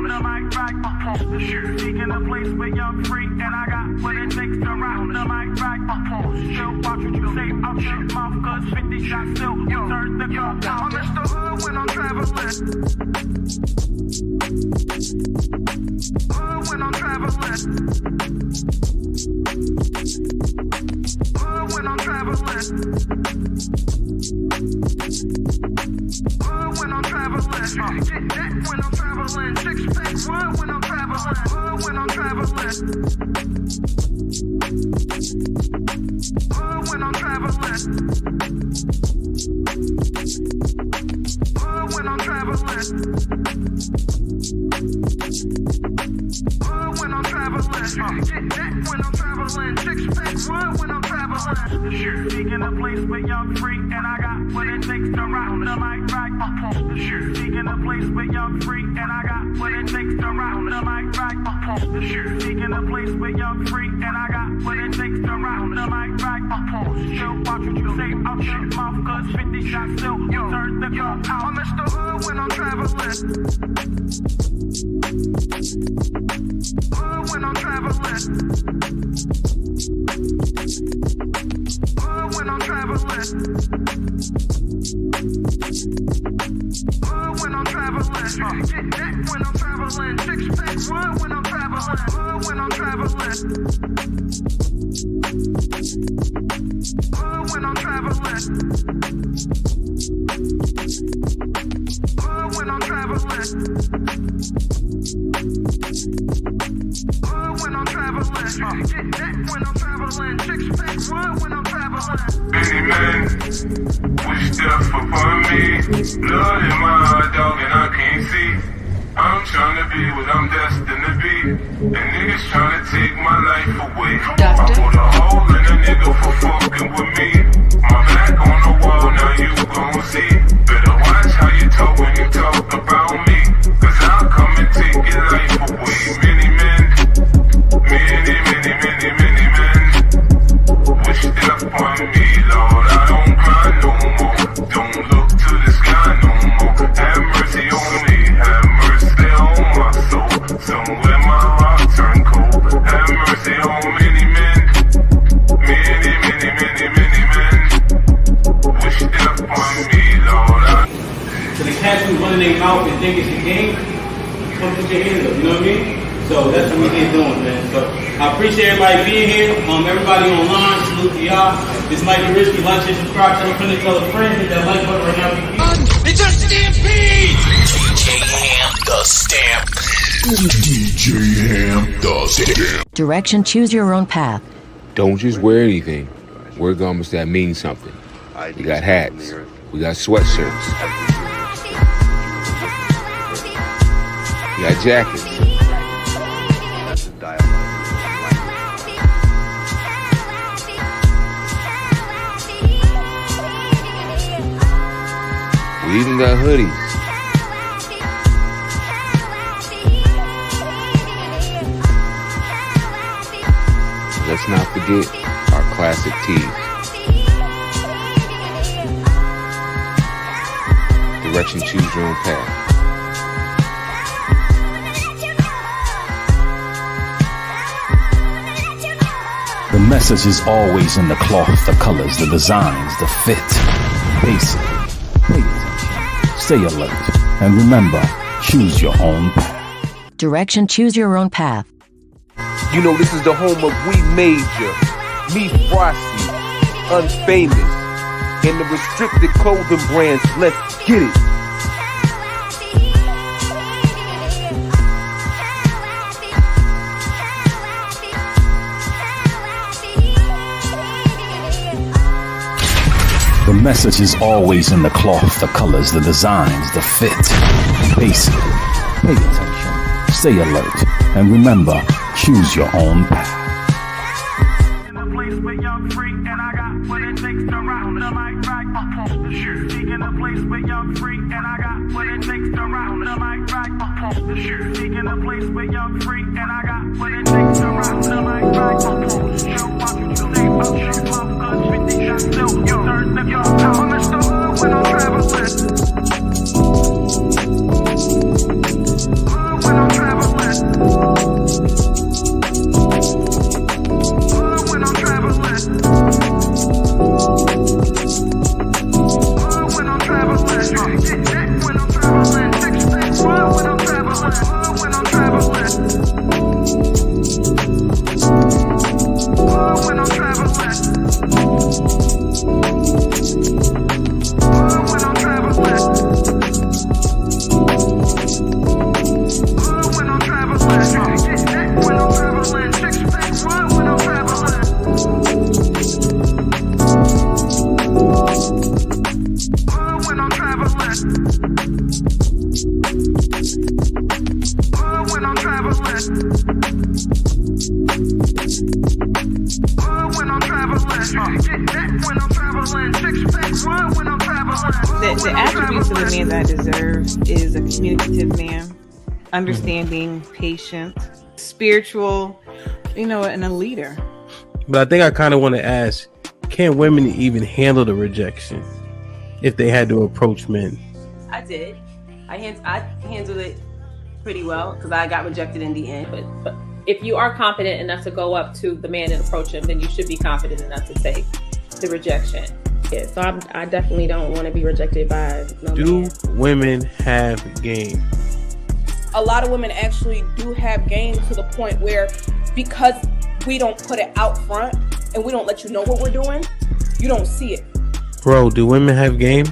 around the mic, right up the shoot. Seeking a place where you're free, and I got what it takes to round the mic, right up. Still watch what you say out your mouth, cause 50 shots still turn the gun down. I'm Mr. Hood when I'm traveling. Hood when I'm traveling. Hood when I'm traveling. Hood when I'm traveling. Get that when I'm traveling. Six pack wood when I'm traveling. Hood when I'm traveling. Hood when I'm traveling. Hood when I'm traveling. Hood when I'm traveling. Get that when I'm traveling. Six pack wood when I'm traveling. Seeking a place where you're free, and I got what it takes to round the mic, right up. Seeking a place where you're free, and I got what it takes to round the mic, right up. Seeking a place where you're free, and I got what it takes to round the mic, right up. Still watch what you say out your mouth, cause 50 shots still turn the gun out. I'm Mr. Hood when I'm traveling. Hood when I'm traveling. Hood when I'm traveling. Hood when I'm traveling. Get that when I'm traveling. Six pack wood when I'm traveling. Hood when I'm traveling. Hood when I'm traveling. Hood when I'm traveling. Hood when I'm traveling. Get that when I'm traveling. Six pack wood when I'm traveling. Many men wish death upon me. Blood in my heart, dog, and I can't see. I'm trying to be what I'm destined to be. And niggas trying to take my life away. I put a hole in a nigga for fucking with me. My back on the wall, now you gon' see. Better watch how you talk when you talk about me. Cause I'll come and take your life away. Many men, many men wish death upon me, Lord. I don't cry no more. Don't look to the sky no more. Have mercy on me. Have mercy on my soul. Somewhere my heart turned cold. Have mercy on many men. Many men wish death upon me, Lord. So the cats who run their mouth and think it's a game, come put your hands up, you know what I mean? So that's what we here doing, man. So I appreciate everybody being here. Everybody online, salute to y'all. This might be risky. Like, share, subscribe, tell a friend, tell a friend. Hit that like button right now. It's a stampede! DJ Ham the Stampede. DJ Ham the Stampede. Direction, choose your own path. Don't just wear anything. Wear garments that mean something. We got hats. We got sweatshirts. We got jackets. We even got hoodies. Let's not forget our classic tees. Direction, choose your own path. The message is always in the cloth, the colors, the designs, the fit. Basically, pay attention, stay alert, and remember, choose your own path. Direction, choose your own path. You know this is the home of We Major, Me Frosty, Unfamous, and the restricted clothing brands. Let's get it. The message is always in the cloth, the colors, the designs, the fit. Basically, pay attention, stay alert, and remember, choose your own path. In a place where you're free, and I got what it takes to round the mic, right up. Seeking a place where you're free, and I got what it takes to round the mic, right up. Seeking a place where you're free, and I got what it takes to round the mic, right up. Show what you say about your love, cause 50 shots still turn the gun out. I'm Mr. Hood when I'm traveling. Hood when I'm traveling. When I'm traveling. When I'm traveling. Get that when I'm traveling. Six pack run when I'm traveling. The attributes of the man that I deserve is a communicative man, understanding, patient, spiritual, and a leader. But I think I kind of want to ask, can women even handle the rejection if they had to approach men? I did. I handled it pretty well because I got rejected in the end. But if you are confident enough to go up to the man and approach him, then you should be confident enough to take the rejection. Yeah, so I definitely don't want to be rejected by no man. Do women have game? A lot of women actually do have game to the point where, because we don't put it out front and we don't let you know what we're doing, you don't see it. Bro, do women have game?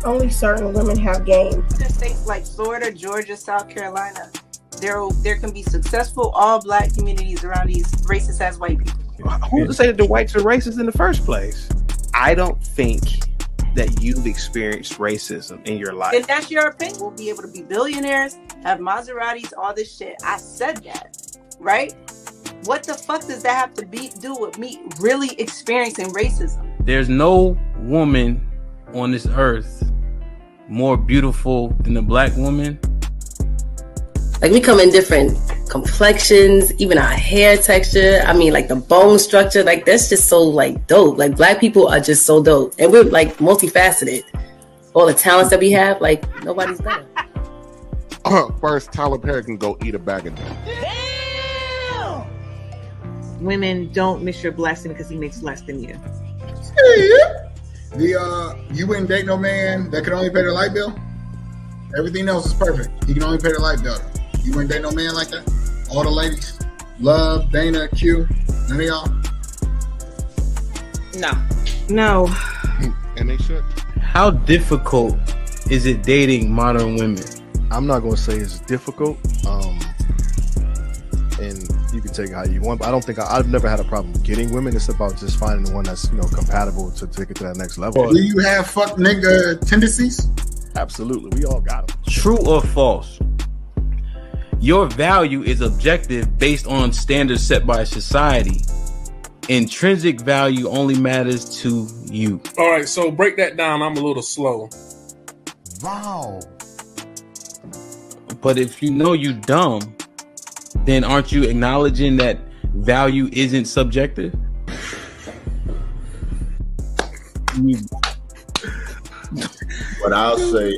Only certain women have game. In states like Florida, Georgia, South Carolina, there can be successful all black communities around these racist ass white people. Who's to say that the whites are racist in the first place? I don't think that you've experienced racism in your life. If that's your opinion, we'll be able to be billionaires, have Maseratis, all this shit. I said that, right? What the fuck does that have to do with me really experiencing racism? There's no woman on this earth more beautiful than a black woman. Like, we come in different complexions, even our hair texture. I mean, like the bone structure, like that's just so like dope. Like, black people are just so dope, and we're like multifaceted. All the talents that we have, like nobody's better. First, Tyler Perry can go eat a bag of them. Women, don't miss your blessing because he makes less than you. You wouldn't date no man that could only pay the light bill? Everything else is perfect. He can only pay the light bill. You wouldn't date no man like that? All the ladies? Love, Dana, Q, none of y'all? No. And they should. How difficult is it dating modern women? I'm not going to say it's difficult. And you can take it how you want. But I don't think I've never had a problem getting women. It's about just finding the one that's compatible to take it to that next level. Do you have fuck nigga tendencies? Absolutely, we all got them. True or false? Your value is objective based on standards set by society. Intrinsic value only matters to you. All right, so break that down. I'm a little slow. Wow. But if you know you dumb, then aren't you acknowledging that value isn't subjective? But I'll say,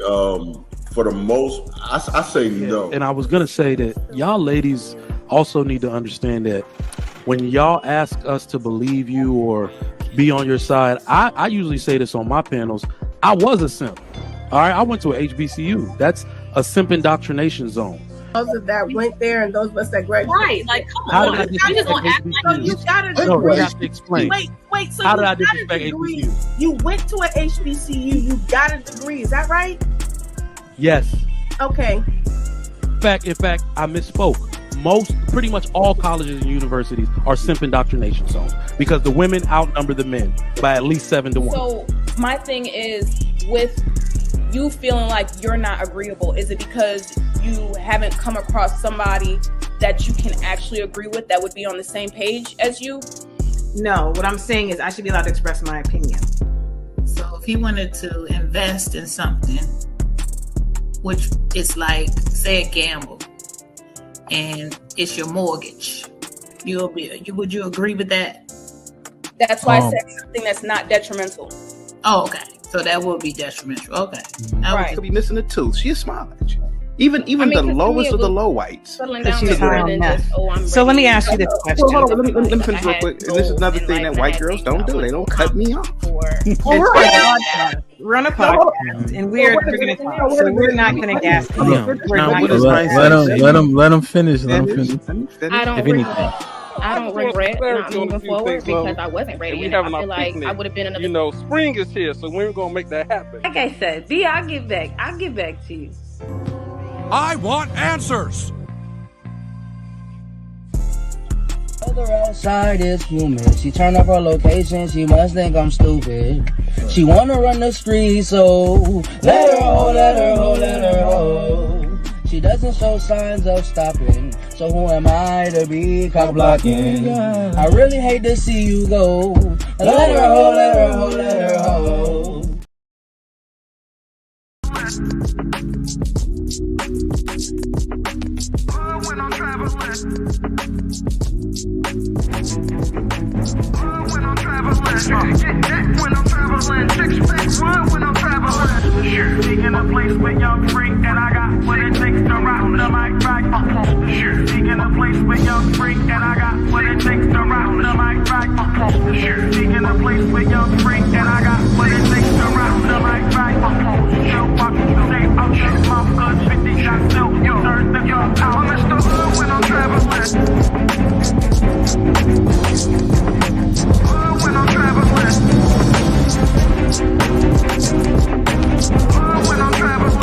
for the most, I say no. And I was going to say that y'all ladies also need to understand that when y'all ask us to believe you or be on your side, I usually say this on my panels, I was a simp. All right, I went to a HBCU. That's a simp indoctrination zone. Those that went there and those of us that graduated. Right, like come on. You just gonna act like you got a degree. No, you have to explain. Wait, so how you did I got a disrespect degree. HBCU? You went to an HBCU, you got a degree, is that right? Yes. Okay. In fact, I misspoke. Pretty much all colleges and universities are simp indoctrination zones because the women outnumber the men by at least 7-1. So my thing is, with you feeling like you're not agreeable, is it because you haven't come across somebody that you can actually agree with that would be on the same page as you? No, what I'm saying is I should be allowed to express my opinion. So if he wanted to invest in something, which is like, say, a gamble, and it's your mortgage, would you agree with that? That's why I said something that's not detrimental. Oh, okay. So that would be detrimental. Okay. Right. Could be missing a tooth. She'll smile at you. Even the lowest of the low whites. So let me ask you this question. Well, hold on, let me finish real quick. This is another thing that white girls don't do. They don't cut me off. We're on a podcast, and we're going to talk, so we're not going to gas. Let them finish. I don't regret not moving forward because I wasn't ready. And I feel like I would have been in a... spring is here, so we're going to make that happen. Like I said, D, I'll get back to you. I want answers. Other outside is human. She turn up her location. She must think I'm stupid. She wanna run the street, so let her hold, let her hold, let her she doesn't show signs of stopping. So who am I to be cock blocking? I really hate to see you go. Let her hold, let her hold, let her hold. When I'm traveling. When I'm traveling, six pack run when I'm traveling. Sure, seeking a place where y'all free, and I got what it takes to rock the mic right. Sure, seeking a place where y'all free, and I got what it takes to rock the mic right. Sure, seeking a place where y'all free, and I got what it takes to rock the mic right. Show what you say, I'm shit, my good 50 shots still, you turn the yo, I'm Mr. Hood when I'm traveling. When I'm traveling. When I'm traveling.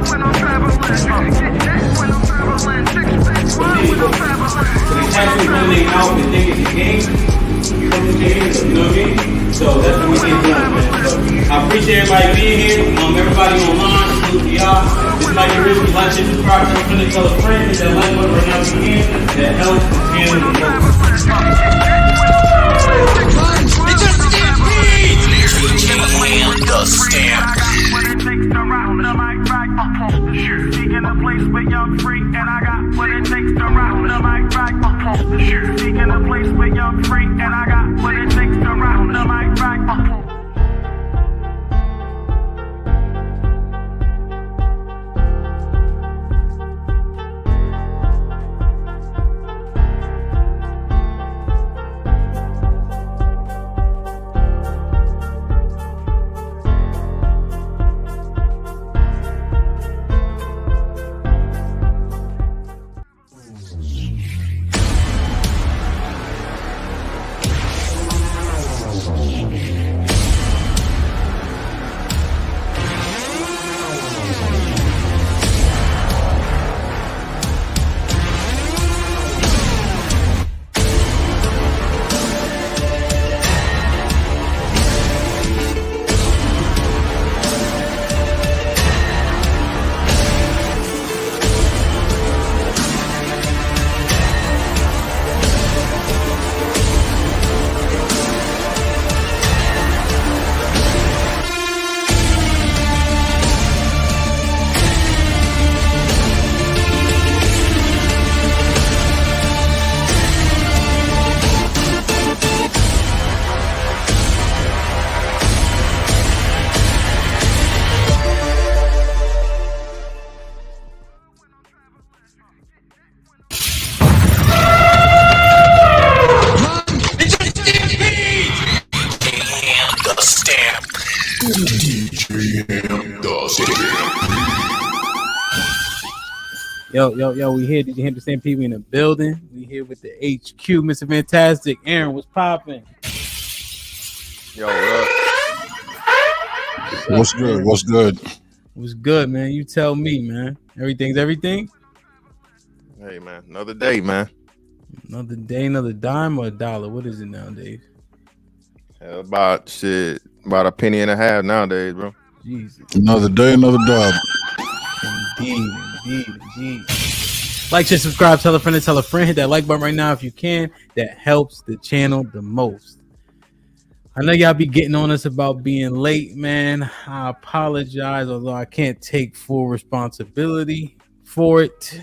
When I'm traveling. When I'm traveling. Six pack run when I'm traveling. So they actually running out and think it's a game. You know what I mean? So that's what we did tonight, man. So I appreciate everybody being here. Everybody online, salute to y'all. Just like the rich, like, share, subscribe, tell a friend, tell a friend, hit that like button right now if you can. That helps the channel the most. It's a stampede! The stampede. What it takes to rock the mic right. Sure, seeking a place where y'all free, and I got what it takes to rock the mic right. Sure, seeking a place where y'all free, and I got what it takes to rock the mic right. Yo, we here. Did you hear the same people in the building? We here with the HQ, Mr. Fantastic. Aaron, what's popping? Yo, what up? What's good? What's good? What's good, man? You tell me, man. Everything's everything? Hey, man. Another day, man. Another day, another dime or a dollar? What is it nowadays? About a penny and a half nowadays, bro. Jesus. Another day, another dub. Indeed. Like, share, subscribe, tell a friend, hit that like button right now if you can. That helps the channel the most. I know y'all be getting on us about being late, man. I apologize, although I can't take full responsibility for it.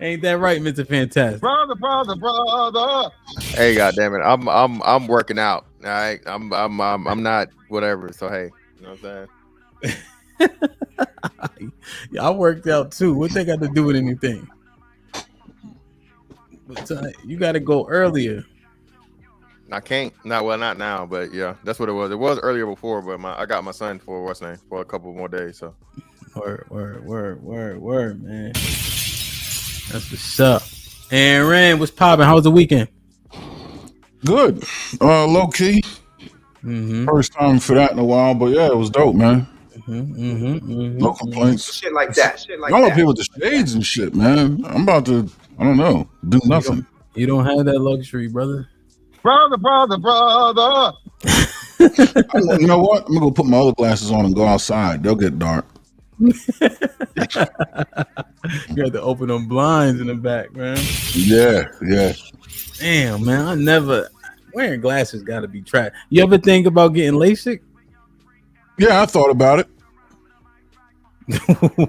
Ain't that right, Mr. Fantastic? Brother. Hey, goddamn it, I'm working out. All right, I'm not whatever. So hey, you know what I'm saying? Yeah, I worked out too. What they got to do with anything? But you got to go earlier. I can't. Not now. But yeah, that's what it was. It was earlier before, but I got my son for a couple more days. So word, man. That's what's up. Aaron, what's popping? How was the weekend? Good. Low key. Mm-hmm. First time for that in a while, but yeah, it was dope, man. No complaints. Shit like that. Y'all up here with the shades and shit, man. I'm about to, I don't know, do nothing. You don't have that luxury, brother. Brother. You know what? I'm gonna go put my other glasses on and go outside. They'll get dark. You have to open them blinds in the back, man. Yeah. Damn, man. I never wearing glasses got to be trash. You ever think about getting LASIK? Yeah, I thought about it.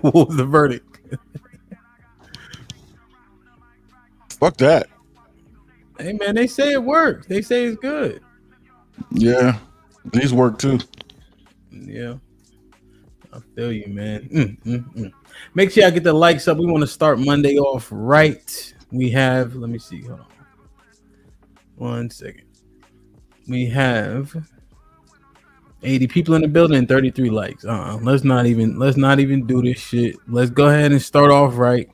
What was the verdict? Fuck that. Hey, man, they say it works. They say it's good. Yeah, these work too. Yeah, I feel you, man. Make sure I get the likes up. We want to start Monday off right. We have, let me see. Hold on. 1 second. We have 80 people in the building and 33 likes. Let's not even do this shit. Let's go ahead and start off right.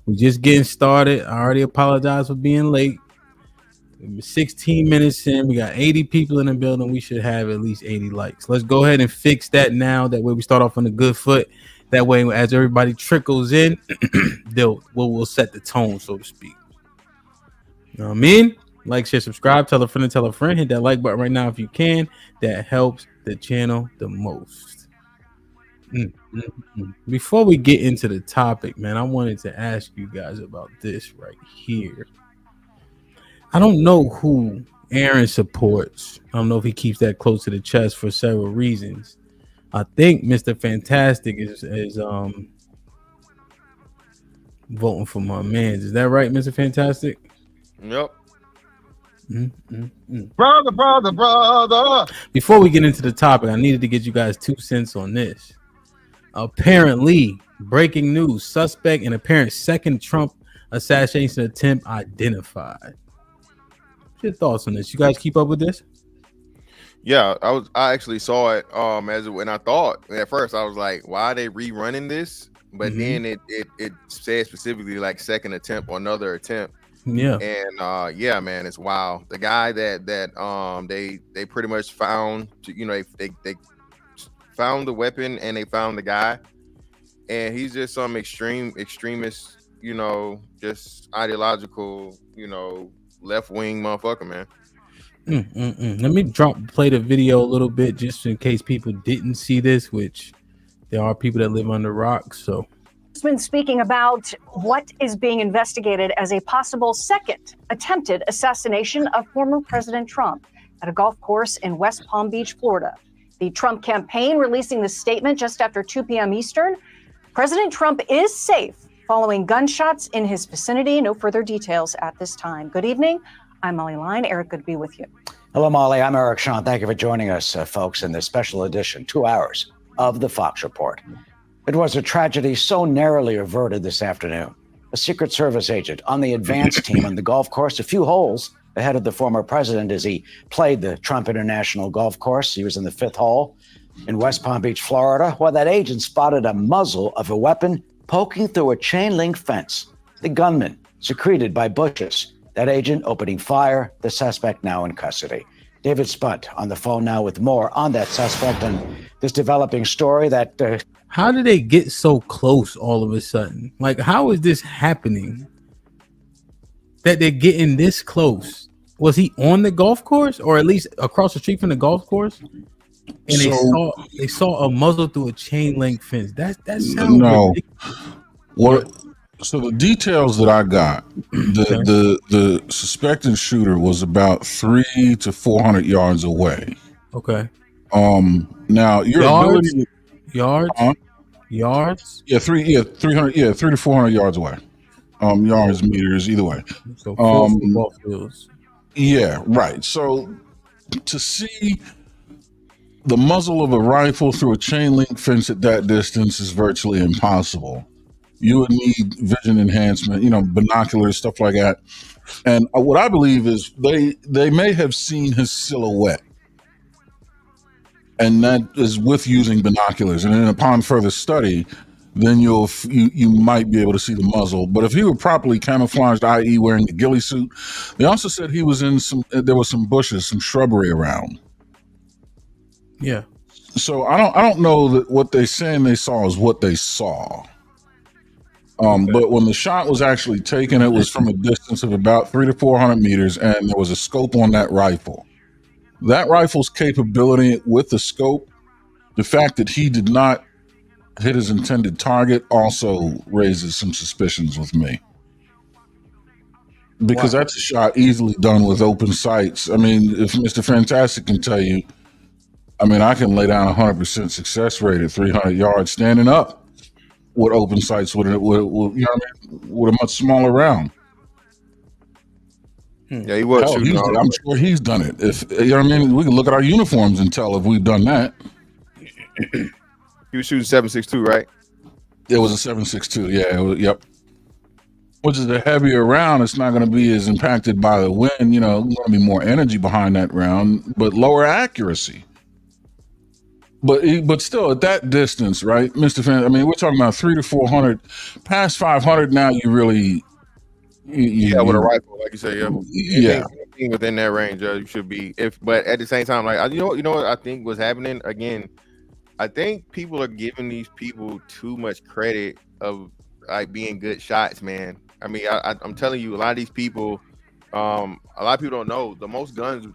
We're just getting started. I already apologize for being late. 16 minutes in, we got 80 people in the building. We should have at least 80 likes. Let's go ahead and fix that now. That way we start off on a good foot. That way, as everybody trickles in, we'll set the tone, so to speak. You know what I mean? Like, share, subscribe, tell a friend and tell a friend. Hit that like button right now if you can. That helps the channel the most. Before we get into the topic, man, I wanted to ask you guys about this right here. I don't know who Aaron supports. I don't know if he keeps that close to the chest for several reasons. I think Mr. Fantastic is voting for my man. Is that right, Mr. Fantastic? Yep. Brother. Before we get into the topic, I needed to get you guys 2 cents on this. Apparently, breaking news: suspect in apparent second Trump assassination attempt identified. What's your thoughts on this? You guys keep up with this? Yeah, I actually saw it when I thought at first I was like, why are they rerunning this? But then it said specifically like second attempt or another attempt. Yeah. And yeah, man, it's wild. The guy that they pretty much found, they found the weapon and they found the guy, and he's just some extremist, just ideological, left-wing motherfucker, man. Let me play the video a little bit just in case people didn't see this, which there are people that live under rocks. So been speaking about what is being investigated as a possible second attempted assassination of former President Trump at a golf course in West Palm Beach, Florida. The Trump campaign releasing the statement just after 2 p.m. Eastern. President Trump is safe following gunshots in his vicinity. No further details at this time. Good evening. I'm Molly Line. Eric, good to be with you. Hello, Molly. I'm Eric Sean. Thank you for joining us, folks, in this special edition, 2 hours of the Fox Report. It was a tragedy so narrowly averted this afternoon. A Secret Service agent on the advance team on the golf course, a few holes ahead of the former president as he played the Trump International Golf Course. He was in the 5th hole in West Palm Beach, Florida, while that agent spotted a muzzle of a weapon poking through a chain link fence. The gunman secreted by bushes. That agent opening fire, the suspect now in custody. David Spunt on the phone now with more on that suspect and this developing story that... How did they get so close all of a sudden? Like, how is this happening? That they're getting this close? Was he on the golf course, or at least across the street from the golf course? And they saw a muzzle through a chain link fence. That sounds ridiculous. What? So the details that I got, the suspected shooter was about 300 to 400 yards away. Okay. Now your ability yards. Yeah, 300. Yeah, 300 to 400 yards away. Yards, meters, either way. So football fields. Yeah, right. So to see the muzzle of a rifle through a chain link fence at that distance is virtually impossible. You would need vision enhancement, binoculars, stuff like that. And what I believe is they may have seen his silhouette, and that is with using binoculars. And then upon further study, then you might be able to see the muzzle. But if he were properly camouflaged, i.e., wearing a ghillie suit, they also said he was in there was some bushes, some shrubbery around. Yeah. So I don't know that what they're saying they saw is what they saw. But when the shot was actually taken, it was from a distance of about 300 to 400 meters, and there was a scope on that rifle. That rifle's capability with the scope, the fact that he did not hit his intended target also raises some suspicions with me. Because that's a shot easily done with open sights. I mean, if Mr. Fantastic can tell you, I mean, I can lay down 100% success rate at 300 yards standing up with open sights with you know what I mean, with a much smaller round. Yeah, he was shooting. I'm sure he's done it. If you know what I mean, we can look at our uniforms and tell if we've done that. He was shooting 7.62, right? It was a 7.62. Yeah. Yep. Which is a heavier round. It's not going to be as impacted by the wind. You know, there's going to be more energy behind that round, but lower accuracy. But still, at that distance, right, Mr. Fan? I mean, we're talking about 300 to 400. Past 500 now, you really. Yeah, with a rifle, like you say, yeah. Anything within that range, you should be. But at the same time, like you know what I think was happening again. I think people are giving these people too much credit of like being good shots, man. I mean, I'm telling you, a lot of these people, a lot of people don't know the most guns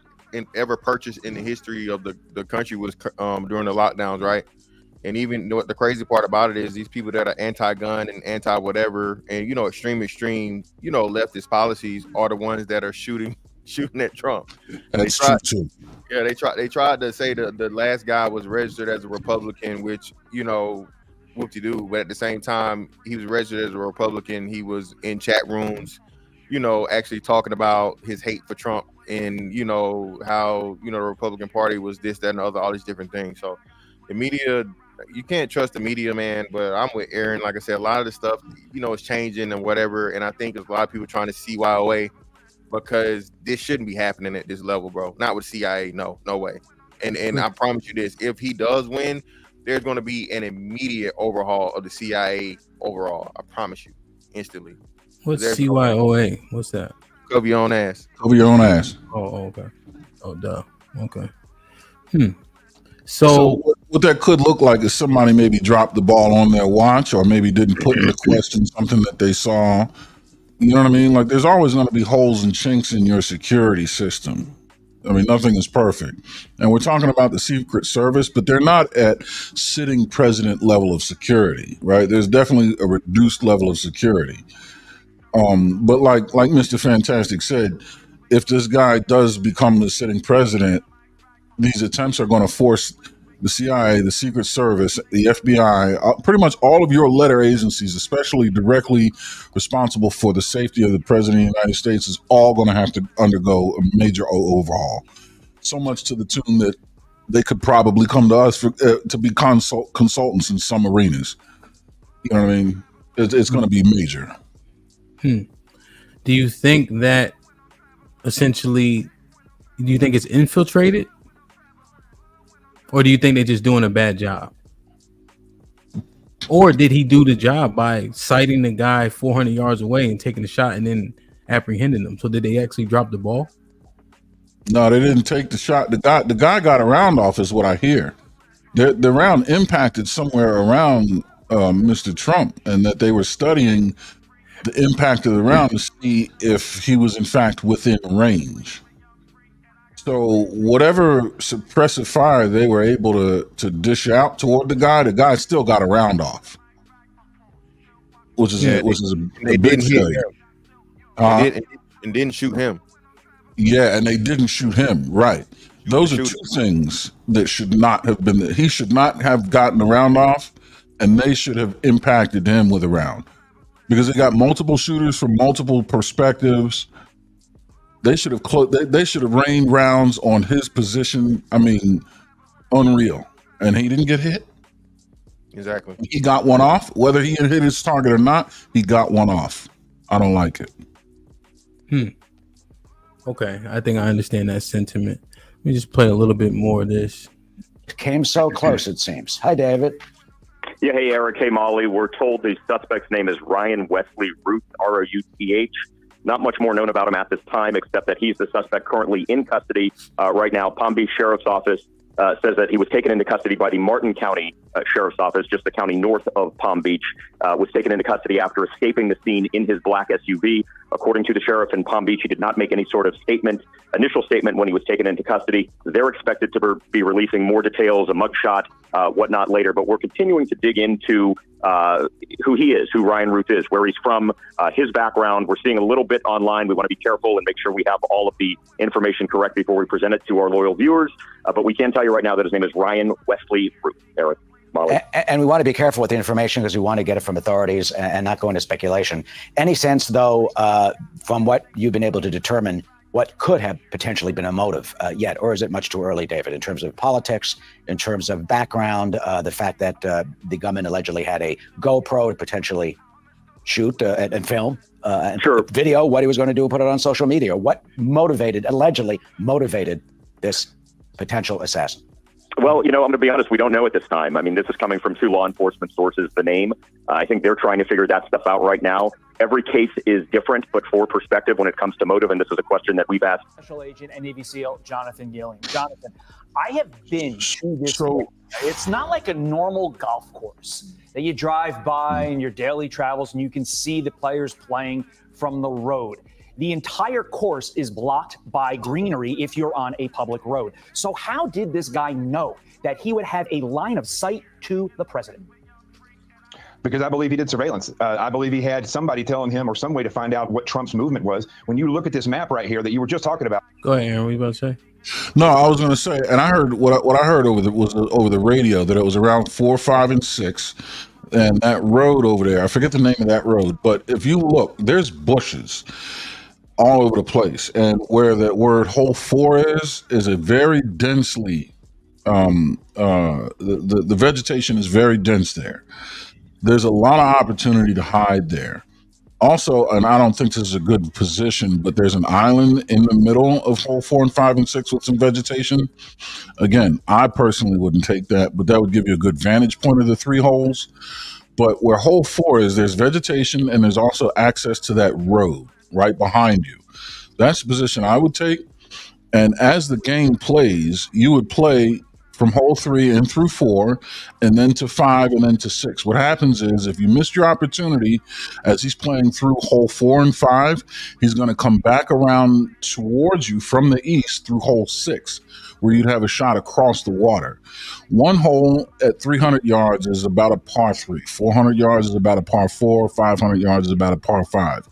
ever purchased in the history of the country was during the lockdowns, right? And even what the crazy part about it is these people that are anti-gun and anti-whatever, and extreme, leftist policies are the ones that are shooting at Trump. That's true too. Yeah, they tried to say the last guy was registered as a Republican, which whoop-de-doo. But at the same time, he was registered as a Republican. He was in chat rooms, actually talking about his hate for Trump and how the Republican Party was this, that, and the other, all these different things. So the media. You can't trust the media, man, but I'm with Aaron. Like I said, a lot of the stuff, is changing and whatever. And I think there's a lot of people trying to CYOA because this shouldn't be happening at this level, bro. Not with CIA. No way. And I promise you this, if he does win, there's going to be an immediate overhaul of the CIA overall. I promise you, instantly. What's CYOA? What's that? Cover your own ass. Cover your own ass. Oh, okay. Oh, duh. Okay. So what that could look like is somebody maybe dropped the ball on their watch or maybe didn't put into question something that they saw. You know what I mean? Like there's always going to be holes and chinks in your security system. I mean, nothing is perfect. And we're talking about the Secret Service, but they're not at sitting president level of security, right? There's definitely a reduced level of security. But like Mr. Fantastic said, if this guy does become the sitting president, these attempts are going to force the CIA, the Secret Service, the FBI, pretty much all of your letter agencies, especially directly responsible for the safety of the President of the United States, is all going to have to undergo a major overhaul. So much to the tune that they could probably come to us to be consultants in some arenas. You know what I mean? It's going to be major. Do you think that essentially, do you think it's infiltrated? Or do you think they're just doing a bad job? Or did he do the job by sighting the guy 400 yards away and taking the shot and then apprehending them? So did they actually drop the ball? No, they didn't take the shot. The guy got a round off is what I hear. The round impacted somewhere around Mr. Trump, and that they were studying the impact of the round to see if he was in fact within range. So whatever suppressive fire they were able to dish out toward the guy still got a round off, which is a big failure. And didn't shoot him. Yeah, and they didn't shoot him. Right. Those are two things that should not have been. He should not have gotten a round off, and they should have impacted him with a round because they got multiple shooters from multiple perspectives. They should have they should have rained rounds on his position. I mean, unreal. And he didn't get hit. Exactly. He got one off. Whether he hit his target or not, he got one off. I don't like it. Okay, I think I understand that sentiment. Let me just play a little bit more of this. It came so close, it seems. Hi, David. Yeah, hey, Eric. Hey, Molly. We're told the suspect's name is Ryan Wesley Ruth, Routh. Not much more known about him at this time, except that he's the suspect currently in custody right now. Palm Beach Sheriff's Office says that he was taken into custody by the Martin County Sheriff's Office, just the county north of Palm Beach, was taken into custody after escaping the scene in his black SUV. According to the sheriff in Palm Beach, he did not make any sort of initial statement when he was taken into custody. They're expected to be releasing more details, a mugshot, whatnot later, but we're continuing to dig into who he is, who Ryan Ruth is, where he's from, his background. We're seeing a little bit online. We want to be careful and make sure we have all of the information correct before we present it to our loyal viewers. But we can tell you right now that his name is Ryan Wesley Ruth. Eric, Molly. And we want to be careful with the information because we want to get it from authorities and not go into speculation. Any sense, though, from what you've been able to determine, what could have potentially been a motive yet? Or is it much too early, David, in terms of politics, in terms of background, the fact that the gunman allegedly had a GoPro to potentially shoot and film and video what he was going to do and put it on social media? What allegedly motivated this potential assassin? Well, I'm going to be honest, we don't know at this time. I mean, this is coming from 2 law enforcement sources, the name. I think they're trying to figure that stuff out right now. Every case is different, but for perspective when it comes to motive, and this is a question that we've asked. Special Agent and Navy SEAL Jonathan Gilliam. Jonathan, I have been to this. It's not like a normal golf course that you drive by in your daily travels and you can see the players playing from the road. The entire course is blocked by greenery if you're on a public road. So how did this guy know that he would have a line of sight to the president? Because I believe he did surveillance. I believe he had somebody telling him or some way to find out what Trump's movement was. When you look at this map right here that you were just talking about. Go ahead, Aaron. What are you about to say? No, I was going to say, and I heard what I heard over the radio, that it was around 4, 5, and 6. And that road over there, I forget the name of that road, but if you look, there's bushes all over the place, and where the word hole 4 is a very densely the vegetation is very dense there. There's a lot of opportunity to hide there. Also, and I don't think this is a good position, but there's an island in the middle of hole 4 and 5 and 6 with some vegetation. Again, I personally wouldn't take that, but that would give you a good vantage point of the 3 holes. But where hole 4 is, there's vegetation and there's also access to that road right behind you. That's the position I would take. And as the game plays, you would play from hole 3 and through 4, and then to 5, and then to 6. What happens is, if you missed your opportunity as he's playing through hole 4 and 5, he's going to come back around towards you from the east through hole 6, where you'd have a shot across the water. One hole at 300 yards is about a par 3. 400 yards is about a par 4. 500 yards is about a par 5.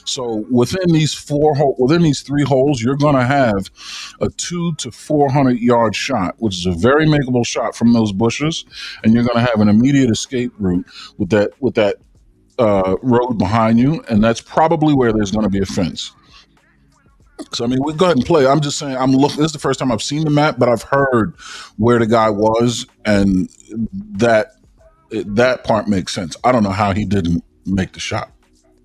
So within these 3 holes, you're going to have a 200 to 400 yard shot, which is a very makeable shot from those bushes, and you're going to have an immediate escape route with that road behind you, and that's probably where there's going to be a fence. So, I mean, we'll go ahead and play. I'm just saying, this is the first time I've seen the map, but I've heard where the guy was, and that part makes sense. I don't know how he didn't make the shot,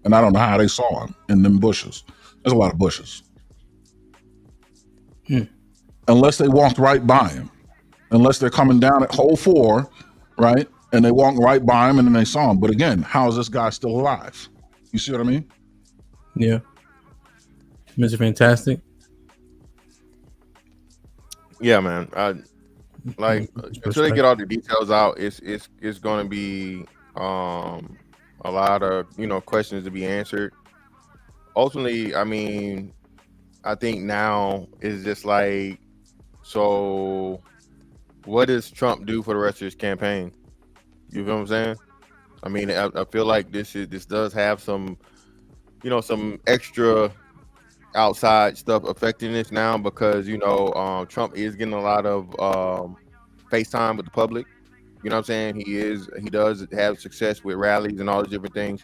and I don't know how they saw him in them bushes. There's a lot of bushes. Unless they walked right by him. Unless they're coming down at hole 4, right? And they walked right by him and then they saw him. But again, how is this guy still alive? You see what I mean? Yeah. Mr. Fantastic. Yeah, man. Until they get all the details out, it's going to be a lot of questions to be answered. Ultimately, I mean, I think now is just like, so what does Trump do for the rest of his campaign? You feel what I'm saying? I mean, I feel like this does have some, some extra outside stuff affecting this now, because Trump is getting a lot of FaceTime with the public. You know what I'm saying? He does have success with rallies and all these different things.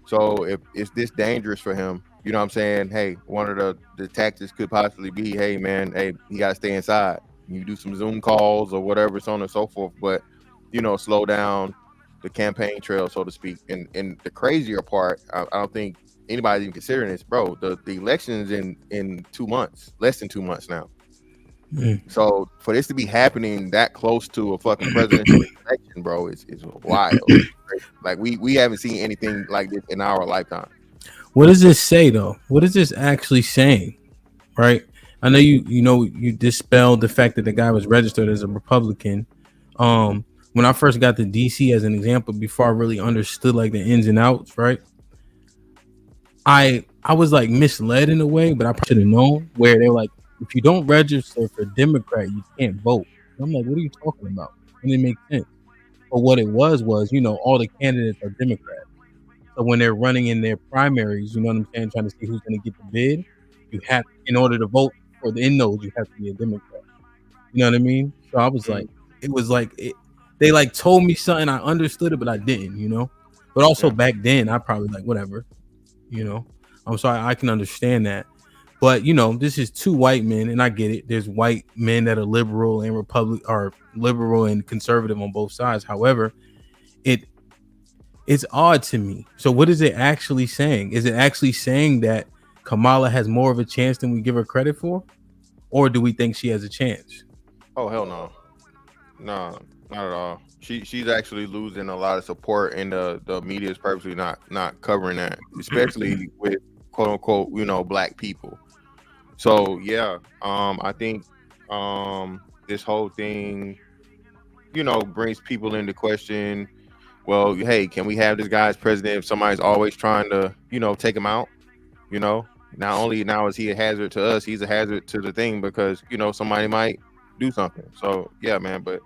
So if it's this dangerous for him, you know what I'm saying? Hey, one of the tactics could possibly be, hey man, you gotta stay inside. You do some Zoom calls or whatever, so on and so forth, but slow down the campaign trail, so to speak. And the crazier part, I don't think anybody's even considering this, bro. The election's in 2 months, less than 2 months now. So for this to be happening that close to a fucking presidential election, bro, is wild. Like we haven't seen anything like this in our lifetime. What does this say though? What is this actually saying? Right? I know you dispelled the fact that the guy was registered as a Republican. when I first got to DC as an example, before I really understood like the ins and outs, right? I was like misled in a way, but I probably should have known where they're like, if you don't register for Democrat, you can't vote. And I'm like, what are you talking about? And it makes sense. But what it was, you know, all the candidates are Democrats. So when they're running in their primaries, you know what I'm saying, trying to see who's going to get the bid, you have, in order to vote for the in those, you have to be a Democrat. You know what I mean? So I was like, it was like they like told me something, I understood it, but I didn't, you know. But also back then, I probably like whatever, you know. I'm sorry, I can understand that. But you know, this is two white men, and I get it. There's white men that are liberal and liberal and conservative on both sides. However, it's odd to me. So what is it actually saying? Is it actually saying that Kamala has more of a chance than we give her credit for? Or do we think she has a chance? Oh, hell no. No, not at all. She's actually losing a lot of support, and the media is purposely not covering that, especially with quote unquote, you know, black people. So yeah, I think this whole thing, you know, brings people into question. Well, hey, can we have this guy as president if somebody's always trying to, you know, take him out? You know, not only now is he a hazard to us, he's a hazard to the thing because, you know, somebody might do something. So yeah, man, but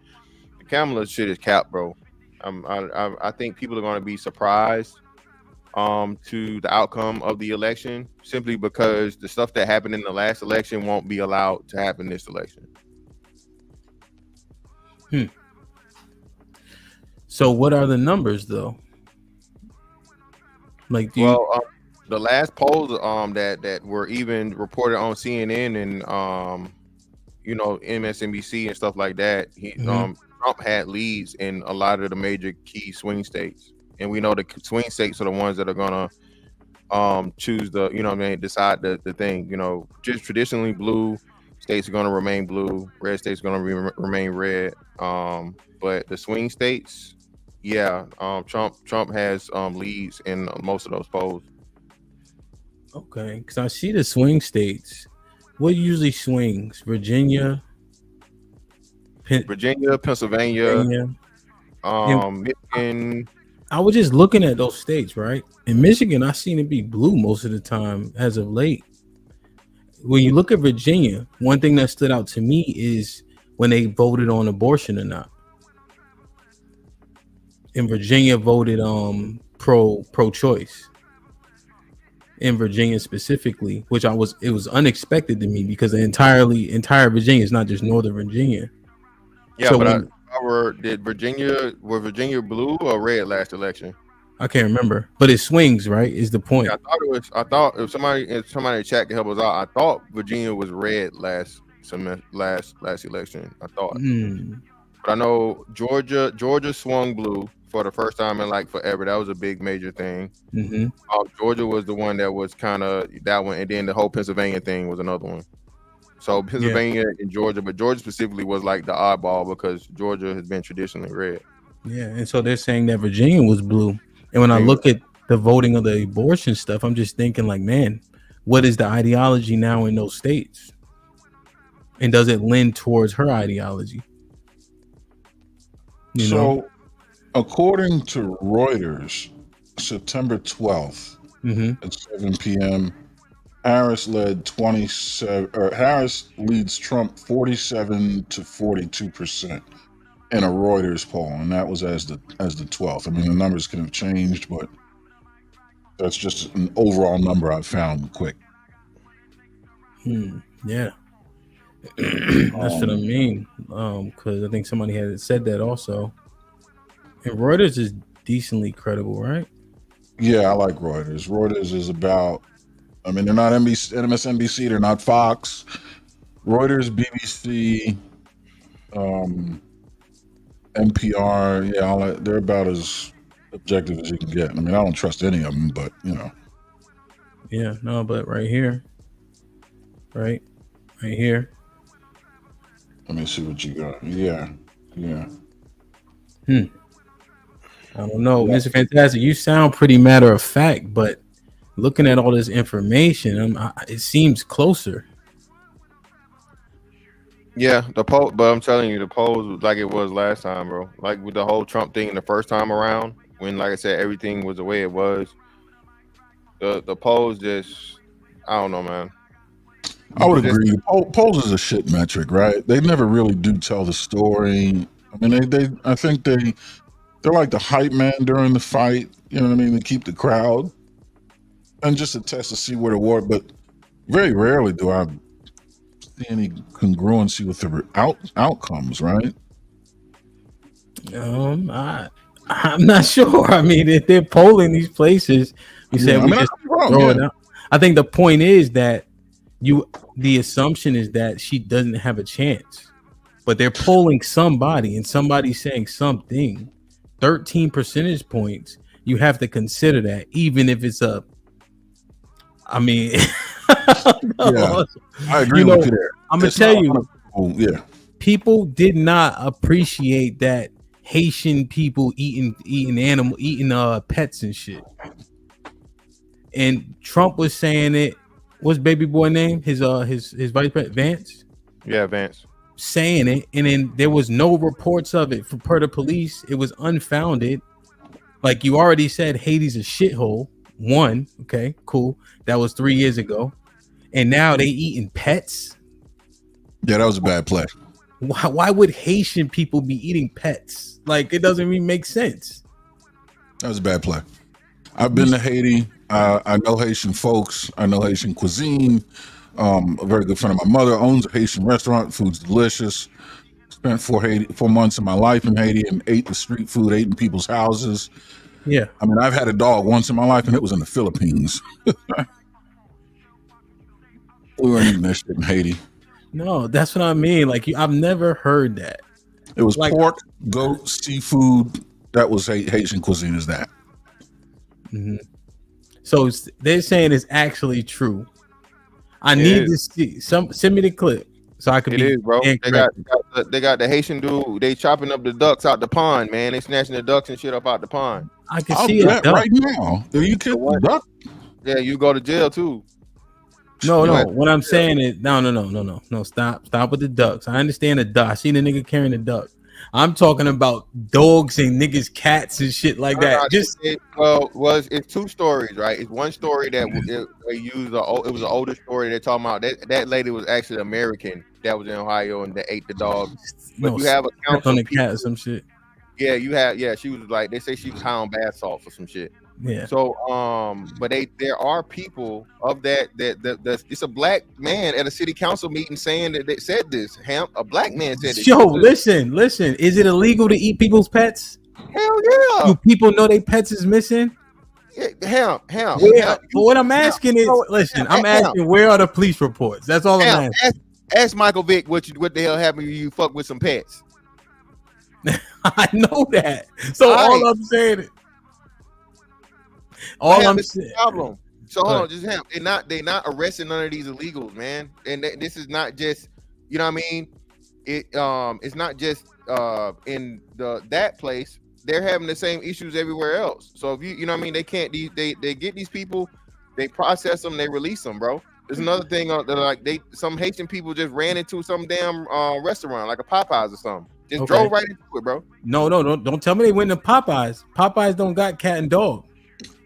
the Kamala shit is cap, bro. I think people are going to be surprised to the outcome of the election simply because the stuff that happened in the last election won't be allowed to happen this election. So what are the numbers though? Like, the last polls that were even reported on CNN and you know, MSNBC and stuff like that, Trump had leads in a lot of the major key swing states, and we know the swing states are the ones that are gonna choose the, you know what I mean, decide the thing. You know, just traditionally blue states are gonna remain blue, red states are gonna remain red. But the swing states, yeah, Trump has leads in most of those polls. Okay, because I see the swing states. What usually swings? Virginia, Pennsylvania, Michigan. I was just looking at those states, right? In Michigan, I seen it be blue most of the time as of late. When you look at Virginia, one thing that stood out to me is when they voted on abortion or not. And Virginia voted pro-choice. In Virginia specifically, which it was unexpected to me because the entire Virginia is not just Northern Virginia. Yeah, so but were Virginia blue or red last election? I can't remember, but it swings, right? Is the point? Yeah, I thought if somebody in the chat could help us out, I thought Virginia was red last election. I thought, but I know Georgia swung blue for the first time in like forever. That was a big major thing. Georgia was the one that was kind of that one, and then the whole Pennsylvania thing was another one. So Pennsylvania and Georgia, but Georgia specifically was like the oddball because Georgia has been traditionally red. Yeah, and so they're saying that Virginia was blue. And when I look at the voting of the abortion stuff, I'm just thinking like, man, what is the ideology now in those states? And does it lend towards her ideology? You know? According to Reuters, September 12th at 7 p.m., Harris leads Trump 47 to 42% in a Reuters poll, and that was as the 12th. I mean, the numbers can have changed, but that's just an overall number I found quick. Yeah. That's what I mean. Because I think somebody had said that also. And Reuters is decently credible, right? Yeah, I like Reuters. Reuters is about, I mean, they're not MSNBC, they're not Fox. Reuters, BBC, NPR, yeah, they're about as objective as you can get. I mean, I don't trust any of them, but, you know. Yeah, no, but right here. Right here. Let me see what you got. Yeah. I don't know, Mr. Fantastic. You sound pretty matter of fact, but looking at all this information, it seems closer. Yeah, the poll, but I'm telling you, the polls was like it was last time, bro. Like with the whole Trump thing the first time around, when like I said, everything was the way it was. The polls just, I don't know, man. I would Just- agree. Polls is a shit metric, right? They never really do tell the story. I mean, I think they're like the hype man during the fight. You know what I mean? To keep the crowd and just a test to see where the war. But very rarely do I see any congruency with the outcomes, right? I'm not sure. I mean, if they're polling these places, we said we just throw it out. I think the point is that the assumption is that she doesn't have a chance, but they're polling somebody and somebody's saying something. 13 percentage points. You have to consider that, even if it's a. I mean, yeah, I agree with you there. I'm gonna tell you, yeah, people did not appreciate that Haitian people eating pets and shit. And Trump was saying it. What's baby boy name? His vice president Vance. Yeah, Vance. Saying it, and then there was no reports of it per the police. It was unfounded. Like you already said, Haiti's a shithole. One, okay, cool. That was 3 years ago, and now they eating pets. Yeah, that was a bad play. Why would Haitian people be eating pets? Like it doesn't even make sense. That was a bad play. I've been to Haiti. I know Haitian folks. I know Haitian cuisine. A very good friend of my mother owns a Haitian restaurant. Food's delicious. Spent 4 months of my life in Haiti and ate the street food, ate in people's houses. Yeah. I mean, I've had a dog once in my life, and it was in the Philippines. We weren't eating that shit in Haiti. No, that's what I mean. Like I've never heard that. It was like, pork, goat, seafood. That was Haitian cuisine. Is that? Mm-hmm. So they're saying it's actually true. I need to see send me the clip so I can It be is, bro. incorrect. They got the Haitian dude. They chopping up the ducks out the pond, man. They snatching the ducks and shit up out the pond. I can see it right now. Are you kidding? Duck? Yeah, you go to jail too. No. What I'm saying is no. Stop with the ducks. I understand the duck. I seen the nigga carrying the duck. I'm talking about dogs and niggas, cats and shit like that. It's two stories, right? It's one story that they used. It was an older story. They're talking about that lady was actually American that was in Ohio and they ate the dog. But you have a council on the cat or some shit. Yeah, you have. Yeah, she was like they say she was high on bath salts or some shit. Yeah. So, but there are people of that it's a black man at a city council meeting saying that they said this. A black man said this. Yo, listen. Is it illegal to eat people's pets? Hell yeah. Do people know their pets is missing? Yeah, But what I'm asking is, listen, I'm asking where are the police reports? That's all I'm asking. Ask Michael Vick what the hell happened when you fuck with some pets. I know that. So all I'm saying is. Problem. So hold on, just him. They're not arresting none of these illegals, man. And this is not just, you know what I mean? It's not just in that place. They're having the same issues everywhere else. So if you know what I mean, they can't. They get these people, they process them, they release them, bro. There's another thing some Haitian people just ran into some damn restaurant like a Popeyes or something. Just drove right into it, bro. No, don't tell me they went to Popeyes. Popeyes don't got cat and dog.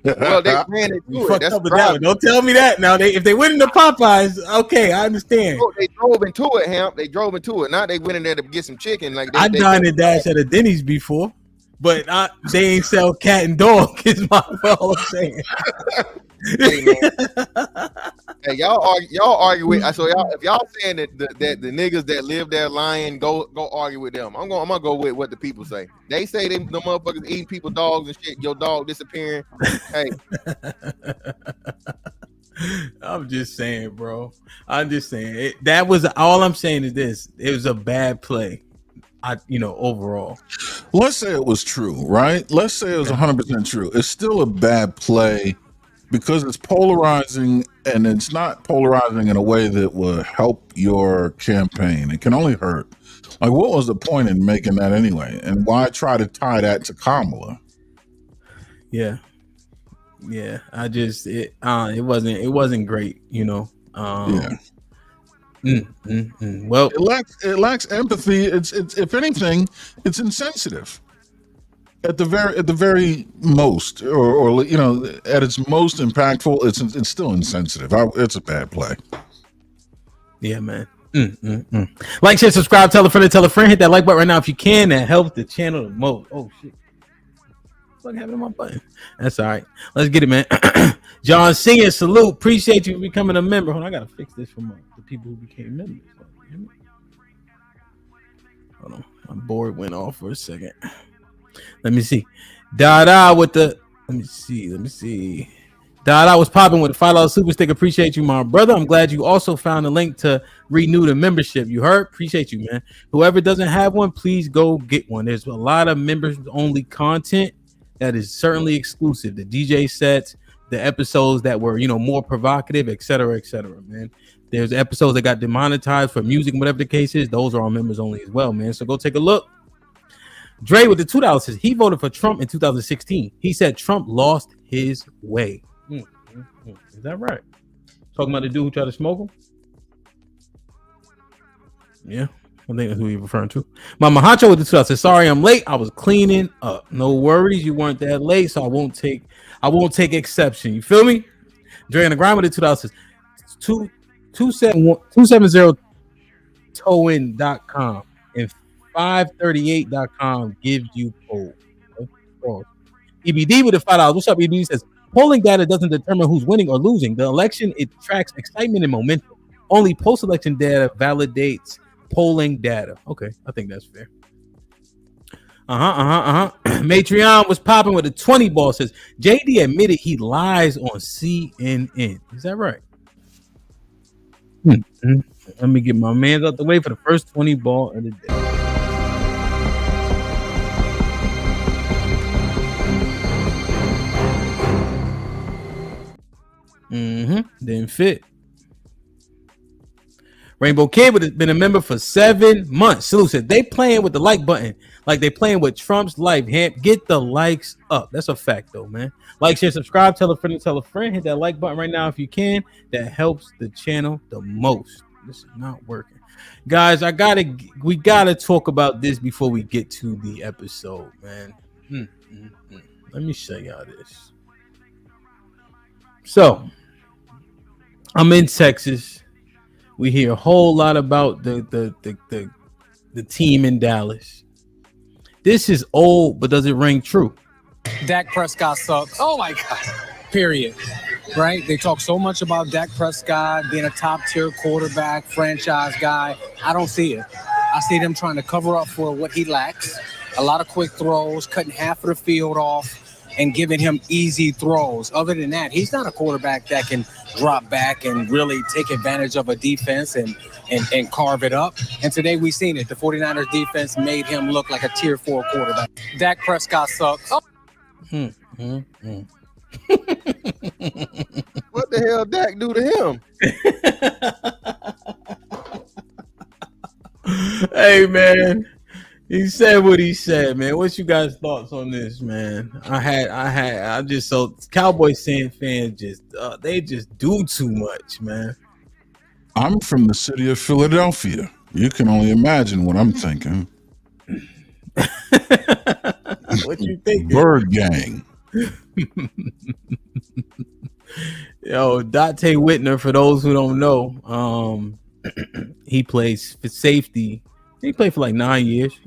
Well, they ran into it. That's don't tell me that. Now, if they went into Popeyes, okay, I understand. They drove into it, Hamp. They drove into it. Now they went in there to get some chicken. Like I dined and dashed at a Denny's before, but they ain't sell cat and dog. Is all I'm saying. Hey, y'all argue with. So if y'all saying that the niggas that live there lying, go argue with them. I'm gonna go with what the people say. They say the motherfuckers eating people dogs and shit. Your dog disappearing. Hey, I'm just saying, bro. I'm just saying that was all I'm saying is this. It was a bad play. Overall. Let's say it was true, right? Let's say it was 100% true. It's still a bad play. Because it's polarizing, and it's not polarizing in a way that will help your campaign. It can only hurt. Like, what was the point in making that anyway? And why try to tie that to Kamala? Yeah. I just it wasn't great, Yeah. Well, it lacks empathy. It's if anything, it's insensitive. At the very most, or you know, at its most impactful, it's still insensitive. It's a bad play. Yeah, man. Like, share, subscribe, tell a friend, hit that like button right now if you can. That helps the channel the most. Oh shit. What happened to my button? That's all right. Let's get it, man. John Singer, salute. Appreciate you becoming a member. Hold on, I gotta fix this for the people who became members. Hold on, my board went off for a second. Let me see. Dada with the. Let me see. Dada was popping with a $5 super stick. Appreciate you, my brother. I'm glad you also found a link to renew the membership. You heard? Appreciate you, man. Whoever doesn't have one, please go get one. There's a lot of members only content that is certainly exclusive. The DJ sets, the episodes that were, you know, more provocative, etc., man. There's episodes that got demonetized for music, whatever the case is. Those are all members only as well, man. So go take a look. Dre with the $2 says he voted for Trump in 2016. He said Trump lost his way. Is that right? Talking about the dude who tried to smoke him? Yeah, I think that's who you're referring to. My Mahacho with the $2 says, sorry I'm late. I was cleaning up. No worries, you weren't that late, so I won't take exception. You feel me? Dre and the Grind with the $2 says 270towin.com and 538.com gives you polls. EBD with the $5. What's up, EBD? Says polling data doesn't determine who's winning or losing. The election, it tracks excitement and momentum. Only post-election data validates polling data. Okay, I think that's fair. Matreon was popping with a 20 ball. Says JD admitted he lies on CNN. Is that right? Let me get my man out the way for the first 20 ball of the day. Didn't fit. Rainbow Kid would have been a member for 7 months. Salute said they playing with the like button like they playing with Trump's life. Get the likes up. That's a fact, though, man. Like, share, subscribe, tell a friend. Hit that like button right now if you can. That helps the channel the most. This is not working, guys. We gotta talk about this before we get to the episode, man. Let me show y'all this. So, I'm in Texas. We hear a whole lot about the team in Dallas. This is old, but does it ring true? Dak Prescott sucks. Oh my God. Period. Right? They talk so much about Dak Prescott being a top-tier quarterback, franchise guy. I don't see it. I see them trying to cover up for what he lacks. A lot of quick throws, cutting half of the field off, and giving him easy throws. Other than that, he's not a quarterback that can drop back and really take advantage of a defense and carve it up. And today we've seen it. The 49ers defense made him look like a tier 4 quarterback. Dak Prescott sucks. What the hell Dak do to him? Hey, man. He said what he said, man. What's you guys' thoughts on this, man? Cowboys fans they just do too much, man. I'm from the city of Philadelphia. You can only imagine what I'm thinking. What you think? Bird gang. Yo, Dante Whitner, for those who don't know, he plays for safety. He played for like 9 years.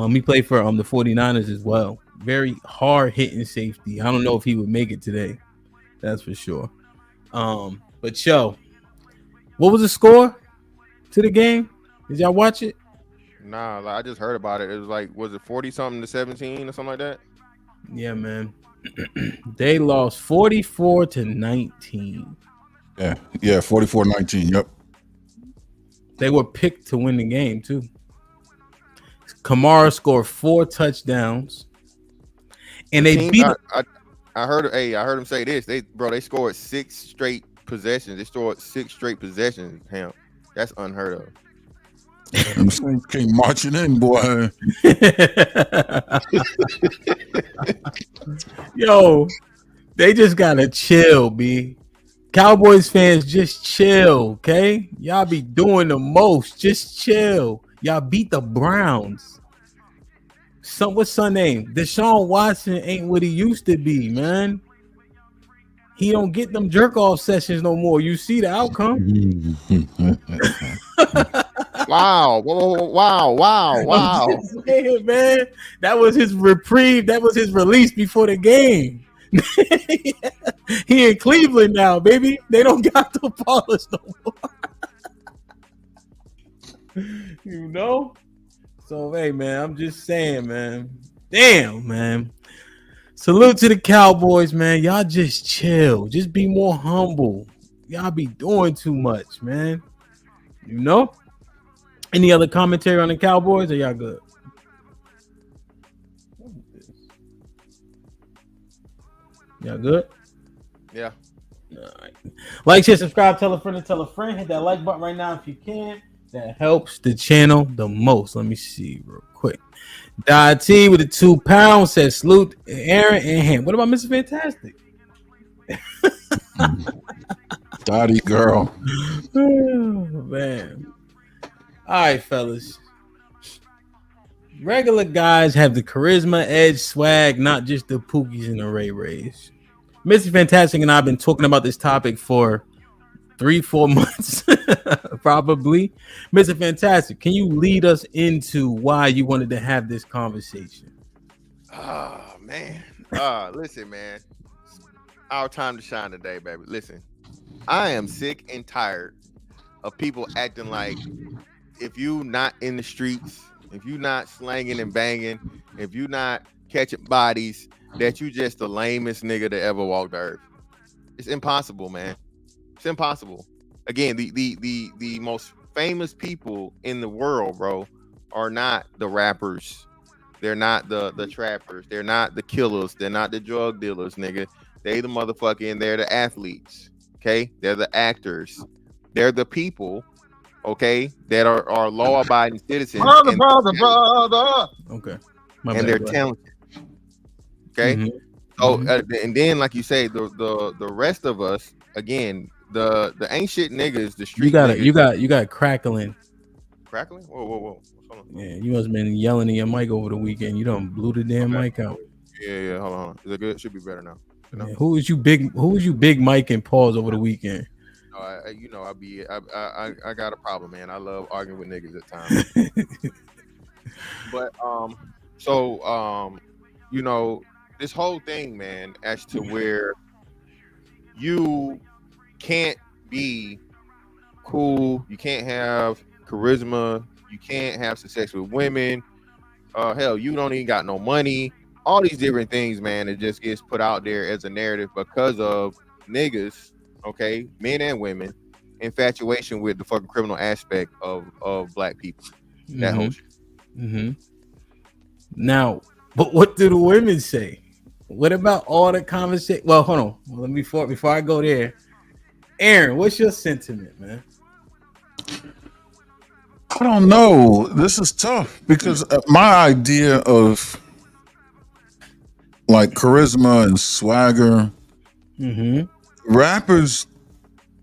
He played for the 49ers as well. Very hard-hitting safety. I don't know if he would make it today. That's for sure. But yo, what was the score to the game? Did y'all watch it? Nah, I just heard about it. It was like, was it 40-something to 17 or something like that? Yeah, man. They lost 44-19. Yeah, 44-19. Yep. They were picked to win the game too. Kamara scored 4 touchdowns, and they beat. I heard him say this. They scored 6 straight possessions. They scored 6 straight possessions. Damn, that's unheard of. And the Saints came marching in, boy. Yo, they just gotta chill, B. Cowboys fans, just chill, okay? Y'all be doing the most. Just chill. Y'all beat the Browns. What's son name? Deshaun Watson ain't what he used to be, man. He don't get them jerk off sessions no more. You see the outcome. Wow. Saying, man, that was his reprieve. That was his release before the game. He in Cleveland now, baby. They don't got the polish no more. You know? So, hey, man, I'm just saying, man. Damn, man. Salute to the Cowboys, man. Y'all just chill. Just be more humble. Y'all be doing too much, man. You know? Any other commentary on the Cowboys? Or y'all good? Y'all good? Yeah. All right. Like, share, subscribe, tell a friend, and tell a friend. Hit that like button right now if you can. That helps the channel the most. Let me see real quick. T with the £2 says salute Aaron and him. What about Mr. Fantastic? Dottie girl. Oh, man. All right, fellas. Regular guys have the charisma, edge, swag, not just the Pookies and the Ray Rays. Mr. Fantastic and I have been talking about this topic for 3-4 months, probably. Mr. Fantastic, can you lead us into why you wanted to have this conversation? Oh, man. Listen, man. It's our time to shine today, baby. Listen, I am sick and tired of people acting like if you not in the streets, if you not slanging and banging, if you not catching bodies, that you just the lamest nigga that ever walked the earth. It's impossible, man. It's impossible. Again, the most famous people in the world, bro, are not the rappers. They're not the trappers. They're not the killers. They're not the drug dealers, nigga. They the motherfucking, they're the athletes. Okay? They're the actors. They're the people, okay, that are law-abiding citizens. Brother. Okay. And they're talented. Okay? Mm-hmm. So and then, like you say, the rest of us, again, the ain't shit niggas, the street niggas. You got crackling. Crackling? Whoa. What's going on? Yeah, you must have been yelling in your mic over the weekend. You done blew the damn mic out. Yeah, hold on. Is it good? It should be better now. You know? Yeah, who was you big Mike and pause over the weekend? I got a problem, man. I love arguing with niggas at times. But you know, this whole thing, man, as to where you can't be cool, you can't have charisma, you can't have success with women, hell, you don't even got no money, all these different things, man, it just gets put out there as a narrative because of niggas, okay, men and women, infatuation with the fucking criminal aspect of black people. That whole shit. Mm-hmm. Now, but what do the women say? What about all the conversation? Well, hold on. Well, before I go there, Aaron, what's your sentiment, man? I don't know. This is tough because my idea of like charisma and swagger, rappers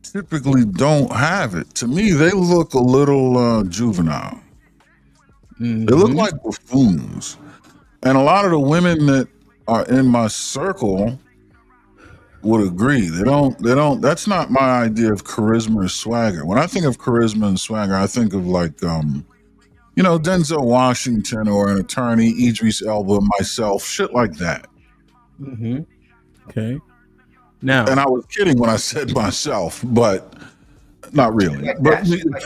typically don't have it. To me, they look a little juvenile. They look like buffoons. And a lot of the women that are in my circle would agree. They don't, that's not my idea of charisma or swagger. When I think of charisma and swagger, I think of like, you know, Denzel Washington or an attorney, Idris Elba, myself, shit like that. Okay. Now, and I was kidding when I said myself, but not really. Like but shit like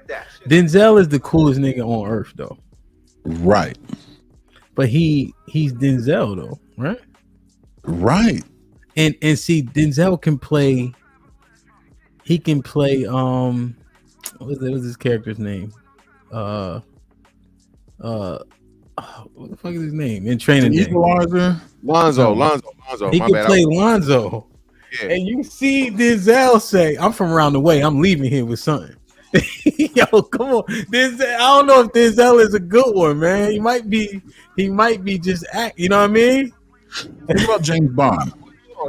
that. Denzel is the coolest nigga on earth, though. Right. But he's Denzel, though, right? Right. And see, Denzel can play. He can play. What's his character's name? What the fuck is his name in Training Day? Lonzo. He can play Lonzo. Yeah. And you see Denzel say, "I'm from around the way. I'm leaving here with something." Yo, come on, Denzel. I don't know if Denzel is a good one, man. He might be just act. You know what I mean? Think about James Bond.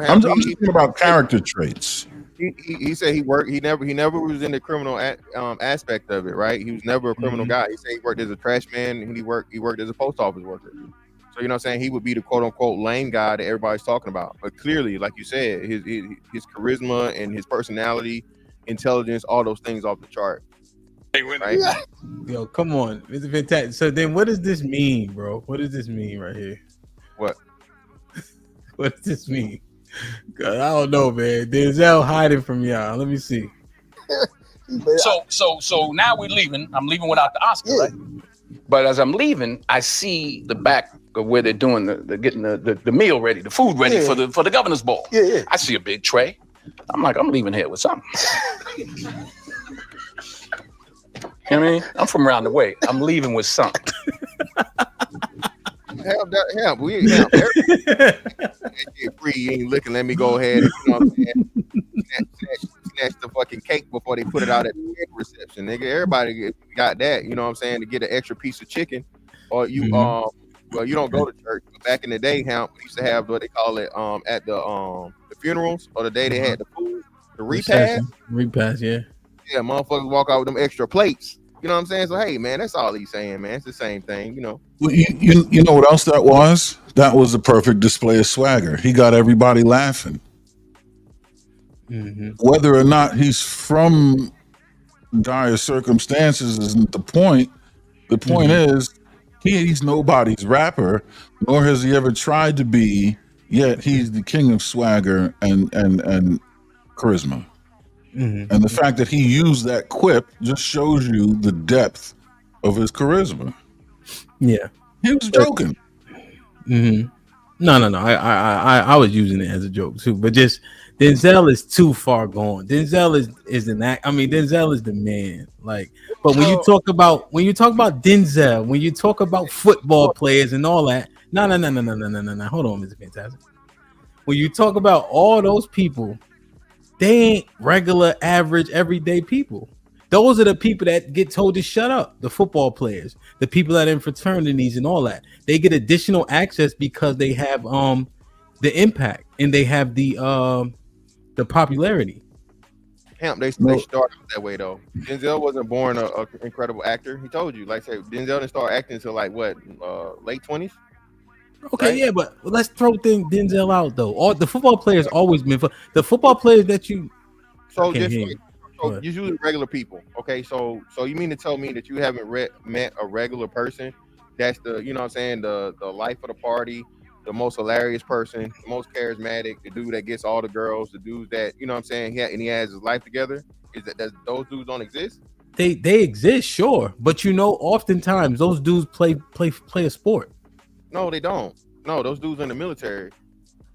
I'm just thinking about character traits. He said he worked. He never was in the criminal aspect of it, right? He was never a criminal guy. He said he worked as a trash man and he worked as a post office worker. So you know what I'm saying, he would be the quote unquote lame guy that everybody's talking about. But clearly, like you said, his charisma and his personality, intelligence, all those things off the chart. Right? Yo, come on, it's fantastic. So then, what does this mean, bro? What does this mean right here? What? What does this mean? God, I don't know, man. Denzel hiding from y'all. Let me see. So now we're leaving. I'm leaving without the Oscar, right? But as I'm leaving, I see the back of where they're doing the getting the meal ready, the food ready for the governor's ball. I see a big tray. I'm like, I'm leaving here with something. You know what I mean? I'm from around the way. I'm leaving with something. We ain't have that shit free. You ain't looking. Let me go ahead and, you know what I'm saying, snatch the fucking cake before they put it out at the reception, nigga. Everybody got that, you know what I'm saying, to get an extra piece of chicken. Or you well, you don't go to church. But back in the day, we used to have what they call it at the funerals, or the day they had the food, the repast. Yeah, motherfuckers walk out with them extra plates. You know what I'm saying? So hey, man, that's all he's saying, man. It's the same thing, you know. Well, you know what else that was? That was the perfect display of swagger. He got everybody laughing. Whether or not he's from dire circumstances isn't the point. The point is, he's nobody's rapper, nor has he ever tried to be. Yet he's the king of swagger and charisma. And the fact that he used that quip just shows you the depth of his charisma. Yeah, he was joking. No. I was using it as a joke too, but just Denzel is too far gone. Denzel is an act. I mean, Denzel is the man. Like, but when you talk about Denzel, when you talk about football players and all that, no. Hold on, Mr. Fantastic. When you talk about all those people, they ain't regular, average, everyday people. Those are the people that get told to shut up. The football players, the people that are in fraternities and all that. They get additional access because they have the impact and they have the popularity. They started out that way though. Denzel wasn't born an incredible actor. He told you, like, say, Denzel didn't start acting until like what, late 20s. Okay, right? Yeah, but let's throw Denzel out though. All the football players always been the football players that you. So usually regular people. Okay, so you mean to tell me that you haven't met a regular person that's the, you know what I'm saying, the life of the party, the most hilarious person, the most charismatic, the dude that gets all the girls, the dude that, you know what I'm saying, he has his life together? Is that those dudes don't exist? They exist, sure, but you know, oftentimes those dudes play a sport. No, they don't. No, those dudes in the military.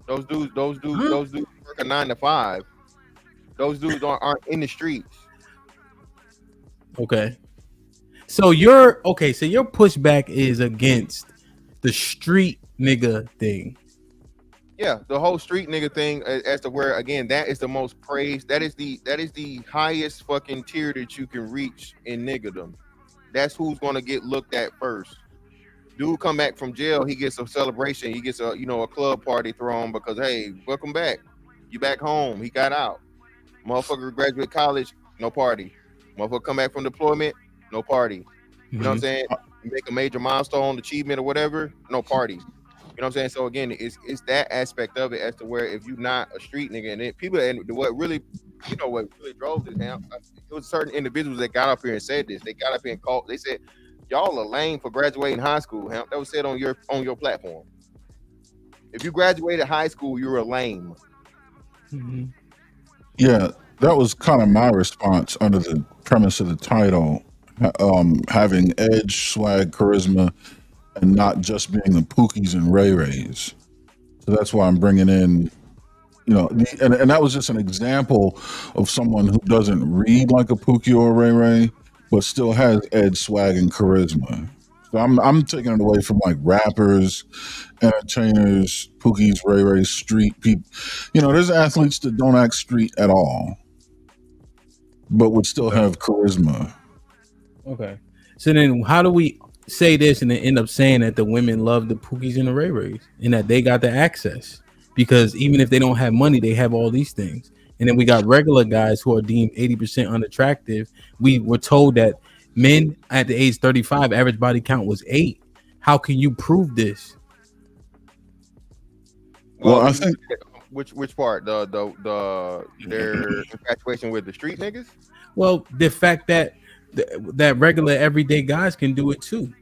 Those dudes work a 9 to 5. Those dudes aren't in the streets. Okay. So your pushback is against the street nigga thing. Yeah, the whole street nigga thing, as to where, again, that is the most praised. That is the highest fucking tier that you can reach in niggerdom. That's who's gonna get looked at first. Dude come back from jail, he gets a celebration, he gets a club party thrown because, hey, welcome back. You back home. He got out. Motherfucker graduate college, no party. Motherfucker come back from deployment, no party. You know what I'm saying? You make a major milestone achievement or whatever, no party. You know what I'm saying? So again, it's that aspect of it, as to where if you're not a street nigga, and what really drove this down, it was certain individuals that got up here and said this. They got up here and called. They said, y'all are lame for graduating high school. That was said on your platform. If you graduated high school, you're a lame. Yeah, that was kind of my response under the premise of the title, having edge, swag, charisma, and not just being the Pookies and Ray Rays. So that's why I'm bringing in, and that was just an example of someone who doesn't read like a Pookie or a Ray Ray, but still has edge, swag, and charisma. So I'm taking it away from like rappers, entertainers, Pookies, Ray Rays, street people. There's athletes that don't act street at all, but would still have charisma. Okay. So then how do we say this and then end up saying that the women love the Pookies and the Ray Rays and that they got the access? Because even if they don't have money, they have all these things. And then we got regular guys who are deemed 80% unattractive. We were told that men at the age 35, average body count was 8. How can you prove this? Well, I think which part? The their infatuation with the street niggas? Well, the fact that that regular everyday guys can do it too.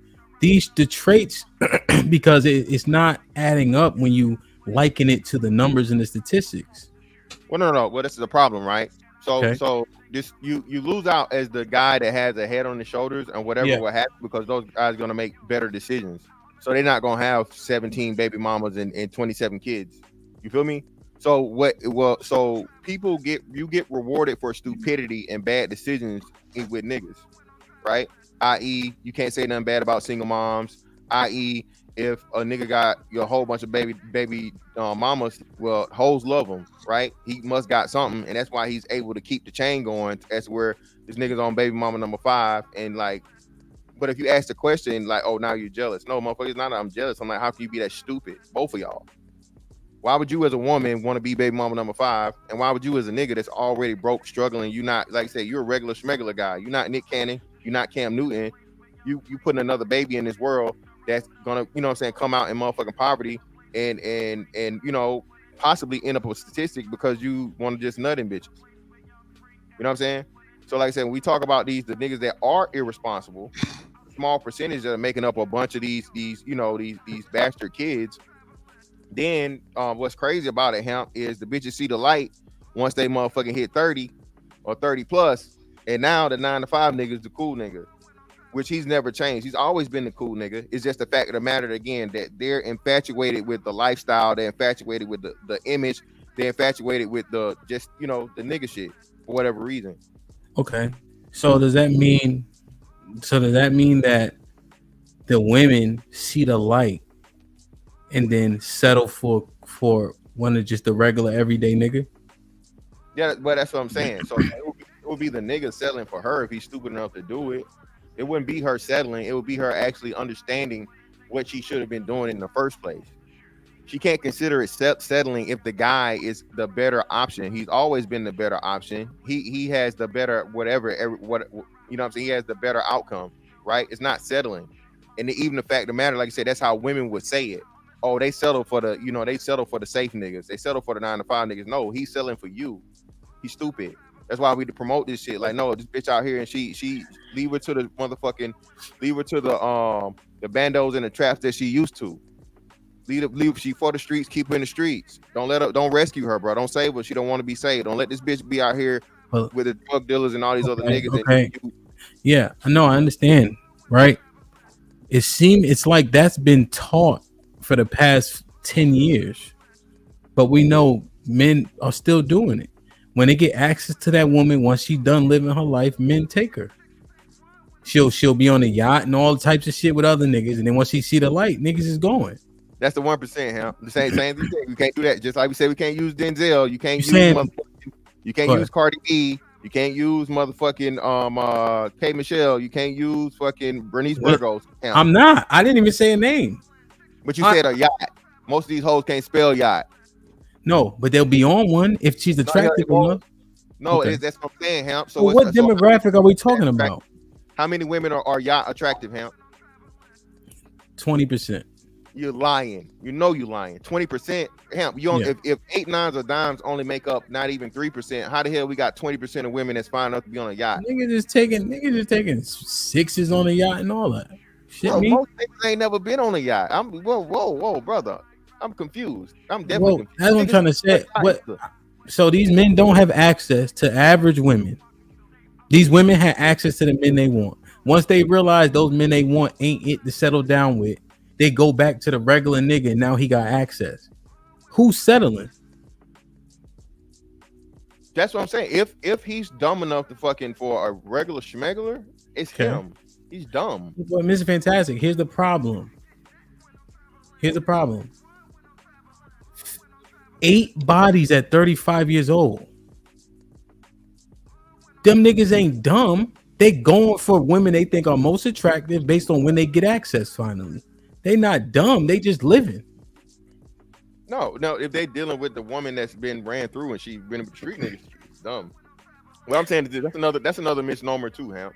The traits, because it's not adding up when you liken it to the numbers and the statistics. Well, no. Well, this is the problem, right? So, Okay. so this you lose out as the guy that has a head on his shoulders and whatever will happen, because those guys are gonna make better decisions. So they're not gonna have 17 baby mamas and 27 kids. You feel me? So so people get rewarded for stupidity and bad decisions with niggas, right? I.e., you can't say nothing bad about single moms. I.e., if a nigga got a whole bunch of baby mamas, well, hoes love him, right? He must got something, and that's why he's able to keep the chain going. That's where this nigga's on baby mama number 5, and like, but if you ask the question like, oh, now you're jealous? No, motherfucker, it's not that I'm jealous. I'm like, how can you be that stupid? Both of y'all. Why would you as a woman want to be baby mama number 5? And why would you as a nigga that's already broke, struggling, you not, like I said, you're a regular schmegular guy. You're not Nick Cannon. You're not Cam Newton. You putting another baby in this world that's gonna, you know what I'm saying, come out in motherfucking poverty and you know, possibly end up with statistic because you want to just nut in bitches. You know what I'm saying? So like I said, when we talk about the niggas that are irresponsible, small percentage that are making up a bunch of these bastard kids. Then what's crazy about it, Hemp, is the bitches see the light once they motherfucking hit 30 or 30 plus, and now the 9 to 5 nigga is the cool nigga, which he's never changed. He's always been the cool nigga. It's just the fact of the matter again that they're infatuated with the lifestyle, they're infatuated with the image, they're infatuated with the just, you know, the nigga shit for whatever reason. Okay. So does that mean that the women see the light and then settle for one of just the regular everyday nigga? Yeah, but that's what I'm saying. So it would be the nigga settling for her if he's stupid enough to do it. It wouldn't be her settling. It would be her actually understanding what she should have been doing in the first place. She can't consider it settling if the guy is the better option. He's always been the better option. He has the better whatever, you know what I'm saying? He has the better outcome, right? It's not settling. And even the fact of the matter, like I said, that's how women would say it. Oh, they settle for the, you know, they settle for the safe niggas. They settle for the 9 to 5 niggas. No, he's settling for you. He's stupid. That's why we promote this shit. Like, no, this bitch out here and she leave her to the bandos and the traps that she used to. Leave she for the streets, keep her in the streets. Don't rescue her, bro. Don't save her. She don't want to be saved. Don't let this bitch be out here with the drug dealers and all these other niggas. Okay. Yeah, I know, I understand, right? It's like that's been taught for the past 10 years, but we know men are still doing it. When they get access to that woman, once she's done living her life, men take her. She'll be on the yacht and all types of shit with other niggas, and then once she see the light, niggas is going. That's the 1%, huh? The same thing. You can't do that. Just like we said, we can't use Denzel. You can't use Cardi B. You can't use motherfucking K Michelle. You can't use fucking Bernice Burgos. I'm not. I didn't even say a name. But you said a yacht. Most of these hoes can't spell yacht. No, but they'll be on one if she's attractive enough. No, Okay. that's what I'm saying, Hemp. So Well, what demographic are we talking about? How many women are yacht attractive, Hemp? 20%. You're lying. You know you lying. 20%. Hemp, you only, if 8 nines or dimes only make up not even 3%, how the hell we got 20% of women that's fine enough to be on a yacht? Niggas just taking 6s on a yacht and all that. Shit, Bro, me. most niggas ain't never been on a yacht. Whoa, brother. I'm confused. I'm definitely confused. That's what I'm trying to say. So these men don't have access to average women. These women have access to the men they want. Once they realize those men they want ain't it to settle down with, they go back to the regular nigga and now he got access. Who's settling? That's what I'm saying. If he's dumb enough to fucking for a regular schmegular, it's him. He's dumb. But Mr. Fantastic, here's the problem. 8 bodies at 35 years old. Them niggas ain't dumb. They going for women they think are most attractive based on when they get access finally. They not dumb. They just living. No, if they dealing with the woman that's been ran through and she's been with street niggas, it's dumb. What I'm saying is that's another misnomer too, Ham.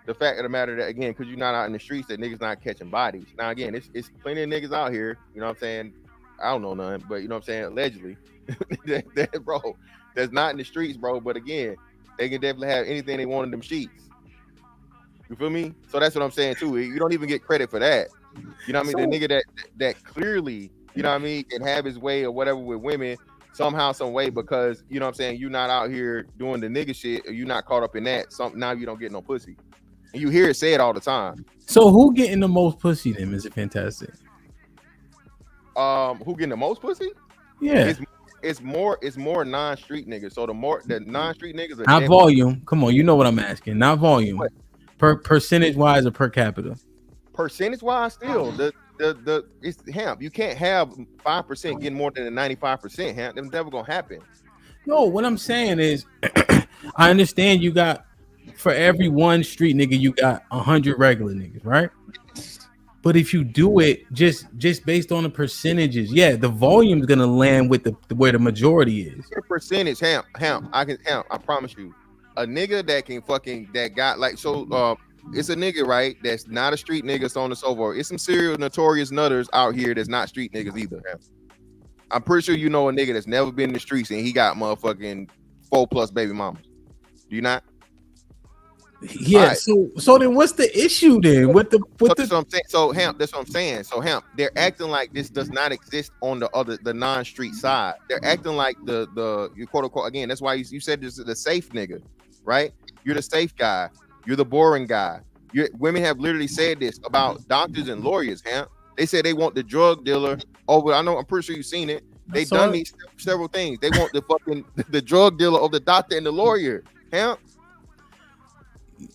The fact of the matter that again, because you're not out in the streets, that niggas not catching bodies. Now again, it's plenty of niggas out here. You know what I'm saying? I don't know none, but you know what I'm saying. Allegedly, that bro, that's not in the streets, bro. But again, they can definitely have anything they want in them sheets. You feel me? So that's what I'm saying too. You don't even get credit for that. You know what I mean? The nigga that clearly, you know what I mean, can have his way or whatever with women somehow, some way, because you know what I'm saying, you're not out here doing the nigga shit, or you're not caught up in that. Now you don't get no pussy. And you hear it said all the time. So who getting the most pussy then? Is it fantastic? Who getting the most pussy? Yeah. It's more non-street niggas. So the non-street niggas are not volume. Come on, you know what I'm asking. Not volume. What? Percentage wise or per capita? Percentage wise, still it's Hamp. You can't have 5% getting more than 95%. Hamp, that's never gonna happen. No, what I'm saying is, I understand you got, for every one street nigga, you got 100 regular niggas, right? But if you do it just based on the percentages, yeah, the volume is gonna land with where the majority is. The percentage, Hamp. I promise you, a nigga that got like so. It's a nigga, right? That's not a street nigga, so on and so forth. It's some serial notorious nutters out here that's not street niggas either. I'm pretty sure you know a nigga that's never been in the streets and he got motherfucking 4+ baby mamas. Do you not? Yeah. Right. So then what's the issue then? That's what I'm saying. So Hamp, that's what I'm saying. So Hamp, they're acting like this does not exist on the non-street side. They're acting like the you quote unquote, again, that's why you said this is the safe nigga, right? You're the safe guy. You're the boring guy. Women have literally said this about doctors and lawyers, Hamp. They said they want the drug dealer over. I'm pretty sure you've seen it. They've done these several things. They want the drug dealer over the doctor and the lawyer, Hamp.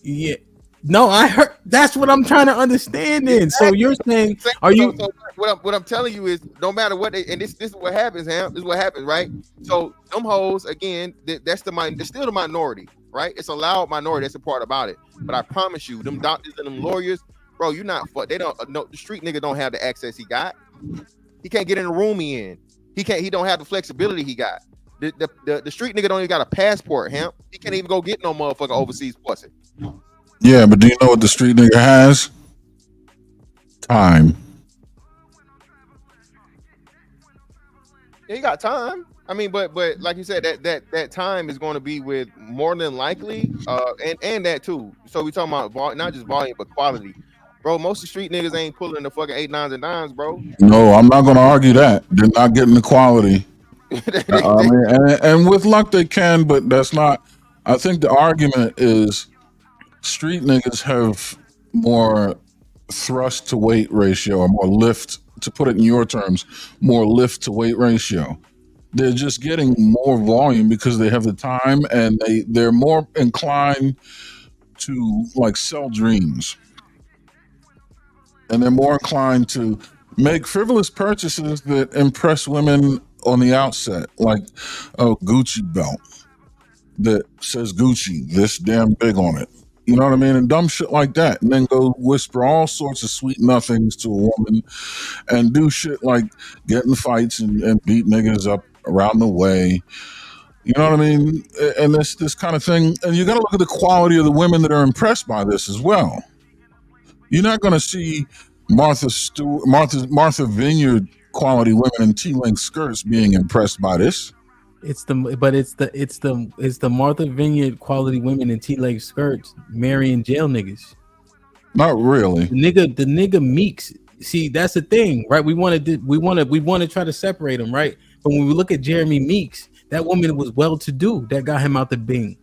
Yeah. No, I heard. That's what I'm trying to understand. Then, exactly. So you're saying, are you? So what I'm telling you is, no matter what, and this is what happens, Ham. This is what happens, right? So them hoes again. That's they're still the minority, right? It's a loud minority. That's the part about it. But I promise you, them doctors and them lawyers, bro, you're not. They don't. No, the street nigga don't have the access he got. He can't get in the room he in. He can't. He don't have the flexibility he got. The street nigga don't even got a passport, Ham. He can't even go get no motherfucker overseas pussy. Yeah, but do you know what the street nigga has? Time. Yeah, he got time. I mean, but like you said, that time is going to be with more than likely, and that too. So we talking about not just volume but quality, bro. Most of the street niggas ain't pulling the fucking 8, 9s, and 9s, bro. No, I'm not going to argue that they're not getting the quality. I mean, and with luck they can, but that's not. I think the argument is street niggas have more thrust to weight ratio, or more lift, to put it in your terms, more lift to weight ratio. They're just getting more volume because they have the time, and they're more inclined to like sell dreams, and they're more inclined to make frivolous purchases that impress women on the outset, like a Gucci belt that says Gucci this damn big on it. You know what I mean? And dumb shit like that. And then go whisper all sorts of sweet nothings to a woman and do shit like get in fights and beat niggas up around the way. You know what I mean? And this kind of thing. And you got to look at the quality of the women that are impressed by this as well. You're not going to see Martha Vineyard quality women in T-length skirts being impressed by this. It's the Martha Vineyard quality women in T-leg skirts marrying jail niggas. Not really. The nigga Meeks. See, that's the thing, right? We want to try to separate them, right? But when we look at Jeremy Meeks, that woman was well-to-do. That got him out the Bing.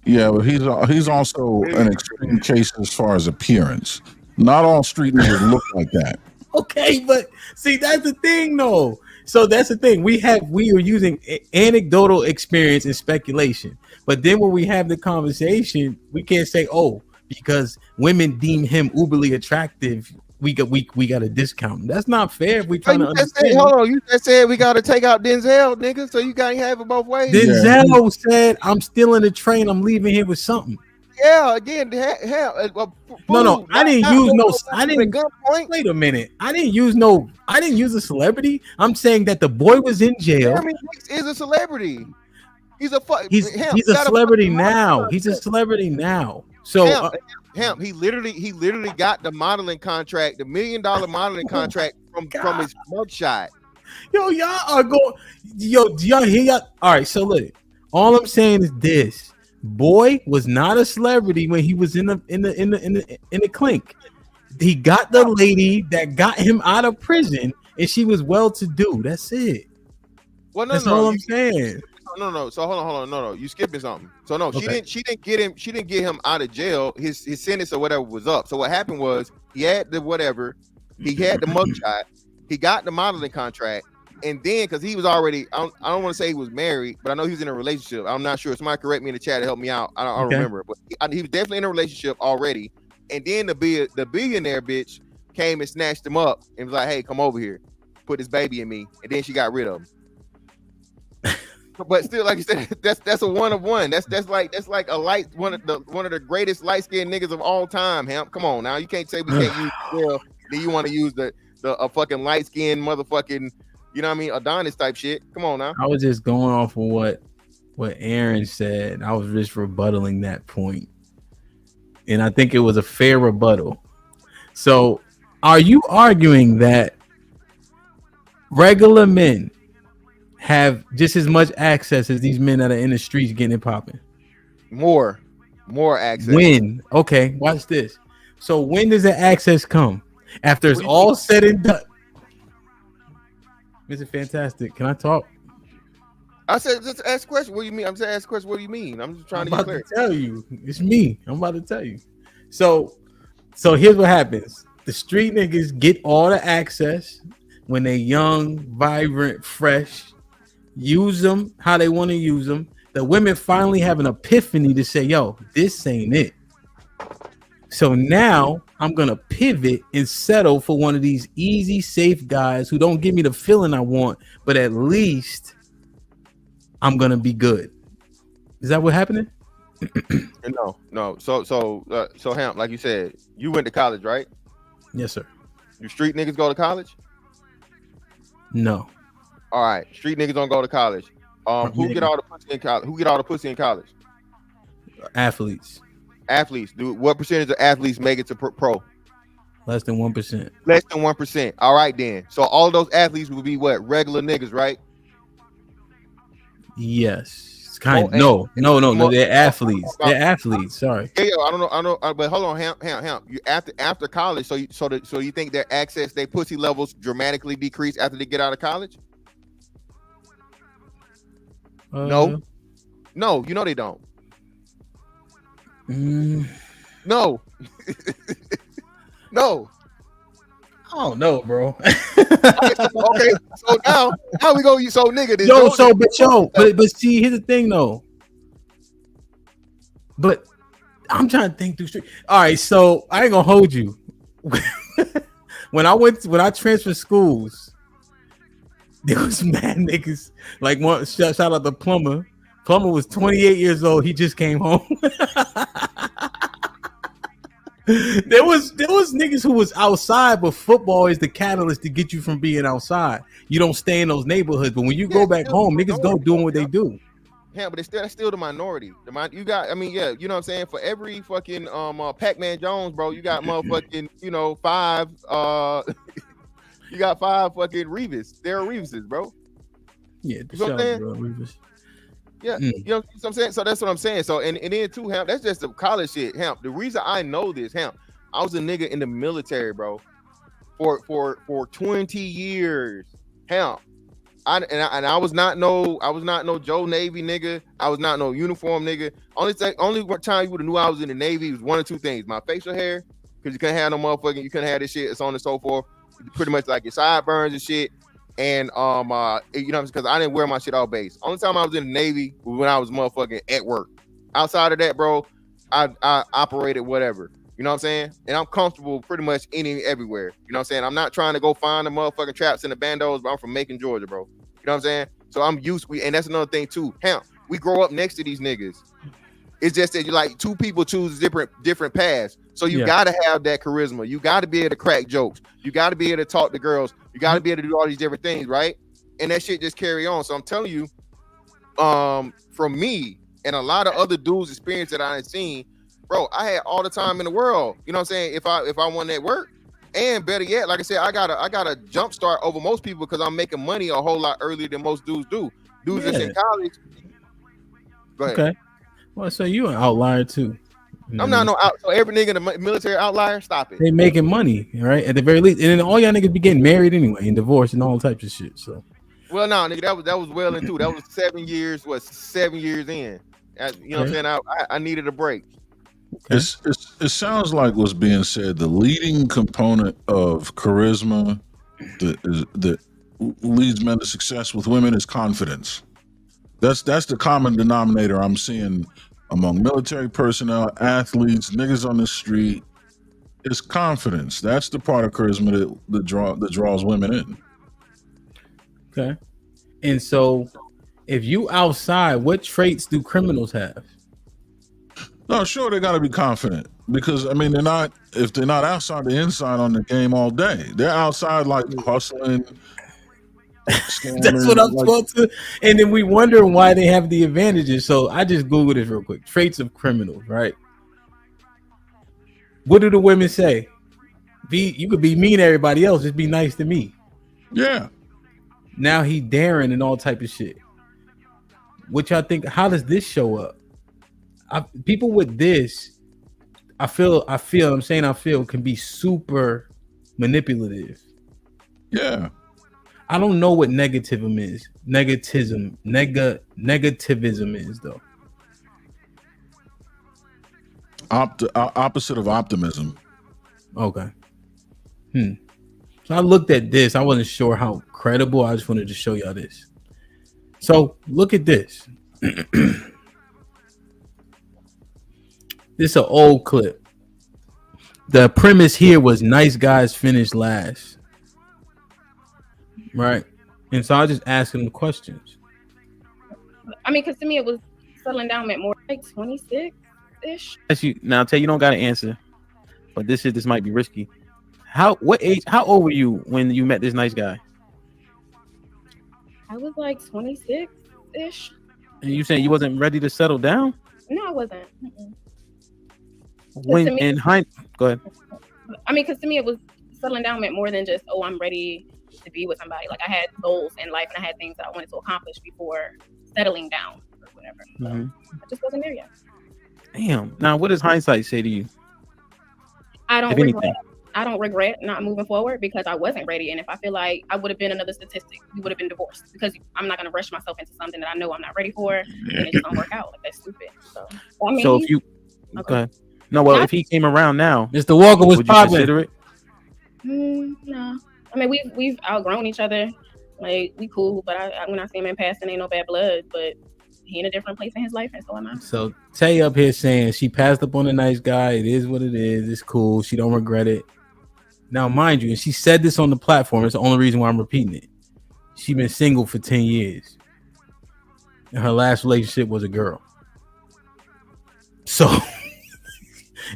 Yeah, but he's also an extreme case as far as appearance. Not all street niggas look like that. Okay, but see, that's the thing, though. So that's the thing. We are using anecdotal experience and speculation. But then when we have the conversation, we can't say, oh, because women deem him uberly attractive, we got a discount. That's not fair if we trying to understand. Hold on, you just said we got to take out Denzel, nigga, so you got to have it both ways. Denzel said, I'm still in the train. I'm leaving here with something. Yeah, again, No, I didn't use no. I didn't. Wait a minute. I didn't use a celebrity. I'm saying that the boy was in jail. Jeremy Hicks is a celebrity. He's a He's a celebrity now. He's a celebrity now. So he literally got the modeling contract, the $1 million modeling contract from his mugshot. Yo, y'all are going. Yo, do y'all hear y'all? All right, so look. All I'm saying is this: boy was not a celebrity when he was in the clink. He got the lady that got him out of prison, and she was well to do. That's it. Well, That's all I'm saying. No. So hold on. No. You skipping something. So no, Okay. She didn't get him out of jail. His sentence or whatever was up. So what happened was he had the whatever. He had the mugshot. He got the modeling contract. And then, because he was already, I don't want to say he was married, but I know he was in a relationship. I'm not sure. Somebody correct me in the chat to help me out. I don't remember. But he was definitely in a relationship already. And then the billionaire bitch came and snatched him up and was like, hey, come over here. Put this baby in me. And then she got rid of him. But still, like you said, that's a one of one. That's like a one of the greatest light-skinned niggas of all time, Hamp. Come on now. You can't say we can't use then you want to use a fucking light-skinned motherfucking, you know what I mean, Adonis type shit. Come on now. I was just going off of what Aaron said. I was just rebuttaling that point. And I think it was a fair rebuttal. So are you arguing that regular men have just as much access as these men that are in the streets getting it popping? More access. When? Okay, watch this. So when does the access come? After it's all said and done. Mr. Fantastic, can I talk? I said, just ask a question. What do you mean? I'm just asking a question. What do you mean? I'm just trying to get clear. Tell you, it's me. I'm about to tell you. So here's what happens. The street niggas get all the access when they're young, vibrant, fresh. Use them how they want to use them. The women finally have an epiphany to say, yo, this ain't it. So now I'm going to pivot and settle for one of these easy, safe guys who don't give me the feeling I want, but at least I'm going to be good. Is that what happening? No. So Hamp, like you said, you went to college, right? Yes, sir. You street niggas go to college? No. All right, street niggas don't go to college. Who get all the pussy in college? Who get all the pussy in college? Athletes. Dude, what percentage of athletes make it to pro? Less than 1%. Less than 1%. All right, then. So all of those athletes would be what? Regular niggas, right? Yes. It's kind of no. They're athletes. They're athletes. Sorry. Yeah, I don't know. But hold on, Hamp. You after college, so you think their access, their pussy levels dramatically decrease after they get out of college? No, you know they don't. No. No. I don't know, bro. Okay, so now we go. So nigga, but see, here's the thing though. But I'm trying to think through street. All right, so I ain't gonna hold you. When I transferred schools, there was mad niggas. Like one shout out the plumber. Plumber was 28 years old. He just came home. There was niggas who was outside, but football is the catalyst to get you from being outside. You don't stay in those neighborhoods, but when you go back home, niggas go doing what they do. Yeah, but that's still the minority. You got, you know what I'm saying? For every fucking Pac-Man Jones, bro, you got motherfucking, 5 you got 5 fucking Revis. There are Revises, bro. Yeah, you know what I'm saying? Revis. Yeah, you know what I'm saying? So that's what I'm saying. So and then too, Hamp, that's just the college shit, Hamp. The reason I know this, Hamp, I was a nigga in the military, bro, for 20 years, Hamp. I was not no Joe Navy nigga. I was not no uniform nigga. Only time you would have knew I was in the Navy was one or two things: my facial hair, because you couldn't have no motherfucking, you couldn't have this shit, so on and so forth. Pretty much like your sideburns and shit. And because I didn't wear my shit all base. Only time I was in the Navy was when I was motherfucking at work. Outside of that, bro, I operated whatever. You know what I'm saying? And I'm comfortable pretty much everywhere. You know what I'm saying? I'm not trying to go find the motherfucking traps in the bandos, but I'm from Macon, Georgia, bro. You know what I'm saying? So I'm used to, and that's another thing too. Hamp, we grow up next to these niggas. It's just that you like two people choose different paths. So you Yeah. gotta have that charisma. You gotta be able to crack jokes. You gotta be able to talk to girls. You gotta be able to do all these different things, right? And that shit just carry on. So I'm telling you, from me and a lot of other dudes' experience that I ain't seen, bro, I had all the time in the world. You know what I'm saying? If I want that work, and better yet, like I said, I got a jump start over most people because I'm making money a whole lot earlier than most dudes do. Dudes that's in college. Go ahead. Okay. Well, so you an outlier too. I'm not no out. So every nigga in the military outlier, stop it. They making money, right? At the very least, and then all y'all niggas be getting married anyway, and divorced, and all types of shit. So, well, no, nigga, that was well into. That was 7 years. What 7 years in? You know what I'm saying? I needed a break. It sounds like what's being said. The leading component of charisma that leads men to success with women is confidence. That's the common denominator I'm seeing among military personnel, athletes, niggas on the street. It's confidence. That's the part of charisma that draws women in. okay. And so, if you outside, what traits do criminals have? No, sure, they got to be confident because I mean, if they're not outside, they're inside on the game all day. They're outside like hustling. That's what I'm supposed to. And then we wonder why they have the advantages. So I just Googled this real quick. Traits of criminals, right? What do the women say? You could be mean to everybody else, just be nice to me. Yeah. Now he daring and all type of shit. What y'all think? How does this show up? People with this, I feel can be super manipulative. Yeah. I don't know what negativism is. Negativism is though. Opposite of optimism. Okay. So I looked at this. I wasn't sure how credible. I just wanted to show y'all this. So look at this. This is an old clip. The premise here was nice guys finish last. Right. And so I just asked him the questions. I mean, because to me, it was settling down at more like 26-ish. Now, Tay, you don't got to answer, but this might be risky. What age? How old were you when you met this nice guy? I was like 26-ish. And you saying you wasn't ready to settle down? No, I wasn't. Mm-mm. When in hindsight, go ahead. I mean, because to me, it was settling down meant more than just, oh, I'm ready to be with somebody. Like I had goals in life and I had things that I wanted to accomplish before settling down or whatever. So I just wasn't there yet. Damn. Now, what does hindsight say to you? I don't regret not moving forward because I wasn't ready. And if I feel like I would have been another statistic, we would have been divorced because I'm not going to rush myself into something that I know I'm not ready for and it's just don't work out. Like that's stupid. So I mean, so if you okay. No, well, if he came around now, Mr. Walker was popping. Consider it? No. I mean, we've outgrown each other. Like we cool, but when I see him in passing, ain't no bad blood. But he in a different place in his life, and so am I. So Tay up here saying she passed up on a nice guy. It is what it is. It's cool. She don't regret it. Now, mind you, and she said this on the platform. It's the only reason why I'm repeating it. She been single for 10 years, and her last relationship was a girl. So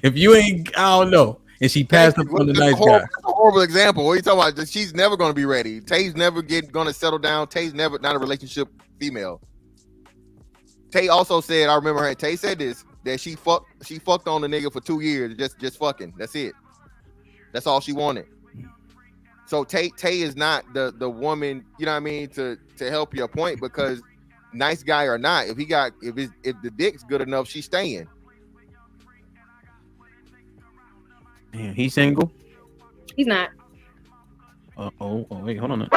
if you ain't, I don't know. And she passed up on the nice guy. That's a horrible example. What are you talking about? She's never going to be ready. Tay's never going to settle down. Tay's never not a relationship female. Tay also said, I remember her. Tay said this that she fucked on the nigga for 2 years, just fucking. That's it. That's all she wanted. So Tay is not the woman, you know what I mean, to help your point because nice guy or not, if the dick's good enough, she's staying. Man, he's single? He's not. Oh, wait, hold on.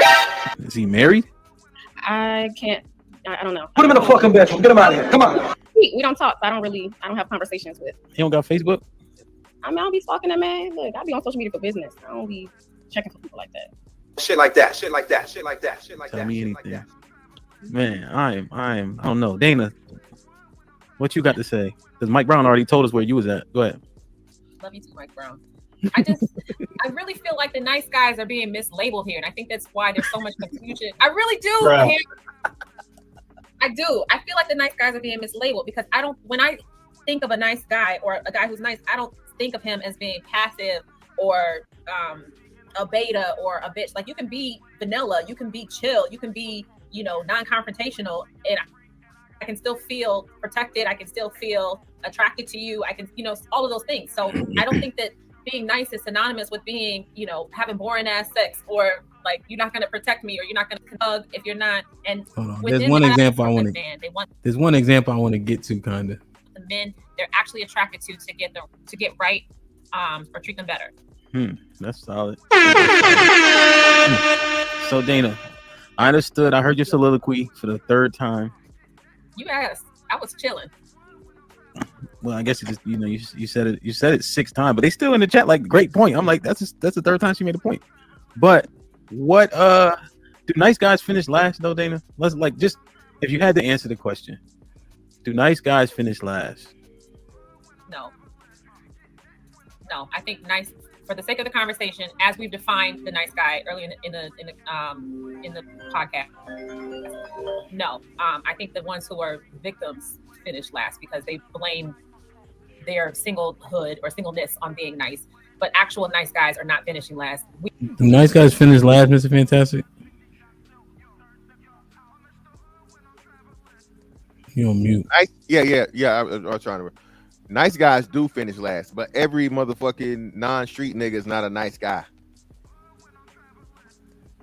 Is he married? I don't know. Put him in the fucking bedroom. Get him out of here. Come on. We don't talk. So I don't have conversations with. He don't got Facebook? I mean, I don't be stalking that man. Look, I be on social media for business. I don't be checking for people like that. Shit like that. Tell me anything. Man, I don't know. Dana, what you got to say? Because Mike Brown already told us where you was at. Go ahead. Love you too, Mike Brown. I really feel like the nice guys are being mislabeled here, and I think that's why there's so much confusion. I really do. I do. I feel like the nice guys are being mislabeled because think of a nice guy or a guy who's nice, I don't think of him as being passive or a beta or a bitch. Like, you can be vanilla, you can be chill, you can be, you know, non-confrontational, and I can still feel protected. I can still feel attracted to you. I can, you know, all of those things. So I don't think that being nice is synonymous with being, you know, having boring ass sex, or like, you're not going to protect me, or you're not going to hug if you're not. And There's one example I want to. They want There's one example I want to get to, kind of. the men they're actually attracted to get right, or treat them better. That's solid. So Dana, I understood. I heard your soliloquy for the third time. You asked. I was chilling. Well, I guess you just, you know, you said it 6 times, but they still in the chat like, great point. I'm like, that's the third time she made a point. But what do nice guys finish last though, Dana? Let's, like, just if you had to answer the question, do nice guys finish last? No, I think nice, for the sake of the conversation, as we've defined the nice guy earlier in the podcast. No, I think the ones who are victims finish last because they blame their singlehood or singleness on being nice. But actual nice guys are not finishing last. Do nice guys finish last, Mr. Fantastic? You on mute? Yeah. I was trying to. Nice guys do finish last, but every motherfucking non-street nigga is not a nice guy.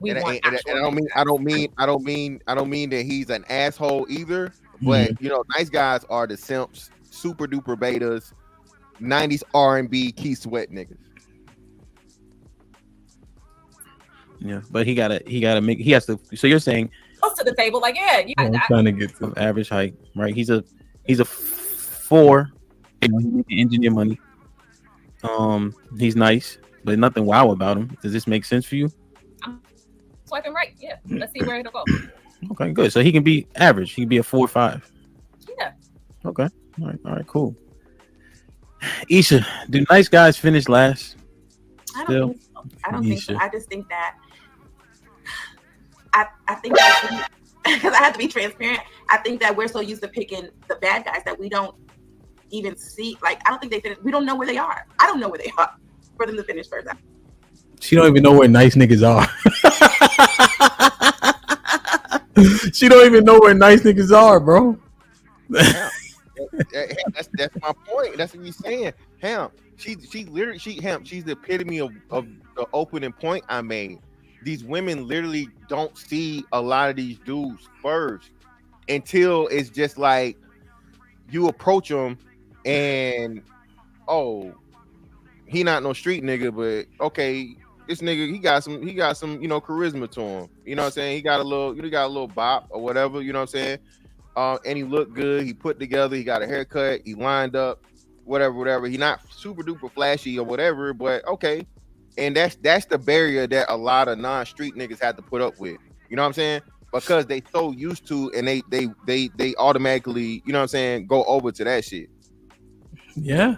I don't mean that he's an asshole either. But you know, nice guys are the simps, super duper betas, 90s R&B Key Sweat niggas. Yeah, but he has to. So you're saying close to the table, like, yeah. I'm trying to get to average height, right? He's a 4. You know, he can engineer money. He's nice, but nothing wow about him. Does this make sense for you? I'm swiping right. Yeah. Let's see where it'll go. Okay, good. So he can be average. He can be a 4 or 5. Yeah. Okay. All right. Cool. Isha, do nice guys finish last? I don't think so. I just think that I think that because I have to be transparent. I think that we're so used to picking the bad guys that we don't even see. Like, I don't think they finish. We don't know where they are. I don't know where they are for them to finish first. She don't even know where nice niggas are. She don't even know where nice niggas are, bro. That's my point. That's what you're saying. She's the epitome of the opening point I made. These women literally don't see a lot of these dudes first until it's just like you approach them and he not no street nigga, but okay, this nigga he got some you know charisma to him. You know what I'm saying? He got a little bop or whatever. You know what I'm saying? And he looked good. He put together. He got a haircut. He lined up. Whatever. He not super duper flashy or whatever, but okay. And that's the barrier that a lot of non-street niggas had to put up with. You know what I'm saying? Because they so used to, and they automatically, you know what I'm saying, go over to that shit. Yeah.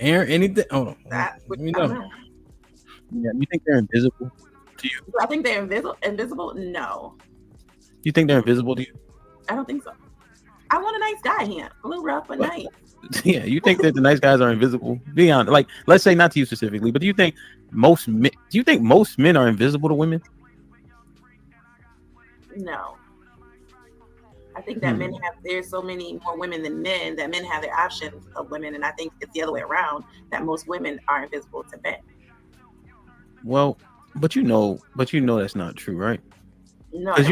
Aaron, anything? Oh, let me know. Yeah, you think they're invisible to you? I think they're invisible. No. You think they're invisible to you? I don't think so. I want a nice guy here. A little rough, but nice. Yeah, you think that the nice guys are invisible? Be honest. Like, let's say not to you specifically, but do you think most men are invisible to women? No. I think that there's so many more women than men, that men have the options of women, and I think it's the other way around, that most women are invisible to men. Well, but you know that's not true, right? No, because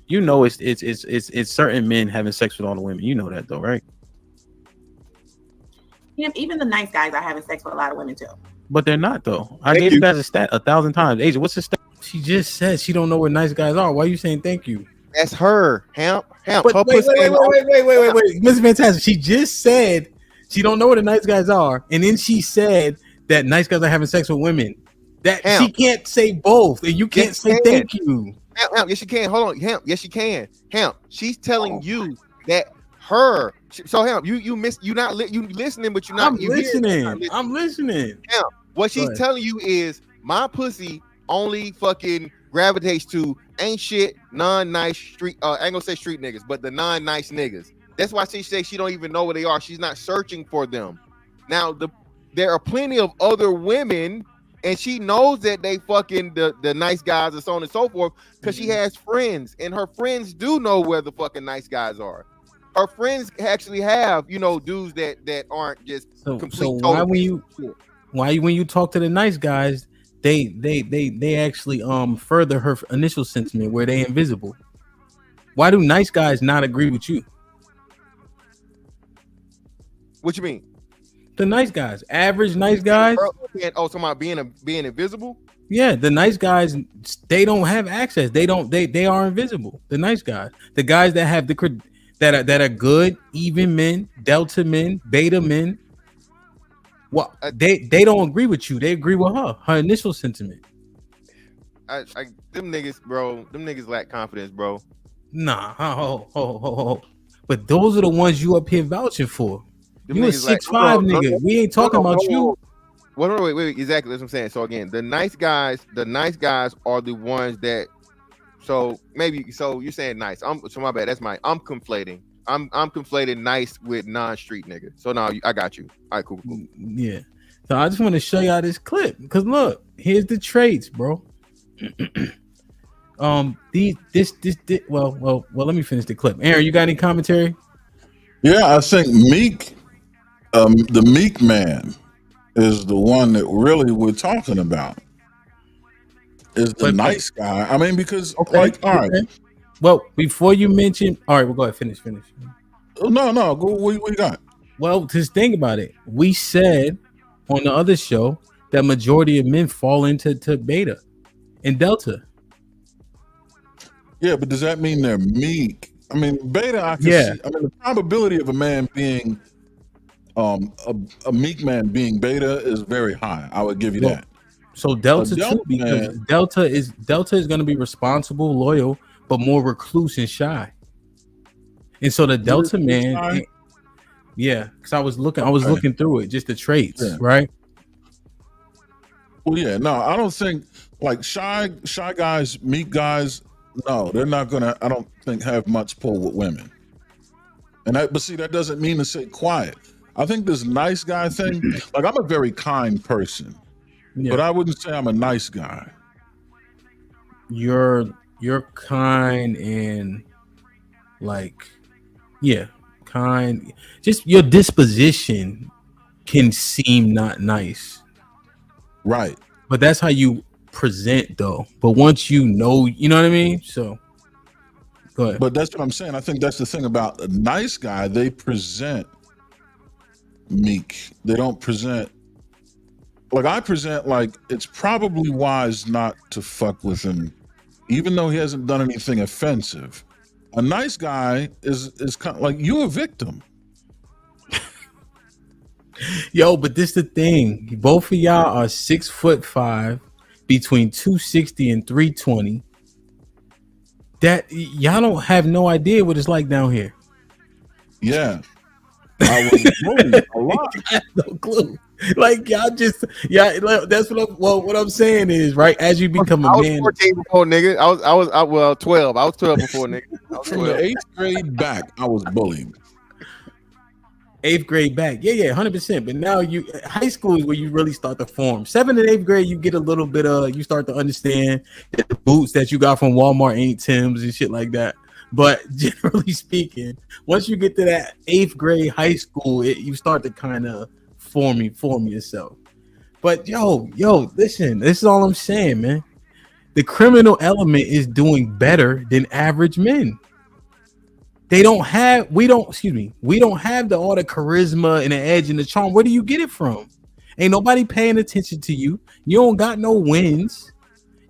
you know it's certain men having sex with all the women. You know that though, right? Even the nice guys are having sex with a lot of women too. But they're not though. I gave you guys a stat 1,000 times. Asia, what's the stat? She just said she don't know where nice guys are. Why are you saying thank you? That's her. Hamp. But wait, Mr. Fantastic. She just said she don't know where the nice guys are, and then she said that nice guys are having sex with women. That she can't say both, and you can't say thank you. Hamp, yes, she can. Hold on, Hamp. Yes, she can. Hamp. She's telling you that her. So Hamp, you listening, but you're not. I'm listening. Hamp, what she's telling you is my pussy only fucking gravitates to ain't shit non-nice street. I ain't gonna say street niggas, but the non-nice niggas. That's why she says she don't even know where they are. She's not searching for them. Now there are plenty of other women, and she knows that they fucking the nice guys and so on and so forth, because she has friends, and her friends do know where the fucking nice guys are. Her friends actually have, dudes that aren't just complete. So why when you talk to the nice guys, they actually further her initial sentiment where they invisible? Why do nice guys not agree with you? What you mean? The nice guys, average nice guys. Oh, talking about being invisible. Yeah, the nice guys, they don't have access. They are invisible. The nice guys, the guys that have that are good, even men, delta men, beta men. Well, they don't agree with you. They agree with her initial sentiment. Them niggas, bro. Them niggas lack confidence, bro. Nah, but those are the ones you up here vouching for. Them You a 6'5" nigga. We ain't talking about you. Well, wait, exactly. That's what I'm saying. So again, the nice guys are the ones that. So you're saying nice. So my bad. I'm conflating. I'm conflating nice with non-street nigga. So now I got you. All right, cool. Yeah. So I just want to show y'all this clip because look, here's the traits, bro. Well, let me finish the clip. Aaron, you got any commentary? Yeah, I think Meek, the Meek man, is the one that really we're talking about. Is the nice guy. I mean, because all right. Well, before you mention, all right, we'll go ahead, finish. No, go. What you got? Well, just think about it. We said on the other show that majority of men fall into beta and delta. Yeah, but does that mean they're meek? I mean, beta. I can see. I mean, the probability of a man being, a meek man being beta is very high. I would give you that. So delta too, because delta is going to be responsible, loyal, but more recluse and shy. And so the delta man, because I was looking through it, just the traits, right? Well, yeah, no, I don't think like shy guys, meek guys. No, they're not gonna. I don't think have much pull with women. But see, that doesn't mean to say quiet. I think this nice guy thing. Like, I'm a very kind person, but I wouldn't say I'm a nice guy. You're kind and kind. Just your disposition can seem not nice, right? But that's how you present, though. But once you know what I mean. So, go ahead. But that's what I'm saying. I think that's the thing about a nice guy. They present meek. They don't present like I present. Like, it's probably wise not to fuck with him, even though he hasn't done anything offensive. A nice guy is kind of like, you're a victim. Yo, but this the thing. Both of y'all are 6'5", between 260 and 320. That y'all don't have no idea what it's like down here. Yeah, I was bullied a lot. I have no clue. Like, y'all just that's what I'm saying is, right, as you become a man. I was 14 before, nigga. I was 12. I was 12 before, nigga. From the 8th grade back, I was bullied. 8th grade back, yeah, 100%. But now high school is where you really start to form. 7th and 8th grade, you get a little bit you start to understand that the boots that you got from Walmart ain't Tim's and shit like that. But generally speaking, once you get to that 8th grade high school, you start to kind of form yourself. But yo, listen, this is all I'm saying, man. The criminal element is doing better than average men. We don't have all the charisma and the edge and the charm. Where do you get it from? Ain't nobody paying attention to you. You don't got no wins.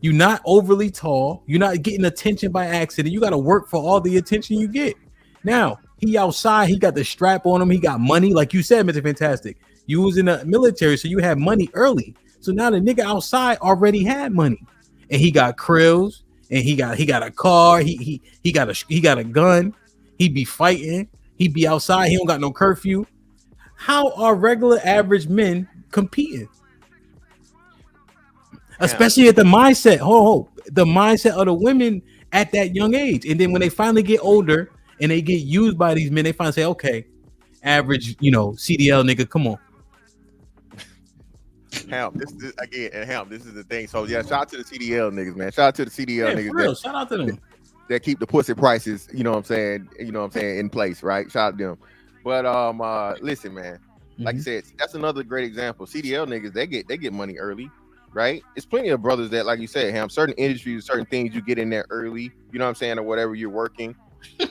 You're not overly tall. You're not getting attention by accident. You got to work for all the attention you get. Now, he outside, he got the strap on him. He got money. Like you said, Mr. Fantastic. You was in the military, so you had money early. So now the nigga outside already had money. And he got krills, and he got a car. He got a gun. He be fighting. He be outside. He don't got no curfew. How are regular average men competing? Especially at the mindset. The mindset of the women at that young age. And then when they finally get older and they get used by these men. They finally say, okay, average, CDL nigga, come on. Hamp, this is the thing. So yeah, shout out to the CDL niggas, man. Shout out to the CDL niggas. For real, shout out to them. That keep the pussy prices, you know what I'm saying, in place, right? Shout out to them. But listen, man, like I said, that's another great example. CDL niggas, they get money early, right? It's plenty of brothers that, like you said, Ham, certain industries, certain things you get in there early, you know what I'm saying, or whatever you're working. You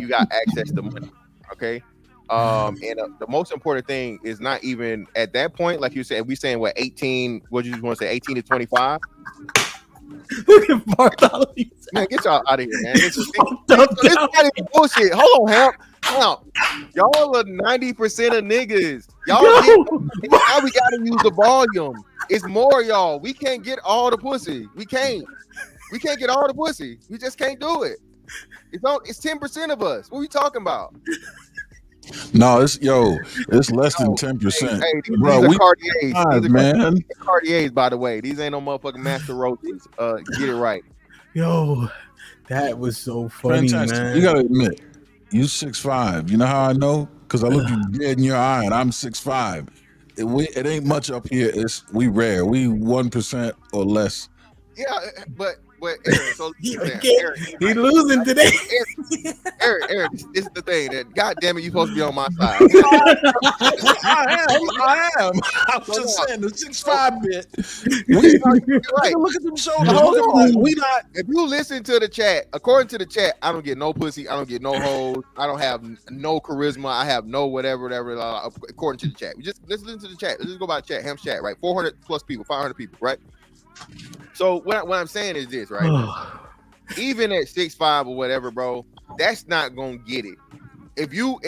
got access to money, okay? And the most important thing is not even at that point, like you said, we saying what 18, what you just want to say, 18 to 25. Look at Bartholomew. Man, get y'all out of here, man. This is not even bullshit. Hold on, Hamp. Y'all are 90% of niggas. Y'all now we gotta use the volume. It's more, y'all. We can't get all the pussy. We can't get all the pussy. We just can't do it. It's 10% of us. What are we talking about? No, it's less than 10%. Hey, bro, these are Cartiers. Man. Cartiers, by the way. These ain't no motherfucking Master Roaches. Get it right. Yo, that was so funny, Fantastic. man. You gotta admit, you 6'5". You know how I know? Because I look you dead in your eye, and I'm 6'5". It ain't much up here. We rare. We 1% or less. Yeah, but Aaron, so he's losing today. Aaron, this is the thing that God damn it, you supposed to be on my side. I am. I'm just saying the 6'5" bit. Right. Look at them shoulders. We not. If you listen to the chat, according to the chat, I don't get no pussy. I don't get no hoes. I don't have no charisma. I have no whatever. According to the chat, let's listen to the chat. Let's just go by the chat. Ham's chat, right? 400 plus people, 500 people, right? So what I'm saying is this, right? Even at 6'5" or whatever, bro, that's not gonna get it. If you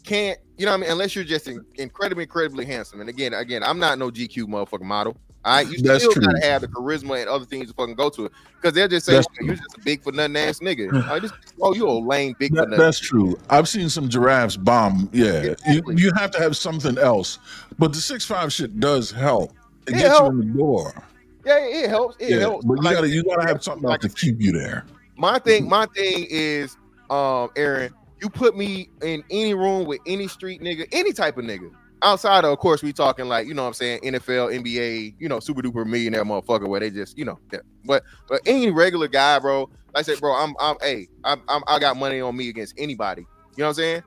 can't, you know what I mean, unless you're just incredibly handsome. And again, I'm not no GQ motherfucking model. All right, you still gotta have the charisma and other things to fucking go to it, because they'll just say you're just a big for nothing ass nigga. You old lame big for nothing. That's true. I've seen some giraffes bomb. Yeah, exactly. You have to have something else, but the 6'5" shit does help. It gets you in the door. Yeah, it helps. It helps. But you gotta have something else to keep you there. My thing is, Aaron, you put me in any room with any street nigga, any type of nigga. Outside of course, we talking like, you know what I'm saying, NFL, NBA, super duper millionaire motherfucker where they just, but any regular guy, bro, like I said, bro, I got money on me against anybody. You know what I'm saying?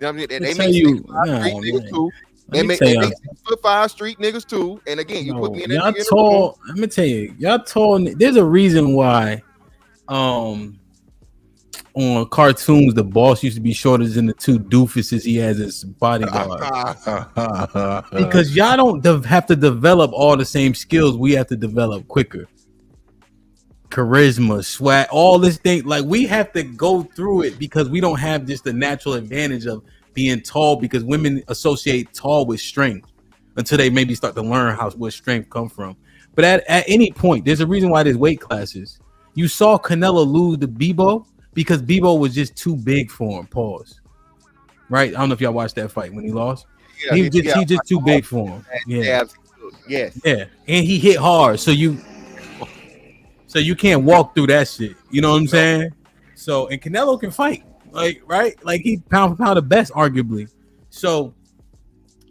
You know what I mean? They make street niggas too. They make 6'5" street niggas too. And again, you put me in that. Y'all tall. Let me tell you, y'all tall. There's a reason why, on cartoons, the boss used to be shorter than the two doofuses he has as bodyguard. Because y'all don't have to develop all the same skills we have to develop quicker. Charisma, swag, all this thing. Like, we have to go through it because we don't have just the natural advantage of being tall, because women associate tall with strength until they maybe start to learn where strength come from. But at any point, there's a reason why there's weight classes. You saw Canelo lose to Bebo because Bebo was just too big for him. Pause. Right? I don't know if y'all watched that fight when he lost. Yeah, he just too big for him. Yeah. Yes. Yeah. And he hit hard. So you can't walk through that shit. You know what I'm saying? So, and Canelo can fight. Right? Like, he pound for pound the best, arguably. So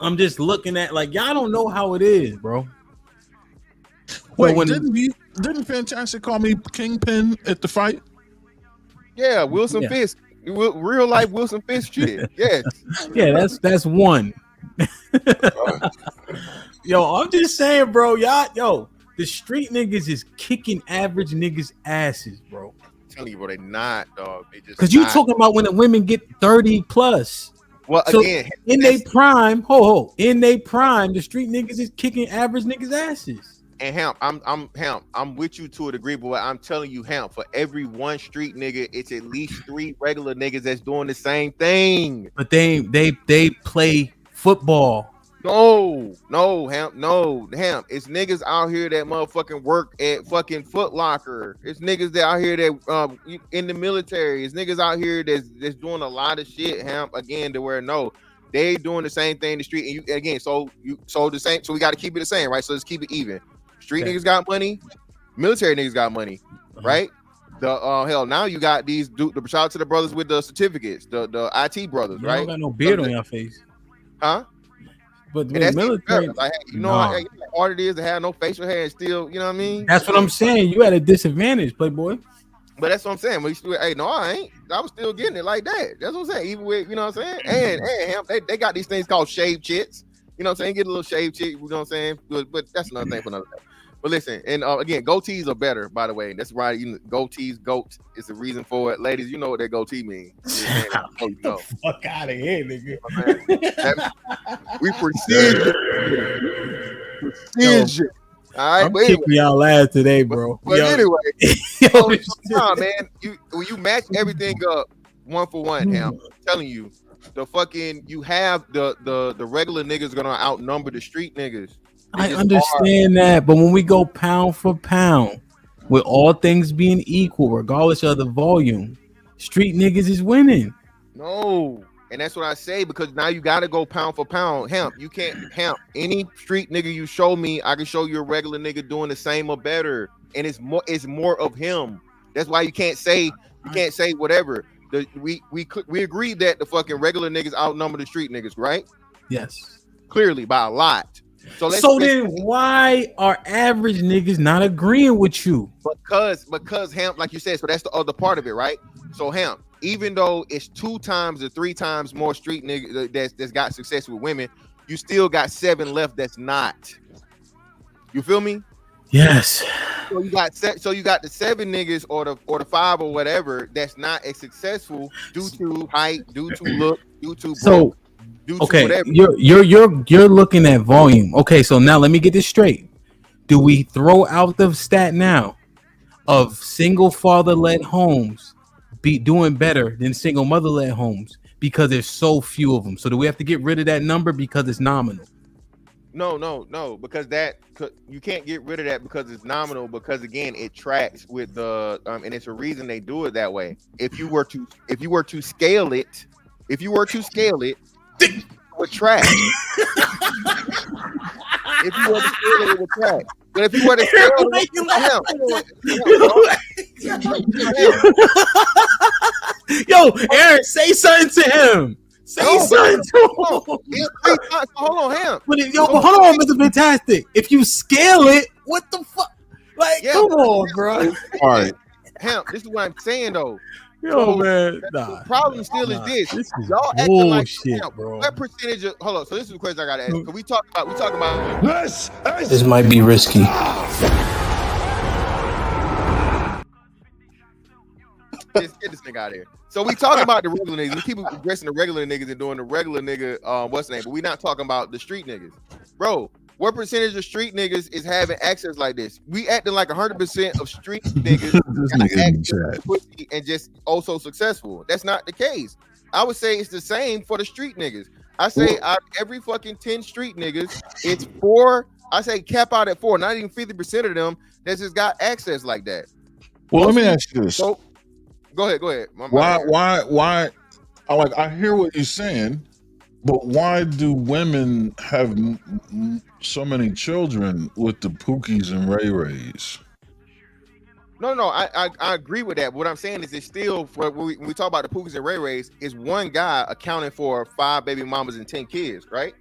I'm just looking at, like, y'all don't know how it is, bro. Wait, didn't Fantastic call me Kingpin at the fight? Yeah, Wilson Fisk. Real life Wilson Fisk shit. Yes. Yeah, that's one. Yo, I'm just saying, bro. The street niggas is kicking average niggas asses, bro. Telling you, bro, they not, dog. They just because you talking about when the women get 30 plus. Well, so again, in their prime, in their prime, the street niggas is kicking average niggas asses. And Hamp, I'm with you to a degree, but I'm telling you, Hamp, for every one street nigga, it's at least 3 regular niggas that's doing the same thing. But they play football. No, Hamp. It's niggas out here that motherfucking work at fucking Foot Locker. It's niggas that out here that in the military. It's niggas out here that's doing a lot of shit, Hamp. Again, to where they doing the same thing in the street. And you again, so the same. So we got to keep it the same, right? So let's keep it even. Street niggas got money. Military niggas got money, right? The hell, now you got these shout out to the brothers with the certificates, the IT brothers, You right? don't got no beard on your face, huh? But And that's military, like, you know nah. how hard it is to have no facial hair and still, you know what I mean? That's what I'm saying. You at a disadvantage, Playboy. But that's what I'm saying. We still, hey, no, I ain't. I was still getting it like that. That's what I'm saying. Even with, you know what I'm saying? And they got these things called shave chits. You know what I'm saying? Get a little shave chit. You know what I'm saying? But that's another thing for another day. But listen, and again, goatees are better, by the way. That's right. Goatees, goat is the reason for it. Ladies, you know what that goatee means. You know. Fuck out of here, nigga. We precision. All right, I'm kicking y'all ass today, bro. But anyway, nah, man, when you match everything up one for one, I'm telling you, the fucking you have the regular niggas gonna outnumber the street niggas. I understand that, but when we go pound for pound, with all things being equal, regardless of the volume, street niggas is winning. No, and that's what I say, because now you gotta go pound for pound. Hemp, you can't any street nigga you show me, I can show you a regular nigga doing the same or better, and it's more of him. That's why you can't say whatever. We agreed that the fucking regular niggas outnumber the street niggas, right? Yes, clearly by a lot. So then why are average niggas not agreeing with you? Because Hemp, like you said, so that's the other part of it, right? So Hemp, even though it's 2 times or 3 times more street niggas that's got success with women, you still got 7 left that's not. You feel me? Yes. So you got the 7 niggas or the 5 or whatever that's not as successful due to height, due to look, due to broke. Okay, you're looking at volume. Okay, so now let me get this straight. Do we throw out the stat now of single father-led homes be doing better than single mother-led homes because there's so few of them? So do we have to get rid of that number because it's nominal? No, because you can't get rid of that because it's nominal, because again it tracks with the and it's a reason they do it that way. If you were to scale it, it would track. If you were to scale it would track. But if you were to scale it, yo, Aaron, say something to him. Say something to him. Hold on, Ham. But hold on, Mr. Fantastic. If you scale it, what the fuck? Like, come on, bro. All right. Ham, this is what I'm saying though. Yo, man, the problem still is this. This is y'all acting like bullshit, bro. What percentage of hold on? So this is the question I gotta ask. We talk about This might be risky. Get this nigga out of here. So we talking about the regular niggas. We keep addressing the regular niggas and doing the regular nigga what's the name, but we not talking about the street niggas. Bro, what percentage of street niggas is having access like this? We acting like 100% of street niggas This nigga in the chat. pussy and just also successful. That's not the case. I would say it's the same for the street niggas. I say out of every fucking 10 street niggas, it's 4. I say cap out at 4. Not even 50% of them that just got access like that. Well, let me ask you this. So, go ahead. Why? I hear what you're saying, but why do women have so many children with the Pookies and Ray Rays? No, I agree with that. But what I'm saying is, it's still when we talk about the Pookies and Ray Rays, is one guy accounting for 5 baby mamas and 10 kids, right?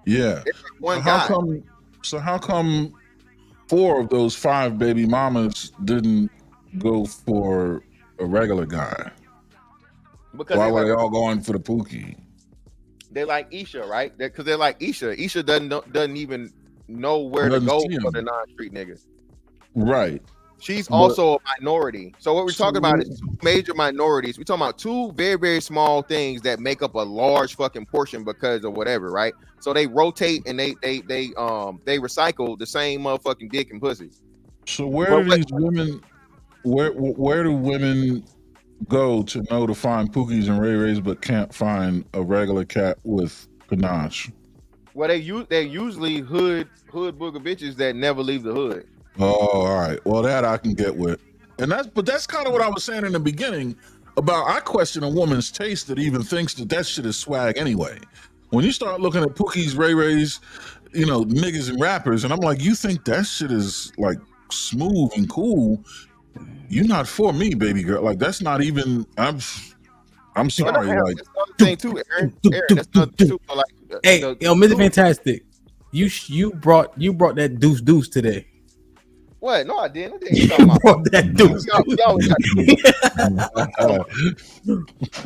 Yeah. It's one guy. How come 4 of those 5 baby mamas didn't go for a regular guy? Because why were they all going for the Pookie? They like Isha, right? Because they're like Isha. Isha doesn't even know where to go for the non-street nigga. Right. She's also a minority. So what we're talking about is 2 major minorities. We're talking about 2 very, very small things that make up a large fucking portion because of whatever, right? So they rotate and they recycle the same motherfucking dick and pussy. So where do these women? Where do women go to know to find Pookies and Ray Rays but can't find a regular cat with panache? Well, they're usually hood booger bitches that never leave the hood. Oh, all right. Well, that I can get with, but that's kind of what I was saying in the beginning about I question a woman's taste that even thinks that shit is swag anyway. When you start looking at Pookies, Ray Rays, niggas and rappers, and I'm like, you think that shit is like smooth and cool? You're not for me, baby girl. Like that's not even. I'm sorry. Like that's another thing too, Aaron. That's another thing too. So like, Hey, yo, Mr. Fantastic, you brought that deuce today. What? No, I didn't. You brought that deuce.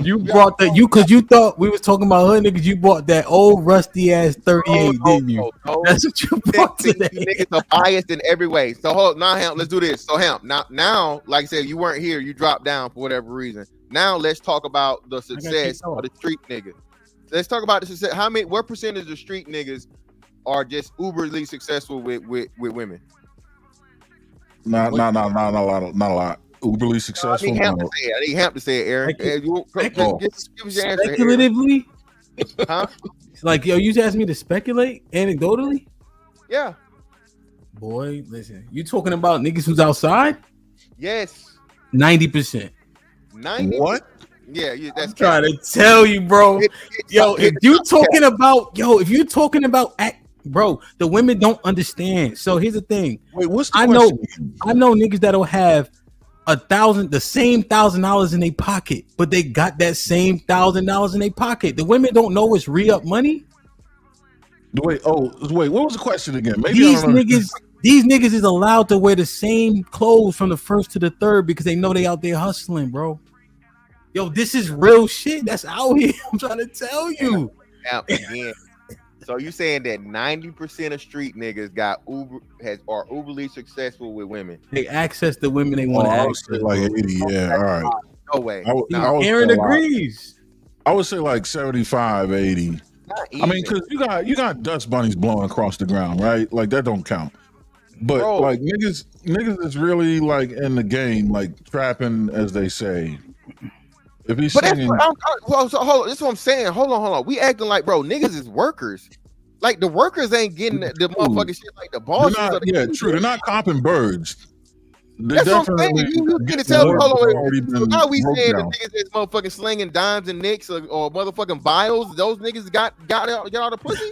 You brought that because you thought we was talking about hood niggas. You brought that old rusty ass 38, didn't you? That's what you brought today. Niggas are biased in every way. So hold now, Hamp, let's do this. So Hamp, now, like I said, you weren't here. You dropped down for whatever reason. Now let's talk about the success of the street niggas. Let's talk about the success. What percentage of street niggas are just uberly successful with women? Not a lot. Uberly successful. I need Hamp to say it, Aaron. Give us your answer. Speculatively? Huh? Like, yo, you just asked me to speculate anecdotally? Yeah. Boy, listen. You talking about niggas who's outside? Yes. 90%. 90? What? Yeah, that's trying to tell you, bro. If you're talking about bro, the women don't understand. So here's the thing. Wait, what's the question? I know niggas that'll have the same $1,000 in their pocket, but they got that same $1,000 in their pocket. The women don't know it's re-up money. Wait, what was the question again? Maybe these niggas is allowed to wear the same clothes from the first to the third because they know they out there hustling, bro. Yo, this is real shit that's out here. I'm trying to tell you. Now, again. So you saying that 90% of street niggas are uberly successful with women? They access the women they want to access. Like 80, yeah. All right. No way. Aaron agrees. I would say like 75, 80. I mean, because you got dust bunnies blowing across the ground, right? Like that don't count. But like niggas is really like in the game, like trapping, as they say. If he's singing, hold on, this is what I'm saying. Hold on. We acting like, bro, niggas is workers. Like the workers ain't getting the motherfucking shit like the bosses. True. They're not copping birds. That's what I'm saying. You can tell me. Hold on. So now we saying the niggas that's motherfucking slinging dimes and nicks or motherfucking vials. Those niggas got all the pussy.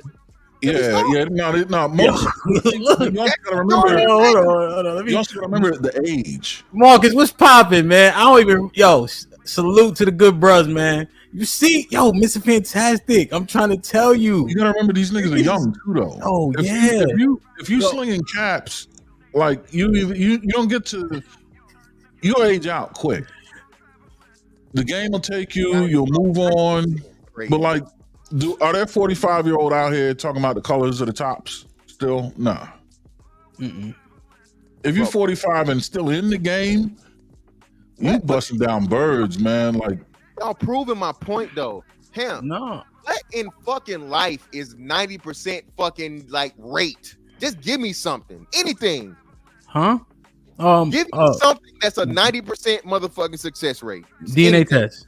Yeah. No. Most, you also gotta remember. Hold on. You also gotta remember the age. Marcus, what's popping, man? I don't even salute to the good bros, man. You see, Mr. Fantastic. I'm trying to tell you. You gotta remember these niggas are young too, though. Oh, if you slinging caps, like you don't get to, you'll age out quick. The game will take you. You'll move on. But like, are there 45-year-old out here talking about the colors of the tops? Still, nah. If you're 45 and still in the game, you busting down birds, man. Like, y'all proving my point though. No. What in fucking life is 90% fucking like rate? Just give me something. Anything. Huh? Give me something that's a 90% motherfucking success rate. DNA test.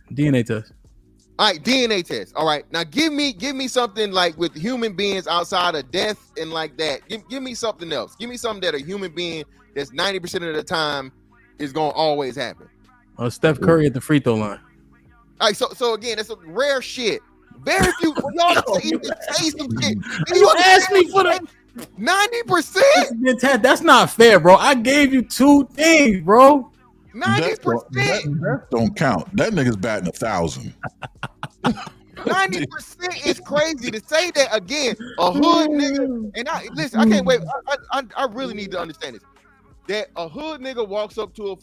All right, DNA test. All right. Now give me something like with human beings outside of death and like that. Give me something else. Give me something that a human being that's 90% of the time is gonna always happen. Steph Curry at the free throw line. All right, so again, that's a rare shit. Very few. Y'all say some shit. You asked me for the 90%. That's not fair, bro. I gave you two things, bro. 90%. That don't count. That nigga's batting 1,000. 90% is crazy to say that again. A hood nigga, and listen, I can't wait. I really need to understand this. That a hood nigga walks up to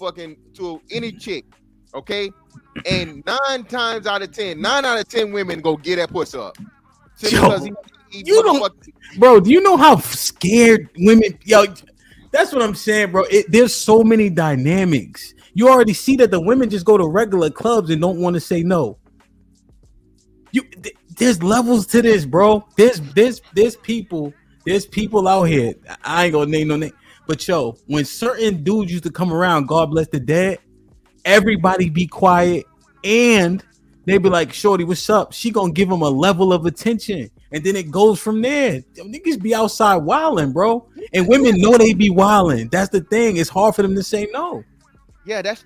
any chick, okay, and 9 out of 10 women go get that pussy up. Because you don't, bro. Do you know how scared women? That's what I'm saying, bro. There's so many dynamics. You already see that the women just go to regular clubs and don't want to say no. There's levels to this, bro. There's people out here. I ain't gonna name no name. But when certain dudes used to come around, God bless the dead, everybody be quiet and they be like, shorty, what's up? She gonna give them a level of attention. And then it goes from there. Them niggas be outside wilding, bro. And women know they be wilding. That's the thing. It's hard for them to say no. Yeah, that's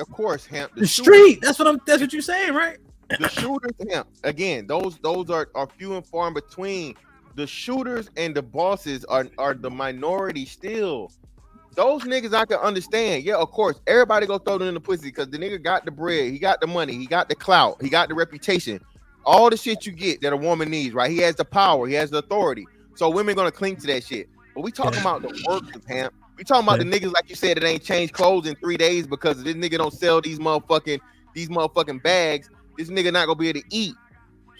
of course, Hamp. The street. That's what you're saying, right? The shooters, Hamp. Again, those are few and far in between. The shooters and the bosses are the minority still. Those niggas I can understand. Yeah, of course. Everybody go throw them in the pussy because the nigga got the bread, he got the money, he got the clout, he got the reputation. All the shit you get that a woman needs, right? He has the power, he has the authority. So women gonna cling to that shit. But we talking about the work of him. We talking about the niggas, like you said, that ain't changed clothes in 3 days because this nigga don't sell these motherfucking bags. This nigga not gonna be able to eat.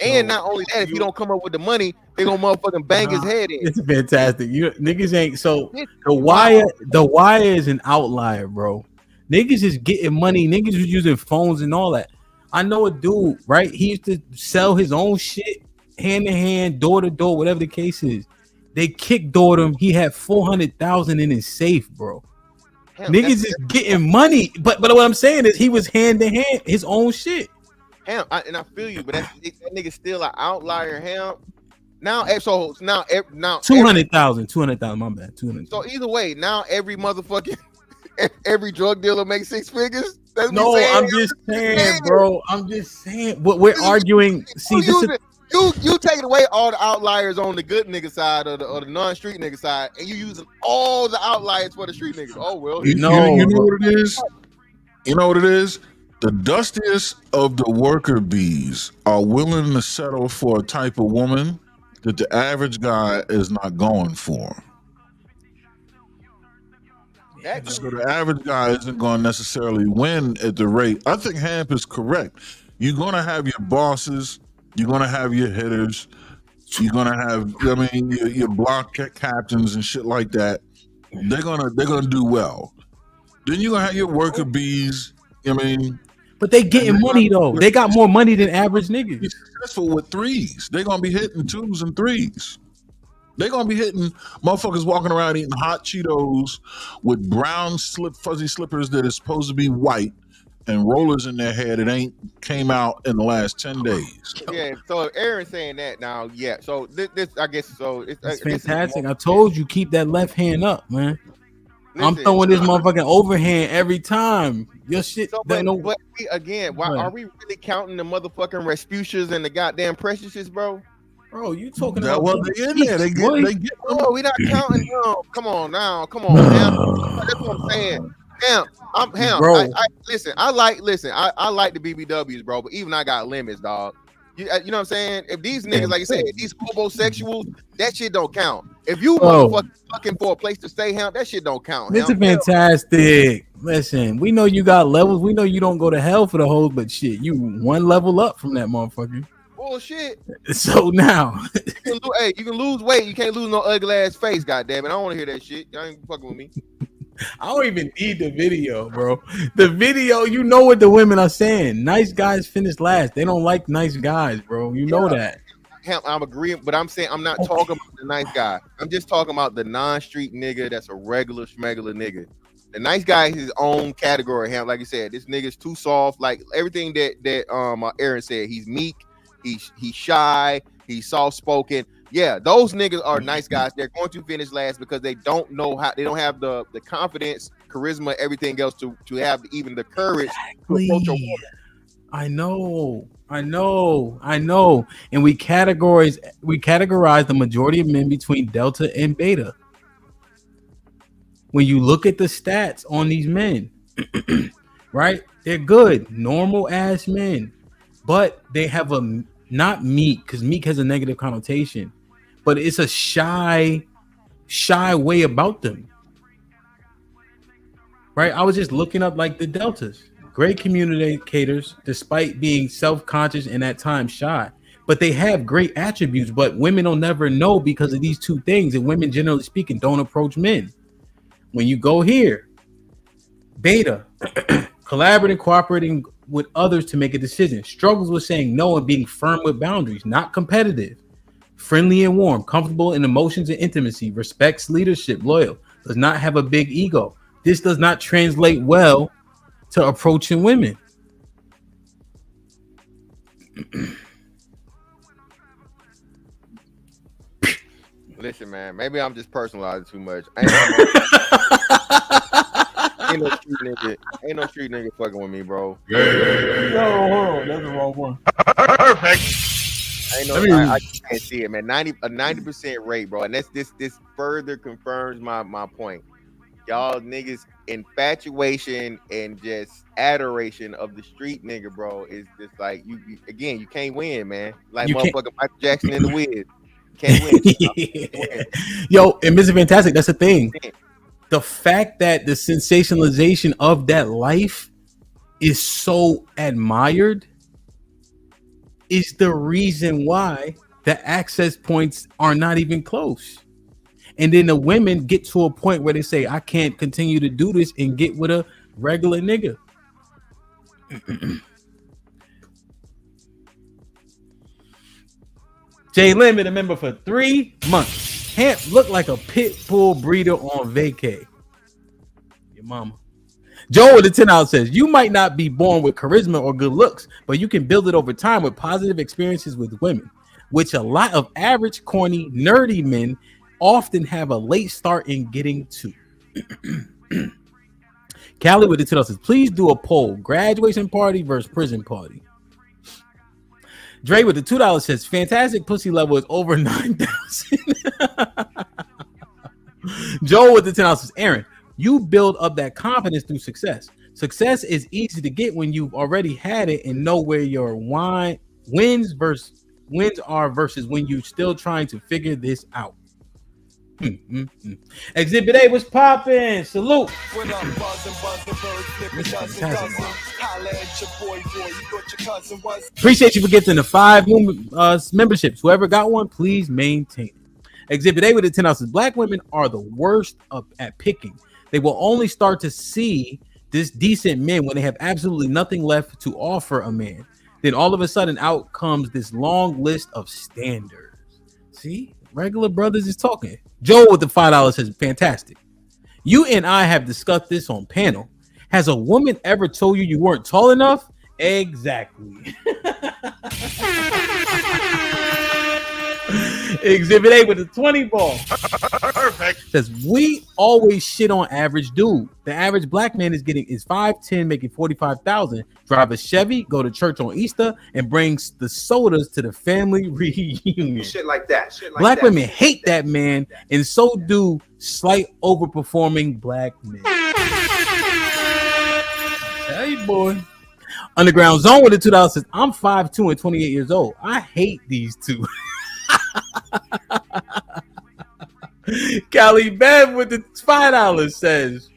And not only that, if you don't come up with the money, they gonna motherfucking bang his head in. It's fantastic. You niggas ain't so the wire is an outlier, bro. Niggas is getting money. Niggas was using phones and all that. I know a dude, right? He used to sell his own shit hand to hand, door to door, whatever the case is. They kickdoored him. He had 400,000 in his safe, bro. Niggas is getting money, but what I'm saying is he was hand to hand his own shit. Him, and I feel you, but that nigga still an outlier. Him now, so now 200,000. My bad. 200. So either way, now every motherfucking every drug dealer makes 6 figures. That's no, I'm just saying, bro. I'm just saying. What we're arguing. See, you taking away all the outliers on the good nigga side or the non-street nigga side, and you using all the outliers for the street niggas. Oh well, you know what it is. You know what it is. The dustiest of the worker bees are willing to settle for a type of woman that the average guy is not going for. So the average guy isn't going to necessarily win at the rate. I think Hamp is correct. You're going to have your bosses. You're going to have your hitters. You're going to have, your block captains and shit like that. They're gonna do well. Then you're going to have your worker bees. But they getting money though. They got more money than average niggas. Successful with threes. They're gonna be hitting 2s and 3s. They're gonna be hitting motherfuckers walking around eating hot Cheetos with brown fuzzy slippers that is supposed to be white and rollers in their hair that ain't came out in the last 10 days. Yeah. So if Aaron's saying that now, yeah. So this I guess so. It's fantastic. I told you keep that left hand up, man. I'm throwing this motherfucking overhand every time. Your shit. So, but again, why are we really counting the motherfucking Respucias and the goddamn Preciouses, bro? Bro, you talking about? Well, they in there. They get. Oh, we not counting. No, come on now. Come on, man. That's what I'm saying. Damn, bro. I like the BBWs, bro. But even I got limits, dog. You know what I'm saying? If these niggas, like you said, if these homosexuals, that shit don't count. If you motherfucking looking for a place to stay, that shit don't count. This is fantastic. Listen, we know you got levels. We know you don't go to hell for the hoes, but shit, you one level up from that motherfucker. Bullshit. So now, you can lose weight. You can't lose no ugly ass face. Goddamn it, I don't want to hear that shit. Y'all ain't fucking with me. I don't even need the video, bro. The video, you know what the women are saying. Nice guys finish last. They don't like nice guys, bro. You know that. I'm agreeing, but I'm saying I'm not talking about the nice guy. I'm just talking about the non-street nigga that's a regular schmegular nigga. The nice guy is his own category. Like you said, this nigga's too soft. Like everything that Aaron said. He's meek. He's shy. He's soft-spoken. Yeah, those niggas are nice guys. They're going to finish last because they don't know how. They don't have the confidence, charisma, everything else to have even the courage to approach a woman. I know. And we categorize the majority of men between Delta and Beta. When you look at the stats on these men, right? They're good, normal ass men, but they have a not meek, because meek has a negative connotation, but it's a shy way about them. Right? I was just looking up like the Deltas. Great communicators, despite being self-conscious and at times shy. But they have great attributes, but women will never know because of these two things. And women, generally speaking, don't approach men. When you go here, Beta, collaborating, cooperating with others to make a decision. Struggles with saying no and being firm with boundaries, not competitive. Friendly and warm, comfortable in emotions and intimacy, respects leadership, loyal, does not have a big ego. This does not translate well to approaching women. Listen, man, maybe I'm just personalizing too much. Ain't no street nigga fucking with me, bro. No, hold on, that's the wrong one. Perfect. I can't see it, man. 90% rate, bro, and this further confirms my point. y'all niggas infatuation and just adoration of the street nigga, bro, is just like you again, you can't win, man. Like You can't- motherfucking Michael Jackson in the Wiz. You can't win. Yo, and Mr. Fantastic, that's the thing. The fact that the sensationalization of that life is so admired is the reason why the access points are not even close. And then the women get to a point where they say, I can't continue to do this and get with a regular nigga. Jay Lynn been a member for 3 months. Hamp looked like a pit bull breeder on vacay. Your mama. Joe with the $10 says, you might not be born with charisma or good looks, but you can build it over time with positive experiences with women, which a lot of average, corny, nerdy men often have a late start in getting to. Callie with the $10 says, please do a poll. Graduation party versus prison party. Dre with the $2 says, fantastic pussy level is over 9,000. Joe with the $10 says, Aaron, you build up that confidence through success. Success is easy to get when you've already had it and know where your wins are versus when you're still trying to figure this out. Exhibit A was popping. Salute. Appreciate you for getting the 5 memberships. Whoever got one, please maintain it. Exhibit A with the 10 ounces. Black women are the worst at picking. They will only start to see this decent men when they have absolutely nothing left to offer a man. Then all of a sudden out comes this long list of standards. See, regular brothers is talking. Joe with the $5 says, fantastic. You and I have discussed this on panel. Has a woman ever told you weren't tall enough? Exactly. Exhibit A with the 20 ball. Perfect. Says we always shit on average dude. The average black man is 5'10", making 45,000. Drive a Chevy, go to church on Easter, and brings the sodas to the family reunion. Shit like that. Shit like Black that. women hate that man, and so do slight overperforming black men. Tell you, boy. Underground Zone with the $2 says, I'm 5'2" and 28 years old. I hate these two. Callie Bev with the $5 says,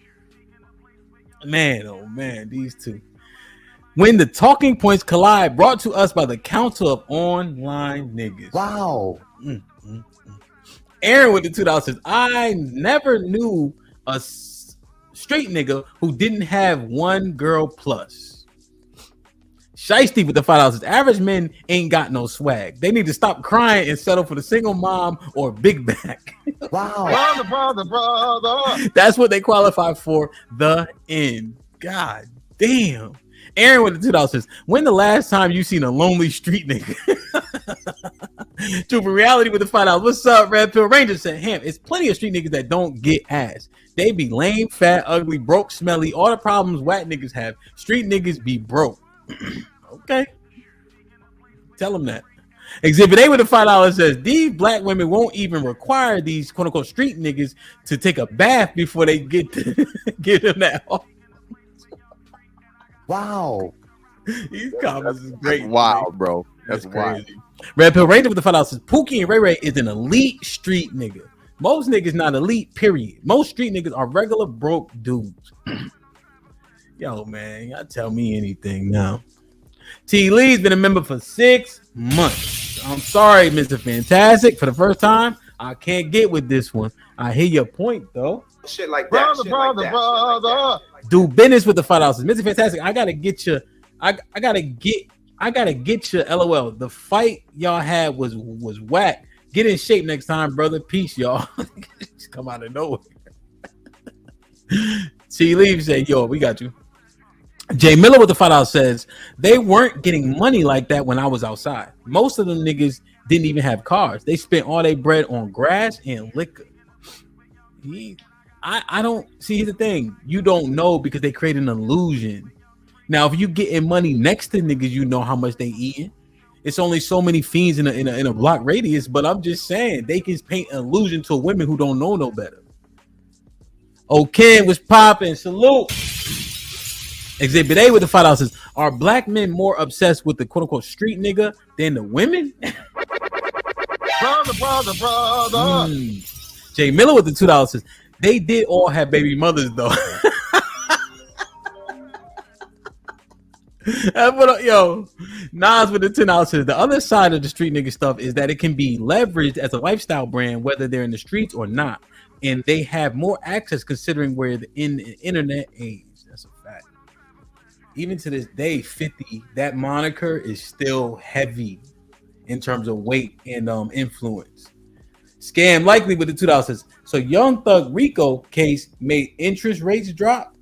man, oh man, these two. When the talking points collide, brought to us by the Council of Online Niggas. Wow. Aaron with the $2 says, I never knew a straight nigga who didn't have one girl plus. Shiesty with the $5 says, average men ain't got no swag. They need to stop crying and settle for the single mom or big back. Wow. Brother. That's what they qualify for. The end. God damn. Aaron with the $2 says, when the last time you seen a lonely street nigga? True for reality with the $5. What's up, Red Pill Ranger said, Ham, it's plenty of street niggas that don't get ass. They be lame, fat, ugly, broke, smelly, all the problems whack niggas have. Street niggas be broke. Okay. Tell them that. Exhibit A with the $5 says, these black women won't even require these quote unquote street niggas to take a bath before they get them that. Wow. These comments is great. That's wild, bro. That's wild. Crazy. Red Pill Ranger with the $5 says, Pookie Ray Ray is an elite street nigga. Most niggas not elite, period. Most street niggas are regular broke dudes. Yo, man, y'all tell me anything now. T. Lee's been a member for 6 months. I'm sorry, Mr. Fantastic. For the first time, I can't get with this one. I hear your point, though. Shit like that. Brother. Do business with the $5. Mr. Fantastic, I gotta get you. I gotta get you. LOL. The fight y'all had was whack. Get in shape next time, brother. Peace, y'all. Just come out of nowhere. T. Lee said, yo, we got you. Jay Miller with the $5 says, they weren't getting money like that when I was outside. Most of them niggas didn't even have cars. They spent all their bread on grass and liquor. I don't see the thing. You don't know because they create an illusion. Now, if you getting money next to niggas, you know how much they eating. It's only so many fiends in a block radius, but I'm just saying they can paint an illusion to women who don't know no better. Oh, Ken was popping. Salute. Exhibit A with the $5 says, are black men more obsessed with the quote unquote street nigga than the women? Brother. Jay Miller with the $2 says, they did all have baby mothers though. Yo, Nas with the $10 says, the other side of the street nigga stuff is that it can be leveraged as a lifestyle brand, whether they're in the streets or not. And they have more access considering we're in the internet age. That's a fact. Even to this day, 50, that moniker is still heavy in terms of weight and influence. Scam likely with the $2 says, so Young Thug Rico case made interest rates drop.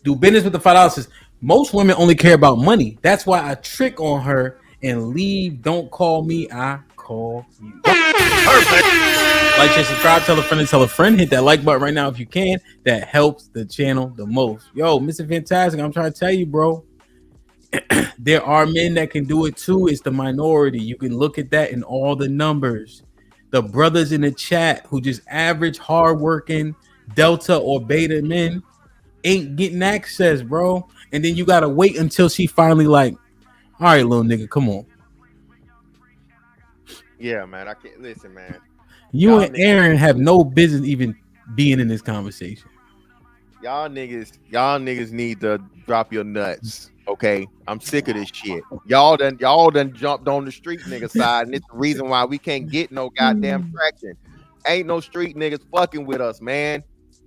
Do business with the $5 says, most women only care about money. That's why I trick on her and leave. Don't call me, I call you. Perfect. Like, share, subscribe, tell a friend and tell a friend. Hit that like button right now if you can. That helps the channel the most. Yo, Mr. Fantastic, I'm trying to tell you, bro. There are men that can do it too. It's the minority. You can look at that in all the numbers. The brothers in the chat who just average, hardworking, delta or beta men ain't getting access, bro. And then you gotta wait until she finally like, all right, little nigga, come on. Yeah, man. I can't listen, man. You and Aaron have no business even being in this conversation. Y'all niggas need to drop your nuts. Okay, I'm sick of this shit. Y'all done jumped on the street nigga side, and it's the reason why we can't get no goddamn traction. Ain't no street niggas fucking with us, man.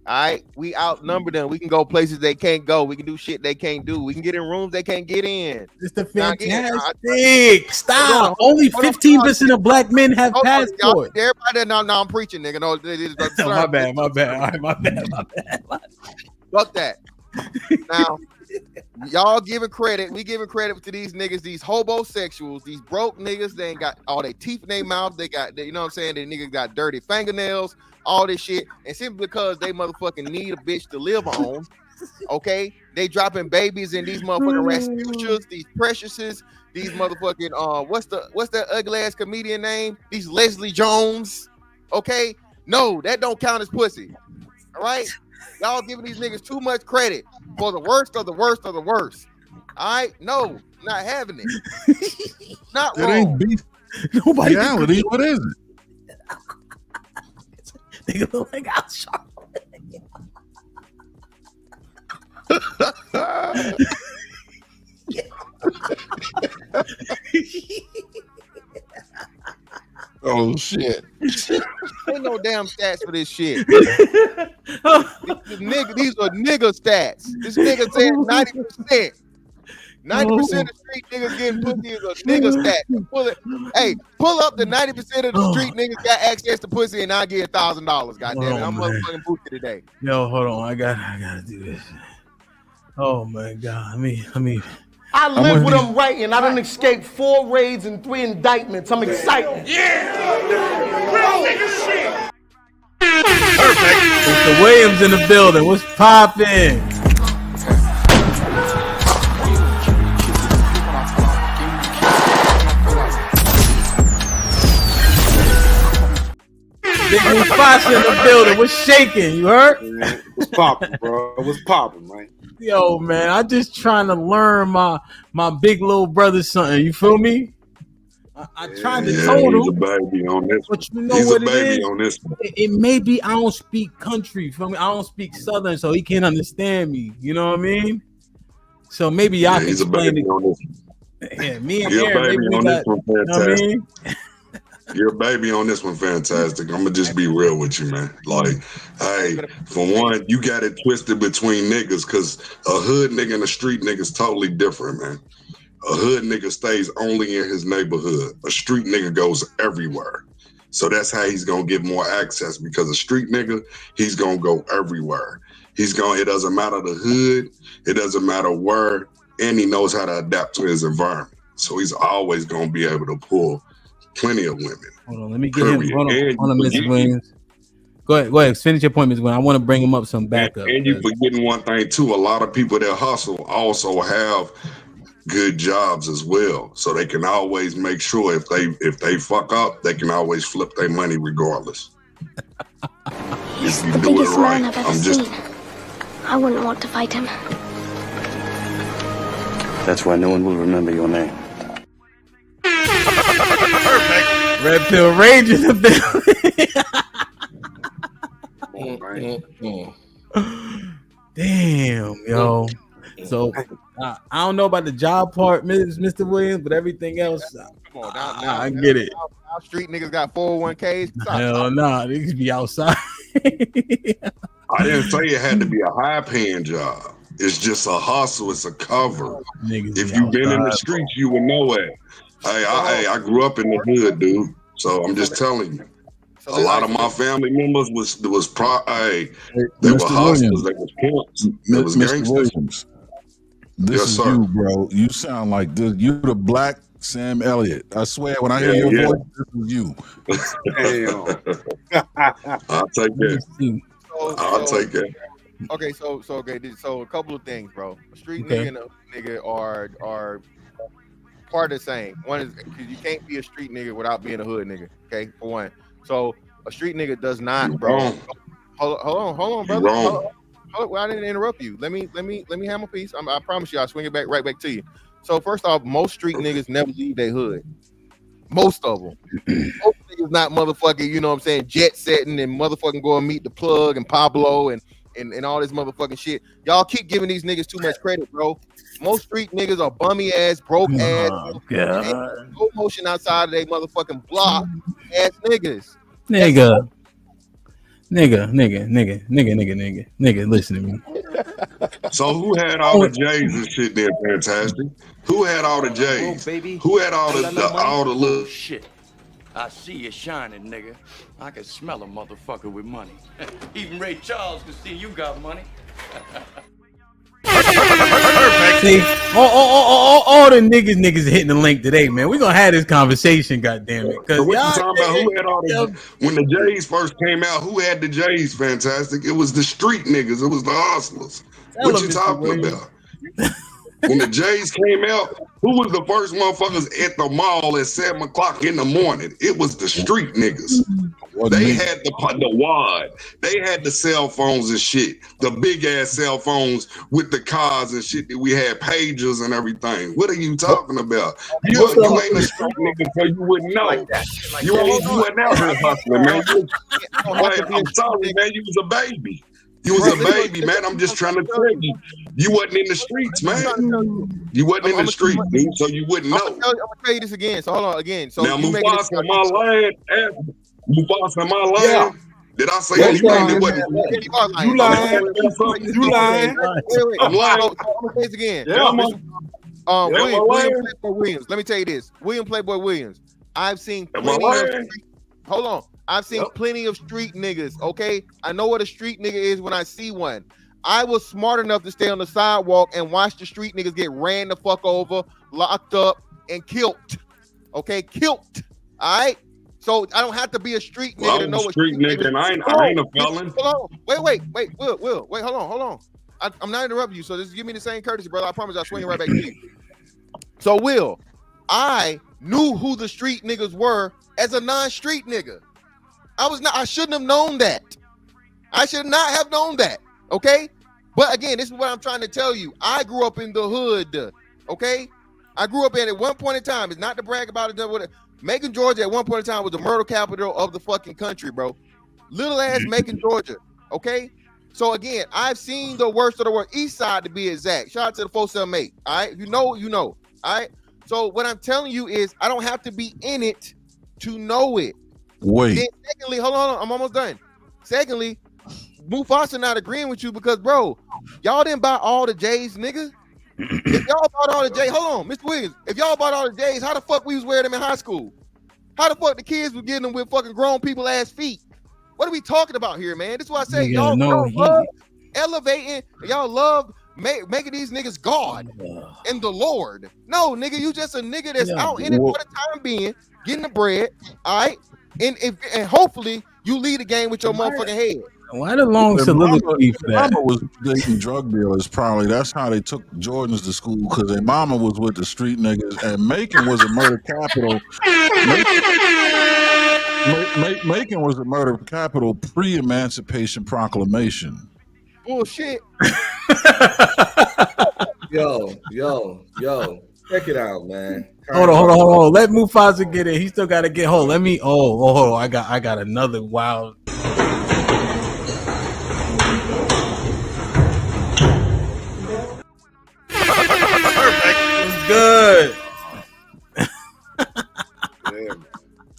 All right, we outnumber them. We can go places they can't go. We can do shit they can't do. We can get in rooms they can't get in. It's the fantastic. Stop. Only 15% of black men have passports. Everybody, no, I'm preaching, nigga. No, my bad. All right, my bad. Fuck that. Now, y'all giving credit. We giving credit to these niggas, these hobosexuals, these broke niggas. They ain't got all their teeth in their mouth. They got, you know what I'm saying? They niggas got dirty fingernails, all this shit. And simply because they motherfucking need a bitch to live on, okay? They dropping babies in these motherfucking Rasputians, these Preciouses, these motherfucking, what's that ugly ass comedian name? These Leslie Jones, okay? No, that don't count as pussy, all right? Y'all giving these niggas too much credit for the worst of the worst of the worst. All right, no, not having it. Not wrong. Ain't beef. Nobody. Reality. What is it? Nigga look like I'm sharp. Oh shit. Ain't no damn stats for this shit. These are nigga stats. This nigga said 90%. 90% of street niggas getting pussy is a nigga stat. Pull up the 90% of the street niggas got access to pussy and I get $1,000. Goddamn it. I'm motherfucking boosted today. Yo, hold on. I gotta do this. Oh my god. Let me I live with them writing. I done escaped 4 raids and 3 indictments. I'm excited. Yeah! Real nigga shit! Perfect. Mr. Williams in the building. What's poppin'? Big Mufasa in the building. What's shaking? You heard? What's poppin', bro? What's poppin', man? Yo, man, I just trying to learn my big little brother something. You feel me? I tried to tell him. He's a baby on this. But you know he's what a baby it is? on this one. It may be I don't speak country. Feel me? I don't speak Southern, so he can't understand me. You know what I mean? So maybe y'all can explain it. On this. Yeah, me and You're Aaron, maybe we got. You know what I mean? You're a baby on this one, fantastic. I'm gonna just be real with you, man. Like, hey, for one, you got it twisted between niggas, because a hood nigga and a street nigga is totally different, man. A hood nigga stays only in his neighborhood. A street nigga goes everywhere. So that's how he's gonna get more access, because a street nigga, he's gonna go everywhere. It doesn't matter the hood, it doesn't matter where, and he knows how to adapt to his environment. So he's always gonna be able to pull plenty of women. Hold on, let me get him. Hold on, Mr. Williams. Go ahead. Finish your point, Ms. Williams. I want to bring him up some backup. And you forgetting one thing too. A lot of people that hustle also have good jobs as well, so they can always make sure if they fuck up, they can always flip their money regardless. If you The do it biggest right, man I've ever I'm just. seen. I wouldn't want to fight him. That's why no one will remember your name. Red Pill Rage in the building. Damn, yo. So I don't know about the job part, Mr. Williams, but everything else, Come on, now I get it. Now street niggas got 401ks. Hell nah, they could be outside. I didn't say it had to be a high paying job. It's just a hustle. It's a cover. If you've been in the streets, you would know it. I grew up in the hood, dude. So I'm just telling you. A lot of my family members they were hustlers, they was pimps, they was gangsters. Williams, this is you, bro. You sound like this. You the black Sam Elliott. I swear, when I hear your voice, this is you. I'll take that. I'll take that. Okay, so a couple of things, bro. A street nigga and a nigga are part of the same. One is because you can't be a street nigga without being a hood nigga. Okay, for one. So a street nigga does not, bro. Hold on, brother. Hold on. Well, I didn't interrupt you. Let me have my piece. I promise you, I'll swing it right back to you. So first off, most street niggas never leave their hood. Most of them. Most niggas not motherfucking, you know what I'm saying, jet setting and motherfucking go and meet the plug and Pablo and all this motherfucking shit. Y'all keep giving these niggas too much credit, bro. Most street niggas are bummy ass, broke ass, no motion outside of their motherfucking block ass niggas. Nigga, listen to me. So who had all the J's and shit there, Fantastic? Who had all the J's? Who had all the little shit? I see you shining, nigga. I can smell a motherfucker with money. Even Ray Charles can see you got money. See, all the niggas hitting the link today, man. We're gonna have this conversation, goddammit. So what you talking about? Who had all the when the J's first came out? Who had the J's? Fantastic. It was the street niggas. It was the hustlers. What you talking about? When the J's came out, who was the first motherfuckers at the mall at 7 o'clock in the morning? It was the street niggas. They had the wad. They had the cell phones and shit. The big ass cell phones with the cars and shit that we had, pagers and everything. What are you talking about? You ain't a street nigga, so you wouldn't know. You wasn't out here hustling, man. I'm sorry, man. You was a baby. You was a baby, man. I'm just trying to tell you. You wasn't in the streets, man. You wasn't in the streets, dude, so you wouldn't know. I'm gonna tell you this again. So hold on again. So now, Mufasa, my land. Mufasa, my land. Did I say anything that wasn't? You lying. You lying. I'm lying. I'm gonna say this again. William Playboy Williams. Let me tell you this. William Playboy Williams. I've seen plenty of. Hold on. I've seen plenty of street niggas, okay? I know what a street nigga is when I see one. I was smart enough to stay on the sidewalk and watch the street niggas get ran the fuck over, locked up, and killed. Okay? Killed. All right? So I don't have to be a street nigga to know what street nigga, and I ain't a felon. Hold on. Wait. Will. Wait, hold on. I'm not interrupting you, so just give me the same courtesy, brother. I promise I'll swing it right back to you. So, Will, I knew who the street niggas were as a non-street nigga. I shouldn't have known that. I should not have known that. Okay? But again, this is what I'm trying to tell you. I grew up in the hood. Okay? I grew up in it at one point in time. It's not to brag about it. Macon, Georgia, at one point in time was the murder capital of the fucking country, bro. Little ass Macon, Georgia. Okay? So again, I've seen the worst of the worst. East side to be exact. Shout out to the 478. All right? You know. All right? So what I'm telling you is I don't have to be in it to know it. Wait. Then secondly, hold on, I'm almost done. Secondly, Mufasa not agreeing with you because, bro, y'all didn't buy all the J's, nigga. If y'all bought all the J's, hold on, Mr. Williams. If y'all bought all the J's, how the fuck we was wearing them in high school? How the fuck the kids was getting them with fucking grown people ass feet? What are we talking about here, man? This is why I say y'all love elevating. Y'all love making these niggas God and the Lord. No, nigga, you just a nigga that's out in it for the time being, getting the bread, all right? And hopefully you lead the game with your motherfucking head. Why the long soliloquy for that? Mama was dating drug dealers, probably. That's how they took Jordans to school, because their mama was with the street niggas, and Macon was a murder capital. Macon was a murder capital pre-Emancipation Proclamation. Bullshit. Yo. Check it out, man. Hold on. Let Mufasa get in. He still got to get hold. Let me. Oh. I got another wild. Good.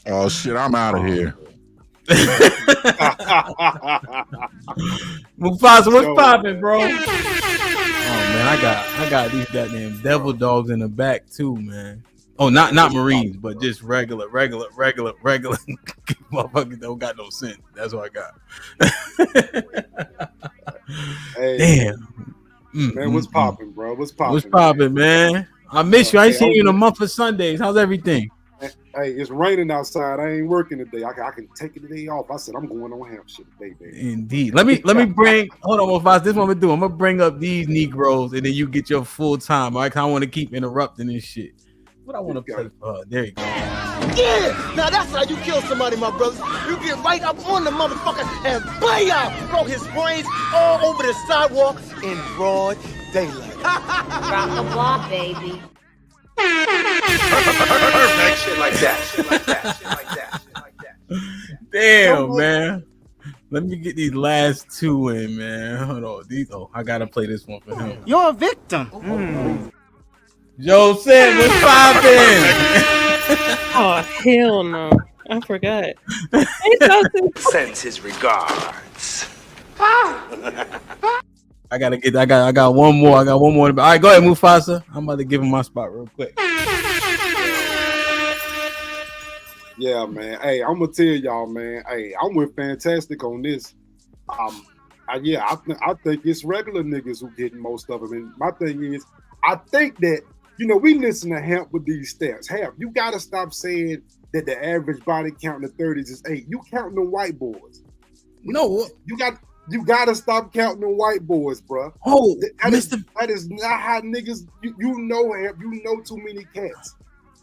Oh shit! I'm out of here. Mufasa, what's popping, bro? Oh man, I got these goddamn devil dogs in the back too, man. Oh, not Marines, but just regular. Motherfuckers don't got no sense. That's what I got. Damn. Man, what's popping, bro? What's popping, man? I miss you. I ain't seen you in a month of Sundays. How's everything? Hey, it's raining outside. I ain't working today. I can take the day off. I said I'm going on Hampshire today, baby. Indeed. Let me bring. Hold on, Mufasa. This is what I'm gonna do. I'm gonna bring up these Negroes, and then you get your full time. I want to keep interrupting this shit. What I want to play for her. There you go. Yeah, now that's how you kill somebody, my brothers. You get right up on the motherfucker and bam, throw his brains all over the sidewalk in broad daylight. Rock the block, baby. Perfect. Shit like that. Damn, man. Let me get these last two in, man. Hold on. I gotta play this one for him. You're a victim. Joe said, what's poppin'? Oh, hell no. I forgot. Sends his regards. I got one more. All right, go ahead, Mufasa. I'm about to give him my spot real quick. Yeah, man. Hey, I'm gonna tell y'all, man. Hey, I'm with Fantastic on this. I think it's regular niggas who getting most of them. And my thing is, I think that we listen to Hamp with these stats. Hamp, you gotta stop saying that the average body count in the 30s is 8. You counting the white boys. No, you gotta stop counting the white boys, bro. Oh, that is not how niggas. You know, Hamp. You know too many cats.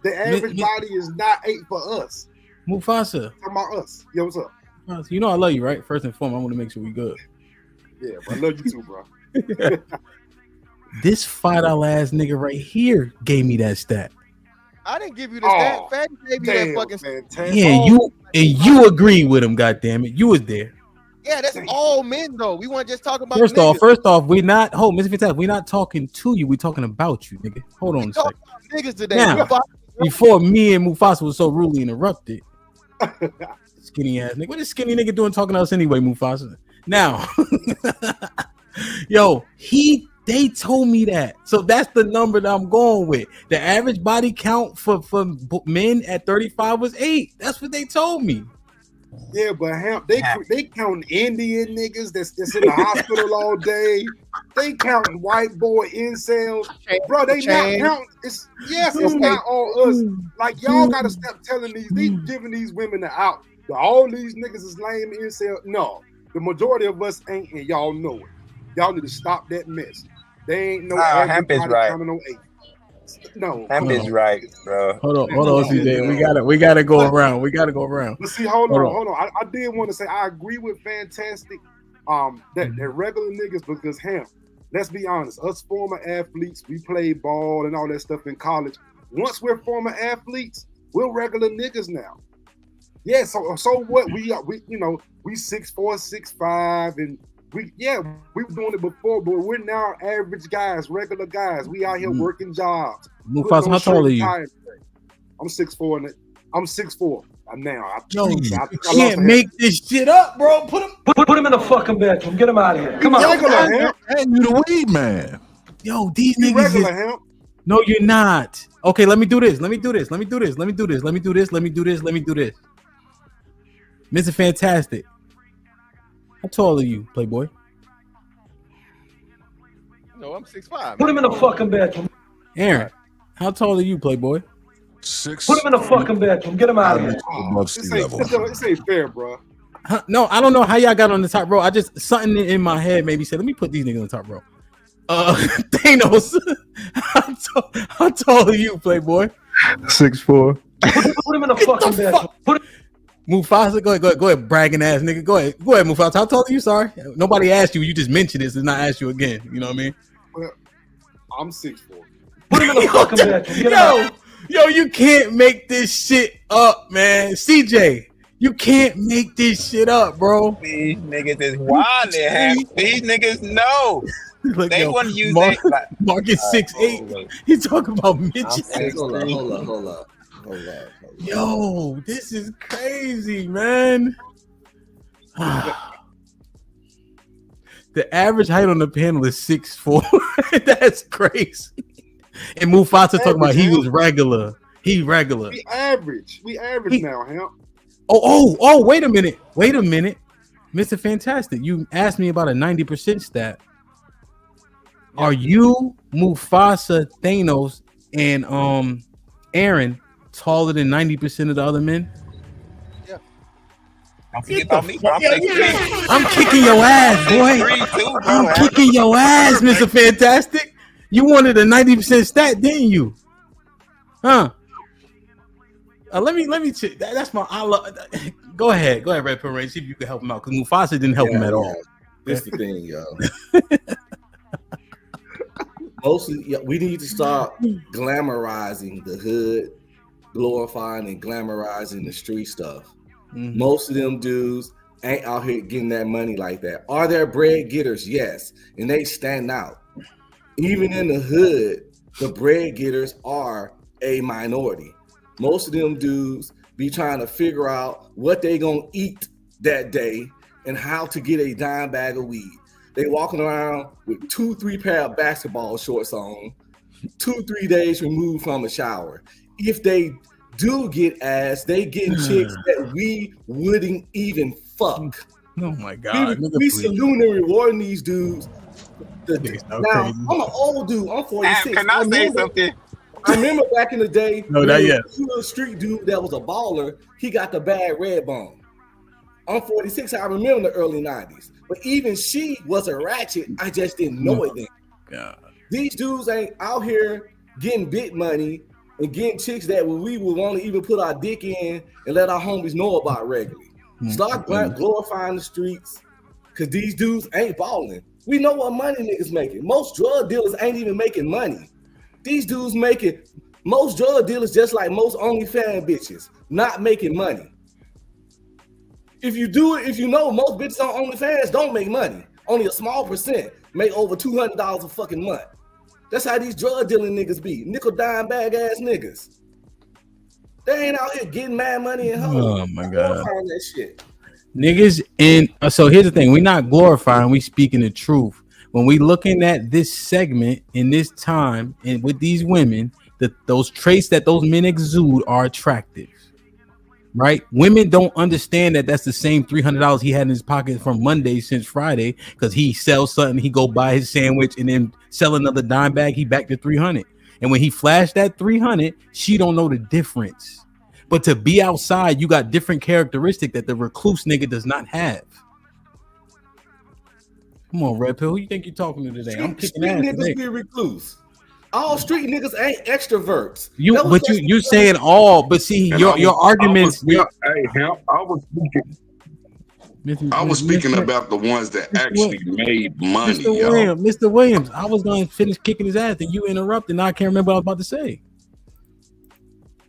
The average body is not 8 for us. Mufasa. Talking about us. Yo, what's up? You know I love you, right? First and foremost, I want to make sure we good. Yeah, bro. I love you too, bro. This $5 ass nigga right here gave me that stat. I didn't give you the stat. Fatty gave you that fucking stat. Yeah, you agreed with him, goddammit. You was there. Yeah, that's all men though. We want to just talk about First niggas. off, we're not Mr. Fantastic, we're not talking to you, we're talking about you, nigga. Hold on a second. Niggas today. Now, before me and Mufasa was so rudely interrupted. Skinny ass nigga. What is skinny nigga doing talking to us anyway, Mufasa? Now, yo, they told me that. So that's the number that I'm going with. The average body count for men at 35 was 8. That's what they told me. Yeah, but they count Indian niggas that's in the hospital all day. They count white boy incels, bro. They not count. It's not all us. Like y'all gotta stop telling these giving these women the out. All these niggas is lame incel. No, the majority of us ain't, and y'all know it. Y'all need to stop that mess. They ain't no Hemp is right. Coming on 8. No, Hemp is right, bro. Hold on, CJ. We gotta go around. But see, hold on. I did want to say I agree with Fantastic. That regular niggas, because Hamp, let's be honest, us former athletes, we played ball and all that stuff in college. Once we're former athletes, we're regular niggas now. Yeah, so what? We 6'4", 6'5", and we were doing it before, but we're now average guys, regular guys. We out here working jobs. Mufasa, how tall are you? I'm 6'4", and I'm 6'4". Now, I can't make this shit up, bro. Put him in the fucking bedroom. Get him out of here. Come on. And you the weed man. Yo, these niggas is... No, you're not. Okay, let me do this. Mr. Fantastic. How tall are you, Playboy? No, I'm 6'5". Put him in the fucking bedroom. Aaron, how tall are you, Playboy? 6. Put him in the fucking bedroom. Get him out of here. This ain't fair, bro. No, I don't know how y'all got on the top row. I just something in my head maybe said, let me put these niggas on the top row. Thanos, how tall are you, Playboy? 6'4". Put him in the fucking bedroom. Mufasa, go ahead, bragging ass nigga. Go ahead, Mufasa. How tall are you? Sorry, nobody asked you. You just mentioned this, and not asked you again. You know what I mean? Well, I'm 6'4". Put him in the fucking bed. Yo, you can't make this shit up, man. CJ, you can't make this shit up, bro. These niggas is wildin'. These niggas know. Like, They yo, want to use Mark, that. Like, Marcus 6'8". He's talking about midgets. Hold up. Yo, this is crazy, man. The average height on the panel is 6'4". That's crazy. And Mufasa talking about he was regular. He regular. We average now, Hemp. Oh, wait a minute. Mr. Fantastic, you asked me about a 90% stat. Are you, Mufasa, Thanos, and Aaron taller than 90% of the other men? don't forget about me. I'm 6'3". I'm kicking your ass, boy. 6'3" too, bro. I'm kicking your ass, Mr. Fantastic. You wanted a 90% stat, didn't you? Huh? Let me check. That's my. Go ahead, Red Pill Ray. See if you can help him out because Mufasa didn't help him at all. This the thing, yo. We need to start glamorizing the hood, glorifying and glamorizing the street stuff. Mm-hmm. Most of them dudes ain't out here getting that money like that. Are there bread getters? Yes, and they stand out. Even in the hood, the bread getters are a minority. Most of them dudes be trying to figure out what they gonna eat that day and how to get a dime bag of weed. They walking around with 2-3 pair of basketball shorts on, 2-3 days removed from a shower. If they do get ass, they getting chicks that we wouldn't even fuck. Oh my God. We saluting and rewarding these dudes. Now, I'm an old dude. I'm 46. Can I say something? I remember back in the day, No, not yet. You were a street dude that was a baller. He got the bad red bone. I'm 46. I remember the early 90s. But even she was a ratchet. I just didn't know it then. God. These dudes ain't out here getting big money and getting chicks that we would want to even put our dick in and let our homies know about regularly. Start glorifying the streets because these dudes ain't balling. We know what money niggas making. Most drug dealers ain't even making money. These dudes making, most drug dealers just like most OnlyFans bitches, not making money. If you do it, if you know most bitches on OnlyFans don't make money. Only a small percent make over $200 a fucking month. That's how these drug dealing niggas be. Nickel dime bag ass niggas. They ain't out here getting mad money and hoes. Oh my God. That shit. Niggas in so here's the thing, we're not glorifying, we speaking the truth. When we looking at this segment in this time and with these women, those traits that those men exude are attractive, right? Women don't understand that that's the same $300 he had in his pocket from Monday since Friday because he sells something, he go buy his sandwich and then sell another dime bag, he back to 300. And when he flashed that 300, she don't know the difference. But to be outside, you got different characteristic that the recluse nigga does not have. Come on, Red Pill. Who you think you're talking to today? I'm kicking ass niggas today. be recluse. All street niggas ain't extroverts. You saying all, but see your arguments. I was speaking about the ones that actually made money. Mr. Williams, I was going to finish kicking his ass, and you interrupted. And I can't remember what I was about to say.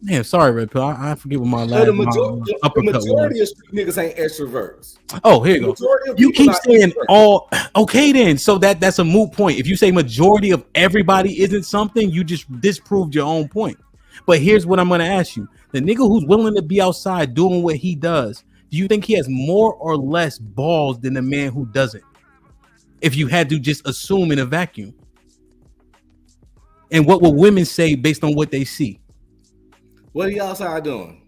Man, sorry, Red Pill. I forget what my last the majority of street niggas ain't extroverts. Oh, here you go. You keep saying all. Okay, then. So that's a moot point. If you say majority of everybody isn't something, you just disproved your own point. But here's what I'm going to ask you: the nigga who's willing to be outside doing what he does, do you think he has more or less balls than the man who doesn't? If you had to just assume in a vacuum, and what will women say based on what they see? What are you outside doing?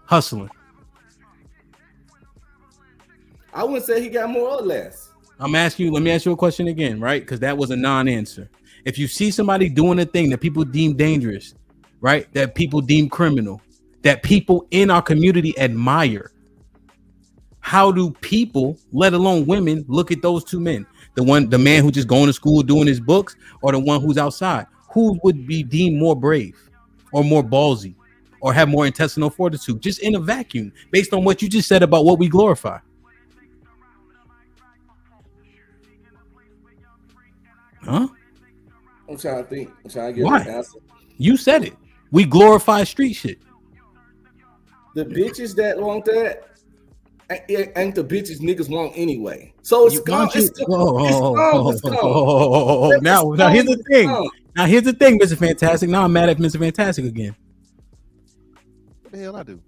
Hustling. I wouldn't say he got more or less. Let me ask you a question again, right? Because that was a non-answer. If you see somebody doing a thing that people deem dangerous, right? That people deem criminal, that people in our community admire, how do people, let alone women, look at those two men? The man who just going to school doing his books, or the one who's outside? Who would be deemed more brave or more ballsy or have more intestinal fortitude, just in a vacuum, based on what you just said about what we glorify. Huh? I'm trying to think. I'm trying to get an answer. You said it. We glorify street shit. The bitches that want that ain't the bitches niggas want anyway. So it's gone. It's gone. Now here's the thing. Now here's the thing, Mr. Fantastic. Now I'm mad at Mr. Fantastic again. What the hell I do?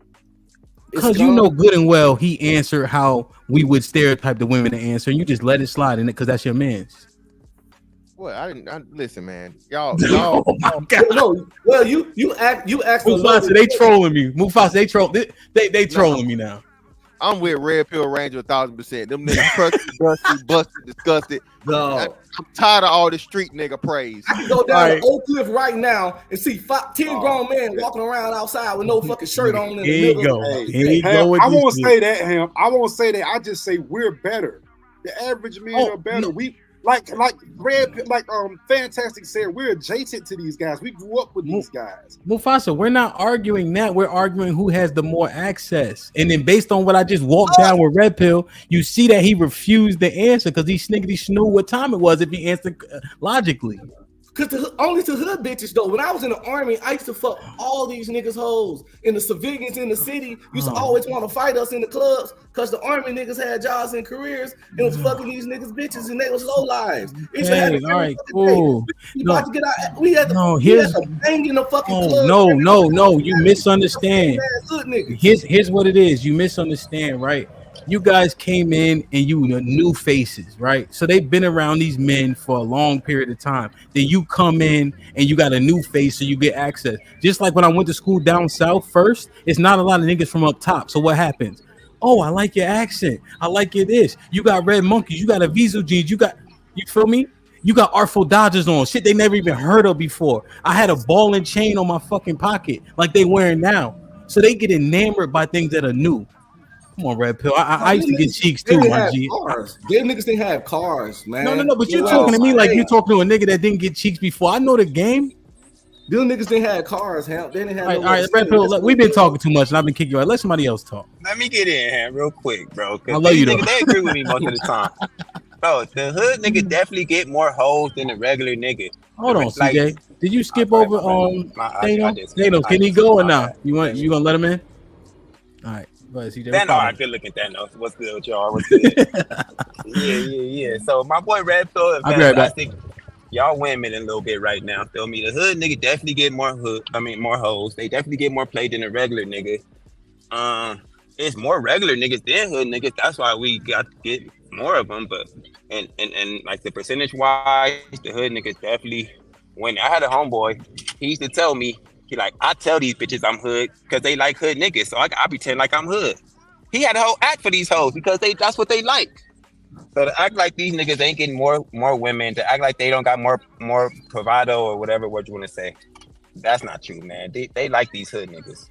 Because you know good and well he answered how we would stereotype the women to answer, and you just let it slide in it because that's your man's. What I listen, man. Y'all. Oh my God. No, well, you asked Mufasa, they trolling me. Mufasa, they trolling me now. I'm with Red Pill Ranger 1,000%. Them niggas crusty, dusty, busted, disgusted. No. I'm tired of all the street nigga praise. I can go down to Oak Cliff right now and see 10 grown men walking around outside with no fucking shirt on. Here you go. I won't say that, Ham. I won't say that. I just say we're better. The average men are better. No. We like Fantastic said, we're adjacent to these guys. We grew up with these guys. Mufasa, we're not arguing that. We're arguing who has the more access. And then based on what I just walked down with Red Pill, you see that he refused the answer because he snickety knew what time it was if he answered logically. Because only to hood bitches, though. When I was in the army, I used to fuck all these niggas hoes. And the civilians in the city used to always want to fight us in the clubs because the army niggas had jobs and careers and was fucking these niggas bitches and they was low lives. Hey, all right, cool. We had to bang in the fucking club. No, you misunderstand. Here's what it is. You misunderstand, right? You guys came in and you were new faces, right? So they've been around these men for a long period of time. Then you come in and you got a new face, so you get access. Just like when I went to school down south first, it's not a lot of niggas from up top. So what happens? Oh, I like your accent. I like your this. You got red monkeys. You got a Visa jeans. You feel me? You got Artful Dodgers on. Shit they never even heard of before. I had a ball and chain on my fucking pocket like they wearing now. So they get enamored by things that are new. Come on, Red Pill. I used to get cheeks too, my G. Them niggas didn't have cars, man. No, but you're talking to me like you talking to a nigga that didn't get cheeks before. I know the game. Them niggas didn't have cars, Ham. They didn't have. All right, Red Pill. We've been talking too much, and I've been kicking you out. Let somebody else talk. Let me get in here real quick, bro. I love you, though. They agree with me most of the time. Bro, the hood nigga definitely get more hoes than the regular nigga. Hold on, CJ. Did you skip over Thanos? Can he go or not? You gonna let him in? All right. Then all right, good looking Thanos. What's good with y'all? What's good? yeah. So my boy Red Pill, Fantastic. Y'all women a little bit right now. Feel me? The hood nigga definitely get more more hoes. They definitely get more play than the regular nigga. It's more regular niggas than hood niggas. That's why we got to get more of them. But and like the percentage wise, the hood niggas definitely. When I had a homeboy, he used to tell me. He like, I tell these bitches I'm hood because they like hood niggas. So I pretend like I'm hood. He had a whole act for these hoes because that's what they like. So to act like these niggas ain't getting more women, to act like they don't got more bravado or whatever what you want to say, that's not true, man. They like these hood niggas.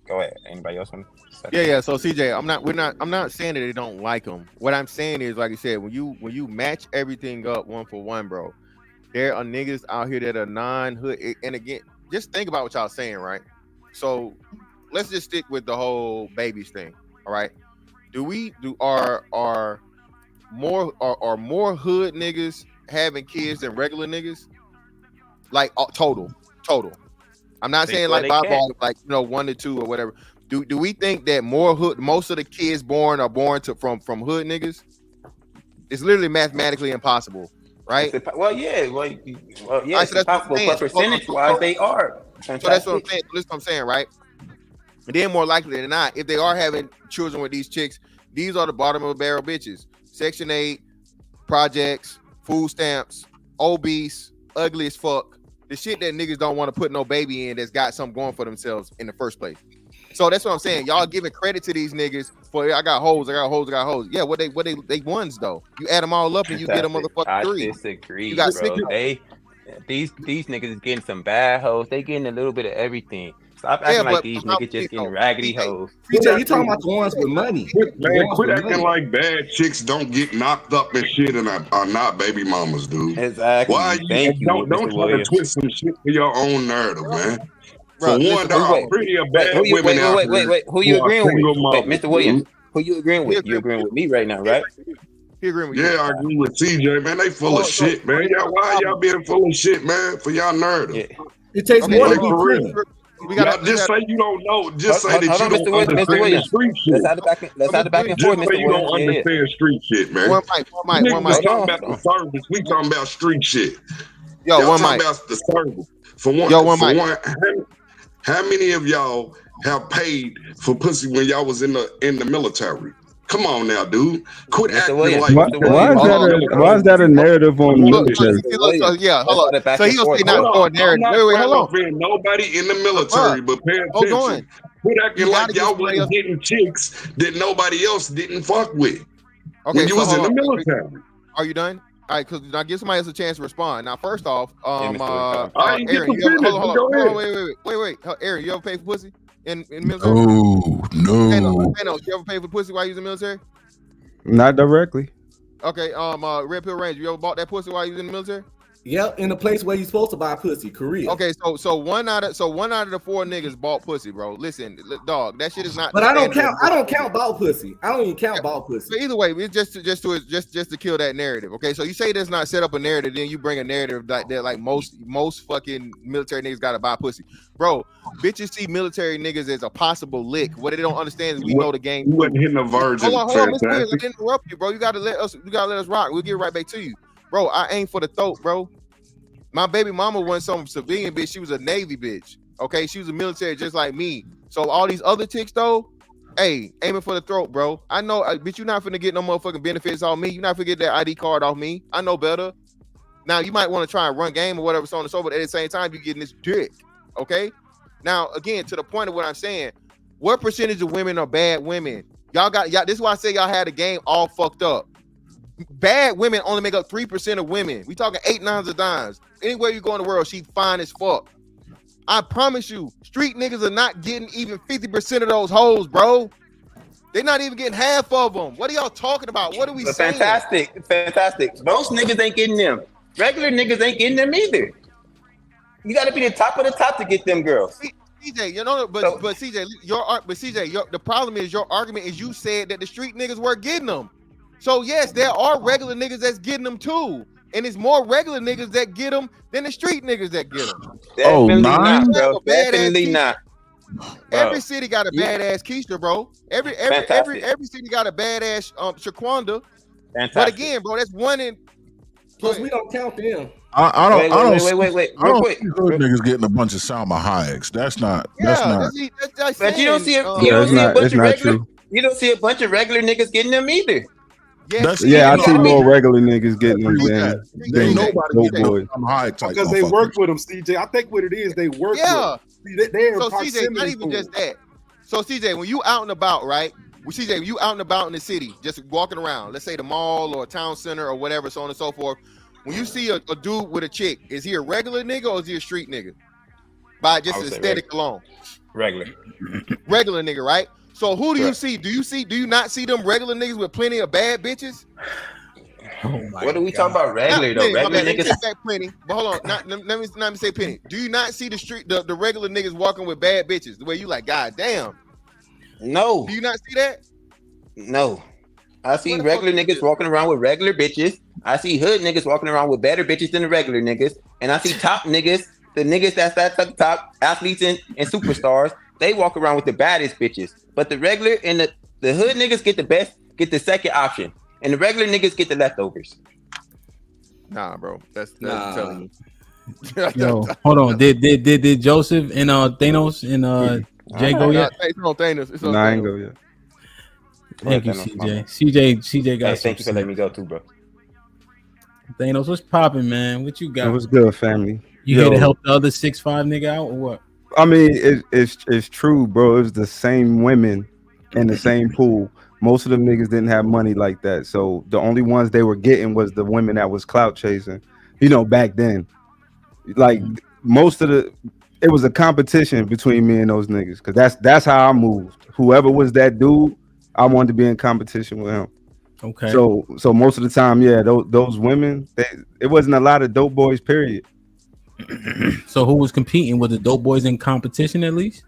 Go ahead. Anybody else want to say? Yeah. So CJ, I'm not saying that they don't like them. What I'm saying is, like you said, when you match everything up one for one, bro. There are niggas out here that are non-hood, and again, just think about what y'all saying, right? So let's just stick with the whole babies thing, all right? Are more hood niggas having kids than regular niggas? Like total. I'm not saying like by ball, like 1 to 2 or whatever. Do we think that most of the kids born are born from hood niggas? It's literally mathematically impossible. Right. Well, yeah. It's possible, but percentage-wise, they are. So that's what I'm saying. That's what I'm saying, right? And then more likely than not, if they are having children with these chicks, these are the bottom of the barrel bitches. Section 8, projects, food stamps, obese, ugly as fuck. The shit that niggas don't want to put no baby in that's got something going for themselves in the first place. So that's what I'm saying. Y'all giving credit to these niggas for I got hoes. Yeah, what they ones though. You add them all up and you get a motherfucking 3. I disagree, you got bro. These niggas is getting some bad hoes. They getting a little bit of everything. Stop acting like these niggas just getting raggedy hoes. CJ, you talking about the ones with money? Man, quit acting like bad chicks don't get knocked up and shit and are not baby mamas, dude. Exactly. Why Thank you, don't Mr. try Williams. to twist some shit for your own narrative, man. Bro, For one, there are pretty bad women out here. Wait. Who you agreeing with? single Wait, mothers, Mr. Williams. dude. Who you agreeing with? You agreeing with me right now, right? He agreeing with you. Yeah, I agree with CJ, man. They full of shit, man. Why y'all being full of shit, man? For y'all narrative. It takes more to be for real. clean. Y'all just say you don't know. Just say that you don't understand the street shit. Let's have the back and forth, Just say Mr. you don't Williams. understand street shit, man. One mic. We talking about the service. We talking about street shit. Yo, Y'all one talking mic. about the service. For one, Yo, one for mic. one, how many of y'all have paid for pussy when y'all was in the military? Come on now, dude. Quit acting like Why is that a narrative on military? Yeah, hold on. So he gonna say not for a narrative. Wait, hold on. Nobody in the military, but pay attention. Hold on. Quit acting like y'all wasn't getting chicks that nobody else didn't fuck with. Okay, When you so was in hold the on. military. Are you done? All right, because I give somebody else a chance to respond. Now, first off, I ain't Aaron, get you ever, the hold Go on, ahead. wait. Aaron, you ever pay for pussy in the military? No. Thanos, you ever pay for pussy while you was in the military? Not directly. Okay, Red Pill Ranger, you ever bought that pussy while you was in the military? Yep, in the place where you're supposed to buy pussy, Korea. Okay, so one out of the 4 niggas bought pussy, bro. Listen, dog, that shit is not. But I don't count ball pussy. I don't even count ball pussy. But either way, it's just to kill that narrative. Okay, so you say that's not set up a narrative, then you bring a narrative like that, like most fucking military niggas gotta buy pussy, bro. Bitches see military niggas as a possible lick. What they don't understand is we know the game. You wasn't hitting a virgin. Hold on, Mr. Williams, I didn't interrupt you, bro. You gotta let us rock. We'll get right back to you, bro. I aim for the throat, bro. My baby mama wasn't some civilian bitch. She was a Navy bitch. Okay, she was a military just like me. So all these other chicks though, hey, aiming for the throat, bro. I know, bitch, you're not finna get no motherfucking benefits off me. You're not finna get that ID card off me. I know better. Now you might want to try and run game or whatever, so on and so, but at the same time, you're getting this dick. Okay. Now again, to the point of what I'm saying, what percentage of women are bad women? Y'all. This is why I say y'all had the game all fucked up. Bad women only make up 3% of women. We talking 8 nines of dimes. Anywhere you go in the world, she fine as fuck. I promise you, street niggas are not getting even 50% of those hoes, bro. They're not even getting half of them. What are y'all talking about? What are we saying? Fantastic. Most niggas ain't getting them. Regular niggas ain't getting them either. You got to be the top of the top to get them girls. CJ, you know, but CJ, the problem is your argument is you said that the street niggas were getting them. So yes, there are regular niggas that's getting them too, and it's more regular niggas that get them than the street niggas that get them. Definitely not, bro. Definitely not. Every city got a badass Keisha, bro. Every city got a badass Shaquanda. Fantastic. But again, bro, that's one in. Plus, we don't count them. I don't. Wait. I Real don't quick. see those niggas getting a bunch of Salma Hayeks. That's not. But you don't see a bunch of regular. You don't see a bunch of regular niggas getting them either. I see more regular niggas getting them than nobody. Because they work with them, CJ. I think what it is, they work with them. They're so CJ, not even just that. So CJ, when you out and about, right? CJ, when you out and about in the city, just walking around, let's say the mall or a town center or whatever, so on and so forth. When you see a dude with a chick, is he a regular nigga or is he a street nigga? By just aesthetic alone. Regular nigga, right? So who do you see? Do you not see them regular niggas with plenty of bad bitches? What are we talking about regular though? Regular niggas. Plenty, but hold on. Let me say plenty. Do you not see the regular niggas walking with bad bitches? The way you like, god damn. No. Do you not see that? No. I see regular niggas walking around with regular bitches. I see hood niggas walking around with better bitches than the regular niggas. And I see top niggas, the niggas that's at top, athletes and superstars, they walk around with the baddest bitches. But the regular and the hood niggas get the second option. And the regular niggas get the leftovers. Nah, bro. That's telling you. Yo, hold on. Did Joseph and Thanos and Jay go yet? It's on Thanos. No, I ain't go yet. Thank you, CJ. CJ got. Hey, thank you for letting me go too, bro. Thanos, what's popping, man? What you got? It was good, family. You here to help the other 6'5" nigga out or what? I mean, it's true, bro. It was the same women in the same pool. Most of them niggas didn't have money like that, so the only ones they were getting was the women that was clout chasing. You know, back then, like most of the it was a competition between me and those niggas because that's how I moved. Whoever was that dude, I wanted to be in competition with him. Okay. So most of the time, yeah, those women, it wasn't a lot of dope boys. Period. So who was competing? Was the dope boys in competition at least?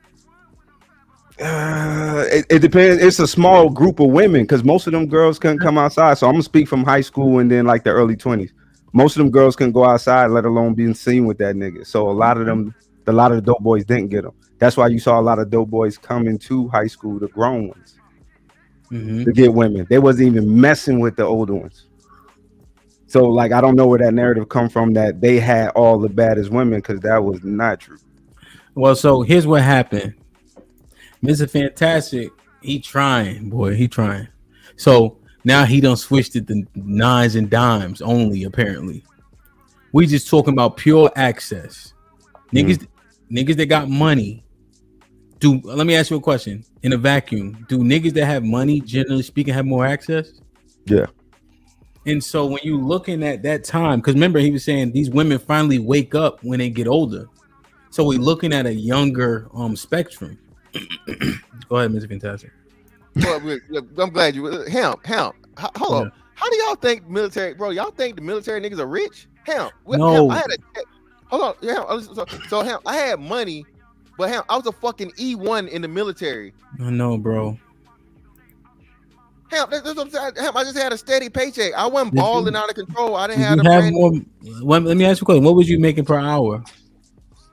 It depends. It's a small group of women because most of them girls couldn't come outside. So I'm gonna speak from high school and then like the early 20s. Most of them girls couldn't go outside, let alone being seen with that nigga. So a lot of the dope boys didn't get them. That's why you saw a lot of dope boys coming to high school, the grown ones, to get women. They wasn't even messing with the older ones. So like I don't know where that narrative come from that they had all the baddest women because that was not true. Well, so here's what happened. Mr. Fantastic, he trying. So now he done switched it to nines and dimes only, apparently. We just talking about pure access. Niggas that got money. Let me ask you a question. In a vacuum, do niggas that have money, generally speaking, have more access? Yeah. And so when you looking at that time, because remember he was saying these women finally wake up when they get older. So we're looking at a younger spectrum. Go ahead, Mr. Fantastic. Well, I'm glad you. Hold on. How do y'all think military, bro? Y'all think the military niggas are rich? No. Hold on. So I had money, but I was a fucking E1 in the military. I know, bro. That's what I'm saying. I just had a steady paycheck. I wasn't balling out of control. I didn't have more. Let me ask you a question. What was you making per hour?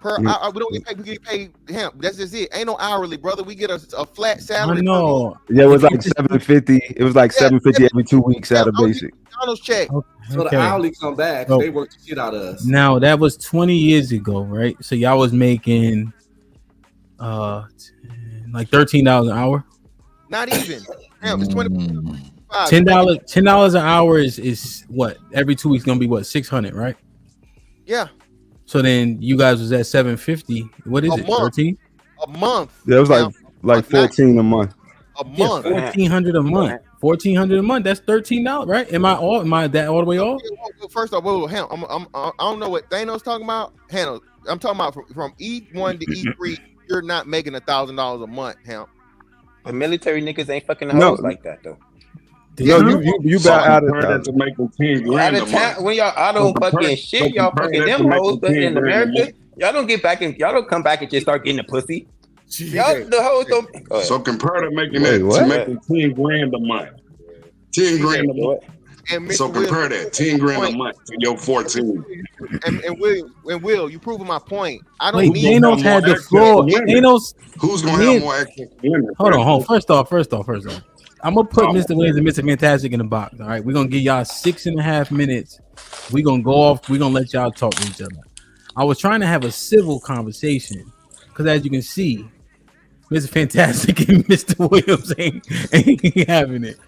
We don't get paid. We get paid. That's just it. Ain't no hourly, brother. We get a flat salary. I know. Yeah, it was like $750. It was like $750 every 2 weeks out of basic. Check. So the hourly come back. They work the shit out of us. Now that was 20 years ago, right? So y'all was making like $13 an hour. Not even. It's $20. $10 an hour is what? Every 2 weeks gonna be what? 600, right? Yeah. So then you guys was at 750. What is it? 13? A month. Yeah, it was like 14 a month. A month. 1,400 a month. 1,400 a month. That's $13, right? Am I that all the way off? First off, I don't know what Thanos talking about. I'm talking about from E1 to E3. You're not making $1,000 a month, But military niggas ain't fucking hoes like that though. You about out of that to make them 10 grand a month. When y'all out on fucking shit, y'all fucking them hoes. But in America, y'all don't get back and y'all don't come back and just start getting the pussy. Y'all the hoes don't. So compare to making that to making 10 grand a month. 10 grand a month. So compare that 10 grand a month to your 14. And Will, you proving my point. I don't need Thanos had the floor. Thanos, who's gonna have more access to women? Hold on. First off. I'm gonna put Mr. Williams and Mr. Fantastic in the box. All right, we're gonna give y'all 6.5 minutes. We're gonna go off. We're gonna let y'all talk to each other. I was trying to have a civil conversation because, as you can see, Mr. Fantastic and Mr. Williams ain't having it.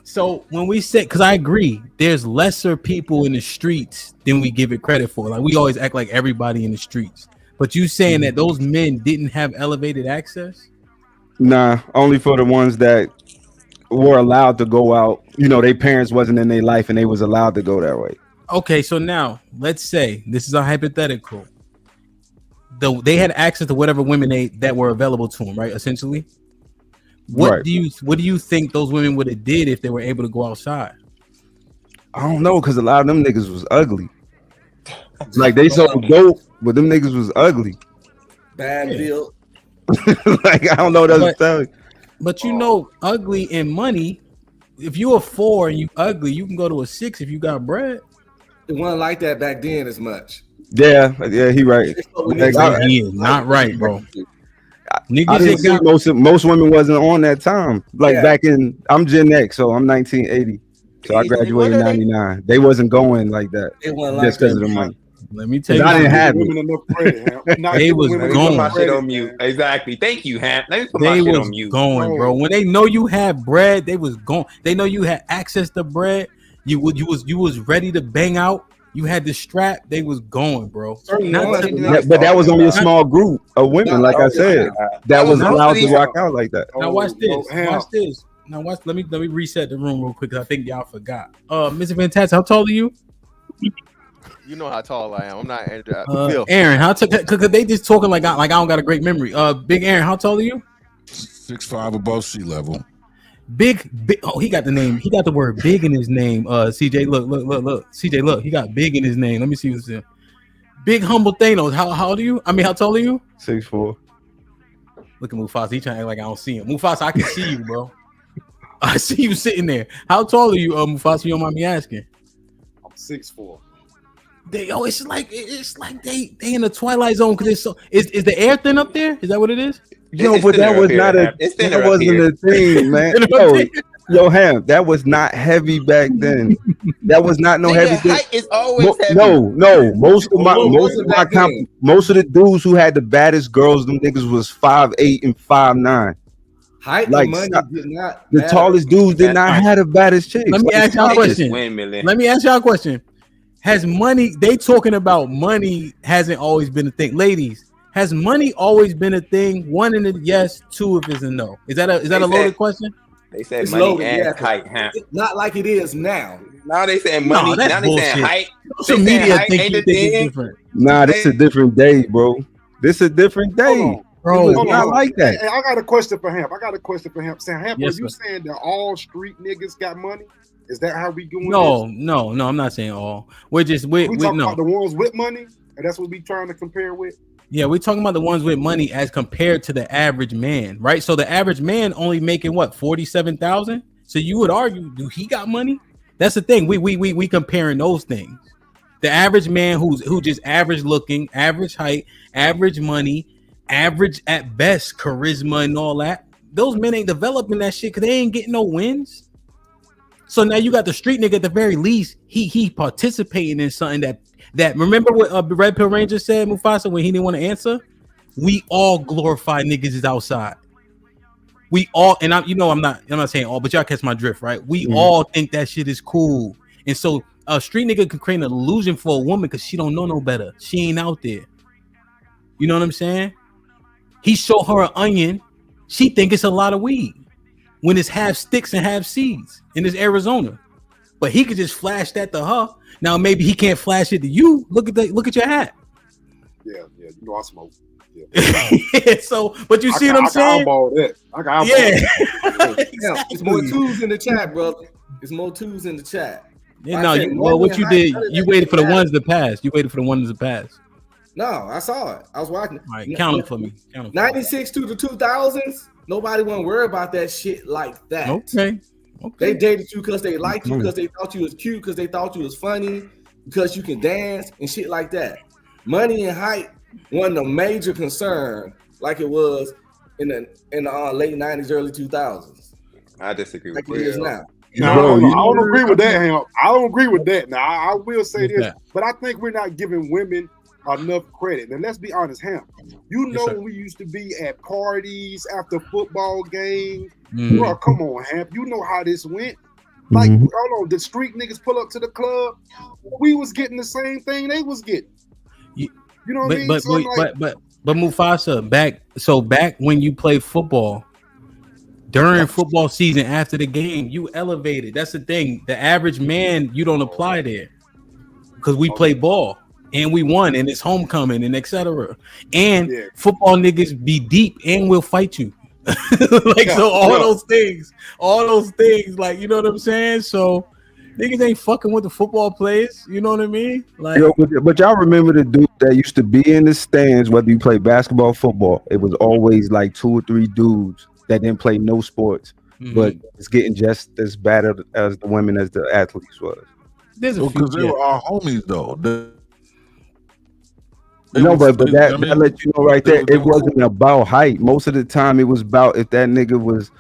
So when we say, because I agree, there's lesser people in the streets than we give it credit for. Like we always act like everybody in the streets, but you saying that those men didn't have elevated access? Nah, only for the ones that were allowed to go out. You know, their parents wasn't in their life and they was allowed to go that way. Okay, so now let's say this is a hypothetical. They had access to whatever women that were available to them, right? Essentially, what do you think those women would have did if they were able to go outside? I don't know, because a lot of them niggas was ugly. Like they sold dope, but them niggas was ugly. Bad build. Like I don't know what else to tell you. But you know, ugly and money. If you're a 4 and you ugly, you can go to a 6 if you got bread. It wasn't like that back then as much. Yeah, he right. He is not right, bro. I didn't see most women wasn't on that time. Like back in, I'm Gen X, so I'm 1980. So I graduated in 99. They wasn't going like that. It wasn't just because of the money. Let me tell you, I didn't have it. They was going. My shit on mute. Exactly. Thank you, Ham. Let me put They my shit was on mute. going, bro. When they know you had bread, they was going. They know you had access to bread. You was ready to bang out. You had the strap. They was going, bro. But that was only a small group of women, like I said, that was allowed to rock out like that. Now watch this. Now watch. Let me reset the room real quick because I think y'all forgot. Mr. Fantastic, how tall are you? You know how tall I am. I'm not Phil. Aaron, cause they just talking like I don't got a great memory. Big Aaron, how tall are you? 6'5" above sea level. Big. Oh, he got the name. He got the word big in his name. CJ, look. CJ, look. He got big in his name. Let me see what's there. Big humble Thanos. How old are you? I mean, how tall are you? 6'4". Look at Mufasa. He trying to act like I don't see him. Mufasa, I can see you, bro. I see you sitting there. How tall are you, Mufasa? You don't mind me asking? I'm 6'4". It's like they in the Twilight Zone because it's so. Is the air thin up there? Is that what it is? Yo, but that was not a. That wasn't a thing, man. Yo, Ham, that was not heavy back then. That was not no heavy. Height is always heavy. No. Most of the dudes who had the baddest girls, them niggas was 5'8" and 5'9". Height like, and money did not. The tallest dudes did not have the baddest chicks. Let me ask y'all a question. Has money? They talking about money hasn't always been a thing, ladies. Has money always been a thing? One in a yes, two if it's a no. Is that a loaded question? They said It's money loaded, and yeah. height. Huh? Not like it is now. Now they saying money. No, that's now they bullshit. saying height. Social They saying media height think ain't you a think it's thing. different. Nah, this a different day, bro. This a different day, bro. It's not like that. Hey, I got a question for him. Sam, Hamp, Yes, are you sir. saying that all street niggas got money? Is that how we doing No, this? no. I'm not saying all. We're just We we talking no. about the ones with money, and that's what we trying to compare with. Yeah, we're talking about the ones with money as compared to the average man, right? So the average man only making what 47,000. So you would argue, do he got money? That's the thing. We comparing those things. The average man who just average looking, average height, average money, average at best charisma and all that. Those men ain't developing that shit because they ain't getting no wins. So now you got the street nigga at the very least. He participating in something that remember what Red Pill Ranger said, Mufasa, when he didn't want to answer. We all glorify niggas is outside. We all, and I'm not saying all, but y'all catch my drift, right? We all think that shit is cool, and so a street nigga can create an illusion for a woman because she don't know no better. She ain't out there. You know what I'm saying? He show her an onion, she think it's a lot of weed when it's half sticks and half seeds, and it's Arizona. But he could just flash that to her. Now maybe he can't flash it to you. Look at your hat. Yeah, you know I smoke. Yeah. So, but you see what I'm saying? I got Yeah, it's more twos in the chat, brother. It's more twos in the chat. Yeah, no, what you did, you waited for the ones to pass. You waited for the ones to pass. No, I saw it. I was watching. All right, count them for me. 96 to the 2000s. Nobody want to worry about that shit like that. Okay. They dated you because they liked you, because they thought you was cute, because they thought you was funny, because you can dance and shit like that. Money and height wasn't a major concern like it was in the late 90s, early 2000s. I disagree with like it is now. No, I don't agree with that, Ham. I don't agree with that. Now, I will say this, but I think we're not giving women enough credit. And let's be honest, Ham. You know when we used to be at parties after football games. Bro, come on, Ham. You know how this went. Like, hold on, the street niggas pull up to the club. We was getting the same thing they was getting. You know what I mean? But Mufasa, back when you played football, during football season, after the game, you elevated. That's the thing. The average man, you don't apply there because we play ball and we won, and it's homecoming and etc. And football niggas be deep and will fight you. So all those things, like, you know what I'm saying? So niggas ain't fucking with the football players. You know what I mean? Like, but y'all remember the dude that used to be in the stands, whether you play basketball or football, it was always like 2 or 3 dudes that didn't play no sports, but it's getting just as bad as the women as the athletes was. Because they were our homies though. But that let you know right there, it wasn't about height. Most of the time, it was about if that nigga was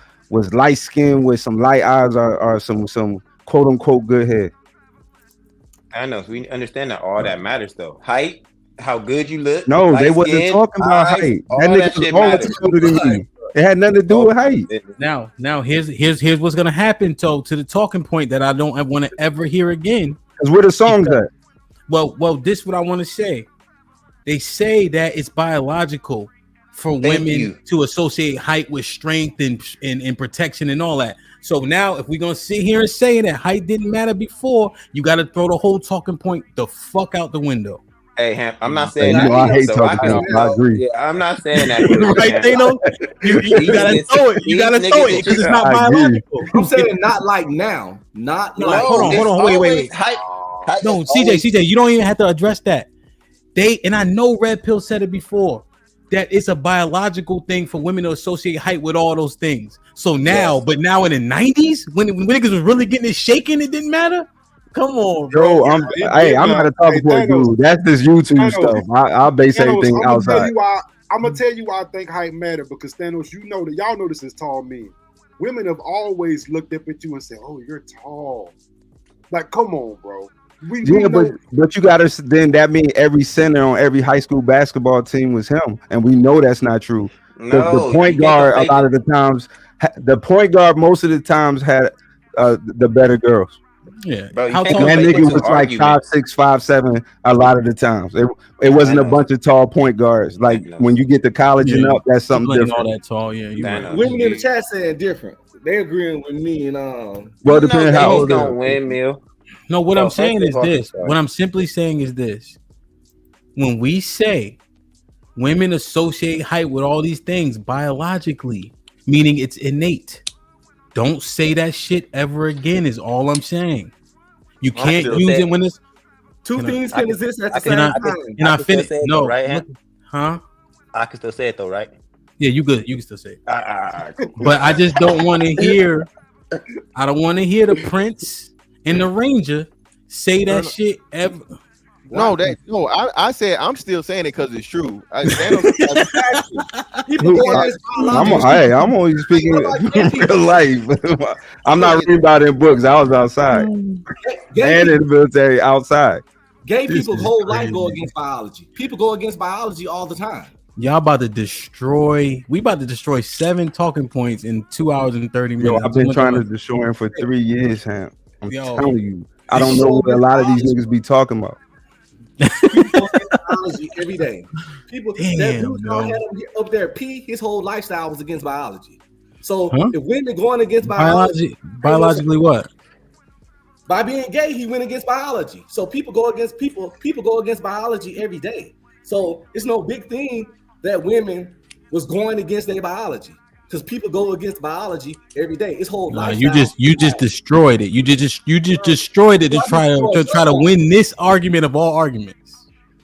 light skinned with some light eyes or some quote unquote good hair. I know. So we understand that all that matters though. Height, how good you look. No, they wasn't talking about height. That nigga was always older than me. It had nothing to do with height. Now here's what's gonna happen to the talking point that I don't want to ever hear again. Because where the songs at? Well, this is what I want to say. They say that it's biological. for women to associate height with strength and protection and all that. So now, if we're gonna sit here and say that height didn't matter before, you got to throw the whole talking point the fuck out the window. Hey, Ham, I'm not saying that. I hate so talking points. I agree. Yeah, I'm not saying that. Either, right, Thanos? You gotta throw it. You gotta throw it because it's not biological. I'm saying not like now. Not like. Hold on. Wait. No, CJ, you don't even have to address that. And I know Red Pill said it before, that it's a biological thing for women to associate height with all those things. So now, but now in the 90s, when niggas was really getting it shaken, it didn't matter. Come on, bro. I'm not a talking point dude. That's this YouTube stuff. I'll base everything outside. I'm gonna tell you why I think height matter, because Thanos, you know that y'all know this is tall men. Women have always looked up at you and said, "Oh, you're tall." Like, come on, bro. But you gotta then that means every center on every high school basketball team was him, and we know that's not true. The point guard a lot of the times, the point guard most of the times had the better girls. Yeah, bro, that nigga was like 5'6", 5'7" a lot of the times. It wasn't a bunch of tall point guards. Like when you get to college and up, that's something different. All that tall, yeah. Women in the chat saying different. They agreeing with me and well, depending how old gonna windmill. No, what I'm saying is this. What I'm simply saying is this. When we say women associate height with all these things biologically, meaning it's innate. Don't say that shit ever again is all I'm saying. You can't use it when it's two things can exist at the same time. And I finish. No, right? Huh? I can still say it though, right? Yeah, you good. You can still say it. But I just don't want to hear. I don't want to hear the Prince and the Ranger say that shit ever. I said I'm still saying it because it's true. I'm only speaking in real life. I'm not reading about it in books. I was outside and in the military outside. Gay people's whole life go against biology. People go against biology all the time. Y'all about to destroy. We about to destroy 7 talking points in 2 hours and 30 minutes. Yo, I've been trying to destroy him for 3 years, Ham. I'm telling you, I don't know what a lot of these niggas be talking about. Biology every day. People up there, his whole lifestyle was against biology. So if women going against biology, biologically what? By being gay, he went against biology. So people go against people go against biology every day. So it's no big thing that women was going against their biology, because people go against biology every day. It's whole life. You just destroyed it. You just destroyed it to try to win this argument of all arguments.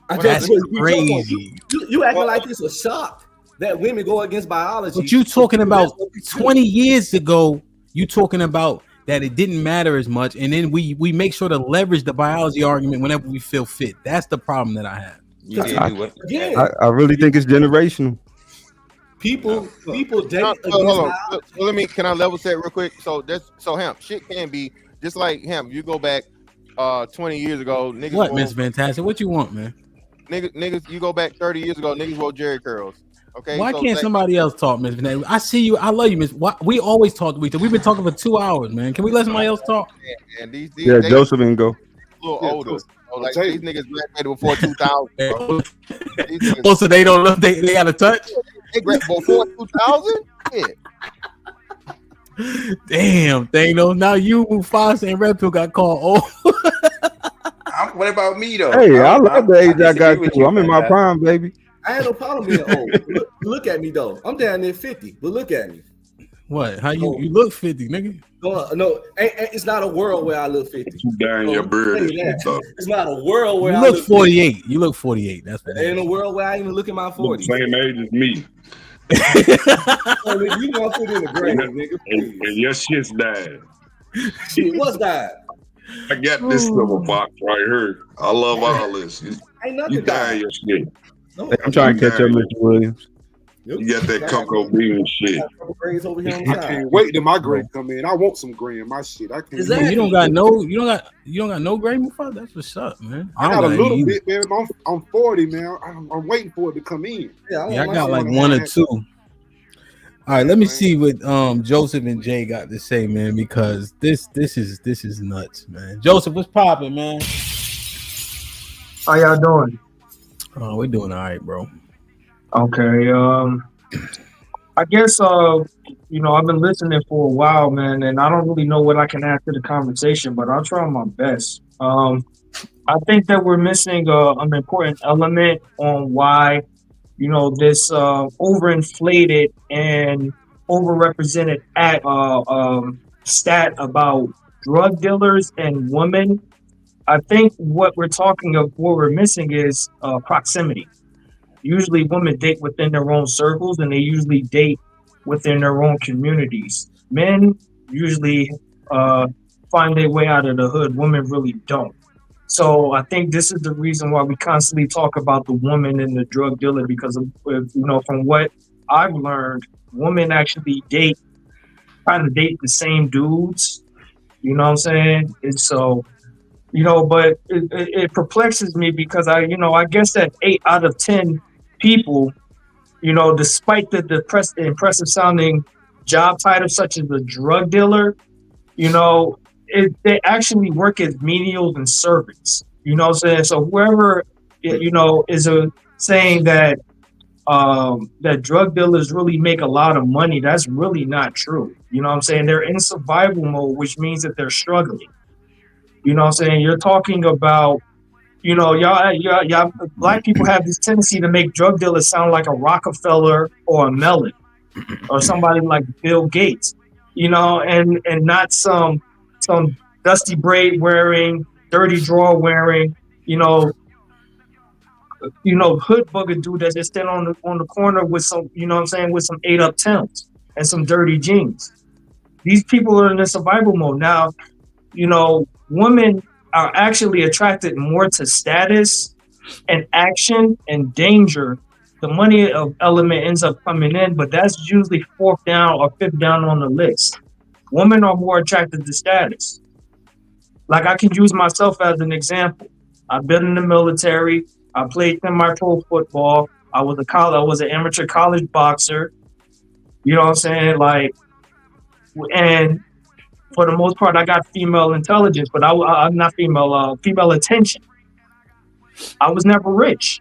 That's crazy. You acting like it's a shock that women go against biology. But you talking about 20 years ago? You talking about that it didn't matter as much, and then we make sure to leverage the biology argument whenever we feel fit. That's the problem that I have. I really think it's generational. People can I level set real quick? So Hemp, shit can be just like Hemp. You go back 20 years ago, niggas. What, Miss Fantastic? What you want, man? Niggas, you go back 30 years ago, niggas wore Jerry curls. Okay. Why can't somebody else talk, Miss Fantastic? I see you. I love you, Miss. We always talk to each other. We've been talking for 2 hours, man. Can we let somebody else talk? And Joseph and go. A little older. So like these niggas graduated before 2000. So they don't know they got a touch. They graduated before 2000. Yeah. Damn, Thanos. Now you, Mufasa, and Red Pill got called old. What about me though? Hey, I love the age I got too. I'm in my prime, baby. I had no problem being old. Look at me though. I'm down there 50, but look at me. What? How you look 50, nigga? No, it's not a world where I look 50. Down your beard. It's not a world where you look 48. 50. You look 48. That's what. Ain't a world where I even look at my 40s. Same age as me. So you want to put in the grave, nigga? And your shit's died. Shit, what's died? I got this silver box right here. I love all this. Ain't nothing you dying your shit. No, I'm trying to catch up, Mr. Williams. You got that cocoa bean shit. I can't wait till my grade come in. I want some gray in my shit. I can't. You don't got no gray, Mufasa? That's what's up, man. I got a little bit, man. I'm 40, man. I'm waiting for it to come in. Yeah, I got like 1 or 2. All right, let me see what Joseph and Jay got to say, man, because this is nuts, man. Joseph, what's popping, man? How y'all doing? Oh, we're doing all right, bro. Okay. I guess you know, I've been listening for a while, man, and I don't really know what I can add to the conversation, but I'll try my best. I think that we're missing an important element on why, you know, this overinflated and overrepresented stat about drug dealers and women. I think what we're missing is proximity. Usually women date within their own circles and they usually date within their own communities. Men usually find their way out of the hood. Women really don't. So I think this is the reason why we constantly talk about the woman and the drug dealer because you know, from what I've learned, women actually kind of date the same dudes. You know what I'm saying? And so, you know, but it perplexes me because I guess that 8 out of 10 people, you know, despite the impressive sounding job titles such as a drug dealer, you know, they actually work as menials and servants. You know what I'm saying? So whoever, you know, is saying that that drug dealers really make a lot of money, that's really not true. You know what I'm saying? They're in survival mode, which means that they're struggling. You know what I'm saying? You're talking about, you know, y'all, black people have this tendency to make drug dealers sound like a Rockefeller or a Mellon or somebody like Bill Gates, you know, and not some dusty braid wearing, dirty drawer wearing, you know, hood bugger dude that just stand on the corner with some, you know what I'm saying, with some 8 up Timbs and some dirty jeans. These people are in a survival mode now. You know, women are actually attracted more to status and action and danger. The money element ends up coming in, but that's usually 4th down or 5th down on the list. Women are more attracted to status. Like I can use myself as an example. I've been in the military. I played semi-pro football. I was an amateur college boxer. You know what I'm saying? Like, and for the most part, I got female intelligence, but I'm not female attention. I was never rich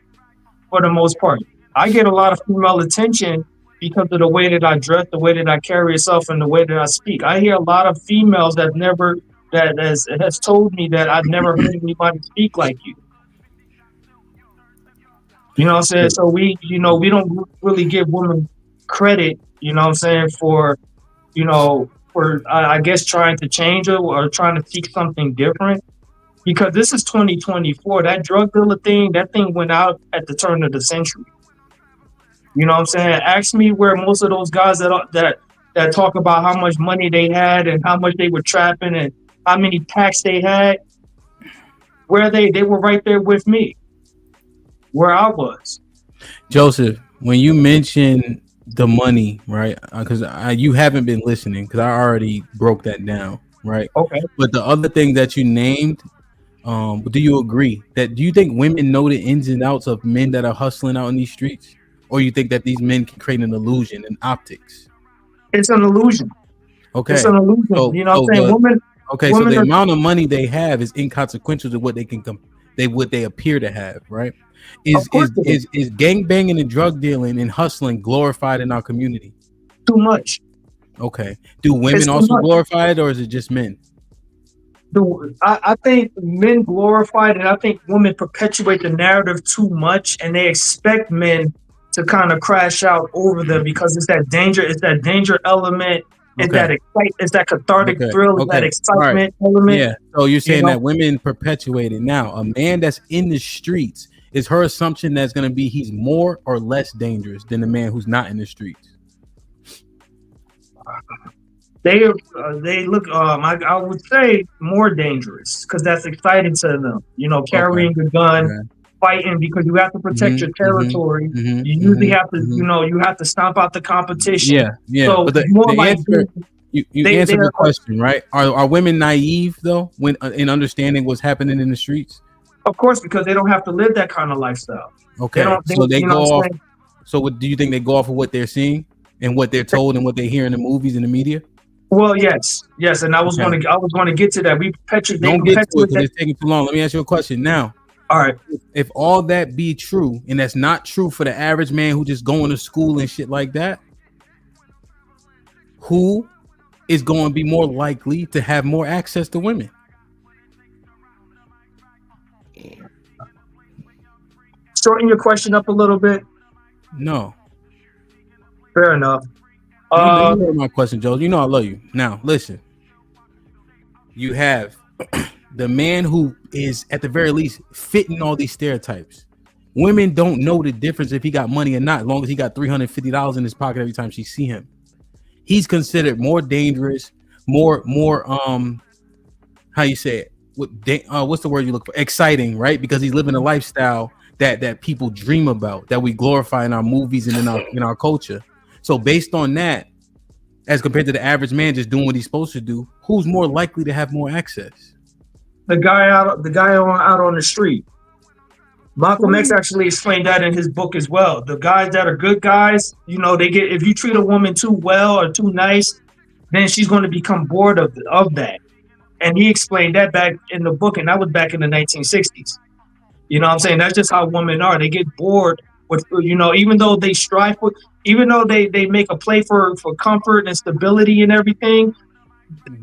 for the most part. I get a lot of female attention because of the way that I dress, the way that I carry myself, and the way that I speak. I hear a lot of females that has told me that I've never heard anybody speak like you. You know what I'm saying? So we don't really give women credit, you know what I'm saying, for, you know, I guess trying to change it or trying to seek something different. Because this is 2024. That drug dealer thing, that thing went out at the turn of the century. You know what I'm saying? Ask me where most of those guys that talk about how much money they had and how much they were trapping and how many packs they had, where they were right there with me, where I was. Joseph, when you mention the money, right? Because you haven't been listening because I already broke that down, right? Okay. But the other thing that you named, do you agree that do you think women know the ins and outs of men that are hustling out in these streets, or you think that these men can create an illusion and optics? It's an illusion. Okay, it's an illusion. You know what I'm saying? Women. So the amount of money they have is inconsequential to what they can what they appear to have, right? Is gang banging and drug dealing and hustling glorified in our community? Too much. Okay. Do women also glorify it, or is it just men? I think men glorify it, and I think women perpetuate the narrative too much, and they expect men to kind of crash out over them because it's that danger element. It's that cathartic thrill, it's that excitement element. Yeah. So you're saying that women perpetuate it. Now, a man that's in the streets, is her assumption that's going to be he's more or less dangerous than the man who's not in the streets? They look, I would say more dangerous because that's exciting to them. You know, carrying a gun, fighting because you have to protect your territory. You usually have to, you know, you have to stomp out the competition. Yeah. So but you answered the question, right? Are women naive though when in understanding what's happening in the streets? Of course, because they don't have to live that kind of lifestyle. Okay, so they go off. So what do you think they go off of what they're seeing and what they're told and what they hear in the movies and the media? Well, yes, and I was going to get to that. Don't get to it because it's taking too long. Let me ask you a question now. All right. If all that be true, and that's not true for the average man who just going to school and shit like that, who is going to be more likely to have more access to women? Shorten your question up a little bit. No. Fair enough. You know my question, Joe. You know I love you. Now, listen. You have the man who is, at the very least, fitting all these stereotypes. Women don't know the difference if he got money or not, as long as he got $350 in his pocket every time she see him. He's considered more dangerous, more how you say it? What's the word you look for? Exciting, right? Because he's living a lifestyle that people dream about, that we glorify in our movies and in our culture. So based on that, as compared to the average man just doing what he's supposed to do, who's more likely to have more access? The guy out on the street. Malcolm X actually explained that in his book as well. The guys that are good guys, you know, they get, if you treat a woman too well or too nice, then she's going to become bored of that. And he explained that back in the book, and that was back in the 1960s. You know what I'm saying? That's just how women are. They get bored with, you know, even though they strive for, even though they make a play for comfort and stability and everything,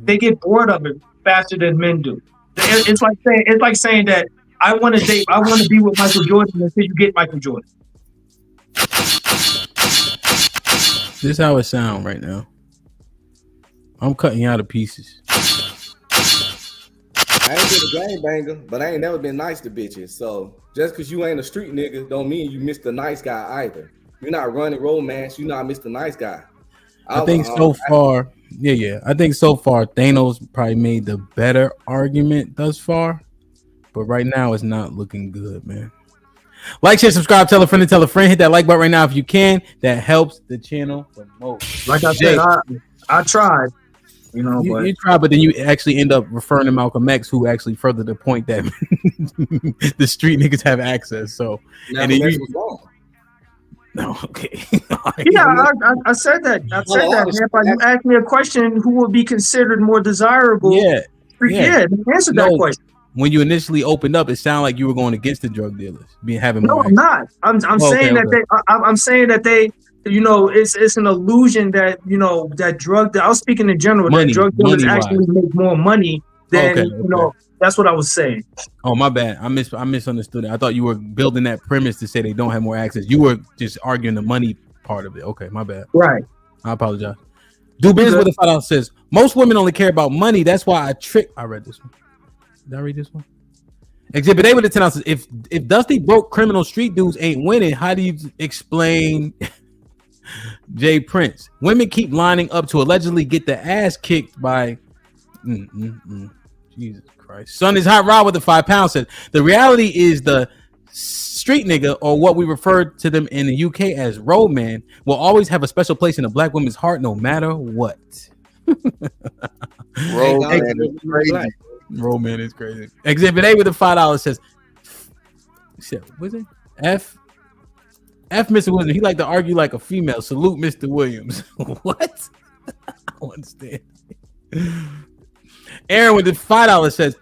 they get bored of it faster than men do. It's like saying that I want to be with Michael Jordan until you get Michael Jordan. This is how it sounds right now. I'm cutting you out of pieces. I ain't been a game banger, but I ain't never been nice to bitches. So just because you ain't a street nigga don't mean you Mr. Nice Guy either. You're not running romance. You're not Mr. Nice Guy. I think so far, I think so far Thanos probably made the better argument thus far, but right now it's not looking good, man. Like, share, subscribe, tell a friend, hit that like button right now if you can. That helps the channel the most. Like I said, I tried. You know, you try, but then you actually end up referring to Malcolm X, who actually furthered the point that the street niggas have access. So, and then you, no, okay, yeah, I said that. I said that. If you asked me a question, who would be considered more desirable? Yeah, answer that question. When you initially opened up, it sounded like you were going against the drug dealers, having. No, I'm not. I'm saying that they. You know, it's an illusion that, you know, that I was speaking in general, that drug dealers actually make more money than, you know, that's what I was saying. Oh, my bad. I misunderstood it. I thought you were building that premise to say they don't have more access. You were just arguing the money part of it. Okay, my bad. Right. I apologize. Do business with a $5 says, most women only care about money. That's why I read this one. Did I read this one? Exhibit A with the 10 ounces. If Dusty broke criminal street dudes ain't winning, how do you explain Jay Prince? Women keep lining up to allegedly get the ass kicked by Jesus Christ. Son is hot. Rod with the £5 said the reality is the street nigga, or what we refer to them in the UK as road man, will always have a special place in a black woman's heart no matter what. Road man is crazy. Road man is crazy. Exhibit A with the $5 says, what's it? F Mr. Williams. He like to argue like a female. Salute Mr. Williams. What? I don't understand. Aaron with the $5 says,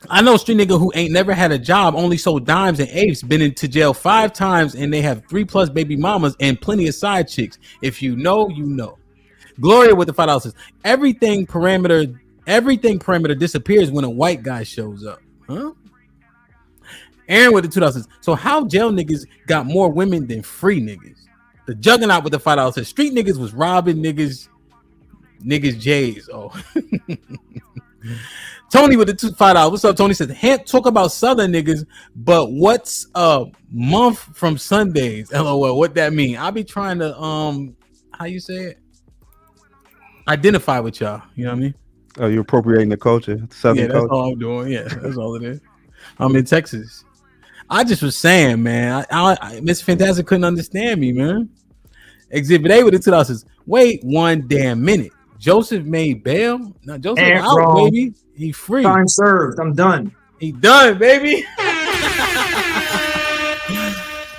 I know a street nigga who ain't never had a job, only sold dimes and apes, been into jail 5 times, and they have 3+ baby mamas and plenty of side chicks. If you know, you know. Gloria with the $5 says, everything parameter disappears when a white guy shows up. Huh? Aaron with the $2 says, so how jail niggas got more women than free niggas? The Juggernaut with the $5 says, street niggas was robbing niggas J's. Oh. Tony with the $5. What's up, Tony? Says, talk about Southern niggas, but what's a month from Sundays? LOL. What that mean? I'll be trying to how you say it? Identify with y'all. You know what I mean? Oh, you're appropriating the culture, Southern culture. That's all I'm doing. Yeah, that's all it is. I'm in Texas. I just was saying, man. I Miss Fantastic couldn't understand me, man. Exhibit A with the $2 says, wait one damn minute. Joseph made bail. Now Joseph out, wrong. Baby. He free. Time served. I'm done. He done, baby.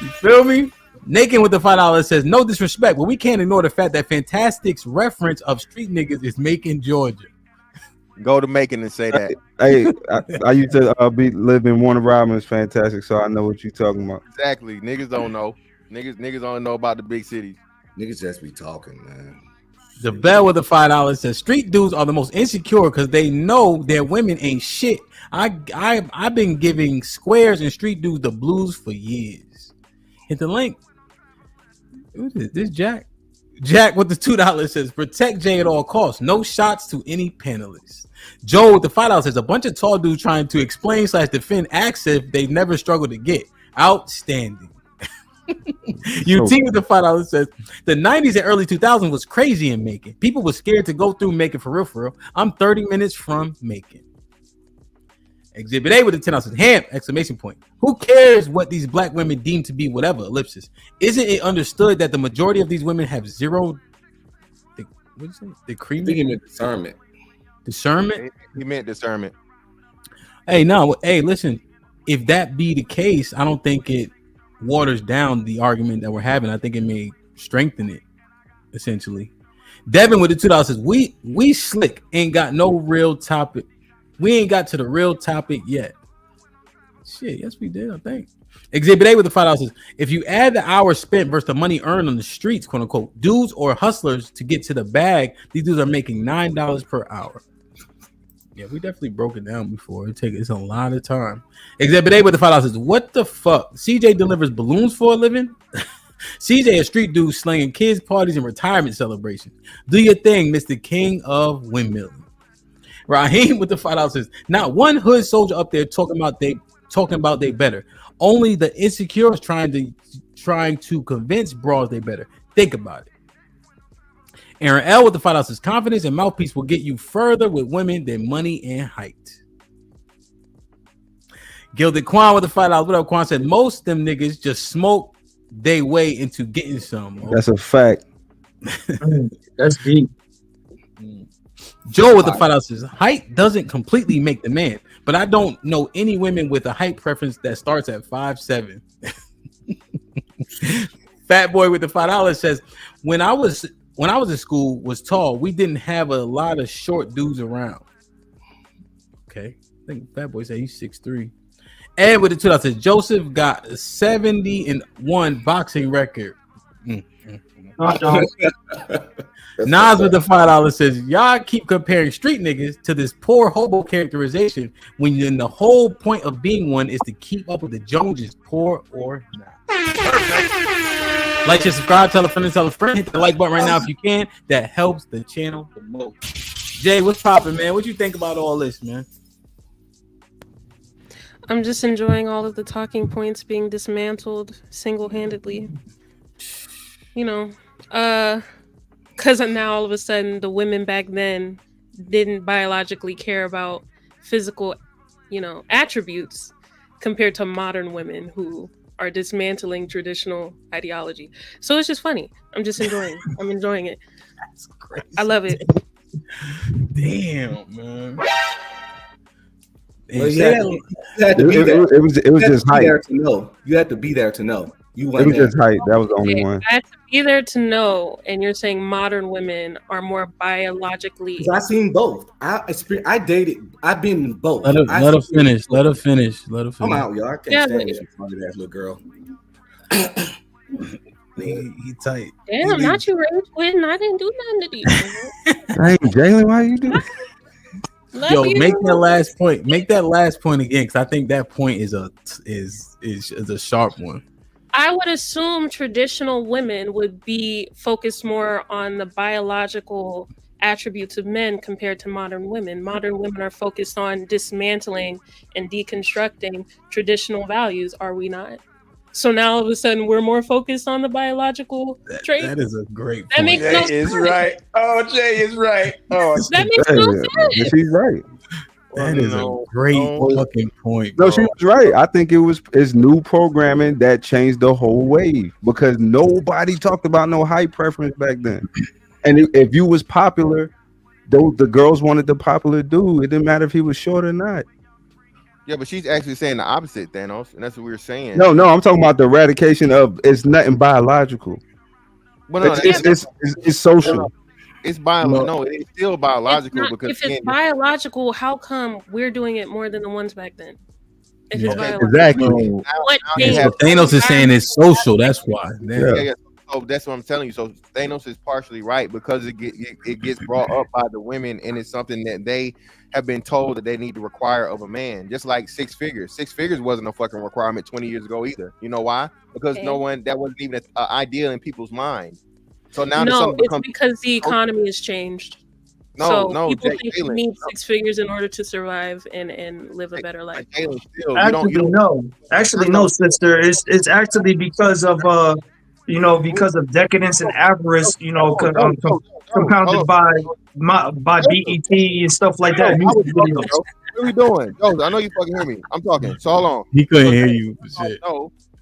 You feel me? Naked with the $5 says, no disrespect, but we can't ignore the fact that Fantastic's reference of street niggas is making Georgia. Go to Macon and say that. Hey, I used to live in Warner Robins, fantastic. So I know what you're talking about. Exactly. Niggas don't know. Niggas only know about the big cities. Niggas just be talking, man. The Bell with the $5 says street dudes are the most insecure because they know their women ain't shit. I've been giving squares and street dudes the blues for years. Hit the link. Who's this? This Jack. Jack with the $2 says protect Jay at all costs. No shots to any panelists. Joe with the $5 says a bunch of tall dudes trying to explain / defend access they've never struggled to get. Outstanding. UT with the $5 says the 90s and early 2000s was crazy in Macon. People were scared to go through Macon for real. I'm 30 minutes from Macon. Exhibit A with the $10 says ham! Exclamation point. Who cares what these black women deem to be whatever? Ellipsis. Isn't it understood that the majority of these women have zero? What did you say? Discernment. Discernment. He meant discernment. Hey, no. Hey, listen. If that be the case, I don't think it waters down the argument that we're having. I think it may strengthen it, essentially. Devin with the $2 says we slick, ain't got no real topic. We ain't got to the real topic yet. Shit, yes we did, I think. Exhibit A with the $5 says if you add the hours spent versus the money earned on the streets, quote unquote, dudes or hustlers to get to the bag, these dudes are making $9 per hour. Yeah, we definitely broke it down before. It's a lot of time. Exhibit A with the $5 says, what the fuck? CJ delivers balloons for a living? CJ a street dude slinging kids' parties and retirement celebrations. Do your thing, Mr. King of Windmill. Raheem with the $5 says, not one hood soldier up there talking about they better. Only the insecure is trying to convince bras they better. Think about it. Aaron L with the $5 says confidence and mouthpiece will get you further with women than money and height. Gilded Quan with the $5. What up, Quan? Said most of them niggas just smoke their way into getting some. That's a fact. That's deep. Joe with the $5 says height doesn't completely make the man, but I don't know any women with a height preference that starts at 5'7". Fat Boy with the $5 says when I was in school was tall, we didn't have a lot of short dudes around. Okay, I think Fat Boy said he's 6'3". Ed with the $2 says Joseph got a 70-1 boxing record. Nas with the $5 says y'all keep comparing street niggas to this poor hobo characterization when then the whole point of being one is to keep up with the Joneses, poor or not. Like, share, subscribe, tell a friend, hit the like button right now if you can. That helps the channel the most. Jay, what's popping, man? What you think about all this, man? I'm just enjoying all of the talking points being dismantled single-handedly. You know, because now all of a sudden the women back then didn't biologically care about physical, attributes compared to modern women who are dismantling traditional ideology. So it's just funny. I'm just enjoying. I'm enjoying it. That's crazy. I love it. Damn, man. Well, you had to be there. It was just hype. You had to be there to know. It was just hype. That was the only one. I had to be there to know, and you're saying modern women are more biologically. I seen both. I dated. I've been in both. Let her finish. Let her finish. I'm out, y'all. I can't stand this funny ass little girl. He tight. Damn, not you rage quitting. I didn't do nothing to these. Hey, Jalen, why you do? Yo, make that last point. Make that last point again, because I think that point is a sharp one. I would assume traditional women would be focused more on the biological attributes of men compared to modern women. Modern women are focused on dismantling and deconstructing traditional values, are we not? So now all of a sudden we're more focused on the biological trait. That is a great point. That makes no sense. Is right. Oh, Jay is right. Oh, that makes no sense. She's right. That is a great fucking point. No, she was right. I think it's new programming that changed the whole wave because nobody talked about no height preference back then. And if you was popular, the girls wanted the popular dude. It didn't matter if he was short or not. Yeah, but she's actually saying the opposite, Thanos, and that's what we were saying. No, I'm talking about the eradication of it's nothing biological. Well, no, it's social. It's no, it's still biological because if it's biological, how come we're doing it more than the ones back then? If it's biological. Exactly. So Thanos is saying it's social. That's why. Yeah. So that's what I'm telling you. So Thanos is partially right because it gets brought up by the women, and it's something that they have been told that they need to require of a man. Just like 6 figures. 6 figures wasn't a fucking requirement 20 years ago either. You know why? Because that wasn't even an idea in people's mind. So now it's because the economy has changed. People think you need 6 figures in order to survive and live a better life. Actually, no, sister. It's actually because of because of decadence and avarice, compounded by BET and stuff like that. Music videos. What are we doing? Yo, I know you fucking hear me. I'm talking. So hold on. He couldn't hear you.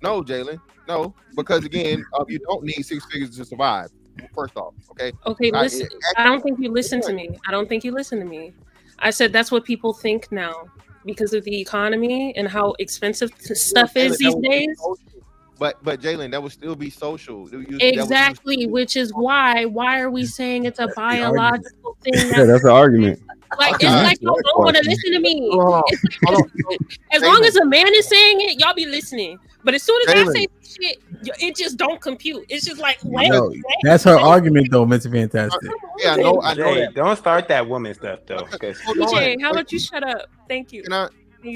No, Jalen. No, because again, you don't need 6 figures to survive. First off, okay. Okay, listen. I don't think you listen to me. I said that's what people think now because of the economy and how expensive stuff is these days. But Jalen, that would still be social. Exactly, which is why are we saying it's a biological thing? Yeah, that's an argument. Like it's like y'all don't want to listen to me. As long as a man is saying it, y'all be listening. But as soon as I say shit, it just don't compute. It's just like wait. That's her argument, though, Mr. Fantastic. Yeah, I know that. Don't start that woman stuff, though. DJ, how about you shut up? Thank you.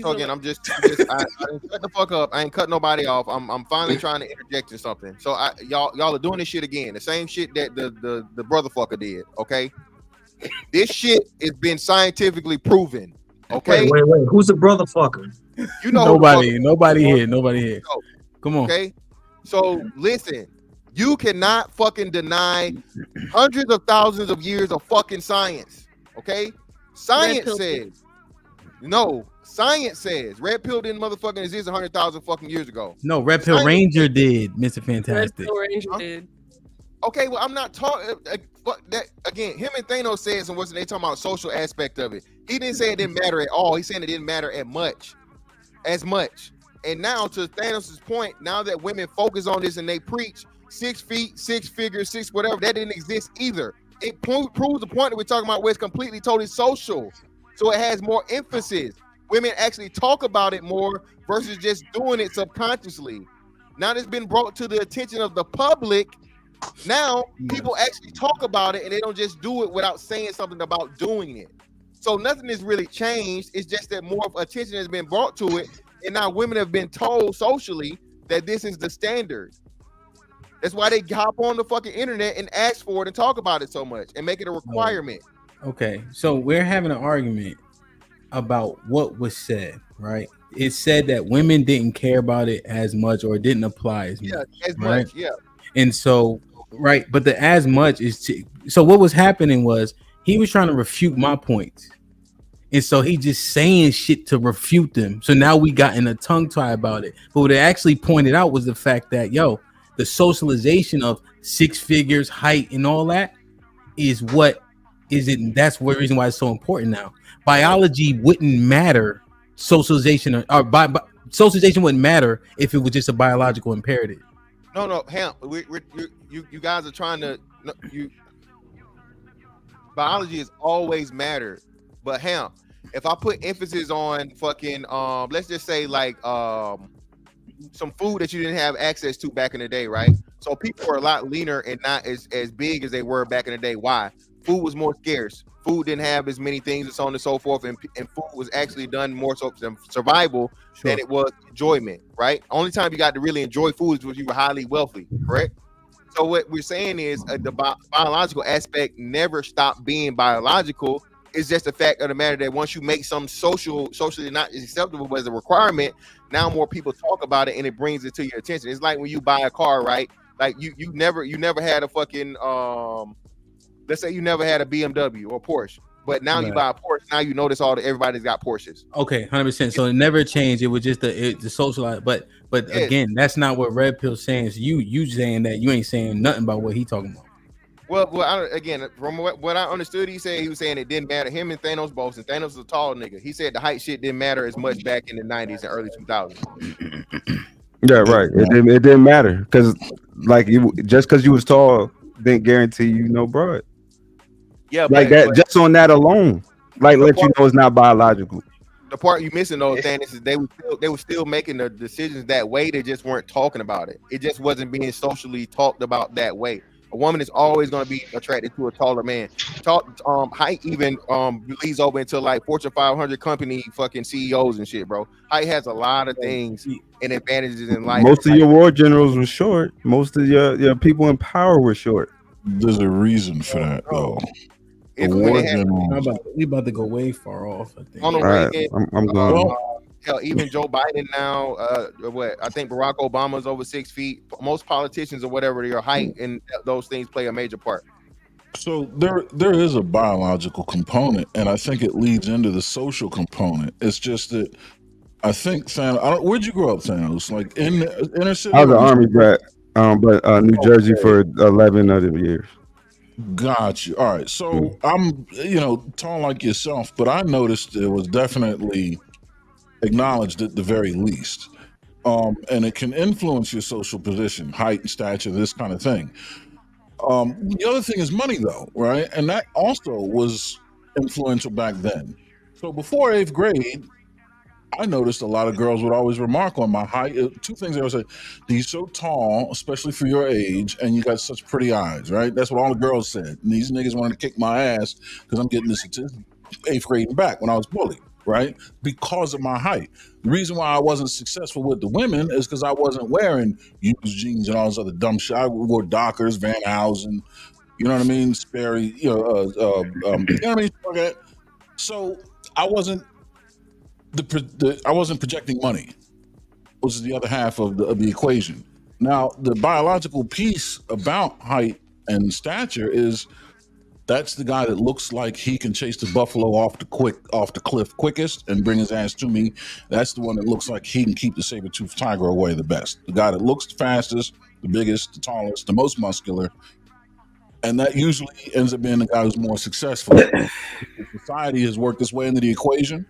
So again, I didn't shut the fuck up. I ain't cut nobody off. I'm finally trying to interject in something. So y'all are doing this shit again. The same shit that the brother fucker did. Okay, this shit has been scientifically proven. Okay. Wait. Who's the brother fucker? You know nobody here. Come on. Okay. So listen, you cannot fucking deny hundreds of thousands of years of fucking science. Okay. Science says. No, science says Red Pill didn't motherfucking exist 100,000 fucking years ago. No, Red Pill Ranger did, Mr. Fantastic. Red Pill Ranger did. Okay, well, I'm not talking that again. Him and Thanos said some words, and they talking about social aspect of it. He didn't say it didn't matter at all. He's saying it didn't matter as much. And now, to Thanos's point, now that women focus on this and they preach 6 feet, 6 figures, 6 whatever, that didn't exist either. It proves the point that we're talking about, where it's completely totally social. So it has more emphasis. Women actually talk about it more versus just doing it subconsciously. Now it's been brought to the attention of the public. Now people actually talk about it and they don't just do it without saying something about doing it. So nothing has really changed. It's just that more of attention has been brought to it. And now women have been told socially that this is the standard. That's why they hop on the fucking internet and ask for it and talk about it so much and make it a requirement. Okay, so we're having an argument about what was said, right? It said that women didn't care about it as much or it didn't apply as much. Right? And so, right, but the as much is so what was happening was he was trying to refute my points. And so he just saying shit to refute them. So now we got in a tongue tie about it. But what it actually pointed out was the fact that, the socialization of 6 figures, height, and all that is what is it. That's the reason why it's so important now. Biology wouldn't matter. Socialization socialization wouldn't matter if it was just a biological imperative. No, Ham, you guys are trying to. Biology has always mattered, but Ham, if I put emphasis on fucking let's just say like some food that you didn't have access to back in the day, right? So people were a lot leaner and not as big as they were back in the day. Why? Food was more scarce. Food didn't have as many things and so on and so forth, and food was actually done more so for survival than it was enjoyment, right? Only time you got to really enjoy food is when you were highly wealthy, correct? So what we're saying is the biological aspect never stopped being biological. It's just the fact of the matter that once you make some socially not acceptable but as a requirement, now more people talk about it and it brings it to your attention. It's like when you buy a car, right? Like you never had a fucking let's say you never had a BMW or Porsche, but now you buy a Porsche. Now you notice everybody's got Porsches. Okay, 100%. So it never changed. It was just the social. But again, that's not what Red Pill's saying. Is you saying that you ain't saying nothing about what he talking about. Well, from what I understood, he was saying it didn't matter. Him and Thanos both, and Thanos was a tall nigga. He said the height shit didn't matter as much back in the 90s and early 2000s. Yeah, right. It didn't matter because, like, just because you was tall didn't guarantee you no broad. Yeah, Like but that, just on that alone, like let you know it's not biological. the part you missing though, Thanos, is they were still making the decisions that way. They just weren't talking about it. It just wasn't being socially talked about that way. A woman is always going to be attracted to a taller man. Height even leads over into like Fortune 500 company fucking CEOs and shit, bro. Height has a lot of things and advantages in life. Most of your war generals were short. Most of your people in power were short. There's a reason for that, though. We about to go way far off. I think. Ronald Reagan, I'm going. hell, even Joe Biden now. I think Barack Obama's over 6 feet. Most politicians or whatever, their height and those things play a major part. So there is a biological component, and I think it leads into the social component. It's just that I think where'd you grow up, Thanos? Like in the inner city? I was an Army brat, but New Jersey for 11 other years. Got you. All right. So I'm, tall like yourself, but I noticed it was definitely acknowledged at the very least. And it can influence your social position, height and stature, this kind of thing. The other thing is money, though, right? And that also was influential back then. So before 8th grade, I noticed a lot of girls would always remark on my height. Two things they would say: "You're so tall, especially for your age, and you got such pretty eyes." Right? That's what all the girls said. And these niggas wanted to kick my ass because I'm getting this 8th grade and back when I was bullied. Right? Because of my height. The reason why I wasn't successful with the women is because I wasn't wearing used jeans and all this other dumb shit. I wore Dockers, Van Housen, you know what I mean? Sperry, you know what I mean? Okay. So I wasn't I wasn't projecting money, which is the other half of the equation. Now, the biological piece about height and stature is that's the guy that looks like he can chase the buffalo off the cliff quickest and bring his ass to me. That's the one that looks like he can keep the saber-toothed tiger away the best. The guy that looks the fastest, the biggest, the tallest, the most muscular. And that usually ends up being the guy who's more successful. Society has worked its way into the equation,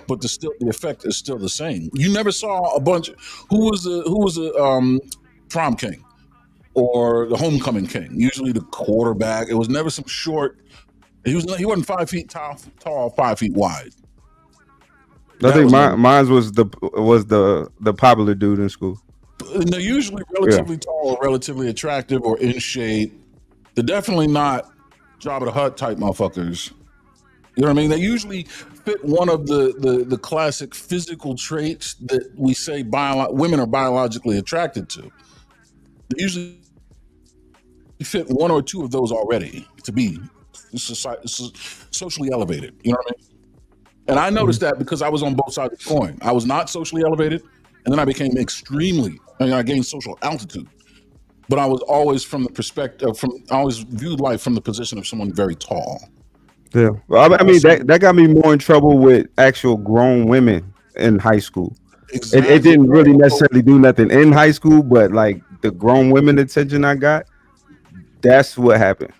but the effect is still the same. You never saw a bunch. Who was the prom king or the homecoming king? Usually the quarterback. It was never some short. He wasn't 5 feet tall, 5 feet wide. I think mine was the popular dude in school. And they're usually relatively tall, or relatively attractive, or in shape. They're definitely not Jabba the Hutt type motherfuckers. You know what I mean? They usually fit one of the classic physical traits that we say women are biologically attracted to. They usually fit one or two of those already to be socially elevated. You know what I mean? And I noticed that because I was on both sides of the coin. I was not socially elevated, and then I became I gained social altitude. But I was always I always viewed life from the position of someone very tall. Yeah, well, I mean that got me more in trouble with actual grown women in high school. Exactly. It didn't really necessarily do nothing in high school, but like the grown women attention I got, that's what happened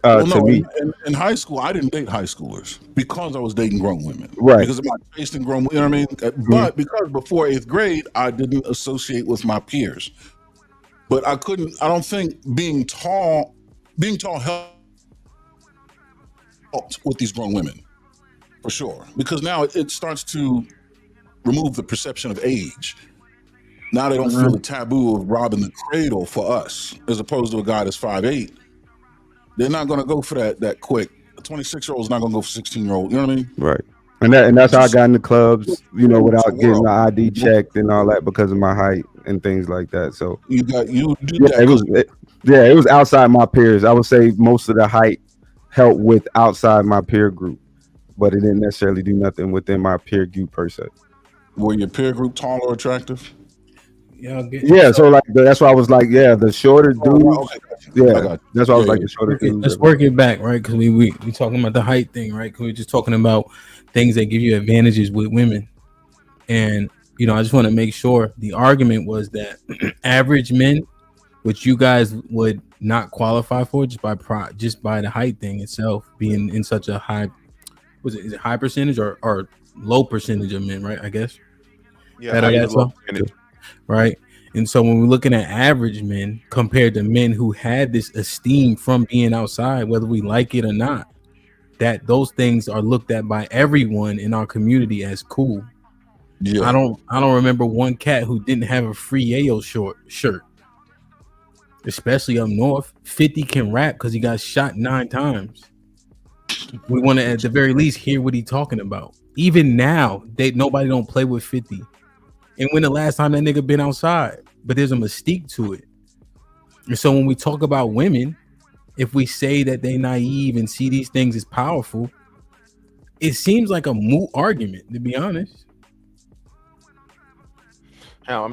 to me. In high school, I didn't date high schoolers because I was dating grown women. Right. Because of my taste in grown, you know what I mean? But because before 8th grade, I didn't associate with my peers. But I don't think being tall helped with these grown women, for sure. Because now it starts to remove the perception of age. Now they don't feel the taboo of robbing the cradle for us, as opposed to a guy that's 5'8". They're not going to go for that quick. A 26-year-old is not going to go for 16-year-old. You know what I mean? Right. And that's how I got into clubs, without getting the ID checked and all that because of my height and things like that. So it was outside my peers. I would say most of the height helped with outside my peer group, but it didn't necessarily do nothing within my peer group per se. Were your peer group tall or attractive? Yeah. So like that's why I was like, the shorter dudes. That's why I was like the shorter dudes. Let's work it back, right? Because we talking about the height thing, right? Because we're just talking about things that give you advantages with women, and I just want to make sure the argument was that average men, which you guys would not qualify for just by the height thing itself being in such a high, is it high percentage or low percentage of men, right? I guess. Yeah, right. And so when we're looking at average men compared to men who had this esteem from being outside, whether we like it or not, that those things are looked at by everyone in our community as cool. Yeah. I don't remember one cat who didn't have a free Yayo shirt. Especially up north. 50 can rap because he got shot 9 times. We want to at the very least hear what he's talking about. Even now, nobody don't play with 50. And when the last time that nigga been outside? But there's a mystique to it. And so when we talk about women, if we say that they naive and see these things as powerful, it seems like a moot argument, to be honest. Now,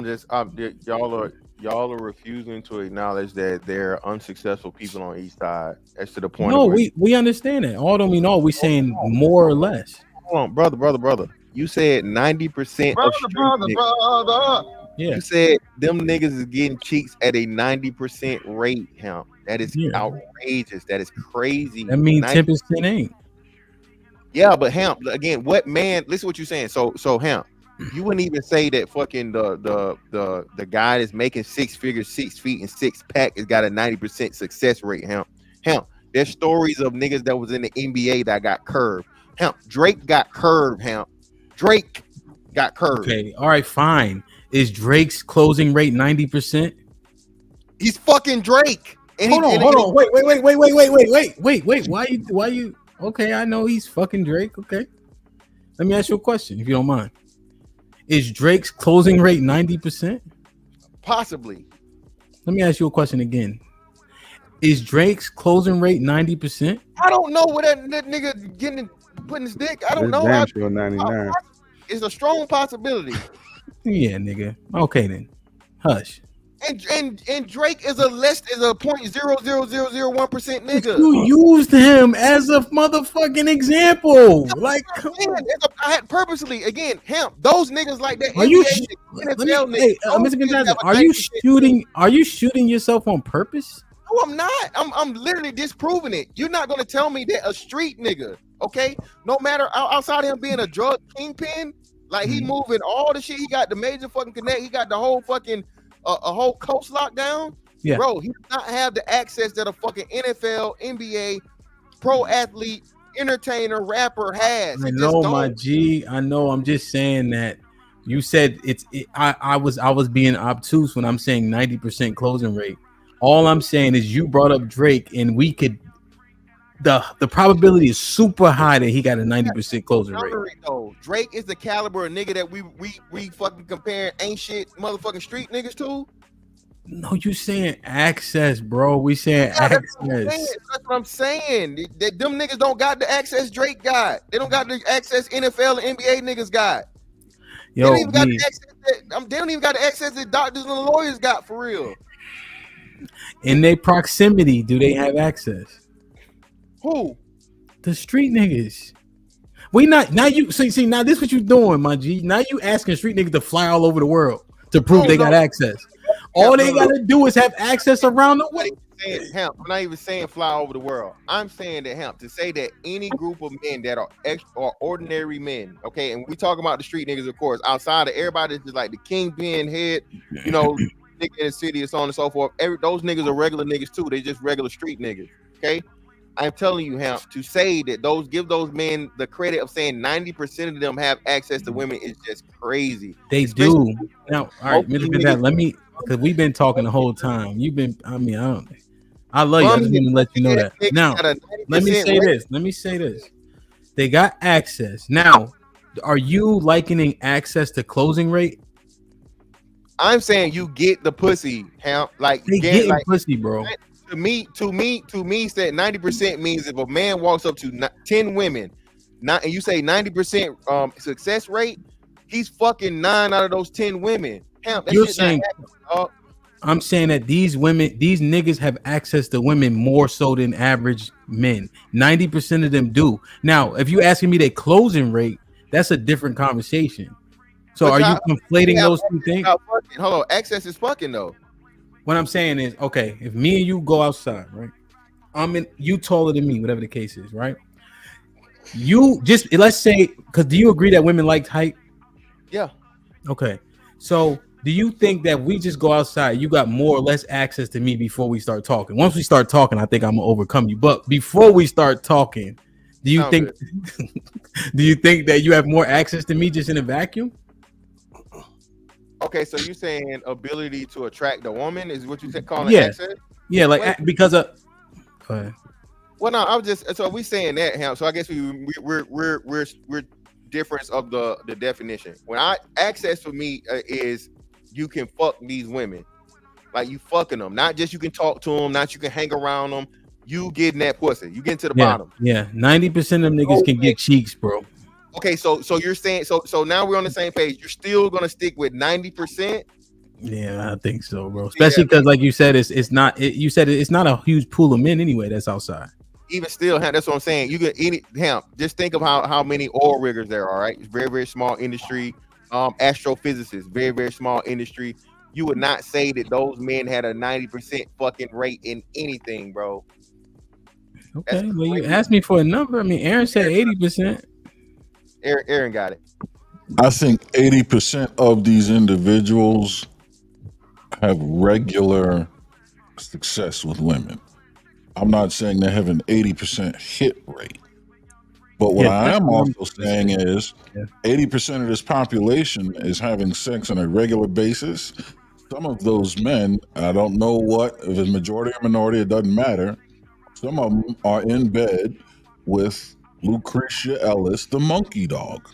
y'all are refusing to acknowledge that there are unsuccessful people on each side. That's to the point. No, we understand that. All don't mean all. We saying more or less. Hold on, brother. You said 90% of street niggas. Yeah. You said them niggas is getting cheeks at a 90% rate. Hemp. That is outrageous. That is crazy. That means 10% ain't. Yeah, but Hemp, again, what man? Listen, what you're saying. So Hemp, you wouldn't even say that fucking the guy that's making 6 figures, 6 feet and 6 pack has got a 90% success rate. Hemp, there's stories of niggas that was in the NBA that got curved. Hemp, Drake got curved. Hemp, Drake got curved. Okay, all right, fine. Is Drake's closing rate 90%? He's fucking Drake. And hold on. Wait. Why you? Okay, I know he's fucking Drake. Okay, let me ask you a question, if you don't mind. Is Drake's closing rate 90%? Possibly. Let me ask you a question again. Is Drake's closing rate 90%? I don't know what that nigga putting his dick. I don't know. Damn sure 99. It's a strong possibility. Yeah, nigga. Okay then. Hush. And Drake is a 0.00001% nigga. You used him as a motherfucking example. Like, I had purposely again, Hemp. Those niggas like that. Are you, Mr. Gonzalez, are you shooting yourself on purpose? No, I'm not. I'm literally disproving it. You're not gonna tell me that a street nigga, okay? No matter outside of him being a drug kingpin, like he moving all the shit. He got the major fucking connect. He got the whole fucking a whole coast lockdown. Yeah, bro. He does not have the access that a fucking NFL, NBA, pro athlete, entertainer, rapper has. I know, my G. I know. I'm just saying that you said I was being obtuse when I'm saying 90% closing rate. All I'm saying is you brought up Drake, and we could. The probability is super high that he got a 90% closing rate. Though. Drake is the caliber of nigga that we fucking comparing ain't shit motherfucking street niggas to. No, you saying access, bro. We saying access. That's what I'm saying. That them niggas don't got the access Drake got. They don't got the access NFL and NBA niggas got. Yo, they don't even got the access they don't even got the access that doctors and lawyers got for real. In their proximity, do they have access? Who? The street niggas. We not now. You see now. This what you doing, my G. Now you asking street niggas to fly all over the world to prove they got access. All they gotta do is have access around the way. Hemp. I'm not even saying fly over the world. I'm saying that Hemp to say that any group of men that are ordinary men, okay, and we talk about the street niggas, of course, outside of everybody that's just like the kingpin head, you know, nigga in the city and so on and so forth. Those niggas are regular niggas too. They just regular street niggas. Okay. I'm telling you, Hemp, to say that give those men the credit of saying 90% of them have access to women is just crazy. They do. Now, all right, let me, because we've been talking the whole time. You've been, I love you. I just want to let you know that. Now, let me say this. They got access. Now, are you likening access to closing rate? I'm saying you get the pussy, Hemp. Like they get pussy, bro. To me, said 90% means if a man walks up to 10 women, and you say 90% success rate, he's fucking 9 out of those 10 women. Hemp, you're saying, I'm saying that these niggas have access to women more so than average men. 90% of them do. Now, if you asking me their closing rate, that's a different conversation. So are you conflating those two things? Hold on, access is fucking though. What I'm saying is, okay, if me and you go outside, right? You taller than me, whatever the case is, right? You just, let's say, because do you agree that women like height? Yeah. Okay. So do you think that we just go outside, you got more or less access to me before we start talking? Once we start talking, I think I'm gonna overcome you. But before we start talking, Do you think? Do you think that you have more access to me just in a vacuum? Okay, so you're saying ability to attract a woman is what you said calling access? Yeah, like because of. Go ahead. Well, no, I was just so we saying that, Ham. So I guess we're difference of the definition. When access for me is you can fuck these women, like you fucking them, not just you can talk to them, not you can hang around them. You getting that pussy, you getting to the bottom. Yeah, 90% of them niggas can get cheeks, bro. Okay, so you're saying so now we're on the same page. You're still gonna stick with 90%? Yeah, I think so, bro. Especially because, like you said, it's not. You said it's not a huge pool of men anyway. That's outside. Even still, that's what I'm saying. You can just think of how many oil riggers there are. Right, it's very very small industry. Astrophysicists, very very small industry. You would not say that those men had a 90% fucking rate in anything, bro. Okay, well, you asked me for a number. I mean, Aaron said 80%. Aaron got it. I think 80% of these individuals have regular success with women. I'm not saying they have an 80% hit rate. But what I am also saying is 80% of this population is having sex on a regular basis. Some of those men, I don't know what, if it's majority or minority, it doesn't matter. Some of them are in bed with Lucretia Ellis, the monkey dog.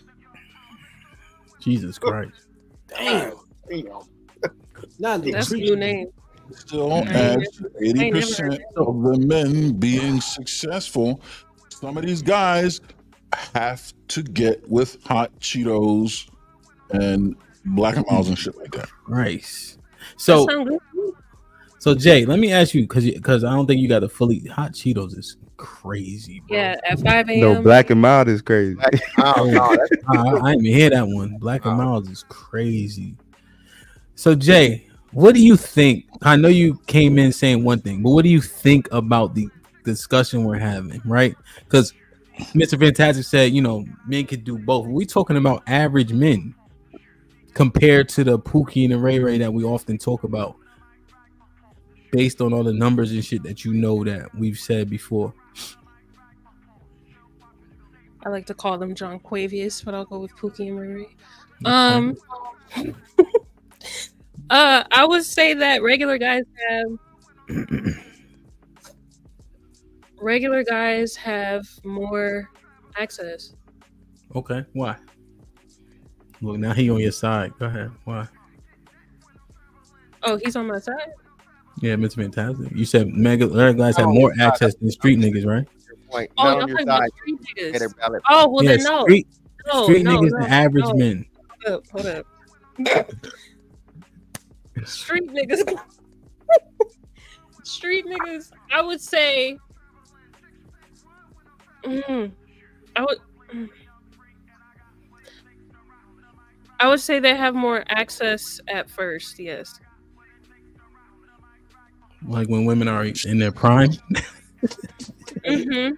Jesus Christ. Damn. That's a new name. Still adds 80% of the men being successful. Some of these guys have to get with hot Cheetos and Black and Miles and shit like that. Right. So Jay, let me ask you, because I don't think you got a fully hot Cheetos is crazy, bro. Yeah, at 5 a.m. No, Black and Mild is crazy. I didn't even hear that one. Black and Mild is crazy. So Jay, what do you think? I know you came in saying one thing, but what do you think about the discussion we're having, right? Because Mr. Fantastic said, men could do both. We're talking about average men compared to the Pookie and the Ray Ray that we often talk about, based on all the numbers and shit that that we've said before. I like to call them John Quavius, but I'll go with Pookie and Ray Ray. I would say that regular guys have more access. Okay, why? Look, now he on your side. Go ahead. Why? Oh, he's on my side? Yeah, Mr. Fantastic. You said regular guys have more access than street niggas, right? Oh, y'all talking about street niggas. Oh, well then no. Street niggas are average men. Hold up. Street niggas. Street niggas, I would say I would say they have more access at first, yes. Like when women are in their prime. Mm-hmm.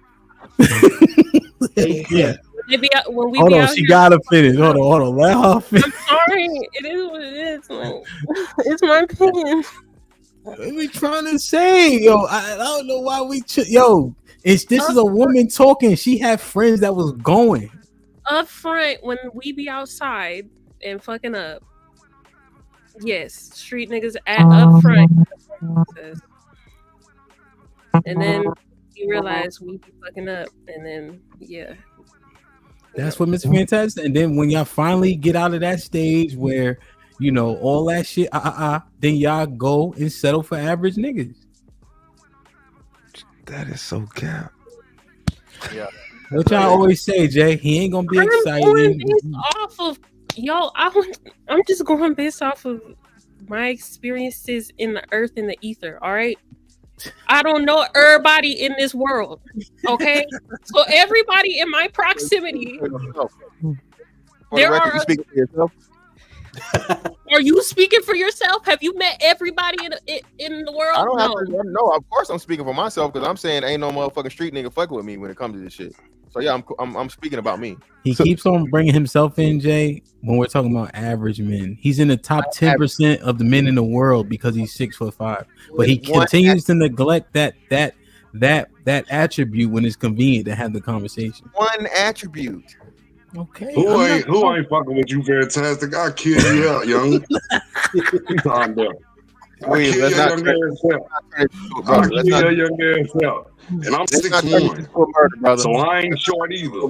Yeah. Maybe when we hold be on, out she here, gotta finish. Hold on. Let her finish. I'm sorry. It is what it is. Like, it's my opinion. What are we trying to say? Yo, I don't know why this is a woman talking. She had friends that was going. Up front, when we be outside and fucking up, yes, street niggas up front. And then you realize we be fucking up, and then that's what Mr. Fantastic. And then when y'all finally get out of that stage where all that shit, then y'all go and settle for average niggas. That is so cap. Yeah. What y'all always say, Jay? He ain't gonna be excited. I'm just going based off of my experiences in the earth and the ether. All right. I don't know everybody in this world. Okay. So everybody in my proximity. You speaking for yourself? Are you speaking for yourself? Have you met everybody in the world? I don't have to. No, of course I'm speaking for myself because I'm saying ain't no motherfucking street nigga fucking with me when it comes to this shit. So yeah, I'm speaking about me. He keeps on bringing himself in, Jay, when we're talking about average men. He's in the top 10% of the men in the world because he's 6'5", but he continues to neglect that that attribute when it's convenient to have the conversation. One attribute. Okay. Who ain't fucking with you, Fantastic? I'll kill you out, young. Calm down. I'll kill your young ass out. I'll kill your young ass out. And I'm 6'1", so I ain't short either.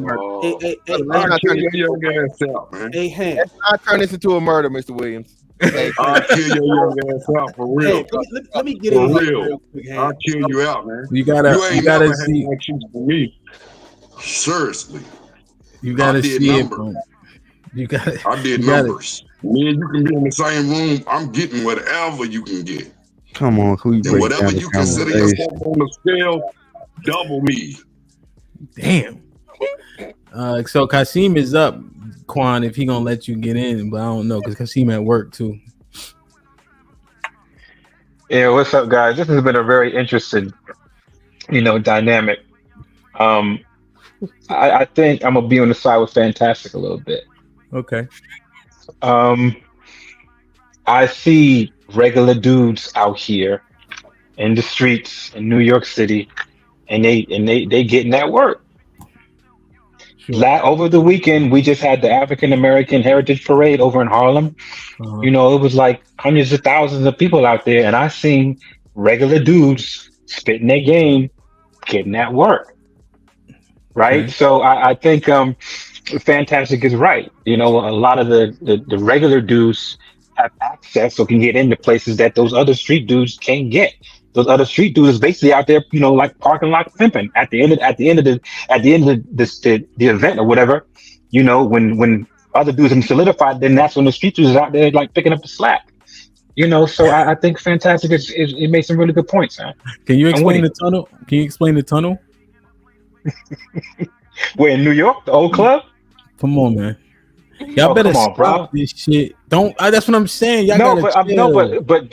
I'll kill your young ass out, man. Hey, let's not turn this into a murder, Mr. Williams. I'll kill your young ass out for real. Hey, let me get for in real. I'll kill you out, man. You ain't gotta never see had no for me. Seriously. You gotta see numbers. I did numbers. Me and you can be in the same room. I'm getting whatever you can get. Come on, who you And break whatever down you the consider yourself on the scale, double me. Damn. So Kasim is up, Quan, if he gonna let you get in, but I don't know because Kasim at work too. Yeah, what's up, guys? This has been a very interesting, dynamic. I think I'm gonna be on the side with Fantastic a little bit. Okay. I see regular dudes out here in the streets in New York City, and they getting that work. Sure. Over the weekend, we just had the African American Heritage Parade over in Harlem. Uh-huh. It was like hundreds of thousands of people out there, and I seen regular dudes spitting their game, getting that work. Right. Okay. So I think Fantastic is right. A lot of the regular dudes have access or can get into places that those other street dudes can't get. Those other street dudes is basically out there, like parking lot pimping at the end of the event or whatever. When other dudes are solidified, then that's when the street dudes is out there like picking up the slack. So I think Fantastic it made some really good points, man. Can you explain the tunnel? Can you explain the tunnel? We're in New York, the old club. Come on, man. Y'all better stop this shit. Don't. That's what I'm saying. Y'all but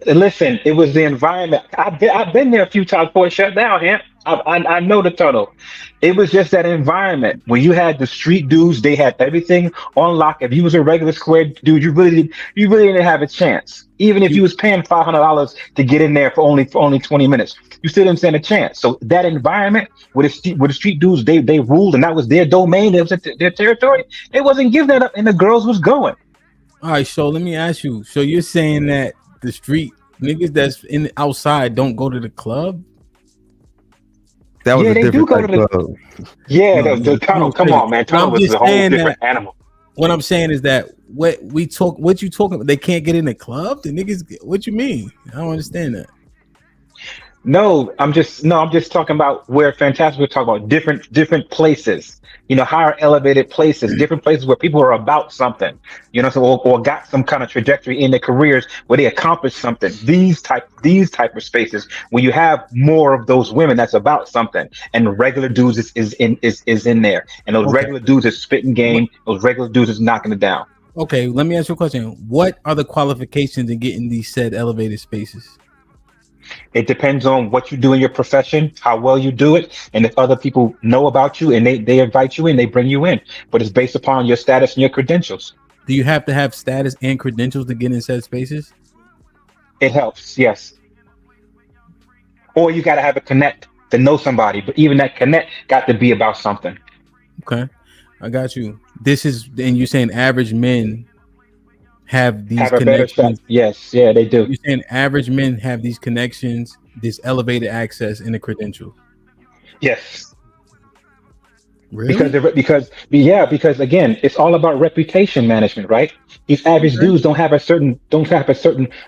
listen. It was the environment. I've been there a few times before it shut down. I know the tunnel. It was just that environment when you had the street dudes. They had everything on lock. If you was a regular square dude, you really didn't have a chance. Even if you was paying $500 to get in there for only 20 minutes, you still didn't stand a chance. So that environment where the street dudes they ruled, and that was their domain. It was their territory. They wasn't giving that up, and the girls was going. All right, so let me ask you. So you're saying that the street niggas that's outside don't go to the club? That was yeah, a they different do go to the club. Yeah, the tunnel. Come on, man. Tunnel was a whole different animal. What I'm saying is that what you talking about? They can't get in the club. The niggas. What you mean? I don't understand that. No, I'm just talking about where Fantastic we're talking about different places, higher elevated places, different places where people are about something, or got some kind of trajectory in their careers where they accomplished something. These type of spaces where you have more of those women that's about something, and regular dudes is in there, and those regular dudes is spitting game, those regular dudes is knocking it down. Okay, let me ask you a question. What are the qualifications in getting these said elevated spaces? It depends on what you do in your profession, how well you do it, and if other people know about you and they invite you in, they bring you in. But it's based upon your status and your credentials. Do you have to have status and credentials to get in said spaces? It helps, yes. Or you got to have a connect to know somebody, but even that connect got to be about something. Okay, I got you. And you're saying average men have these connections. Yes, yeah, they do. You're saying average men have these connections, this elevated access, and the credentials. Yes. Really? Because again, it's all about reputation management, right? These average dudes don't have a certain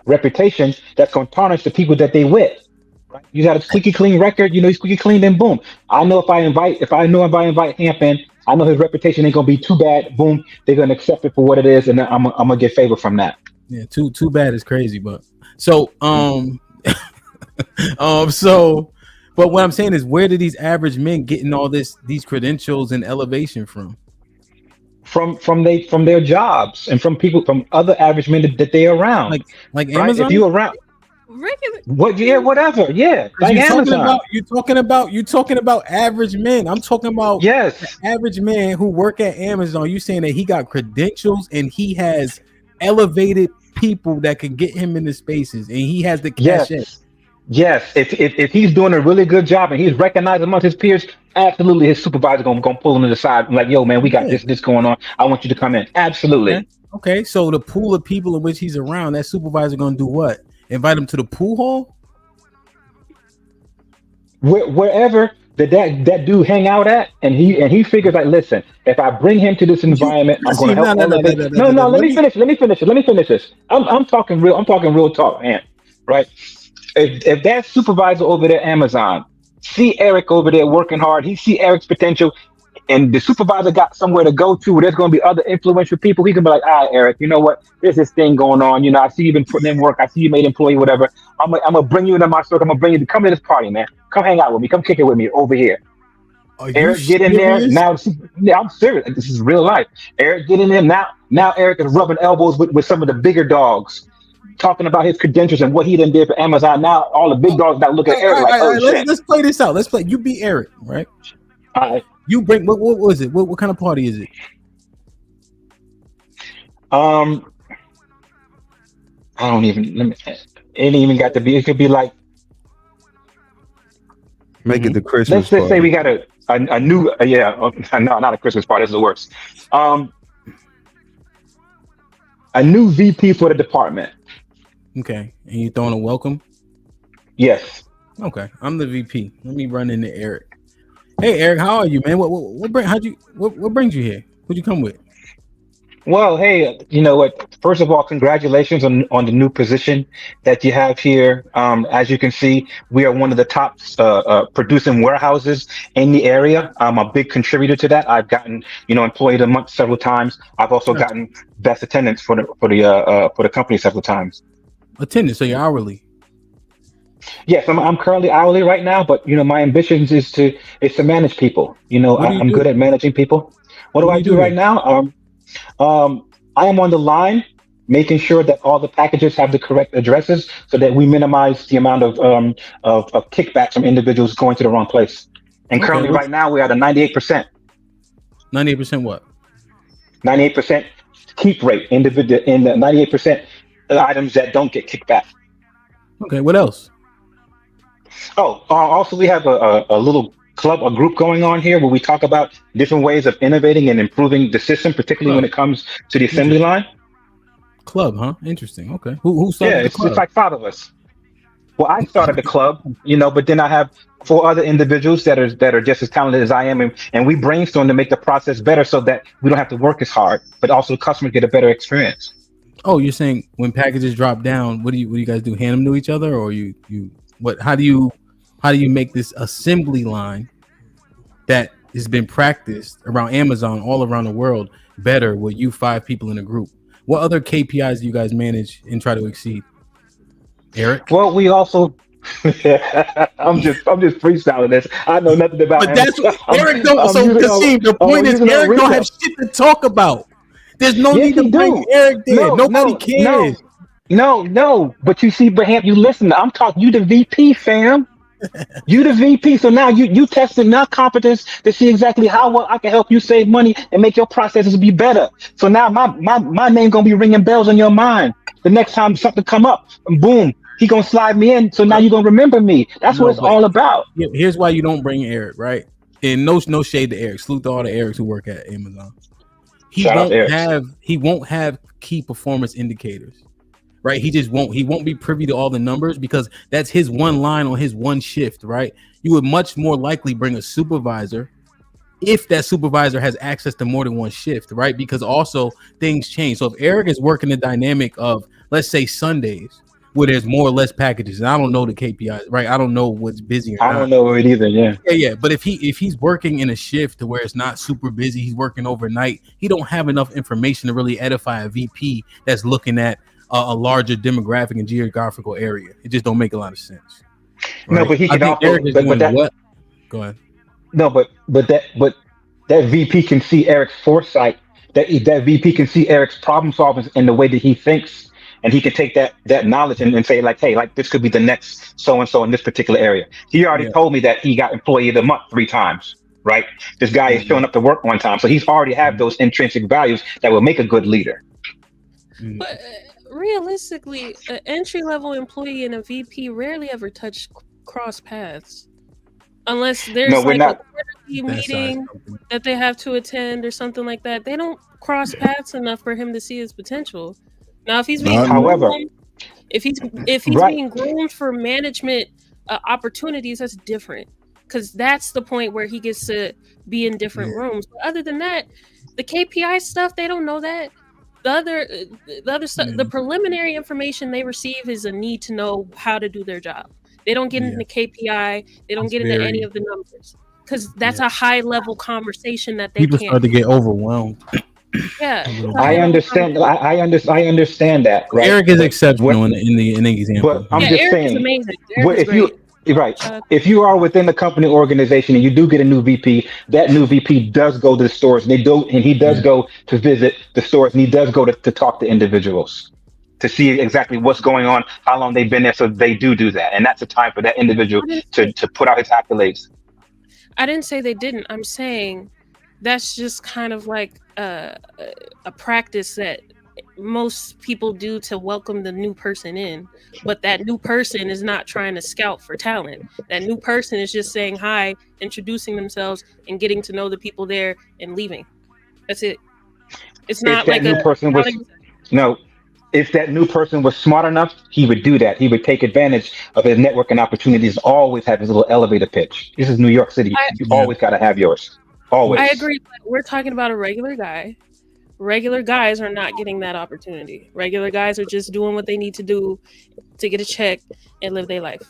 reputation that's going to tarnish the people that they with. Right? You got a squeaky clean record, you squeaky clean, then boom. I know if I invite Hamp in, I know his reputation ain't gonna be too bad. Boom, they're gonna accept it for what it is, and then I'm gonna get favor from that. Yeah, too bad is crazy, but so but what I'm saying is, where do these average men getting all these credentials and elevation from? From their jobs and from other average men that they're around. Like right? Amazon. If you around. Regular. What? Yeah, whatever. Yeah, like Amazon. You're talking about average men. I'm talking about average man who work at Amazon. You saying that he got credentials and he has elevated people that can get him into spaces, and he has the cash in. Yes, if he's doing a really good job and he's recognized amongst his peers, absolutely his supervisor gonna pull him to the side and like, yo man, we got this going on. I want you to come in. Absolutely. Okay, so the pool of people in which he's around, that supervisor gonna do what? Invite him to the pool hall? Wherever that dude hang out at, and he figures like, listen, if I bring him to this environment, I'm gonna help elevate. No, let me finish this. I'm talking real talk, man. Right? If that supervisor over there, Amazon, see Eric over there working hard, he see Eric's potential, and the supervisor got somewhere to go to where there's going to be other influential people, he can be like, all right, Eric, you know what? There's this thing going on. You know, I see you've been putting in work. I see you made employee, whatever. I'm going to bring you into my circle. I'm going to bring you to come to this party, man. Come hang out with me. Come kick it with me over here. Eric, get in there. Now, yeah, I'm serious. This is real life. Eric, get in there. Now Eric is rubbing elbows with some of the bigger dogs, talking about his credentials and what he done did for Amazon. Now all the big dogs now look at Eric like, oh, shit. Let's play this out. Let's play. You beat Eric, right? All right. You bring what was it? What kind of party is it? I don't even. It ain't even got to be. It could be like. Make it the Christmas. Let's just say we got a new. No, not a Christmas party. This is the worst. A new VP for the department. Okay, and you throwing a welcome? Yes. Okay, I'm the VP. Let me run into Eric. Hey Eric, how are you, man? What brings you here? What'd you come with? Well, hey, you know what? First of all, congratulations on the new position that you have here. As you can see, we are one of the top producing warehouses in the area. I'm a big contributor to that. I've gotten, employee of the month several times. I've also gotten best attendance for the company several times. Attendance, so you're hourly. Yes, I'm currently hourly right now, but my ambitions is to manage people. I'm good at managing people. What do I do right now? I am on the line, making sure that all the packages have the correct addresses, so that we minimize the amount of kickbacks from individuals going to the wrong place. And currently, right now, we're at a 98%. 98% what? 98% keep rate. In the 98% items that don't get kicked back. Okay, what else? Oh, also we have a little club, a group going on here where we talk about different ways of innovating and improving the system, particularly when it comes to the assembly line. Club, huh? Interesting. Okay. Who started the club? It's like 5 of us. Well, I started the club, but then I have 4 other individuals that are just as talented as I am, and we brainstorm to make the process better so that we don't have to work as hard, but also the customers get a better experience. Oh, you're saying when packages drop down, what do you guys do? Hand them to each other, or you what? How do you make this assembly line that has been practiced around Amazon all around the world better with you 5 people in a group? What other KPIs do you guys manage and try to exceed? Eric? Well, we also I'm just freestyling this. I know nothing about But that's what Eric don't. So Kasim, the point is Eric don't have shit to talk about. There's no need to bring Eric there. Nobody cares. No. But you see, Braham, you listen. I'm talking. You the VP, fam. You the VP. So now you testing my competence to see exactly how well I can help you save money and make your processes be better. So now my name gonna be ringing bells in your mind. The next time something come up, boom, he gonna slide me in. So now you gonna remember me. That's what it's all about. Here's why you don't bring Eric, right? And no shade to Eric. Salute to all the Erics who work at Amazon. He won't have key performance indicators, right? He won't be privy to all the numbers because that's his one line on his one shift, right? You would much more likely bring a supervisor if that supervisor has access to more than one shift, right? Because also things change. So if Eric is working the dynamic of, let's say, Sundays, where there's more or less packages, and I don't know the KPIs, right? I don't know what's busy. I don't know it either. Yeah. But if he's working in a shift to where it's not super busy, he's working overnight. He don't have enough information to really edify a VP that's looking at a larger demographic and geographical area. It just don't make a lot of sense. Right? No, but he can also. What? Go ahead. No, but that VP can see Eric's foresight. That VP can see Eric's problem solving in the way that he thinks. And he can take that knowledge and say, like, hey, like this could be the next so-and-so in this particular area. He already told me that he got employee of the month 3 times, right? This guy is showing up to work 1 time. So he's already have those intrinsic values that will make a good leader. realistically, an entry level employee and a VP rarely ever touch cross paths, unless there's No, we're like a not. quarterly meeting that they have to attend or something like that. They don't cross paths enough for him to see his potential. Now, if he's being However, groomed, if he's right. being groomed for management opportunities, that's different, because that's the point where he gets to be in different rooms. But other than that, the KPI stuff, they don't know that. The other stuff, the preliminary information they receive is a need to know how to do their job. They don't get into KPI. They don't get into any of the numbers, because that's a high level conversation that they People can't. start to get overwhelmed. Yeah, I understand. I understand that. Right. Eric is exceptional in the example. But I'm just Eric saying, is amazing. Eric is if you right, if you are within the company organization and you do get a new VP, that new VP does go to the stores, and he does go to visit the stores, and he does go to talk to individuals to see exactly what's going on, how long they've been there. So they do that, and that's a time for that individual to put out his accolades. I didn't say they didn't. I'm saying that's just kind of like a practice that most people do to welcome the new person in, but that new person is not trying to scout for talent. That new person is just saying hi, introducing themselves, and getting to know the people there and leaving. That's it. It's not like If that new person was smart enough, he would do that. He would take advantage of his networking opportunities. Always have his little elevator pitch. This is New York City. You always got to have yours. Always. I agree. But we're talking about a regular guy. Regular guys are not getting that opportunity. Regular guys are just doing what they need to do to get a check and live their life.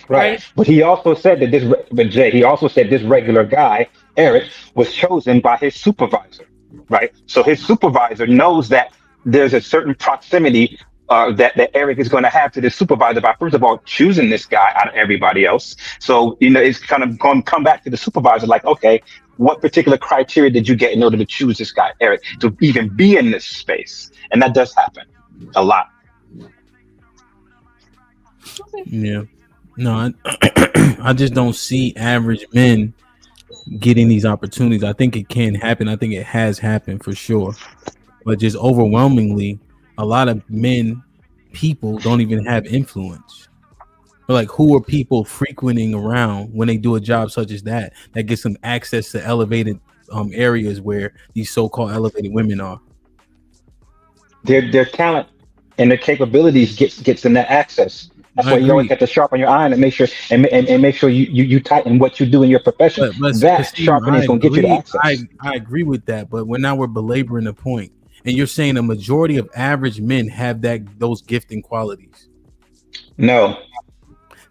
Right. But he also said that he also said this regular guy, Eric, was chosen by his supervisor. Right. So his supervisor knows that there's a certain proximity that Eric is going to have to the supervisor by, first of all, choosing this guy out of everybody else. So, it's kind of going to come back to the supervisor like, okay, what particular criteria did you get in order to choose this guy, Eric, to even be in this space? And that does happen a lot. Yeah. No, I just don't see average men getting these opportunities. I think it can happen. I think it has happened for sure. But just overwhelmingly, a lot of people don't even have influence. But like, who are people frequenting around when they do a job such as that gets them access to elevated areas where these so-called elevated women are? Their talent and their capabilities gets them that access. That's why you always have to sharpen your iron and make sure make sure you tighten what you do in your profession. But that sharpening is going to get you the access. I agree with that, but now we're belaboring the point. And you're saying a majority of average men have those gifting qualities. No.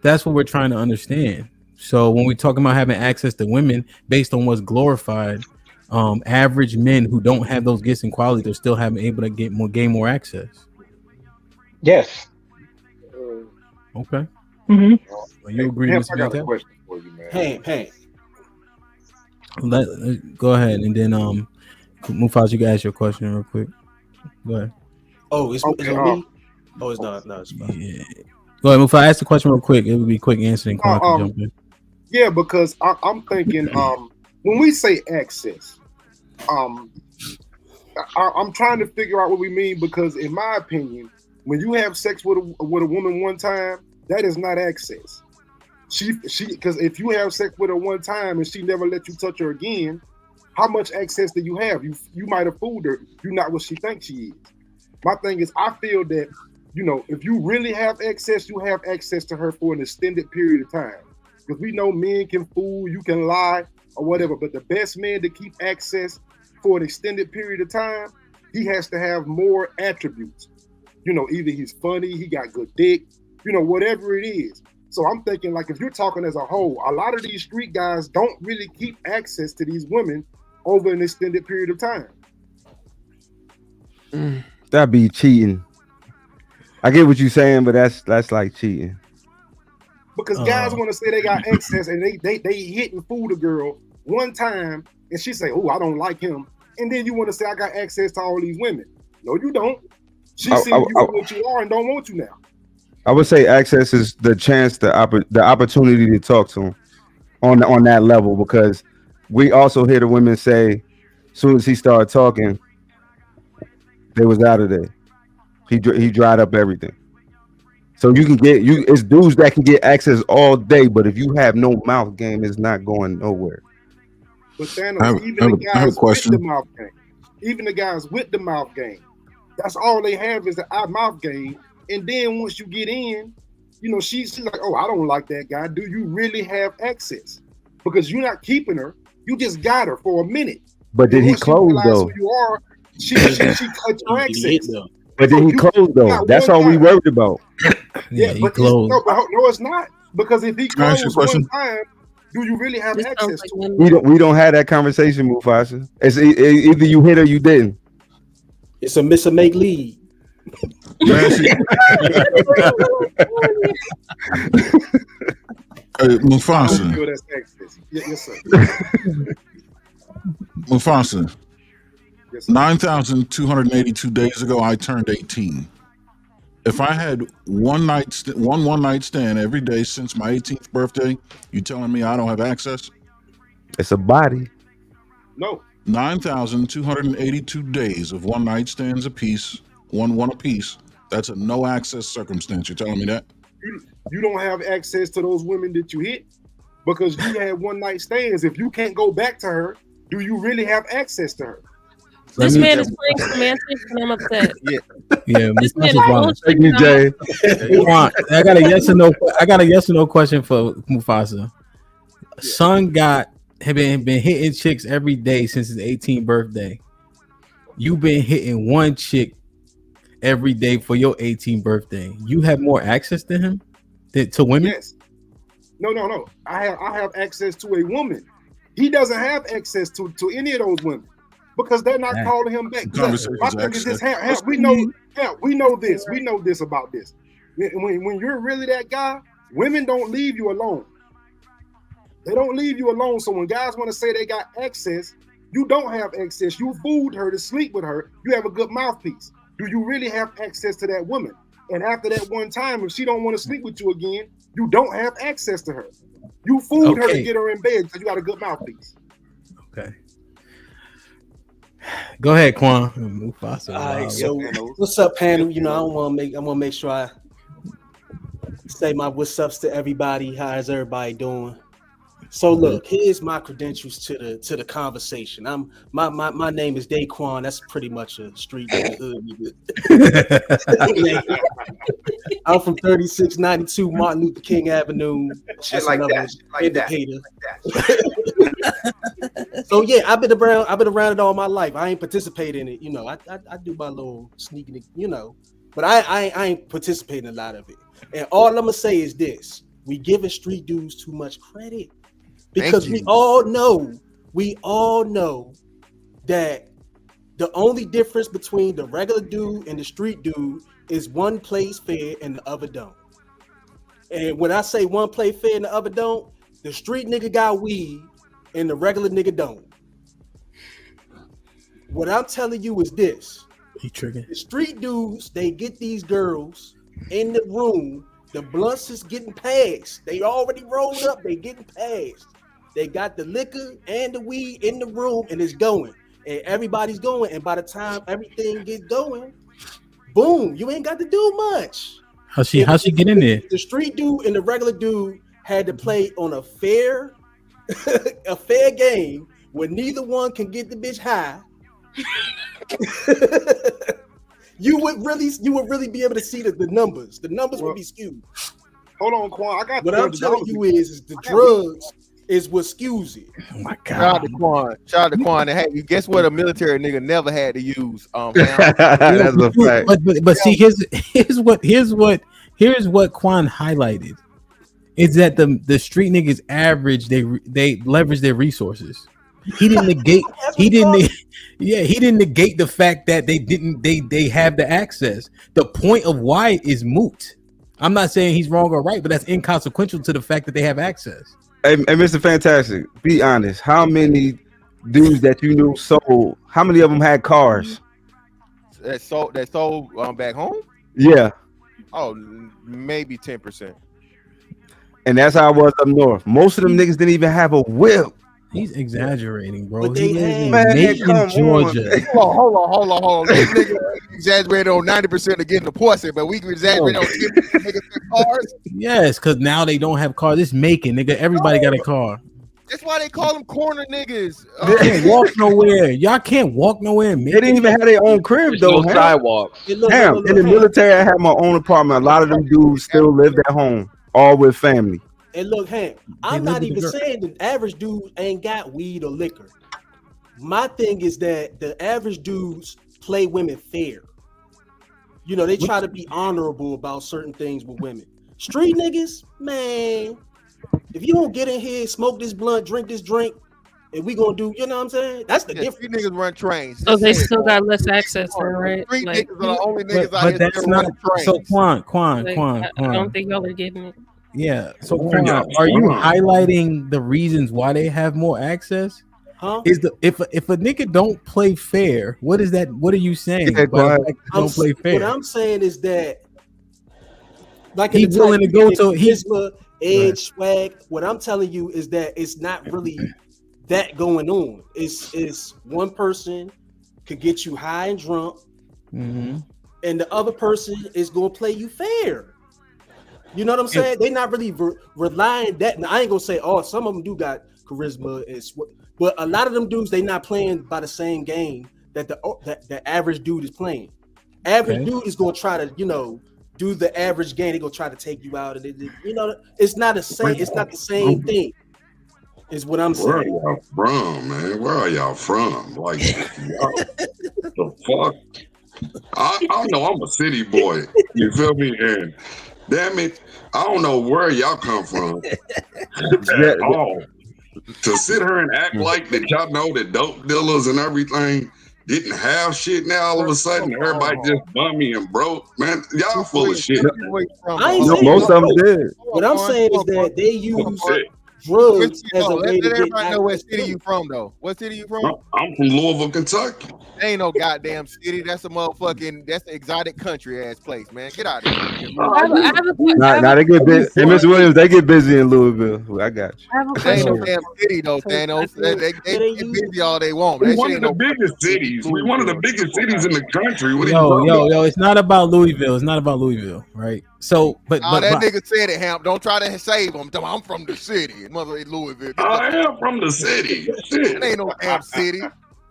That's what we're trying to understand. So when we're talking about having access to women based on what's glorified, average men who don't have those gifts and qualities are still able to gain more access. Yes. Okay. Mm-hmm. Well, you agree with I got a question for you, man. Hey. Go ahead, and then Mufaz, you can ask your question real quick. Go ahead. Oh, it's me? Oh, it's not. No, it's fine. Yeah. Go ahead, Mufaz. Ask the question real quick. It would be quick answer and Quan can jump in. Yeah, because I'm thinking when we say access, I'm trying to figure out what we mean, because in my opinion, when you have sex with a woman one time, that is not access. She because if you have sex with her one time and she never let you touch her again, how much access do you have? You might have fooled her. You're not what she thinks she is. My thing is, I feel that, if you really have access, you have access to her for an extended period of time. Because we know men can fool, you can lie, or whatever. But the best man to keep access for an extended period of time, he has to have more attributes. Either he's funny, he got good dick, whatever it is. So I'm thinking, like, if you're talking as a whole, a lot of these street guys don't really keep access to these women over an extended period of time. That'd be cheating. I get what you're saying, but that's like cheating. Because guys want to say they got access and they hit and fool the girl one time and she say, "Oh, I don't like him," and then you want to say, "I got access to all these women." No, you don't. She see you for what you are and don't want you now. I would say access is the chance, the opportunity to talk to him on that level, because we also hear the women say, as soon as he started talking, they was out of there. He dried up everything. So you can get it's dudes that can get access all day, but if you have no mouth game, it's not going nowhere. But Thanos, even the guys with the mouth game, even the guys with the mouth game, that's all they have is the mouth game. And then once you get in, you know, she's like, oh, I don't like that guy. Do you really have access? Because you're not keeping her. You just got her for a minute. But did he close though? Who you are, she cut your access. But did he close though? That's all we worried about. Yeah, he closed. No, it's not. Because if he closed one time, do you really have access to it? We don't have that conversation, Mufasa. It's either you hit or you didn't. It's a miss or make lead. Mufasa. Yes, sir. Mufasa. 9,282 days ago, I turned 18. If I had one night stand every day since my 18th birthday, you telling me I don't have access? It's a body. No. 9,282 days of one night stands apiece, one apiece. That's a no access circumstance. You're telling me that? You don't have access to those women that you hit because you had one night stands. If you can't go back to her, do you really have access to her? This man is playing semantics and I'm upset. Yeah, this man is Thank you, Jay. I got a yes or no. I got a yes or no question for Mufasa. Son have been hitting chicks every day since his 18th birthday. You've been hitting one chick every day for your 18th birthday. You have more access to him to women? Yes. No. I have access to a woman. He doesn't have access to any of those women because they're not calling him back. My thing is this: we know this. We know this about this. When you're really that guy, women don't leave you alone. They don't leave you alone. So when guys want to say they got access, you don't have access. You fooled her to sleep with her. You have a good mouthpiece. Do you really have access to that woman? And after that one time, if she don't want to sleep with you again, you don't have access to her. You fooled her to get her in bed because you got a good mouthpiece. Okay. Go ahead, Quan. Mufasa. All right, so what's up, panel? You know, I want to make sure I say my what's ups to everybody. How's everybody doing? So look, here's my credentials to the conversation. My name is Daquan. That's pretty much a street hood. I'm from 3692 Martin Luther King Avenue. Shit like that. So yeah, I've been around it all my life. I ain't participating in it, you know. I do my little sneaking, you know, but I ain't participating in a lot of it. And all I'm gonna say is this: we giving street dudes too much credit. Because we all know that the only difference between the regular dude and the street dude is one plays fair and the other don't. And when I say one play fair and the other don't, the street nigga got weed and the regular nigga don't. What I'm telling you is this. The street dudes, they get these girls in the room. The blunts is getting passed. They already rolled up. They getting passed. They got the liquor and the weed in the room and it's going. And everybody's going. And by the time everything gets going, boom, you ain't got to do much. How she get in there? The street dude and the regular dude had to play on a fair game where neither one can get the bitch high. You would really be able to see the numbers. The numbers would be skewed. Hold on, Quan. I got what I'm telling you is the drugs is what skews it. Oh my God. Shout out to Quan. And hey, guess what? A military nigga never had to use. That's a fact. But see, here's what Quan highlighted is that the street niggas average they leverage their resources. He didn't negate. He didn't negate the fact that they have the access. The point of why is moot. I'm not saying he's wrong or right, but that's inconsequential to the fact that they have access. Hey, Mr. Fantastic, be honest. How many dudes that you knew sold? How many of them had cars? That sold back home? Yeah. Oh, maybe 10%. And that's how I was up north. Most of them niggas didn't even have a whip. He's exaggerating, bro. But they He lives in have- Man, come Macon, Georgia. Hold on. This nigga exaggerated on 90% of getting the pussy, but we exaggerate on 10% niggas in cars. Yes, because now they don't have cars. It's Macon, nigga. Everybody got a car. That's why they call them corner niggas. They can't walk nowhere. Y'all can't walk nowhere. They didn't even have their own crib though. No sidewalks. Damn, in the military, I had my own apartment. A lot of them dudes still lived at home, all with family. And look, Hank, I'm not even saying the average dude ain't got weed or liquor. My thing is that the average dudes play women fair. You know, they try to be honorable about certain things with women. Street niggas, man, if you don't get in here, smoke this blunt, drink this drink, and we gonna do, you know what I'm saying? That's the difference. Street niggas run trains. So they still got less access, then, right? Street Like, niggas are the only niggas out But here that's that not run trains. so. Quan. I don't think y'all are getting it. Yeah. So Quan, are you highlighting the reasons why they have more access? Huh? Is the if a nigga don't play fair, what is that? What are you saying? Yeah, about the fact that don't play fair. What I'm saying is that, like, He willing to go to Charisma, Edge, Swag. What I'm telling you is that it's not really that going on. It's one person could get you high and drunk, Mm-hmm. and the other person is gonna play you fair. You know what I'm saying? They're not really relying that. Now, I ain't gonna say, oh, some of them do got charisma, but a lot of them dudes, they not playing by the same game that the average dude is playing. Average dude is gonna try to, you know, do the average game. They gonna try to take you out, and you know, it's not the same. It's not the same thing. Is what I'm saying. Where are y'all from, man? Where are y'all from? Like, y'all, the fuck? I know I'm a city boy. You feel me? And damn it, I don't know where y'all come from at all. To sit here and act like that y'all know that dope dealers and everything didn't have shit now all of a sudden everybody just bummy and broke, man. Y'all full of shit. I ain't saying most of them did. What I'm saying is that they use drugs as a way to Let everybody get know what access city to you it. from, though. What city you from? I'm from Louisville, Kentucky. Ain't no goddamn city. That's a motherfucking. That's an exotic country ass place, man. Get out of here. Nah, they get busy. And Miss Williams, they get busy in Louisville. I got you. Ain't no damn city though, Thanos. They get busy all they want. But We that one shit of ain't the no biggest cities. We one of the biggest cities in the country. What are you talking about? Yo, it's not about Louisville. It's not about Louisville, right? So, but that nigga said it, Hamp. Don't try to save him. I'm from the city, mother Louisville. I am from the city. Shit. It ain't no damn city.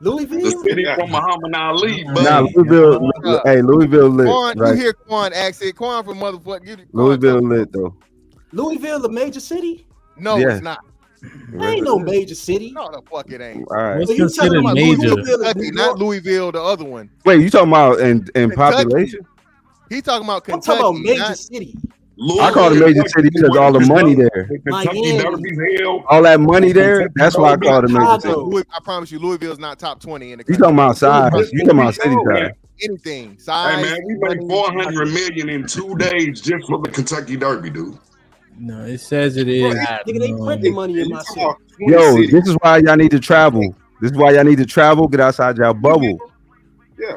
Louisville, the city from Muhammad Ali, buddy. Nah, Louisville. Hey, Louisville lit. Quan, Right? you hear Quan accent? Quan from motherfucker. Louisville lit though. Louisville, a major city? No, Yeah. it's not. Ain't no major city. No, the fuck it ain't. All right. What's you talking considered about major? Louisville, Kentucky, not Louisville, the other one. Wait, you talking about in population? He talking about I'm Kentucky. talking about major not- city. I call it a major city because all the money there, Kentucky Derby's hell. all that money there. That's why I call it a major city. I promise you, Louisville's not top 20 in the You country. talking about size? You talking about city size? Anything. Size. Hey man, we made 400 million in 2 days just for the Kentucky Derby, dude. No, it says it is. Nigga, they printing money in my city. Yo, this is why y'all need to travel. This is why y'all need to travel. Get outside y'all bubble. Yeah.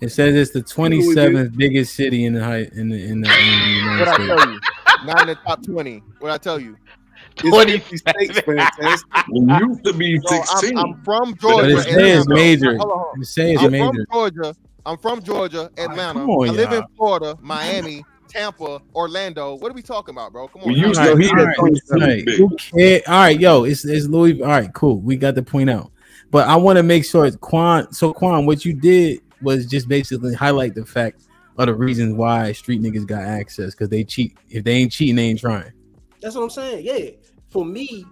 It says it's the 27th biggest city in the United What I States. tell you? Not in the top 20. What I tell you? 20 states, fantastic. It used to be 16. I'm from But Georgia. it says Atlanta. major. Hold on. It says I'm major. from Georgia. I'm from Georgia, Atlanta. come on, I live in y'all. Florida, Miami, Tampa, Orlando. What are we talking about, bro? Come on. We now. used All to right, heat all at right, 27 all right. big. Who cares? All right, yo, it's Louisville. All right, cool. We got the point out. But I want to make sure it's Quan. So Quan, what you did was just basically highlight the fact of the reasons why street niggas got access, because they cheat. If they ain't cheating, they ain't trying. That's what I'm saying. Yeah. For me,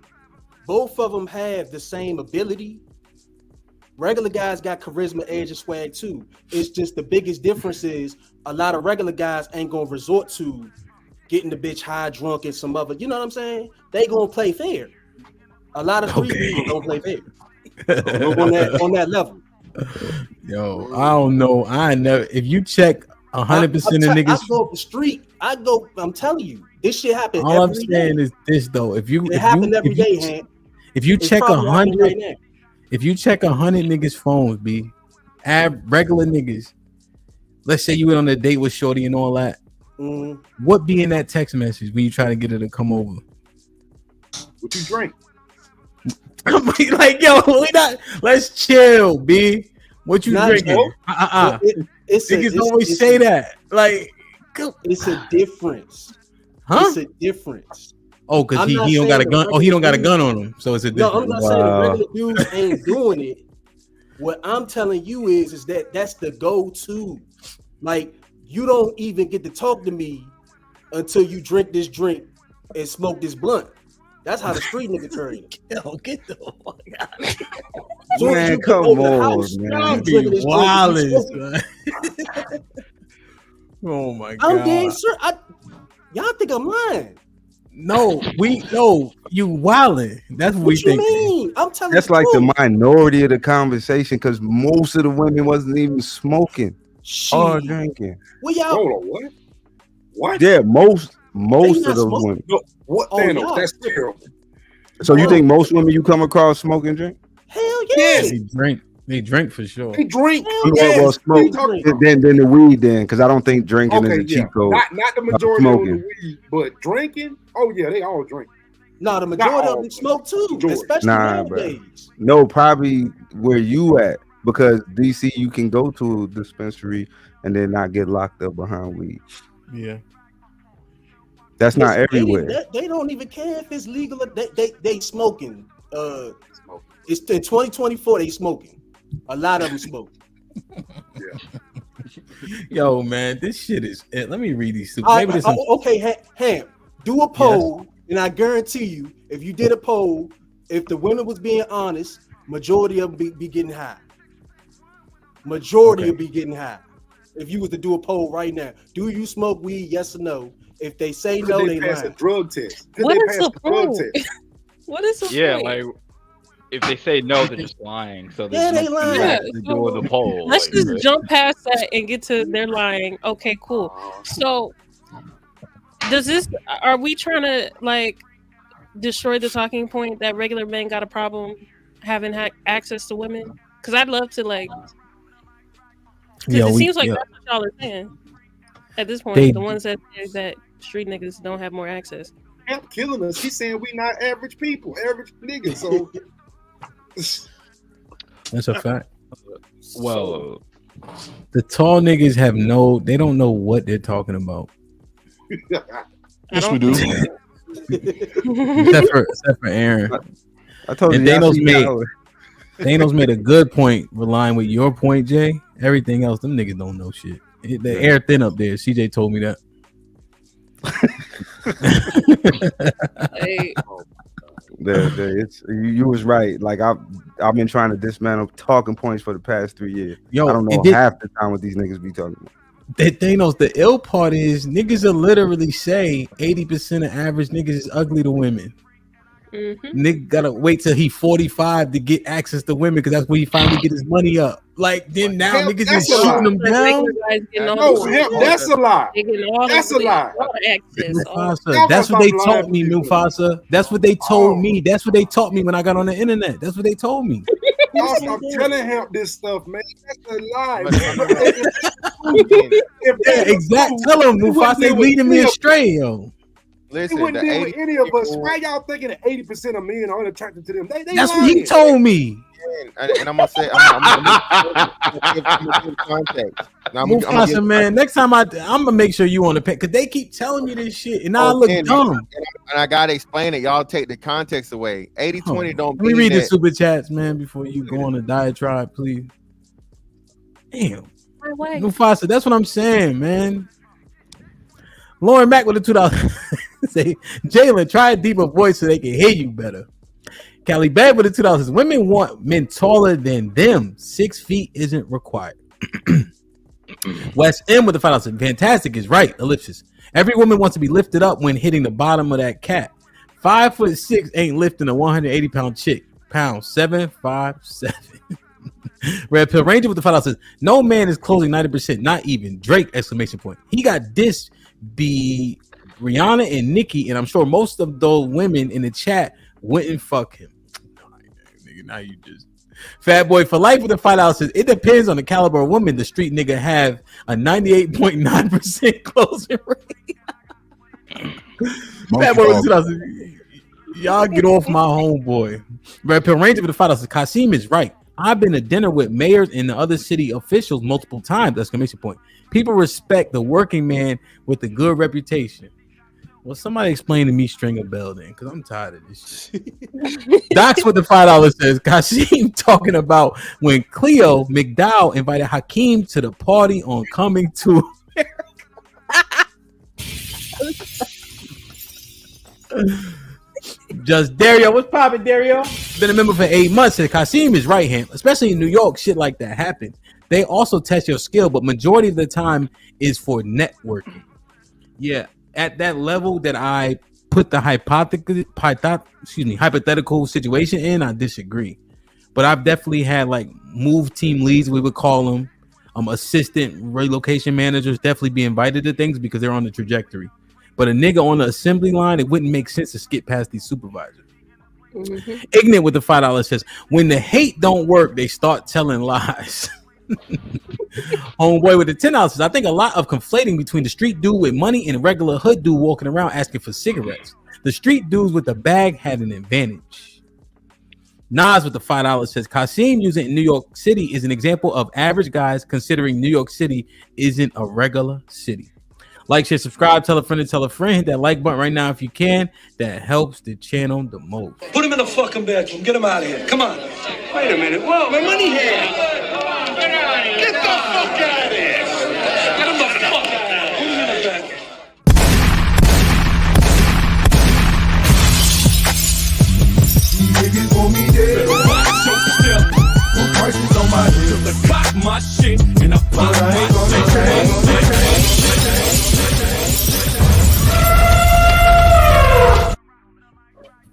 both of them have the same ability. Regular guys got charisma, edge, and swag too. It's just the biggest difference is a lot of regular guys ain't gonna resort to getting the bitch high, drunk, and some other. You know what I'm saying? They gonna play fair. A lot of street people don't play fair on that level. Yo, I don't know. I never. If you check 100% of niggas, I go up the street. I'm telling you, this shit happens. all I'm every saying day. is this though. If you It happen every day, Hank. if you It's check probably happening 100, right now. if you check 100 niggas' phones, regular niggas. Let's say you went on a date with Shorty and all that. What be in that text message when you try to get her to come over? What you drink? I'm like, yo, we not. Let's chill, B. What you Not drinking? joke. Niggas always say that. Like, it's a difference. Huh? It's a difference. Oh, because I'm he not don't saying got a the gun. Oh, he don't got a regular gun on him. So it's a No, difference. I'm not saying the regular dudes ain't doing it. What I'm telling you is that that's the go-to. Like, you don't even get to talk to me until you drink this drink and smoke this blunt. That's how the street nigga turn it. Yo, get the fuck out of here. Man, come on, man. Be wildest, man. Oh my god. I'm dead sure. Y'all think I'm lying. No, you wildin'. That's what we What you think. mean? I'm telling That's you. like the minority of the conversation because most of the women wasn't even smoking or drinking. Well, y'all. Hold on, what? What? Yeah, most They of not those smoking. women. No, what? Oh, Thanos, y'all that's tripping. terrible. So you think most women you come across smoke and drink? Hell yeah. They drink for sure. They drink. Hell Well, yes. smoke then the weed then because I don't think drinking is Okay, a cheat code. Not the majority on smoking. the weed, but drinking. Oh yeah, they all drink. No, the majority of them smoke too, especially Nah, bro. nowadays. No, probably where you at because DC you can go to a dispensary and then not get locked up behind weed. Yeah. That's not Listen, everywhere. They don't even care if it's legal. They smoking. It's in 2024. They smoking. A lot of them smoke. Yo, man, this shit is. Let me read these. Maybe this. Okay, Ham. Do a poll, and I guarantee you, if you did a poll, if the women was being honest, majority of them be getting high. Majority will be getting high. If you was to do a poll right now, do you smoke weed? Yes or no? If they say no, they pass a lying. drug test. What is the poll? What is the Yeah, point? like if they say no, they're just lying. So Yeah, there's they no point lying. in actually doing the poll. Let's like, just right? jump past that and get to they're lying. Okay, cool. So does this are we trying to like destroy the talking point that regular men got a problem having access to women? Because I'd love to like it seems like that's what y'all are saying at this point. The ones that say that street niggas don't have more access. Hemp killing us. He's saying we not average people, average niggas. So That's a fact. Well, The tall niggas they don't know what they're talking about. Yes, we do. except for Aaron. I told and you. Thanos made a good point, relying with your point, Jay. Everything else, them niggas don't know shit. The air thin up there. CJ told me that. You was right. Like I've been trying to dismantle talking points for the past 3 years. Yo, I don't know half the time what these niggas be talking about. Thanos, the ill part is niggas will literally say 80% of average niggas is ugly to women. Nigga gotta wait till he 45 to get access to women because that's where he finally get his money up. Like then now niggas is shooting them down. No, that's a lie. That's a lie. Mufasa, that's what they told me, Mufasa. That's what they told me. That's what they taught me when I got on the internet. That's what they told me. Y'all stop telling him this stuff, man. That's a lie. Yeah, exactly. Tell him, Mufasa, they leading me astray, yo. Listen, he wouldn't deal with any of us. Why y'all thinking that 80% of men are unattracted to them? They that's what he told me. And I'm gonna say, I'm gonna give context. Mufasa, man, next time I'm gonna make sure you on the pen because they keep telling me this shit and I look dumb. And I gotta explain it. Y'all take the context away. 80-20 don't. Let me read the super chats, man, before you go on a diatribe, please. Damn, Mufasa, that's what I'm saying, man. Lauren Mack with the $2. Say, Jalen, try a deeper voice so they can hear you better. Callie Bad with the $2. Women want men taller than them. 6 feet isn't required. West M with the $5. Fantastic is right. Ellipsis. Every woman wants to be lifted up when hitting the bottom of that cat. 5'6" ain't lifting a 180-pound chick. Pound 7'5'7". Red Pill Ranger with the $5 says, no man is closing 90%, not even Drake! Exclamation point. He got this be Rihanna and Nicki, and I'm sure most of those women in the chat wouldn't fuck him. Now you just Fat Boy for Life with the $5 says, it depends on the caliber of woman. The street nigga have a 98.9% closing rate. Fat Boy with $2. Y'all get off my homeboy. Red Pill Ranger with the $5 says Kasim is right. I've been to dinner with mayors and the other city officials multiple times. Exclamation point. People respect the working man with a good reputation. Well, somebody explain to me Stringer Bell then, because I'm tired of this shit. Docs with the $5 says Kasim talking about when Cleo McDowell invited Hakeem to the party on Coming to Just Dario, what's poppin', Dario? Been a member for 8 months. And Kasim is right hand, especially in New York. Shit like that happens. They also test your skill, but majority of the time is for networking. Yeah, at that level that I put the hypothetical situation in, I disagree. But I've definitely had like move team leads, we would call them, assistant relocation managers, definitely be invited to things because they're on the trajectory. But a nigga on the assembly line, it wouldn't make sense to skip past these supervisors. Mm-hmm. Ignorant with the $5 says, when the hate don't work, they start telling lies. Homeboy with the $10 says, I think a lot of conflating between the street dude with money and a regular hood dude walking around asking for cigarettes. The street dudes with the bag had an advantage. Nas with the $5 says, Kasim using in New York City is an example of average guys considering New York City isn't a regular city. Like, share, subscribe, tell a friend, and tell a friend. Hit that like button right now if you can. That helps the channel the most. Put him in the fucking bedroom. Get him out of here. Come on. Wait a minute. Whoa, my money here. Get the fuck out of here. Get him the fuck out of here. Put him in the bedroom. Niggas want me dead. Watch your step. Put prices on my head. Till the cock my shit and I pop my shit.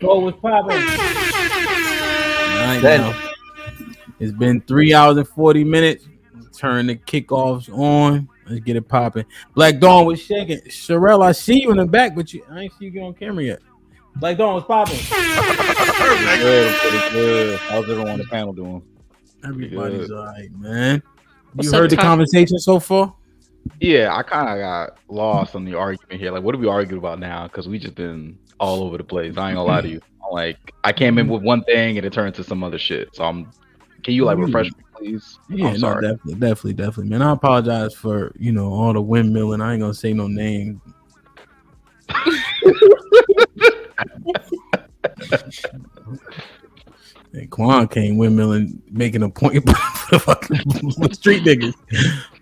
Oh, what's poppin'? Right now, it's been 3 hours and 40 minutes. Turn the kickoffs on. Let's get it popping. Black Dawn was shaking. Sherelle, I see you in the back, but I ain't see you get on camera yet. Black Dawn was popping. Pretty good. How's everyone on the panel doing? Everybody's all right, man. You heard the conversation so far? Yeah, I kind of got lost on the argument here. Like, what do we argue about now? Because we just been all over the place. I ain't gonna lie to you. I came in with one thing and it turned to some other shit. So can you like refresh me, please? Yeah, no, definitely, man. I apologize for all the windmilling. I ain't gonna say no name. And Quan came windmilling, making a point for the fucking street niggas.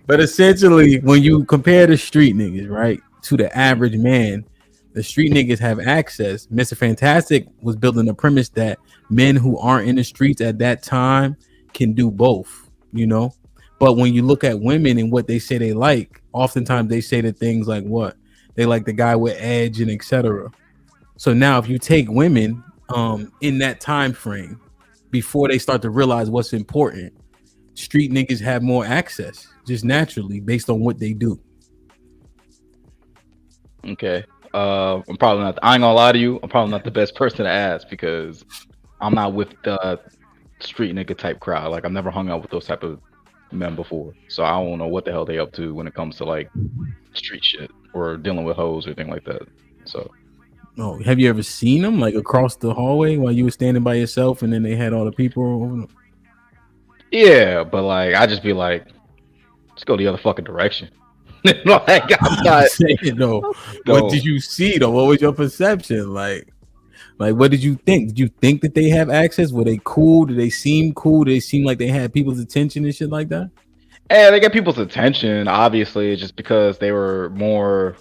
But essentially, when you compare the street niggas, right, to the average man, the street niggas have access. Mr. Fantastic was building the premise that men who aren't in the streets at that time can do both, But when you look at women and what they say they like, oftentimes they say the things like what? They like the guy with edge and etc. So now if you take women in that time frame, before they start to realize what's important, street niggas have more access just naturally based on what they do. Okay. I'm probably not. I ain't gonna lie to you. I'm probably not the best person to ask because I'm not with the street nigga type crowd. Like I've never hung out with those type of men before, so I don't know what the hell they up to when it comes to like street shit or dealing with hoes or anything like that. So, oh, have you ever seen them like across the hallway while you were standing by yourself and then they had all the people over them? Yeah, but like I just be like, let's go the other fucking direction. Like I'm not saying no. What did you see though? What was your perception? Like what did you think? Did you think that they have access? Were they cool? Did they seem cool? Did they seem like they had people's attention and shit like that? Yeah, they get people's attention. Obviously, just because they were more.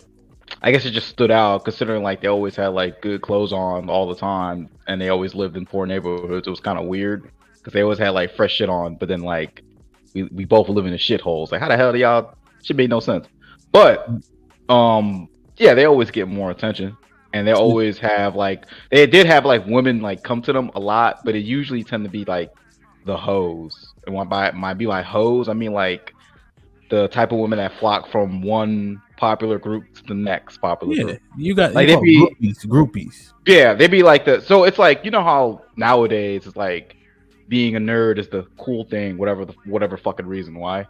I guess it just stood out considering like they always had like good clothes on all the time, and they always lived in poor neighborhoods. It was kind of weird because they always had like fresh shit on, but then like we both live in the shitholes. Like how the hell do y'all? Shit made no sense. But yeah, they always get more attention, and they always have like they did have like women like come to them a lot, but it usually tend to be like the hoes. And when I might be like hoes, I mean like the type of women that flock from one popular group to the next popular group. You got like they be groupies. Yeah, they be like the. So it's like how nowadays it's like being a nerd is the cool thing, whatever fucking reason why.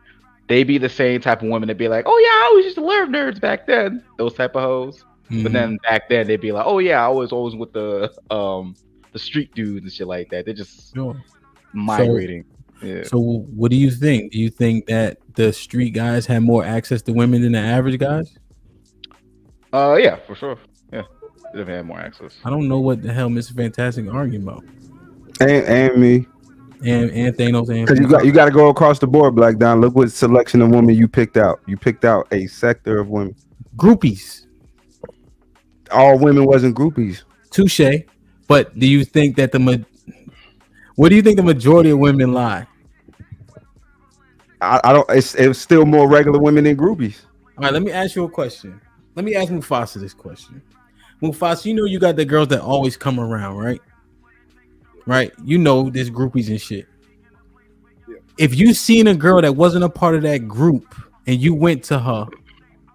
They be the same type of women that be like, oh yeah, I always used to love nerds back then. Those type of hoes. Mm-hmm. But then back then they'd be like, oh yeah, I was always with the the street dudes and shit like that. They're just Sure. migrating. Yeah. So what do you think? Do you think that the street guys have more access to women than the average guys? Yeah, for sure. Yeah, they've had more access. I don't know what the hell Mr. Fantastic arguing about. And me. And Thanos. Because you got to go across the board, Black Don. Look what selection of women you picked out. You picked out a sector of women. Groupies. All women wasn't groupies. Touche. But do you think that what do you think the majority of women lie? I don't. It's still more regular women than groupies. All right, let me ask you a question. Let me ask Mufasa this question. Mufasa, you know you got the girls that always come around, right? Right? You know there's groupies and shit. Yeah. If you seen a girl that wasn't a part of that group and you went to her,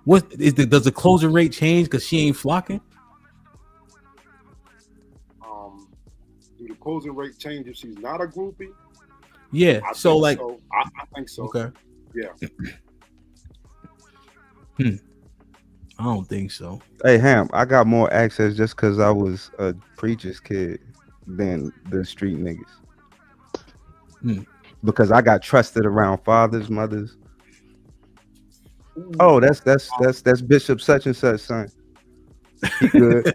does the closing rate change because she ain't flocking? Do the closing rate change if she's not a groupie? Yeah. I So think like, so. I think so. Okay. Yeah. I don't think so. Hey, Ham, I got more access just because I was a preacher's kid than the street niggas. Because I got trusted around fathers, mothers. Oh, that's Bishop such and such son. He good.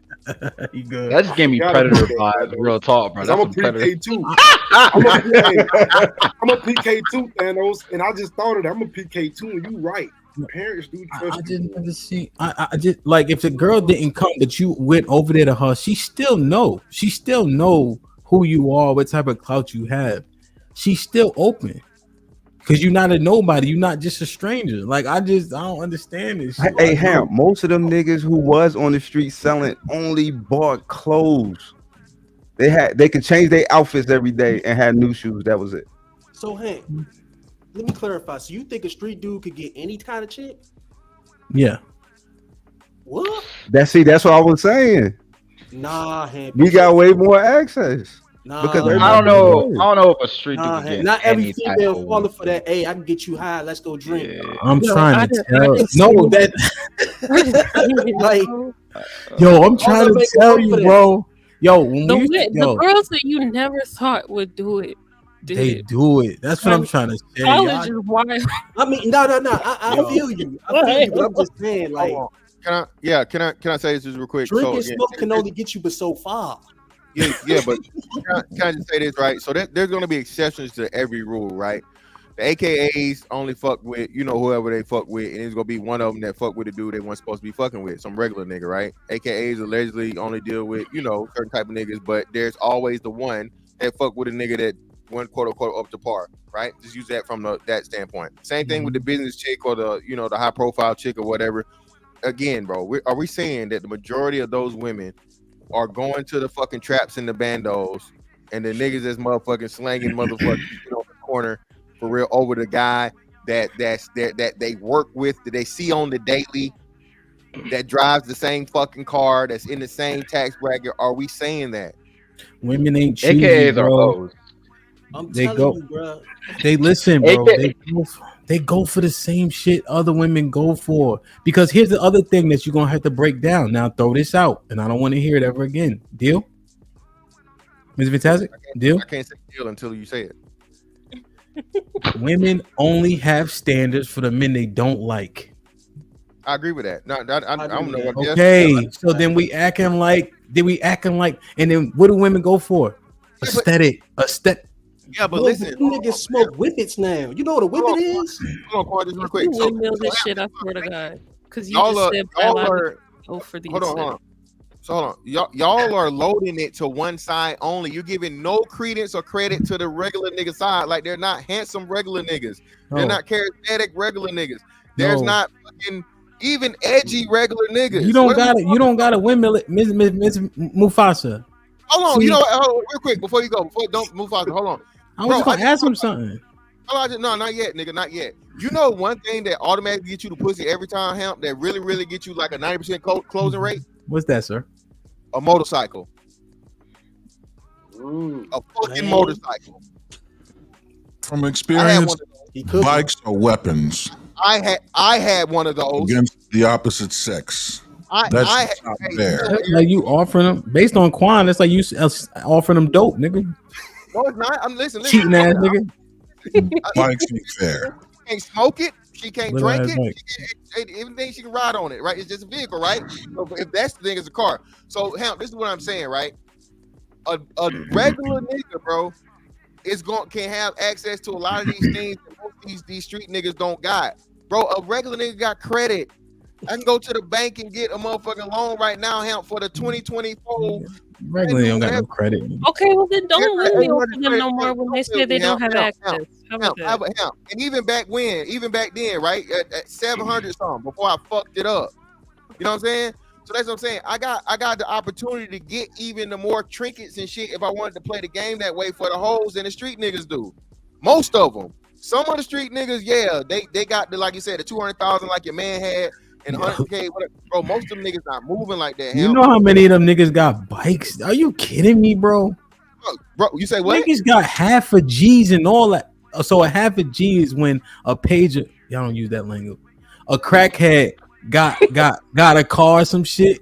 He good. That just gave me Predator vibes. Real talk, bro. I'm a PK too. I'm a PK too, Thanos, and I just thought of that. I'm a PK too, and you right. Parents do trust. I didn't understand. I just like if the girl didn't come, but you went over there to her, she still know. She still know who you are, what type of clout you have. She's still open. Because you're not a nobody, you're not just a stranger. Like I don't understand this shit. Hey, Ham, most of them niggas who was on the street selling only bought clothes. They could change their outfits every day and had new shoes. That was it. So Hank, let me clarify. So you think a street dude could get any kind of chick? Yeah. What? That's what I was saying. Nah, Hank. We got way more access. Nah, because I don't know if a street dude can get not every any female type of falling for that. Hey, I can get you high. Let's go drink. I'm trying to tell I'm trying to tell you, bro. The girls that you never thought would do it. They do it. That's what I'm trying to say. College is wild. I mean, no. I feel you. But I'm just saying, like, Can I say this just real quick? Drinking smoke can only get you but so far. Yeah, but can I just say this, right? So there's going to be exceptions to every rule, right? The AKAs only fuck with, whoever they fuck with, and there's going to be one of them that fuck with a dude they weren't supposed to be fucking with, some regular nigga, right? AKAs allegedly only deal with, certain type of niggas, but there's always the one that fuck with a nigga that went quote unquote up to par, right? Just use that from that standpoint. Same thing with the business chick or the, the high profile chick or whatever. Again, bro, are we saying that the majority of those women are going to the fucking traps and the bandos and the niggas that's motherfucking slanging motherfuckers on the corner for real over the guy that they work with, that they see on the daily, that drives the same fucking car, that's in the same tax bracket? Are we saying that? Women ain't choosy, AKAs bro. are hoes. They go. They listen, bro. They go for the same shit other women go for. Because here's the other thing that you're gonna have to break down. Now throw this out, and I don't want to hear it ever again. Deal? Mr. Fantastic? Deal? I can't say deal until you say it. Women only have standards for the men they don't like. I agree with that. No, I don't know what. Okay, so then we acting like, and then what do women go for? Aesthetic. Yeah, but listen, niggas smoke whippets now. You know what a whippet is? Hold on, just real quick. You windmill this shit, I swear to God. Because you just said for the hold on. So hold on. Y'all are loading it to one side only. You're giving no credence or credit to the regular nigga side. Like they're not handsome regular niggas. They're not charismatic regular niggas. There's not fucking even edgy regular niggas. You don't got to windmill it, Ms. Mufasa. Hold on, hold on, real quick before you go. Don't Mufasa. Hold on. I was just gonna ask him something. No, not yet, nigga, not yet. You know one thing that automatically gets you the pussy every time, Hemp, that really, really gets you like a 90% closing rate? What's that, sir? A motorcycle. A fucking motorcycle. From experience, bikes are weapons. I had one of those against the opposite sex. That's not fair. Like you offering them based on Quan, it's like you offering them dope, nigga. No, it's not. I'm listen. Cheating ass nigga. Bikes be fair. She can't smoke it. She can't Little drink ass it. bike. Everything she can ride on it, right? It's just a vehicle, right? So if that's the thing, it's a car. So, Hemp, this is what I'm saying, right? A regular nigga, bro, can have access to a lot of these things that most of these street niggas don't got. Bro, a regular nigga got credit. I can go to the bank and get a motherfucking loan right now, Hemp, for the 2024. Regular don't got no credit. Okay, well then don't limit offer them no more when they say they don't have access. How about that? And even back then, right? At 700 something before I fucked it up. You know what I'm saying? So that's what I'm saying. I got the opportunity to get even the more trinkets and shit if I wanted to play the game that way for the hoes than the street niggas do. Most of them. Some of the street niggas, yeah, they got the, like you said, the 200,000 like your man had. And 100K, bro, most of them niggas not moving like that. You know how many of them niggas got bikes? Are you kidding me, bro? Bro, you say what? Niggas got half a G's and all that. So a half a G is when a pager, y'all don't use that lingo. A crackhead got a car or some shit,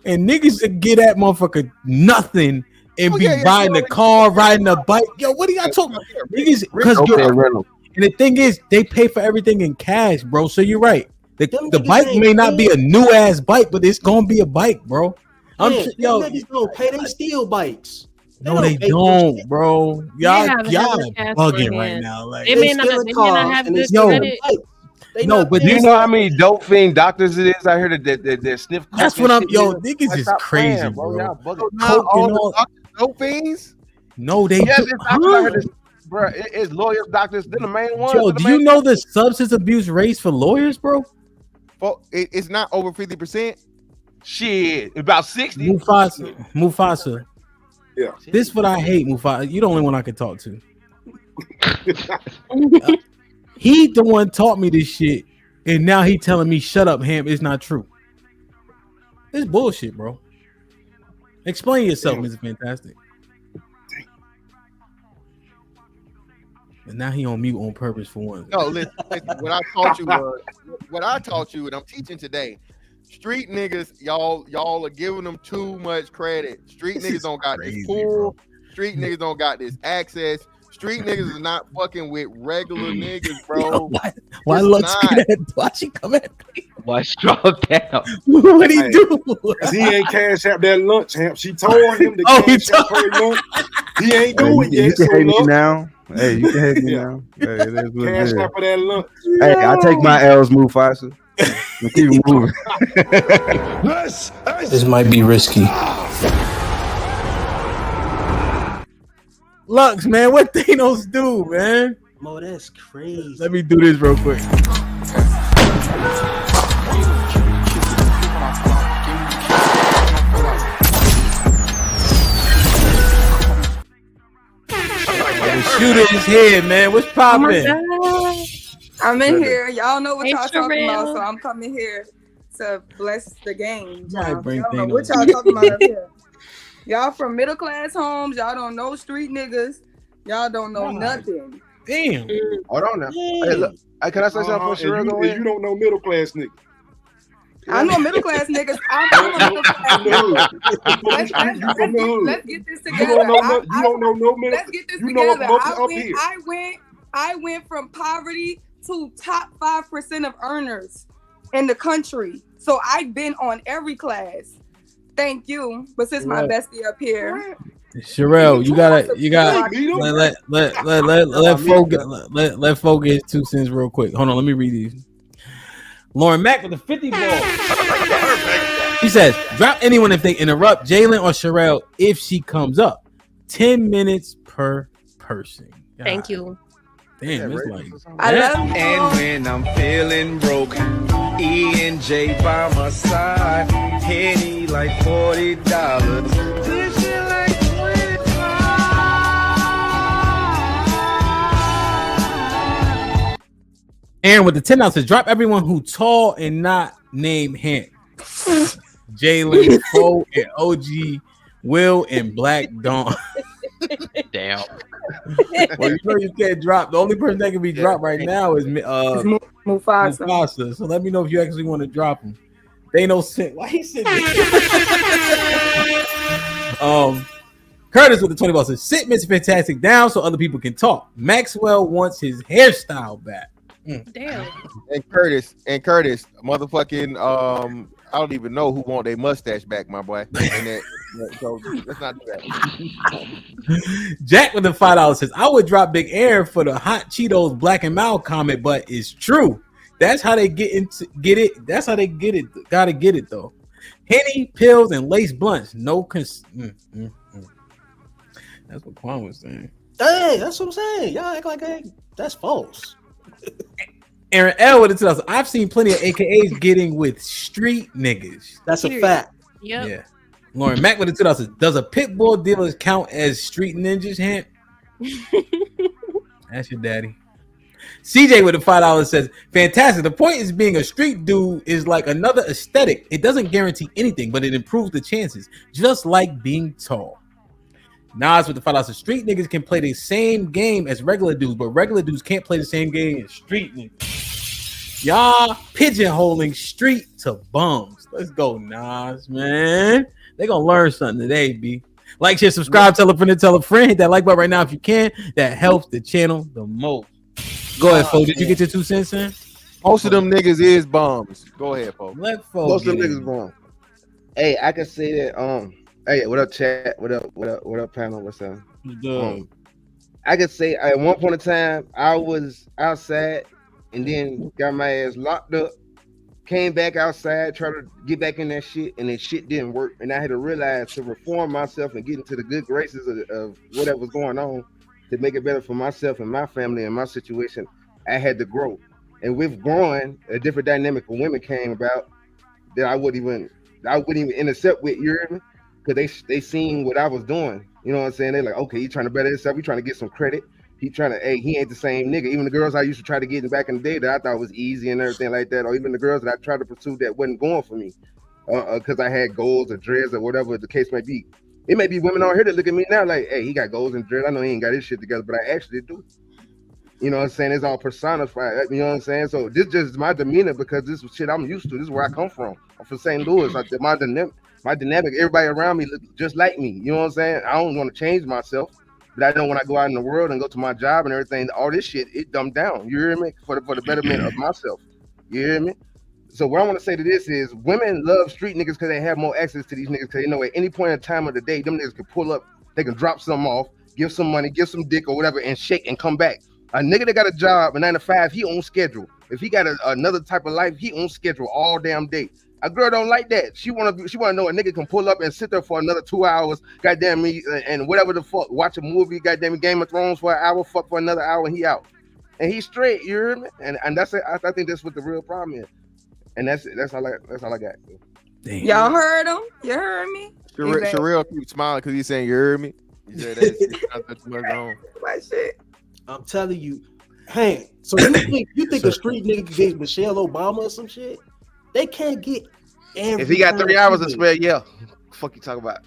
and niggas that get that motherfucker nothing and be riding a car, riding a bike. Yo, what are y'all talking about? Niggas, because and the thing is, they pay for everything in cash, bro. So you're right. The bike may not be a new ass bike, but it's gonna be a bike, bro. Yo, niggas don't pay. They steal bikes. No, they don't, bro. Y'all bugging right now. Like they may not have good credit. No, but do you know how many dope fiend doctors it is out here that sniff? That's what I'm. Yo, niggas is crazy, bro. Dope fiends? No, they do. Bro, it's lawyers, doctors. They're the main ones. Yo, do you know the substance abuse rates for lawyers, bro? Well, it's not over 50%. Shit, about 60. Mufasa. Yeah. This is what I hate, Mufasa. You the only one I can talk to. He the one taught me this shit, and now he telling me, shut up, Ham. It's not true. It's bullshit, bro. Explain yourself, Mr. Fantastic. And now he on mute on purpose for one. No, listen, what I taught you, and I'm teaching today. Street niggas, y'all are giving them too much credit. Street niggas don't got this pool. Street niggas don't got this access. Street niggas is not fucking with regular niggas, bro. Yo, why Lux get at? Why she come at me? Why strong down? What he do? He ain't cash out that lunch, Hamp. She told him to cash out her lunch. He ain't doing it yet. You can hate me now. Hey, you can hate me now. Hey, it is what cash out for that lunch. Hey, I take my L's, Mufasa. Keep it moving. This might be risky. Lux, man, what Thanos do, man? Mo, that's crazy. Let me do this real quick. The shooter is here, man. What's poppin'? I'm in here. Y'all know what Hey, y'all talking Sherelle. about, so I'm coming here to bless the game. Might Y'all bring don't know Thanos. what y'all talking about up here. Y'all from middle class homes. Y'all don't know street niggas. Y'all don't know nothing. Damn. Hold on now. Hey, look. Hey, can I say something for Sherelle? And you don't know middle class niggas. I know middle class niggas. I'm a middle class nigga. Let's get this together. You don't know no middle. Let's get this you know together. up here. I went from poverty to top 5% of earners in the country. So I've been on every class. Thank you. But since my bestie up here, Sherelle, you gotta let folk get 2 cents real quick. Hold on, let me read these. Lauren Mack with the 50 ball. He says, drop anyone if they interrupt Jalen or Sherelle if she comes up. 10 minutes per person. God. Thank you. Damn, it's like I love you. And when I'm feeling broke, E and J by my side, Henny like $40. This shit like Aaron with the 10 ounces. Drop everyone who tall and not named Hant. Jalen, Fo, and OG, Will, and Black Dawn. Damn. Well, you know you can't drop. The only person that can be dropped right now is Mufasa. So let me know if you actually want to drop him. They no sin. Why he said Curtis with the 20 balls says, sit Mr. Fantastic down so other people can talk. Maxwell wants his hairstyle back. Damn. And Curtis, motherfucking, I don't even know who want their mustache back, my boy. So let's not do that. Jack with the $5 says, I would drop Big Air for the hot Cheetos Black and Mild comment, but it's true. That's how they get it. That's how they get it. Gotta get it though. Henny, pills, and lace blunts. No That's what Quan was saying. Hey, that's what I'm saying. Y'all act like that's false. Aaron L with it to us. I've seen plenty of AKAs getting with street niggas. That's a fact. Yep. Yeah. Lauren Mack with it to us. Does a pit bull dealer count as street ninjas? Hint. That's your daddy. CJ with the $5 says, fantastic. The point is being a street dude is like another aesthetic. It doesn't guarantee anything, but it improves the chances, just like being tall. Nas with the $5 says, street niggas can play the same game as regular dudes, but regular dudes can't play the same game as street niggas. Y'all pigeonholing street to bums. Let's go, Nas, man. They gonna learn something today, B. Like, share, subscribe, tell a friend. Hit that like button right now if you can. That helps the channel the most. Go ahead, Fo. Did you get your 2 cents in? Most of them niggas is bums. Go ahead, Fo. Let Fo. Most of them niggas bums. Hey, I can say that. Hey, what up, chat? What up, panel? What's up? I could say at one point in time I was outside and then got my ass locked up. Came back outside, tried to get back in that shit, and then shit didn't work. And I had to realize to reform myself and get into the good graces of whatever was going on to make it better for myself and my family and my situation. I had to grow. And with growing, a different dynamic of women came about that I wouldn't even intercept with, you hear me? Because they seen what I was doing. You know what I'm saying? They're like, okay, he trying to better himself, he trying to get some credit. He trying to, hey, he ain't the same nigga. Even the girls I used to try to get back in the day that I thought was easy and everything like that, or even the girls that I tried to pursue that wasn't going for me because I had goals or dreads or whatever the case may be. It may be women on here that look at me now like, hey, he got goals and dreads. I know he ain't got his shit together, but I actually do. You know what I'm saying? It's all personified. You know what I'm saying? So this just is my demeanor because this is shit I'm used to. This is where I come from. I'm from St. Louis. My dynamic, everybody around me look just like me. You know what I'm saying? I don't want to change myself. But I know when I go out in the world and go to my job and everything, all this shit, it dumbed down. You hear me? For the betterment of myself. You hear me? So what I want to say to this is women love street niggas because they have more access to these niggas because they know at any point in time of the day, them niggas can pull up, they can drop something off, give some money, give some dick or whatever, and shake and come back. A nigga that got a job, a 9 to 5, he on schedule. If he got another type of life, he on schedule all damn day. A girl don't like that. She wanna know a nigga can pull up and sit there for another 2 hours, goddamn me, and whatever the fuck, watch a movie, goddamn me, Game of Thrones for an hour, fuck for another hour, and he out. And he's straight, you hear me? And that's it. I think that's what the real problem is. And that's all I got. Damn. Y'all heard him? You heard me? Sherelle keeps smiling because he's saying you heard me. He said My shit. I'm telling you, hey, so you think a street nigga can get Michelle Obama or some shit? They can't get every. If he got 3 hours to spare, yeah. Fuck you talk about.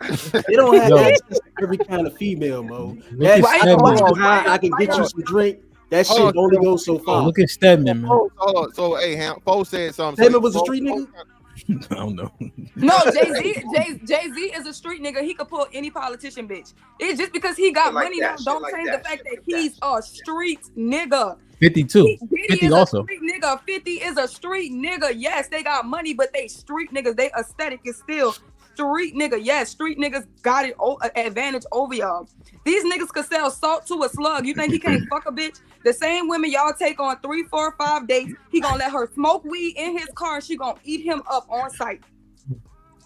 They don't have access to every kind of female, Mo. That's I can get you some drink. That shit only goes so far. Look at Stedman, man. So hey, Poe said something. Stedman was a street nigga. I don't know. No, Jay-Z is a street nigga. He could pull any politician bitch. It's just because he got money now don't change the fact that he's a street nigga. 52. 50 also. 50 is a street nigga. Yes, they got money, but they street niggas. They aesthetic is still street nigga. Yes, street niggas got it advantage over y'all. These niggas could sell salt to a slug. You think he can't fuck a bitch? The same women y'all take on 3, 4, 5 dates, he gonna let her smoke weed in his car and she gonna eat him up on site.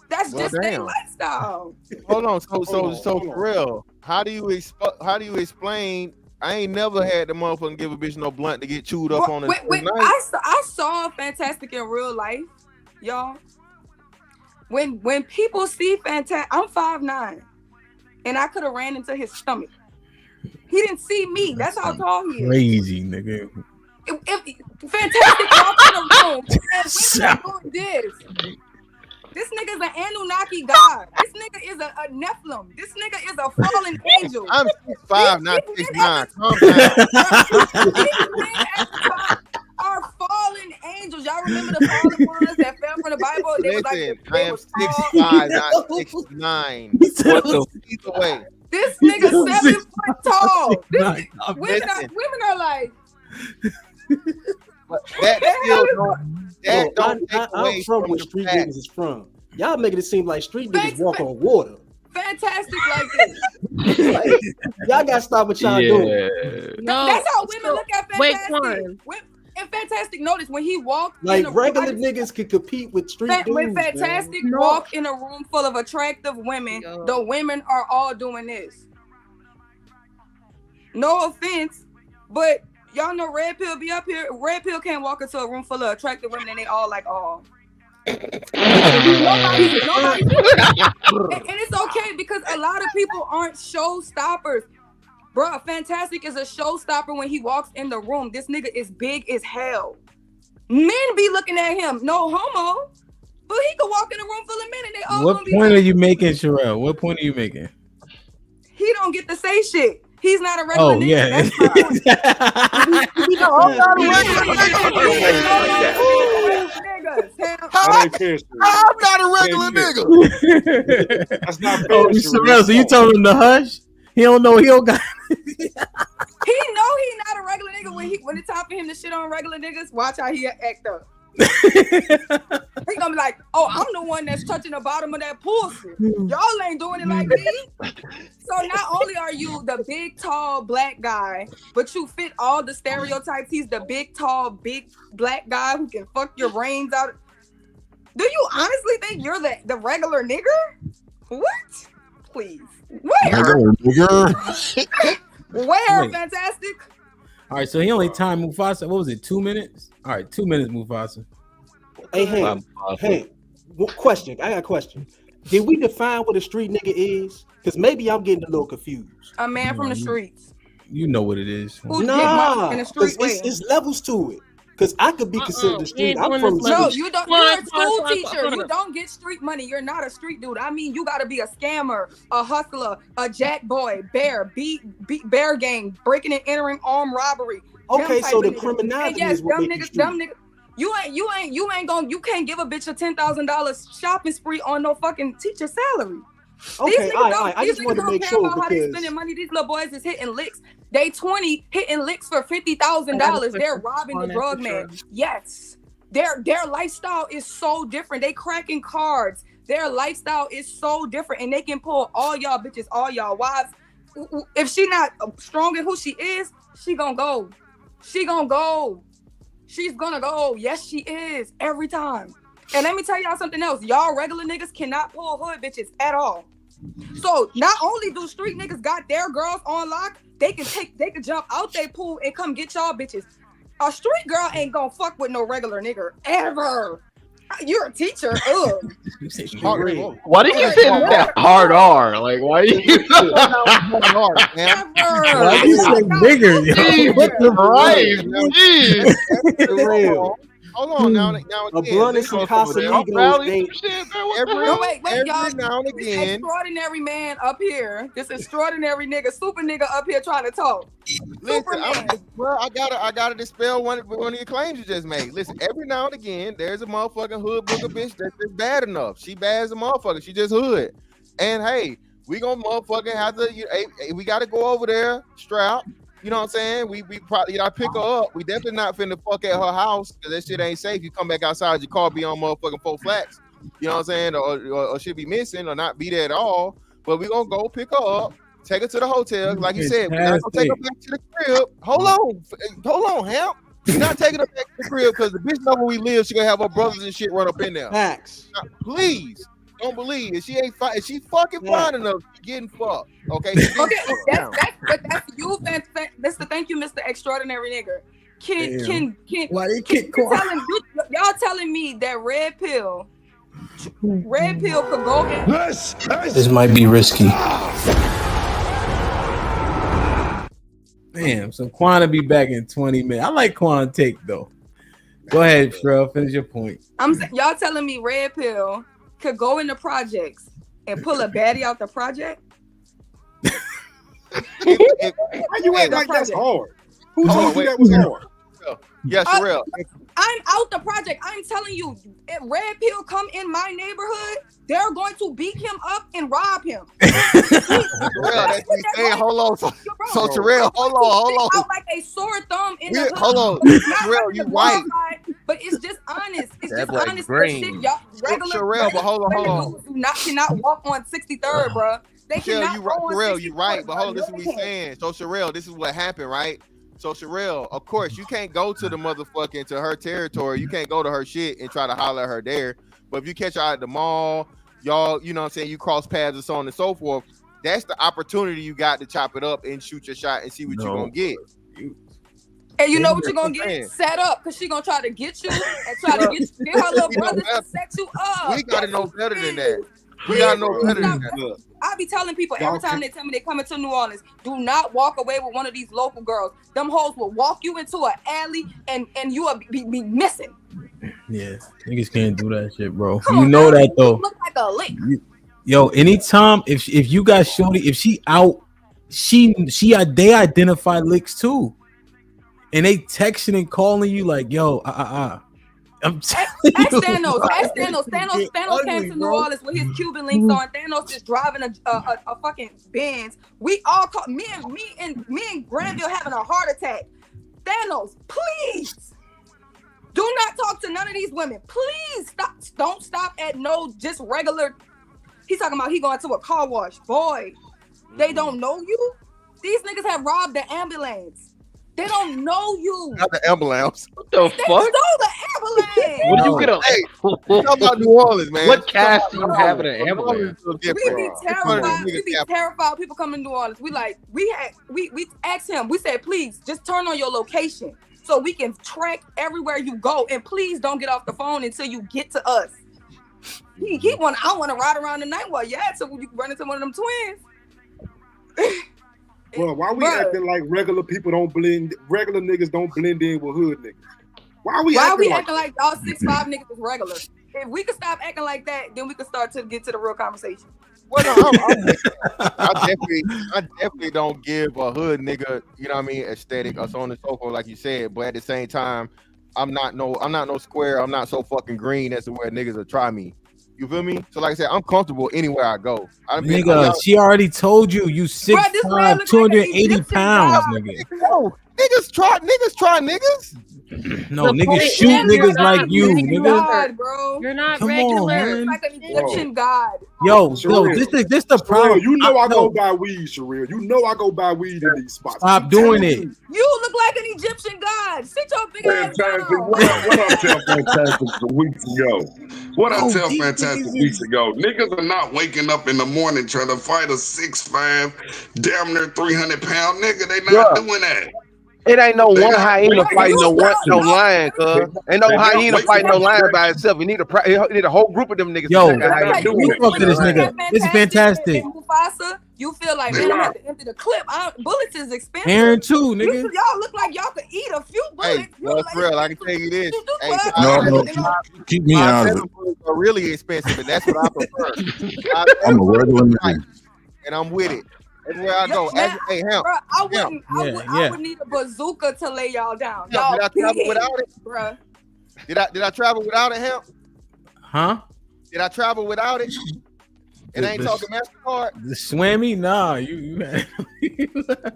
That's just their lifestyle. Hold on, so for real, how do you explain? I ain't never had the motherfucker give a bitch no blunt to get chewed up on it. I saw Fantastic in real life, y'all. When people see Fantastic, I'm 5'9", and I could have ran into his stomach. He didn't see me. That's how tall he is. Crazy nigga. If Fantastic walked in the room and women doing this nigga's an Anunnaki god. This nigga is a Nephilim. This nigga is a fallen angel. I'm 6'5", not 6'9". Calm down. These men at the top are fallen angels. Y'all remember the fallen ones that fell from the Bible. They was Listen, like, I they am was tall. 6'5", not 6'9". What the Either way. This nigga 7 foot tall. Women are like. That still don't. That don't take I'm away from from where the street fact. niggas is from. Y'all making it seem like street niggas walk on water. Fantastic like this. Like, y'all gotta stop what y'all doing. No, That's how women look at wait, Fantastic. And Fantastic, notice when he walked Like in a regular niggas could compete with street dudes. when Fantastic walk in a room full of attractive women, the women are all doing this. No offense, but y'all know Red Pill be up here. Red Pill can't walk into a room full of attractive women and they all like, oh. Nobody. And it's okay because a lot of people aren't showstoppers. Bruh, Fantastic is a showstopper when he walks in the room. This nigga is big as hell. Men be looking at him, no homo, but he could walk in a room full of men and they all What gonna be point like, are you making, Sherelle? What point are you making? he don't get to say shit. He's not a regular nigga. Yeah. That's my point. I'm not a regular nigga. That's not fair. Oh, Sherelle, so you told him to hush? He don't know. He don't got. He know he not a regular nigga when it's time for him to shit on regular niggas. Watch how he act up. He gonna be like, oh, I'm the one that's touching the bottom of that pussy. Y'all ain't doing it like me. So not only are you the big, tall, black guy, but you fit all the stereotypes. He's the big, tall, big, black guy who can fuck your brains out. Do you honestly think you're the regular nigger? What? Please. Where? Where, Wait. Fantastic? All right, so he only timed Mufasa. What was it? 2 minutes? All right, 2 minutes, Mufasa. Hey, hey, question. I got a question. Did we define what a street nigga is? Because maybe I'm getting a little confused. A man from the streets. You know what it is. Nah, in the street it's levels to it. Because I could be considered a street. I'm from the No, street. you don't. You're a school teacher. You don't get street money. You're not a street dude. I mean, you got to be a scammer, a hustler, a jack boy, bear gang, breaking and entering, armed robbery. Okay, so the niggas. criminality And yes, is what dumb makes niggas, dumb niggas. You ain't gonna. You can't give a bitch a $10,000 shopping spree on no fucking teacher salary. Okay, all right. I just wanted to make sure about how they because spending money. These little boys is hitting licks. They 20 hitting licks for $50,000. They're robbing the drug man. Yes, their lifestyle is so different. They cracking cards. Their lifestyle is so different, and they can pull all y'all bitches, all y'all wives. If she not strong in who she is, she gonna go. She gonna go. She's gonna go. Yes, she is every time. And let me tell y'all something else. Y'all regular niggas cannot pull hood bitches at all. So not only do street niggas got their girls on lock, they can jump out their pool and come get y'all bitches. A street girl ain't gonna fuck with no regular nigga ever. You're a teacher. Ugh. Why did you say that hard R? Like, why do you? Why you say nigger? Yo? What the Right. Hold on now again. A blunt and some Casamigos ain't. Wait, y'all. Now and This again. extraordinary man up here, this extraordinary nigga, super nigga up here trying to talk. Listen, I gotta dispel one of your claims you just made. Listen, every now and again, there's a motherfucking hood booger bitch that's just bad enough. She bad as a motherfucker. She just hood. And hey, we gonna motherfucking have to. We gotta go over there, strap. You know what I'm saying? We probably, I pick her up. We definitely not finna fuck at her house because that shit ain't safe. You come back outside, your car be on motherfucking 4 flats. You know what I'm saying? Or she be missing or not be there at all. But we gonna go pick her up, take her to the hotel. Like you said, we're not gonna take her back to the crib. Hold on, Hamp. We're not taking her back to the crib because the bitch know where we live. She gonna have her brothers and shit run up in there. Facts. Now, please. Don't believe if she ain't if she fucking fine enough, she getting fucked. Okay. That's you. Thank you, Mr. Extraordinary Nigger. Why they kick y'all telling me that Red Pill could go in. This might be risky. Damn, so Quan will be back in 20 minutes. I like Quan take though. Go ahead, Shrell. Finish your point. Y'all telling me Red Pill could go into projects and pull a baddie out the project? Why you act like that's hard? Who told you that was hard? Yeah, Sherelle. I'm out the project. I'm telling you, if Red Pill come in my neighborhood, they're going to beat him up and rob him. Hold on. So Terrell, hold on. Out like a sore thumb in the hood. Hold on, Terrell, you right. But it's just honest. It's That just boy honest. green. Shit, y'all, regular Terrell, but hold on. Cannot walk on 63rd, bro. They cannot you go on Sherelle, 63rd. you right. But hold on, bro. this is what we saying. So Sherelle, this is what happened, right? So Sherelle, of course, you can't go to the motherfucking to her territory. You can't go to her shit and try to holler at her there. But if you catch her at the mall, y'all, you know what I'm saying, you cross paths and so on and so forth. That's the opportunity you got to chop it up and shoot your shot and see what you're gonna get. And you know what you're gonna get set up because she gonna try to get you and try to get her little brother to set you up. We gotta know better than that. We gotta know better than that. I be telling people every time they tell me they coming to New Orleans, do not walk away with one of these local girls. Them hoes will walk you into an alley and you will be missing. Yeah, niggas can't do that shit, bro. You know that though. You look like a lick. Yo, anytime if you got shorty, if she out, they identify licks too, and they texting and calling you like, yo, I'm telling you. Ask Thanos came to New Orleans with his Cuban links on. Thanos just driving a fucking Benz. We all call me and Granville having a heart attack. Thanos, please do not talk to none of these women. Please stop. Don't stop at no just regular. He's talking about he going to a car wash. Boy, they don't know you. These niggas have robbed the ambulance. They don't know you. Not the ambulance. What the They fuck? stole the ambulance. What do you get? Hey, talk about New Orleans, man. What cast do you have in an ambulance? We be terrified. We be terrified. People come to New Orleans. We asked him. We said, please just turn on your location so we can track everywhere you go, and please don't get off the phone until you get to us. I want to ride around the night. Well, yeah, so you can run into one of them twins. Well, why we acting like regular people regular niggas don't blend in with hood niggas? Why we acting like all 6'5" niggas is regular? If we could stop acting like that, then we could start to get to the real conversation. Well, no, I definitely don't give a hood nigga, you know what I mean, aesthetic or so on and so forth, like you said. But at the same time, I'm not no square. I'm not so fucking green as to where niggas will try me. You feel me? So like I said, I'm comfortable anywhere I go. Nigga, she already told you 6'5", 280 pounds, nigga. No, niggas try niggas. No, niggas shoot niggas like you, nigga. God, bro. You're not Come regular. on, man. Like an Egyptian god. Yo, this the problem. You know I go buy weed, Sherelle. You know I go buy weed in these spots. Stop doing it. You look like an Egyptian god. Sit your big ass down. What I tell Fantastic weeks ago? Niggas are not waking up in the morning trying to fight a 6'5", damn near 300-pound nigga. They not doing that. It ain't no one hyena fighting no lion, cuz. Ain't no hyena fighting no lion by itself. You need a whole group of them niggas. Yo, we talk to this nigga. This is fantastic. Mufasa, you feel like, man, I have to empty the clip. Bullets is expensive. Aaron too, nigga. Y'all look like y'all could eat a few bullets. Hey, well, for real, I can tell you this. Hey, No, keep me out of it. Are really expensive, and that's what I prefer. I'm a regular nigga. And I'm with it. Everywhere I go. Hey, Hemp. Bro, I would need a bazooka to lay y'all down. Did I travel without it? Bro. Did I travel without it, Hemp? Huh? Did I travel without it? And I ain't talking MasterCard. The Swammy? Nah, you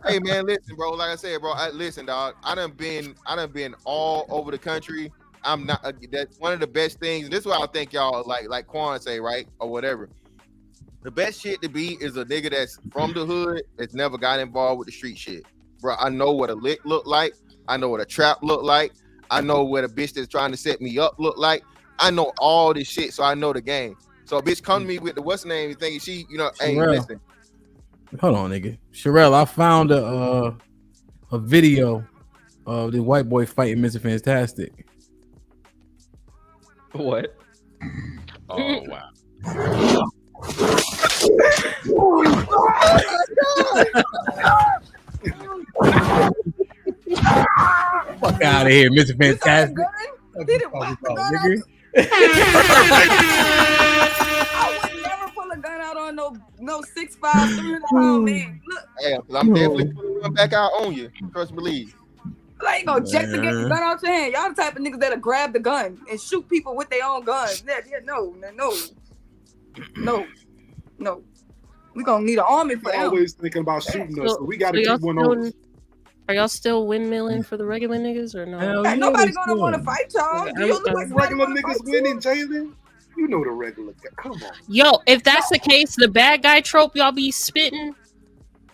Hey man, listen, bro. Like I said, bro. Listen, dog. I done been all over the country. I'm not. That's one of the best things. This is what I think y'all like Quan say, right, or whatever. The best shit to be is a nigga that's from the hood that's never got involved with the street shit, bro. I know what a lick look like. I know what a trap look like. I know what a bitch that's trying to set me up look like. I know all this shit, so I know the game. So a bitch come to me with the what's the name, thinking she, you know, hey, listen. Hold on, nigga. Sherelle, I found a video of the white boy fighting Mr. Fantastic. What? Oh wow. Fuck out of here, Mr. Fantastic. I would never pull a gun out on no 6'5", 300-pound man. Look. Hey, I'm definitely putting one back out on you. Trust me, believe. Like, you gonna check to get the gun out your hand. Y'all the type of niggas that'll grab the gun and shoot people with their own guns. No. We gonna need an army for I'm them. always thinking about shooting us, so we gotta y'all keep one on. Are y'all still windmilling for the regular niggas or no? Ain't nobody gonna want to fight y'all. Do you look like Regular niggas winning, Jalen? You know the regular guy. Come on. Yo, if that's the case, the bad guy trope y'all be spitting,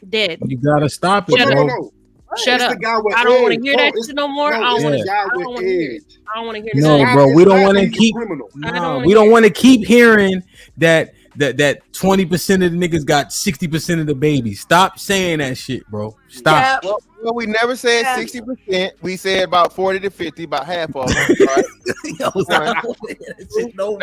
dead. You gotta stop it, Shut bro. up. Shut It's up. the guy with I don't want to edge. hear No, that it's- shit no more. no, I don't it's want the to guy I with don't want to hear it. edge. I don't want to hear No, that. bro, we don't want to He's a keep. criminal. No, we don't want to keep hearing that 20% of the niggas got 60% of the babies. Stop saying that shit, bro. Stop. Well, we never said 60%. We said about 40 to 50, about half of them. Right? Now,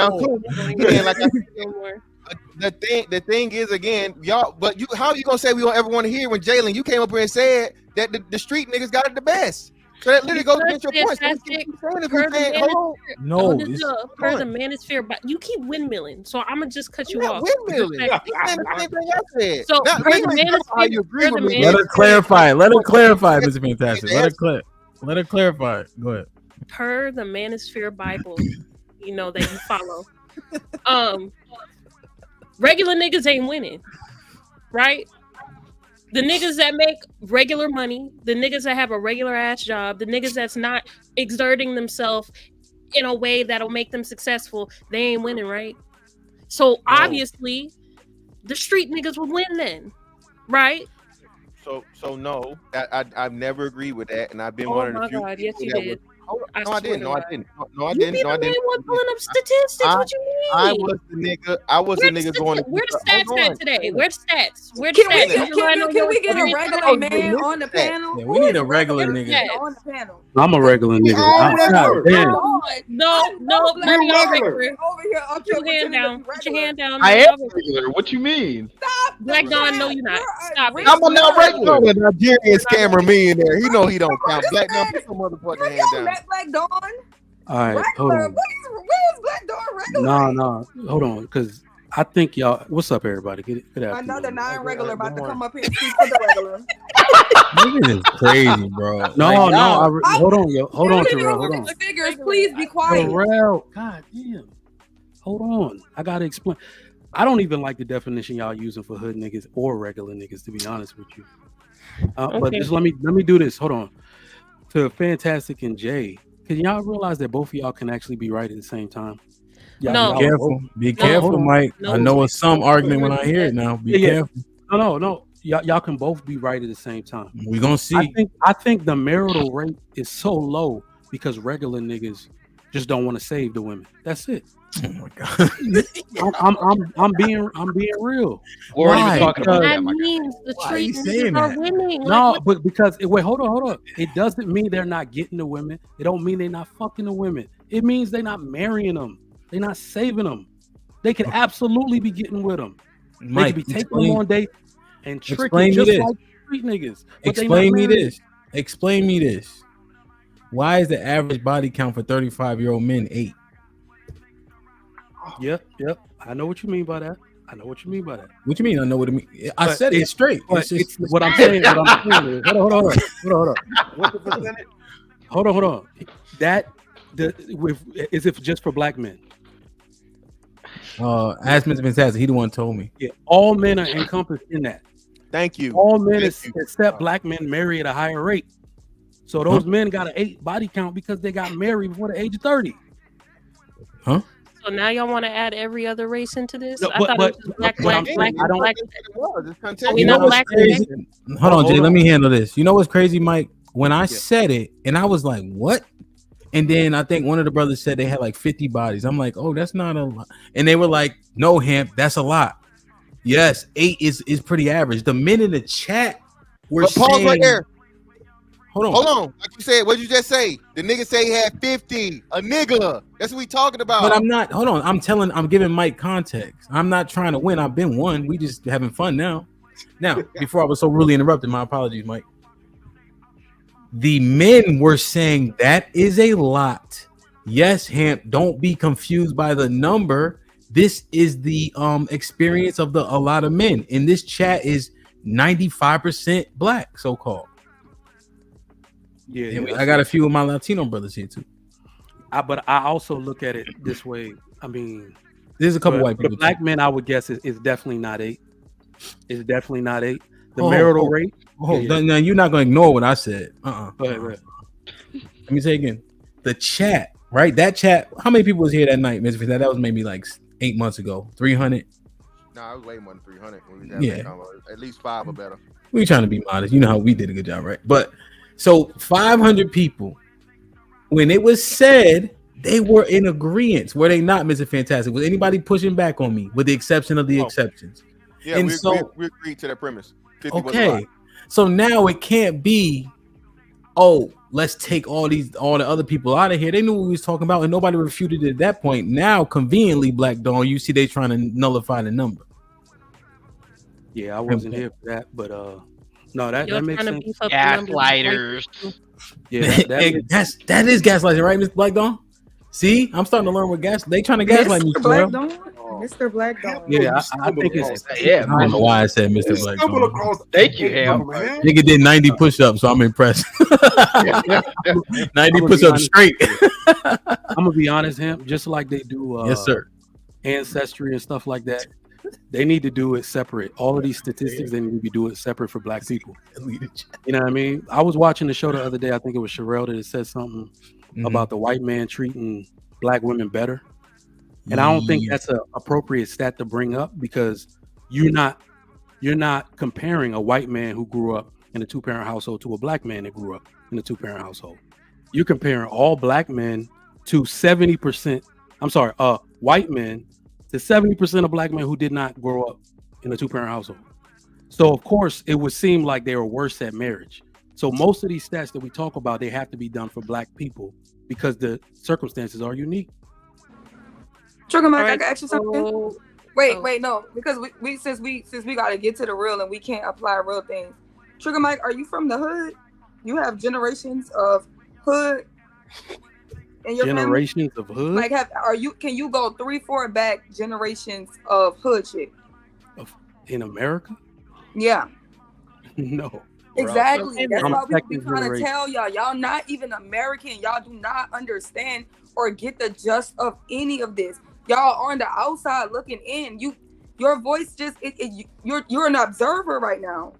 cool. Again, like I said, the thing is, again, y'all. But you, how you gonna say we don't ever want to hear when Jalen, you came up here and said that the street niggas got it the best? So that literally goes against your point. So No, per the manosphere, but you keep windmilling, so I'm gonna just cut you off. Windmilling. You're saying the same thing I said. So Now, per we the ain't talking about how you agree with me. Let her clarify. Let her clarify, Mr. Fantastic. Let her clarify. Go ahead. Per the Manosphere Bible, you know that you follow. Regular niggas ain't winning, right? The niggas that make regular money, the niggas that have a regular ass job, the niggas that's not exerting themselves in a way that'll make them successful, they ain't winning, right? So obviously, the street niggas will win then, right? So no, I've never agreed with that, and I've been Oh one of the my few. God, yes you people that did. No, I didn't. No, I didn't. No, I You didn't. be No, I the main didn't. one pulling up statistics. What you mean? I was the nigga. I was the nigga going. Where the stats at today? Where the stats? Where the Can we stats? can we get a regular man on the panel? Yeah, we need a regular nigga. On the panel. I'm a regular nigga. Damn. No, none of y'all regular. Over here, Put your hand down. Put your hand down. I am regular. What you mean? Stop. Black Don, no, you're not. Stop it. I'm not regular. The Nigerian scammer me in there. He know he don't count. Black Don, put some motherfucking hand down. Met Black Dawn. All right, hold Regular. on. Where's Black Dawn regular? No, hold on, because I think y'all. What's up, everybody? Good afternoon. Another non-regular about to come up here and speak for the regular. This is crazy, bro. No, Like, hold on, yo. Hold on, Terrell. Hold on. Figures, please be quiet. Terrell, god damn. Hold on. I gotta explain. I don't even like the definition y'all using for hood niggas or regular niggas, to be honest with you. But just let me do this. Hold on. To Fantastic and Jay, can y'all realize that both of y'all can actually be right at the same time? No. Be careful. Be careful, Mike. I know it's some argument when I hear it now. Be careful. No. Y'all can both be right at the same time. We gonna see. I think the marital rate is so low because regular niggas just don't want to save the women. That's it. Oh my god. I'm being real. We're already talking about that means the street niggas are winning. No, but because wait, hold on. It doesn't mean they're not getting the women. It don't mean they're not fucking the women. It means they're not marrying them. They're not saving them. They could absolutely be getting with them. Mike, they could be taking them on dates and tricking explain just me this. like street niggas. But Explain me this. Explain me this. Why is the average body count for 35-year-old men 8? Yep. I know what you mean by that. What you mean? I know what it means. I said it straight. It's just, what I'm saying is, hold on. What's the percentage? Hold on. Is it just for black men? Ask Mr. Fantastic. He the one told me. Yeah, all men are encompassed in that. Thank you. All men except black men marry at a higher rate. So those men got an 8 body count because they got married before the age of 30. Huh? So now y'all want to add every other race into this? No, I thought it was just black. You know what's crazy? Hold on, Jay. Let me handle this. You know what's crazy, Mike? When I said it, and I was like, "What?" And then I think one of the brothers said they had like 50 bodies. I'm like, "Oh, that's not a lot." And they were like, "No, Hemp, that's a lot." Yes, 8 is pretty average. The men in the chat were But pause saying, right there. Hold on. Like you said, what'd you just say? The nigga say he had 50. A nigga. That's what we talking about. But I'm not. Hold on. I'm giving Mike context. I'm not trying to win. I've been one. We just having fun now. Now, before I was so rudely interrupted, my apologies, Mike. The men were saying that is a lot. Yes, Hemp, don't be confused by the number. This is the experience of a lot of men. And this chat is 95% black, so-called. Yeah, And yeah. I got a few of my Latino brothers here too. But I also look at it this way. I mean, there's a couple white for people the black too. men, I would guess it's definitely not 8. It's definitely not 8. The marital rate. Now you're not gonna ignore what I said. Go ahead. Let me say again. The chat, right? That chat. How many people was here that night, Mr. That was maybe like 8 months ago. 300. Nah, it was way more than 300. When we got Yeah. that combo. At least 5 or better. We trying to be modest. You know how we did a good job, right? But so 500 people. When it was said, they were in agreement. Were they not, Mr. Fantastic? Was anybody pushing back on me, with the exception of the exceptions? Yeah, And we agreed to that premise. 50 was a okay, lot. so now it can't be, oh, let's take all the other people out of here. They knew what we was talking about, and nobody refuted it at that point. Now, conveniently, Black Dawn, you see they trying to nullify the number. Yeah, I wasn't here for that, but no, that makes sense. Gaslighters. Yeah, that is gaslighting, right, Mr. Black Dawn? See, I'm starting to learn what they trying to gaslight me. Mr. Black Dawn? Mr. Black Dawn. Yeah, I think it's I don't know why I said Mr. Black Dawn. Thank you, Ham. Nigga did 90 push-ups, so I'm impressed. 90 push-ups straight. I'm gonna be honest, Ham. Just like they do, yes, sir. Ancestry and stuff like that. They need to do it separate. All of these statistics, they need to be doing it separate for black people. You know what I mean? I was watching the show the other day. I think it was Sherelle that said something about the white man treating black women better. And I don't think that's an appropriate stat to bring up because you're not comparing a white man who grew up in a 2-parent household to a black man that grew up in a 2-parent household. You're comparing all black men to 70%. I'm sorry, white men to 70% of black men who did not grow up in a 2-parent household. So of course it would seem like they were worse at marriage. So most of these stats that we talk about, they have to be done for black people because the circumstances are unique. Trigger Mike, I can ask you something. Wait, no, because we since we gotta get to the real and we can't apply real things. Trigger Mike, are you from the hood? You have generations of hood in your generations family? Of hood? Like can you go 3-4 back generations of hood shit? In America? Yeah. No. Exactly. That's I'm why we second trying to generation. tell y'all. Y'all not even American. Y'all do not understand or get the gist of any of this. Y'all are on the outside looking in. Your voice just you're an observer right now.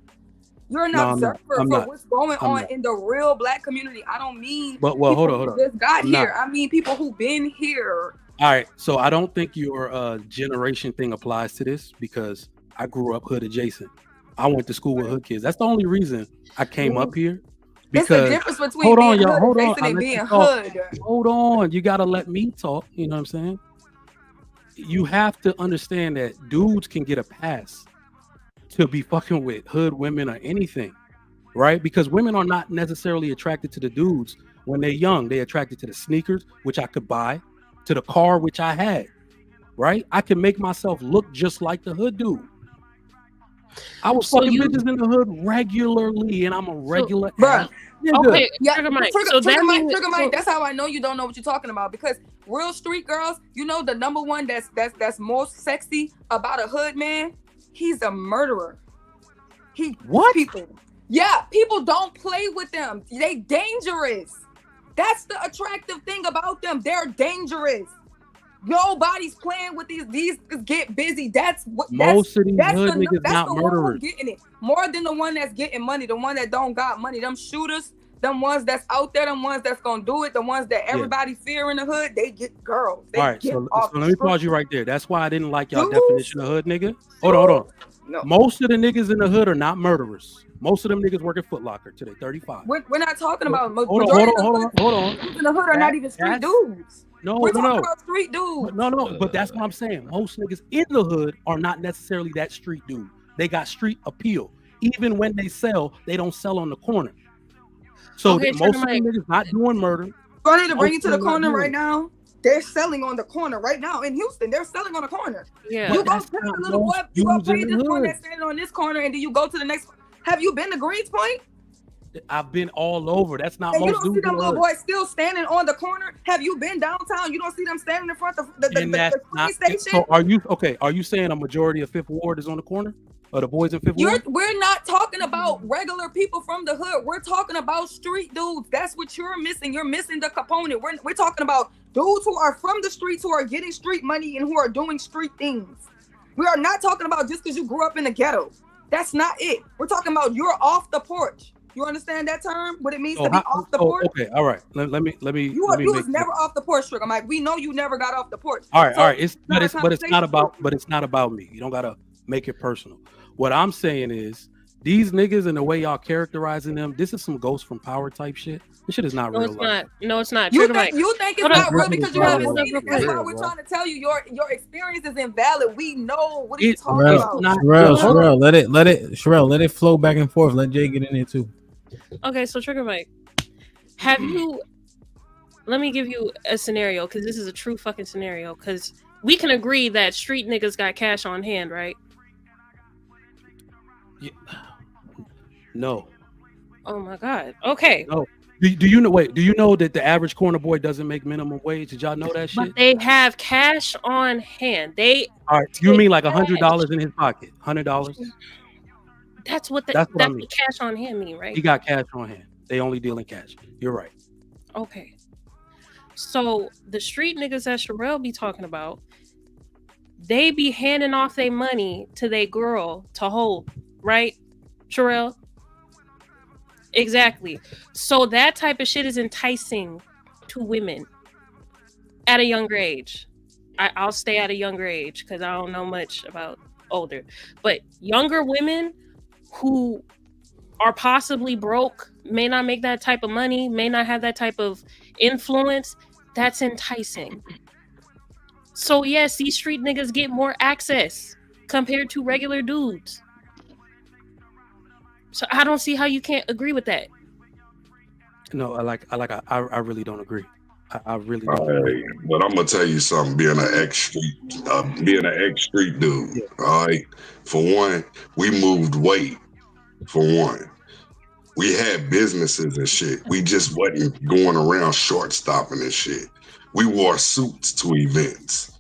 You're an observer for what's going on in the real black community. I don't mean hold on. who just got here. I mean people who've been here. All right, so I don't think your generation thing applies to this because I grew up hood adjacent. I went to school with hood kids. That's the only reason I came up here. Because it's the difference between being hood adjacent and being hood. Hold on, you gotta let me talk. You know what I'm saying? You have to understand that dudes can get a pass to be fucking with hood women or anything, right? Because women are not necessarily attracted to the dudes when they're young. They're attracted to the sneakers, which I could buy, to the car, which I had, right? I can make myself look just like the hood dude. I was fucking bitches in the hood regularly, and I'm a regular ass nigga. Okay, yeah, Trigger Mike. Trigger Mike, that's how I know you don't know what you're talking about. Because real street girls, you know the number one that's most sexy about a hood man, he's a murderer. People. Yeah, people don't play with them. They dangerous. That's the attractive thing about them. They're dangerous. Nobody's playing with these get busy. That's what most of these hood niggas not murderers. Getting it more than the one that's getting money. The one that don't got money. Them shooters, them ones that's out there, them ones that's gonna do it. The ones that everybody fear in the hood. They get girls. All right, so let me pause you right there. That's why I didn't like y'all definition of hood nigga. Hold on. No. Most of the niggas in the hood are not murderers. Most of them niggas work at Foot Locker today. 35. We're not talking about hold on. in the hood are not even street dudes. We're talking about street dudes. No, but that's what I'm saying. Most niggas in the hood are not necessarily that street dude. They got street appeal. Even when they sell, they don't sell on the corner. So most of them niggas not doing murder. I need to bring you to the corner right now. They're selling on the corner right now in Houston. They're selling on the corner. Yeah. You go to the little boy, you go pay this one that's standing on this corner, and then you go to the next. Have you been to Greens Point? I've been all over. That's not And you most don't see dudes. them little boys still standing on the corner. Have you been downtown? You don't see them standing in front of the And that's train not. station. So are you okay? Are you saying a majority of Fifth Ward is on the corner? Or the boys in Fifth Ward? We're not talking about regular people from the hood. We're talking about street dudes. That's what you're missing. You're missing the component. We're talking about dudes who are from the streets, who are getting street money and who are doing street things. We are not talking about just because you grew up in the ghetto. That's not it. We're talking about you're off the porch. You understand that term? What it means to be off the porch? Okay, all right. Let me. You was never off the porch, Trick. I'm like, we know you never got off the porch. All right, So all right. It's not about. conversation. But it's not about me. You don't gotta make it personal. What I'm saying is these niggas and the way y'all characterizing them. This is some Ghost from Power type shit. This shit is not No, real it's life. not. No, it's not. You Trigger think Mike. it's Hold on. not real because you haven't Hold on seen real it. That's quick. why we're trying to tell you your experience is invalid. We know what are you talking about. Sherelle, let it flow back and forth. Let Jay get in there too. Okay, so Trigger Mike, have you? Let me give you a scenario because this is a true fucking scenario. Because we can agree that street niggas got cash on hand, right? No. Oh my god. Okay. No. Do you know? Wait. Do you know that the average corner boy doesn't make minimum wage? Did y'all know that shit? But they have cash on hand. All right. You mean like $100 in his pocket? $100. That's what I mean. what cash on hand mean, right? He got cash on hand. They only deal in cash. You're right. Okay. So the street niggas that Sherelle be talking about, they be handing off their money to their girl to hold, right? Sherelle? Exactly. So that type of shit is enticing to women at a younger age. I'll stay at a younger age because I don't know much about older. But younger women who are possibly broke, may not make that type of money, may not have that type of influence, that's enticing. So yes, these street niggas get more access compared to regular dudes. So I don't see how you can't agree with that. No, I really don't agree. I really don't agree. But I'm gonna tell you something. Being an ex street dude. All right. For one, we moved weight. For one, we had businesses and shit. We just wasn't going around short stopping and shit. We wore suits to events.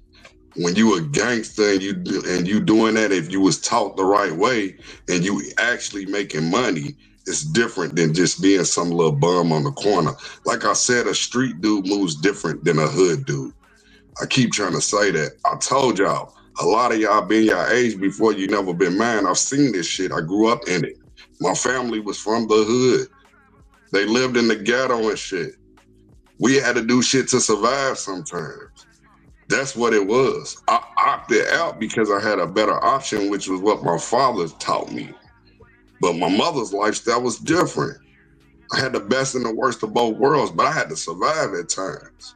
When you a gangster and you doing that, if you was taught the right way and you actually making money, it's different than just being some little bum on the corner. Like I said, a street dude moves different than a hood dude. I keep trying to say that. I told y'all, a lot of y'all been your age before you never been mine. I've seen this shit. I grew up in it. My family was from the hood. They lived in the ghetto and shit. We had to do shit to survive sometimes. That's what it was. I opted out because I had a better option, which was what my father taught me. But my mother's lifestyle was different. I had the best and the worst of both worlds, but I had to survive at times.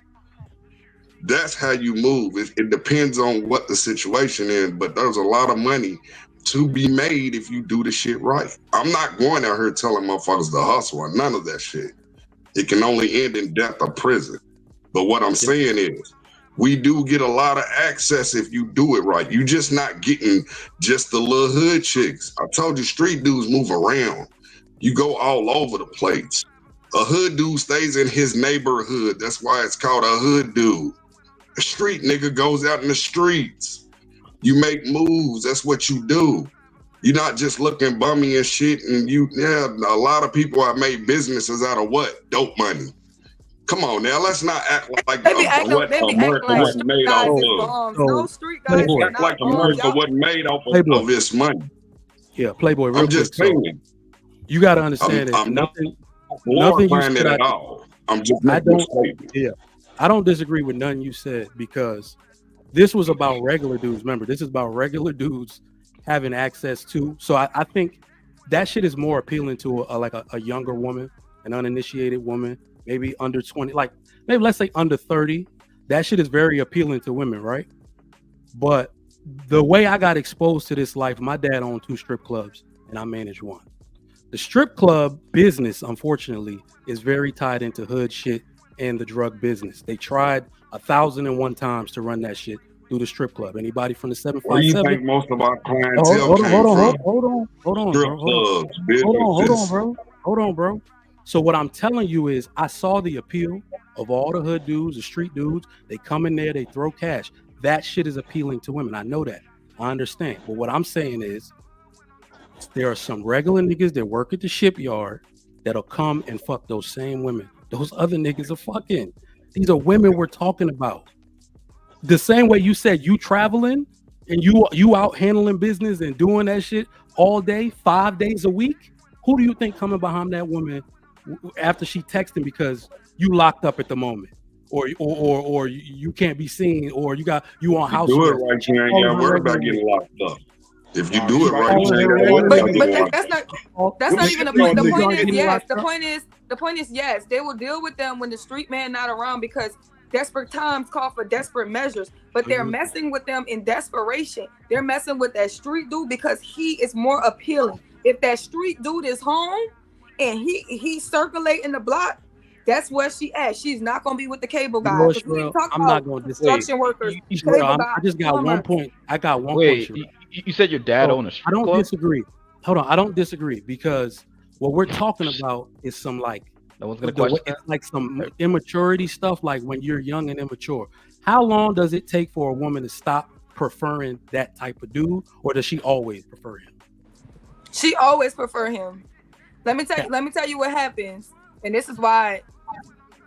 That's how you move. It depends on what the situation is, but there's a lot of money to be made if you do the shit right. I'm not going out here telling motherfuckers to hustle or none of that shit. It can only end in death or prison. But what I'm saying is, we do get a lot of access if you do it right. You just not getting just the little hood chicks. I told you, street dudes move around. You go all over the place. A hood dude stays in his neighborhood. That's why it's called a hood dude. A street nigga goes out in the streets. You make moves. That's what you do. You're not just looking bummy and shit. And a lot of people have made businesses out of what? Dope money. Come on now, let's not act like America wasn't made off of. No street guys Act like America wasn't made off of this money. Yeah, Playboy, real I'm quick. just saying. You got to understand I'm that not nothing you glorifying it said. at all. I'm just making a statement. Yeah, I don't disagree with nothing you said because this was about regular dudes. Remember, this is about regular dudes having access to. So I think that shit is more appealing to a younger woman, an uninitiated woman, maybe under 20, like maybe let's say under 30. That shit is very appealing to women, right? But the way I got exposed to this life, my dad owned 2 strip clubs and I managed one. The strip club business, unfortunately, is very tied into hood shit and the drug business. They tried 1,001 times to run that shit through the strip club. Anybody from the 757? Where do you think most of our clientele came from? Hold on, Strip bro. clubs, business. Hold on, bro. Hold on, bro. So what I'm telling you is I saw the appeal of all the hood dudes, the street dudes. They come in there, they throw cash. That shit is appealing to women. I know that. I understand. But what I'm saying is there are some regular niggas that work at the shipyard that'll come and fuck those same women. Those other niggas are fucking. These are women we're talking about. The same way you said you traveling and you out handling business and doing that shit all day, 5 days a week. Who do you think coming behind that woman after she texting because you locked up at the moment, or you can't be seen, or you on house Do it arrest? right, you ain't got to worry about getting locked up. If you do it right, you ain't got to worry about getting locked up. That's not even the point. The point is yes. The point is yes. They will deal with them when the street man not around because desperate times call for desperate measures. But they're messing with them in desperation. They're messing with that street dude because he is more appealing. If that street dude is home and he's circulating the block, that's where she at. She's not gonna be with the cable guy. I'm not gonna construction workers. I just got one point. I got one point. You said your dad owned a strip I don't club? disagree. Hold on, I don't disagree because what we're talking about is some like no one's gonna question that? It's like some immaturity stuff, like when you're young and immature. How long does it take for a woman to stop preferring that type of dude, or does she always prefer him? She always prefer him. Let me tell you what happens, and this is why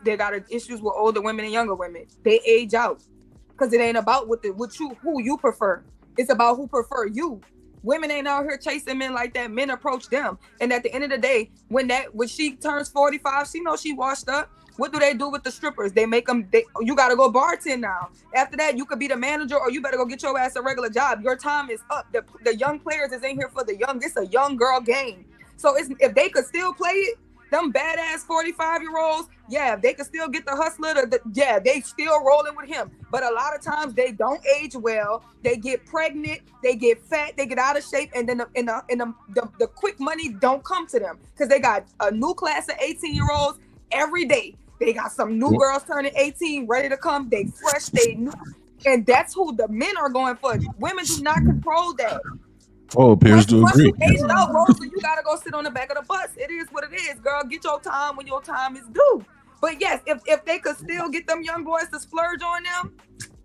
they got issues with older women and younger women. They age out because it ain't about who you prefer. It's about who prefer you. Women ain't out here chasing men like that. Men approach them, and at the end of the day, when she turns 45, she knows she washed up. What do they do with the strippers? They make them. You got to go bartend now. After that, you could be the manager, or you better go get your ass a regular job. Your time is up. The young players is in here for the young. This a young girl game. So if they could still play it, them badass 45-year-olds, yeah, they could still get the hustler. They still rolling with him. But a lot of times they don't age well. They get pregnant. They get fat. They get out of shape, and then the quick money don't come to them because they got a new class of 18-year-olds every day. They got some new girls turning 18, ready to come. They fresh, they new. And that's who the men are going for. Women do not control that. Oh, appears to Once agree. you aged out, Rosa, you gotta go sit on the back of the bus. It is what it is, girl. Get your time when your time is due. But yes, if they could still get them young boys to splurge on them,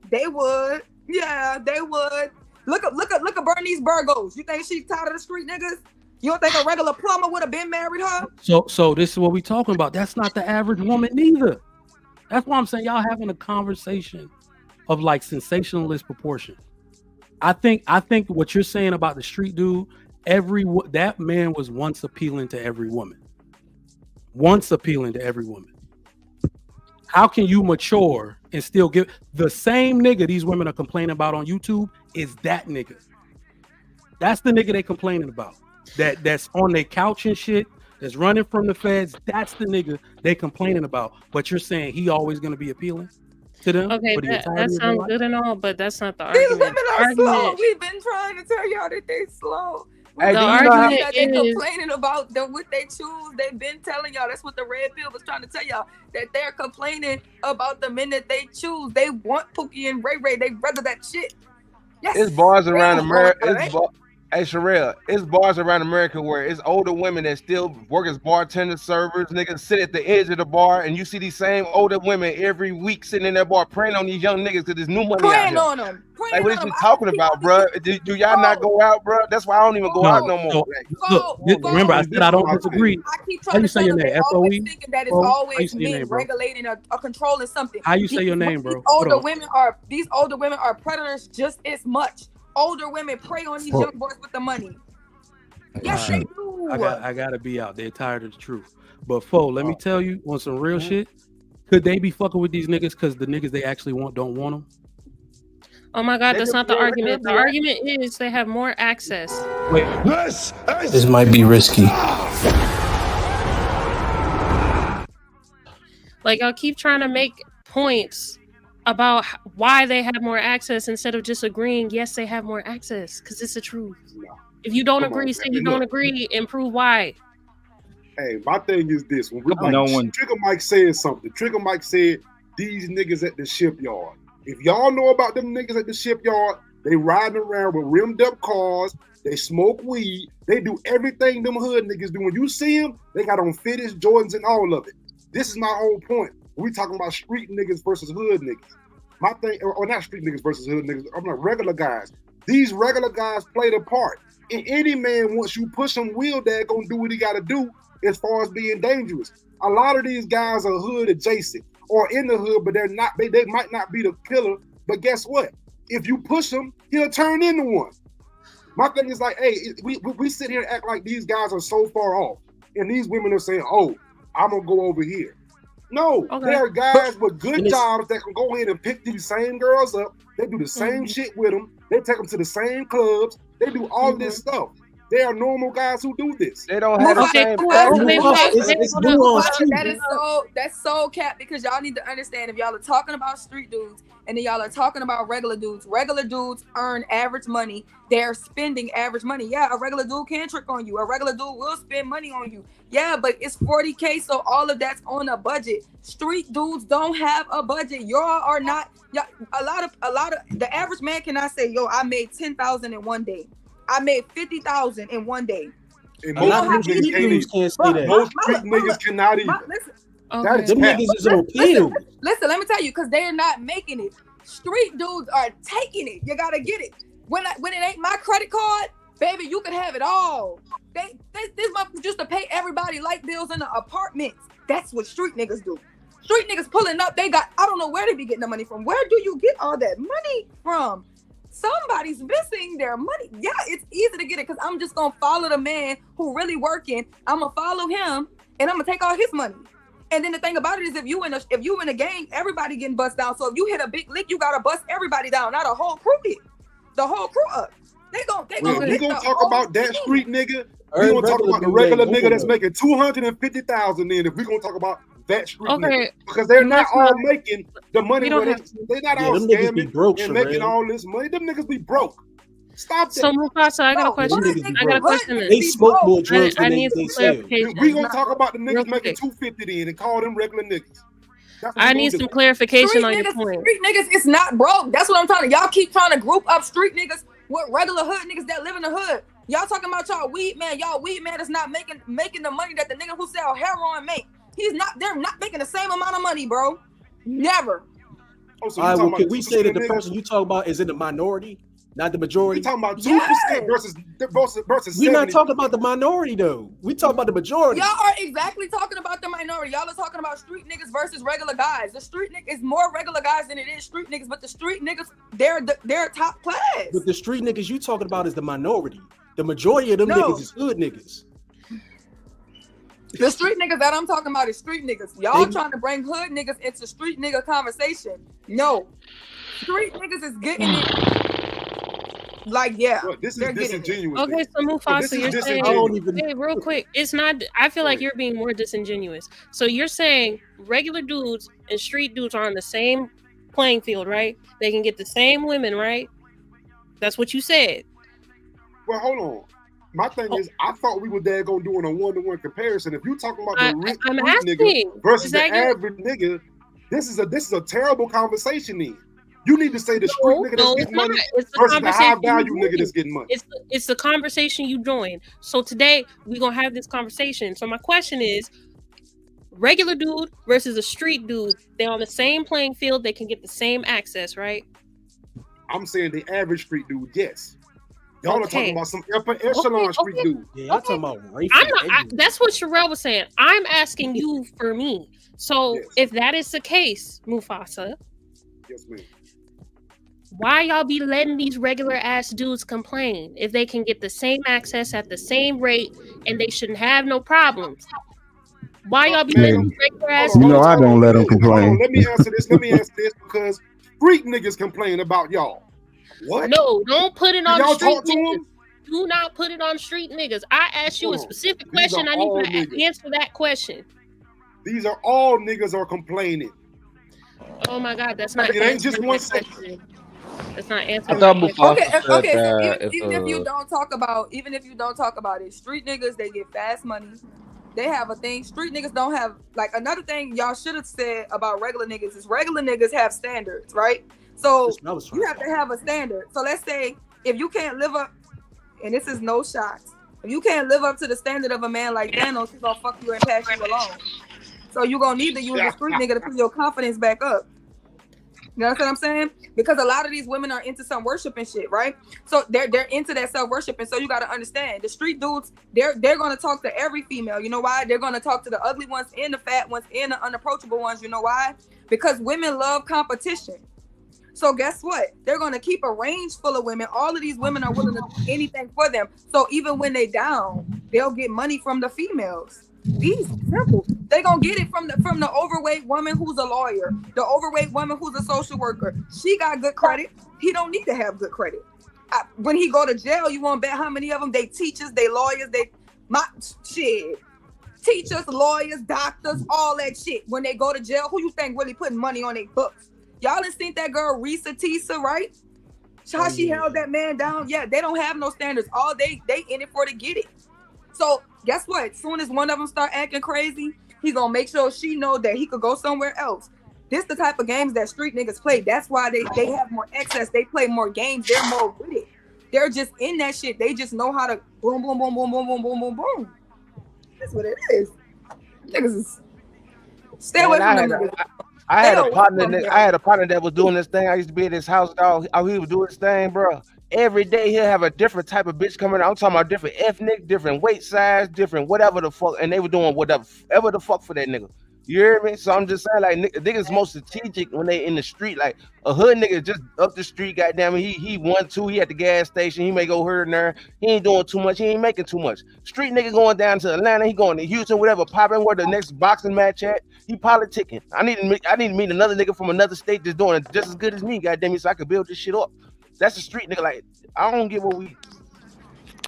they would. Yeah, they would. Look at Bernice Burgos. You think she's tired of the street niggas? You don't think a regular plumber would have been married her? So this is what we talking about. That's not the average woman neither. That's why I'm saying y'all having a conversation of like sensationalist proportion. I think what you're saying about the street dude, that man was once appealing to every woman. Once appealing to every woman. How can you mature and still give the same nigga these women are complaining about on YouTube is that nigga. That's the nigga they complaining about. That's on their couch and shit, that's running from the feds. That's the nigga they complaining about. But you're saying he always gonna be appealing to them? Okay, that sounds good and all, but that's not the These argument. women are slow. We've been trying to tell y'all that they slow. Hey, The do you know argument how- that they is- complaining about what they choose. They've been telling y'all. That's what the red pill was trying to tell y'all. That they're complaining about the men that they choose. They want Pookie and Ray Ray. They rather that shit. Yes. It's bars around Damn, America. right? Hey Sherelle, it's bars around America where it's older women that still work as bartenders, servers, niggas sit at the edge of the bar, and you see these same older women every week sitting in that bar praying on these young niggas because there's new money out Praying here. on them. Like, what are you talking about, bro? Do y'all not go out, bro? That's why I don't even go out no more. Look, remember I said I don't disagree. I keep How trying you to say tell your them name? they always FOE? thinking that it's How you always say your men name, bro? regulating or controlling something. How you say your name, bro? These Hold older on. women are predators just as much. Older women prey on these young boys with the money. Yes, they do. I gotta be out. They're tired of the truth. But let me tell you on some real shit. Could they be fucking with these niggas because the niggas they actually want don't want them? Oh my God, that's not the argument. The argument is they have more access. Wait, this might be risky. Like, I'll keep trying to make points about why they have more access instead of just agreeing, yes, they have more access, because it's the truth. If you don't agree, say you don't agree and prove why. Hey, my thing is this. When No Trigger Mike said something. Trigger Mike said, these niggas at the shipyard. If y'all know about them niggas at the shipyard, They riding around with rimmed up cars. They smoke weed. They do everything them hood niggas do. When you see them, they got on fitteds, Jordans, and all of it. This is my whole point. We talking about street niggas versus hood niggas. My thing, or not street niggas versus hood niggas. I'm like regular guys. These regular guys play the part. And any man, once you push him, will that gonna do what he got to do as far as being dangerous. A lot of these guys are hood adjacent or in the hood, but they're not. They might not be the killer. But guess what? If you push him, he'll turn into one. My thing is like, hey, we sit here and act like these guys are so far off, and these women are saying, "Oh, I'm gonna go over here." No, there are guys with good jobs that can go ahead and pick these same girls up. They do the same shit with them. They take them to the same clubs. They do all this stuff. They are normal guys who do this. They don't have the same. That's so cap because y'all need to understand if y'all are talking about street dudes and then y'all are talking about regular dudes earn average money. They're spending average money. Yeah, a regular dude can trick on you. A regular dude will spend money on you. Yeah, but it's 40K, so all of that's on a budget. Street dudes don't have a budget. Y'all are not. A lot of the average man cannot say, "Yo, I made 10,000 in one day. I made 50,000 in one day." And most street niggas can't say that. Most street niggas cannot even. Them niggas is on pills. Listen, let me tell you, because they're not making it. Street dudes are taking it. You gotta get it. When it ain't my credit card, baby, you can have it all. This motherfuckers used to pay everybody light bills in the apartments. That's what street niggas do. Street niggas pulling up, I don't know where they be getting the money from. Where do you get all that money from? Somebody's missing their money. Yeah, it's easy to get it because I'm just gonna follow the man who really working. I'm gonna follow him and I'm gonna take all his money. And then the thing about it is if you in a gang, everybody getting bust down. So if you hit a big lick, you gotta bust everybody down, not a whole crew hit. The whole crew up. We gonna talk about that street nigga. We gonna talk about the regular nigga that's making 250,000. Then if we gonna talk about that street nigga, because they're not all making the money. They're not all scamming and making all this money. Them niggas be broke. Stop that. So Mufasa, I got a question. They smoke more drugs than need they some sell. clarification. We gonna talk about the niggas making 250 then and call them regular niggas. I need some clarification on your point. Street niggas is not broke. That's what I'm telling you. Y'all keep trying to group up street niggas with regular hood niggas that live in the hood. Y'all talking about y'all weed man. Y'all weed man is not making the money that the nigga who sell heroin make. They're not making the same amount of money, bro. Never. All right, well, can we say that the person you talk about is in the minority, not the majority? We talking about 2% versus We're not talking about the minority though. We talking about the majority. Y'all are exactly talking about the minority. Y'all are talking about street niggas versus regular guys. The street niggas is more regular guys than it is street niggas, but the street niggas, they're top class. But the street niggas you talking about is the minority. The majority of them niggas is hood niggas. The street niggas that I'm talking about is street niggas. Y'all trying to bring hood niggas into street nigga conversation. No. Street niggas is getting it. Like, yeah. Look, this is disingenuous. Okay, so Mufasa, you're saying, hey, real quick, it's not, I feel like you're being more disingenuous. So you're saying regular dudes and street dudes are on the same playing field, right? They can get the same women, right? That's what you said. Well, hold on. My thing is, I thought we were gonna doing a one-to-one comparison. If you talking about the rich nigga versus the average nigga, this is a terrible conversation. Then you need to say the street nigga that's getting money versus the high value nigga that's getting money. It's the conversation you join. So today we're gonna have this conversation. So my question is, regular dude versus a street dude, they're on the same playing field. They can get the same access, right? I'm saying the average street dude, yes. Y'all are talking about some upper echelon street dude. Yeah, y'all talking about race. That's what Sherelle was saying. I'm asking you for me. So if that is the case, Mufasa, yes, ma'am. Why y'all be letting these regular ass dudes complain if they can get the same access at the same rate and they shouldn't have no problems? Why y'all be letting regular ass dudes? I don't let them complain. Let me answer this because street niggas complain about y'all. What? No, don't put it on y'all street talk to niggas. them? Do not put it on street niggas. I asked you a specific question. I need you to answer that question. These are all niggas are complaining. Oh my God, that's not. It ain't just one section. That's not answering. Okay. So even if you don't talk about it, street niggas, they get fast money. They have a thing. Street niggas don't have, like, another thing y'all should have said about regular niggas is regular niggas have standards, right? So That's what I was trying you have to have a standard. So let's say if you can't live up, and this is no shots, if you can't live up to the standard of a man like Thanos, he's gonna fuck you and pass you along. So you're gonna need to use a street nigga to put your confidence back up. You know what I'm saying? Because a lot of these women are into some worship and shit, right? So they're into that self-worship, and so you gotta understand the street dudes, they're gonna talk to every female. You know why? They're gonna talk to the ugly ones and the fat ones and the unapproachable ones. You know why? Because women love competition. So guess what? They're gonna keep a range full of women. All of these women are willing to do anything for them. So even when they down, they'll get money from the females. Easy, simple. They gonna get it from the overweight woman who's a lawyer, the overweight woman who's a social worker. She got good credit. He don't need to have good credit. When he go to jail, you won't bet how many of them they teachers, they lawyers, teachers, lawyers, doctors, all that shit. When they go to jail, who you think really putting money on their books? Y'all done seen that girl Risa Tisa, right? How she held that man down. Yeah, they don't have no standards. All they in it for to get it. So guess what? As soon as one of them start acting crazy, he gonna make sure she know that he could go somewhere else. This the type of games that street niggas play. That's why they have more access. They play more games. They're more with it. They're just in that shit. They just know how to boom, boom, boom, boom, boom, boom, boom, boom, boom. That's what it is. Niggas is stay away from them. I had a partner that was doing this thing. I used to be at his house, dog. How he would do his thing, bro. Every day he'll have a different type of bitch coming out. I'm talking about different ethnic, different weight size, different whatever the fuck, and they were doing whatever the fuck for that nigga. You hear me? So I'm just saying, like, niggas most strategic when they in the street. Like a hood nigga just up the street, goddamn it, he 1-2, he at the gas station, he may go here and there. He ain't doing too much, he ain't making too much. Street nigga going down to Atlanta, he going to Houston, whatever, popping where the next boxing match at. He politicking. I need to meet another nigga from another state just doing it just as good as me, goddamn it, so I can build this shit up. That's a street nigga. Like, I don't get what we.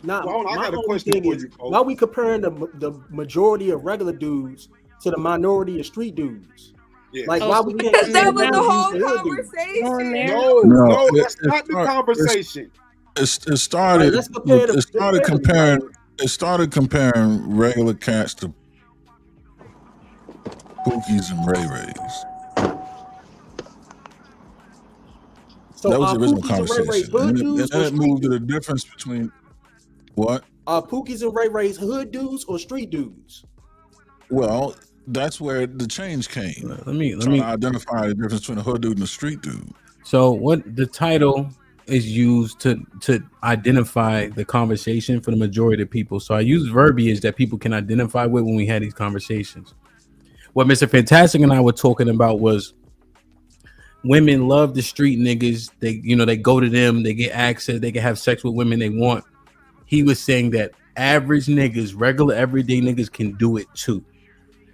Nah, I got a question for you. Why we comparing the majority of regular dudes to the minority of street dudes? Yeah. Like, why we can't? Because that was the whole conversation. No, that's not the conversation. It started comparing regular cats to Pookies and Ray Rays. So that was the original Pookies and Ray Rays conversation. hood And dudes then or it street moved to dudes? the difference between what? Are Pookies and Ray Rays hood dudes or street dudes? Well, that's where the change came. Let me to identify the difference between a hood dude and a street dude. So what the title is used to identify the conversation for the majority of people. So I use verbiage that people can identify with when we had these conversations. What Mr. Fantastic and I were talking about was women love the street niggas. They go to them, they get access, they can have sex with women they want. He was saying that average niggas, regular everyday niggas can do it too.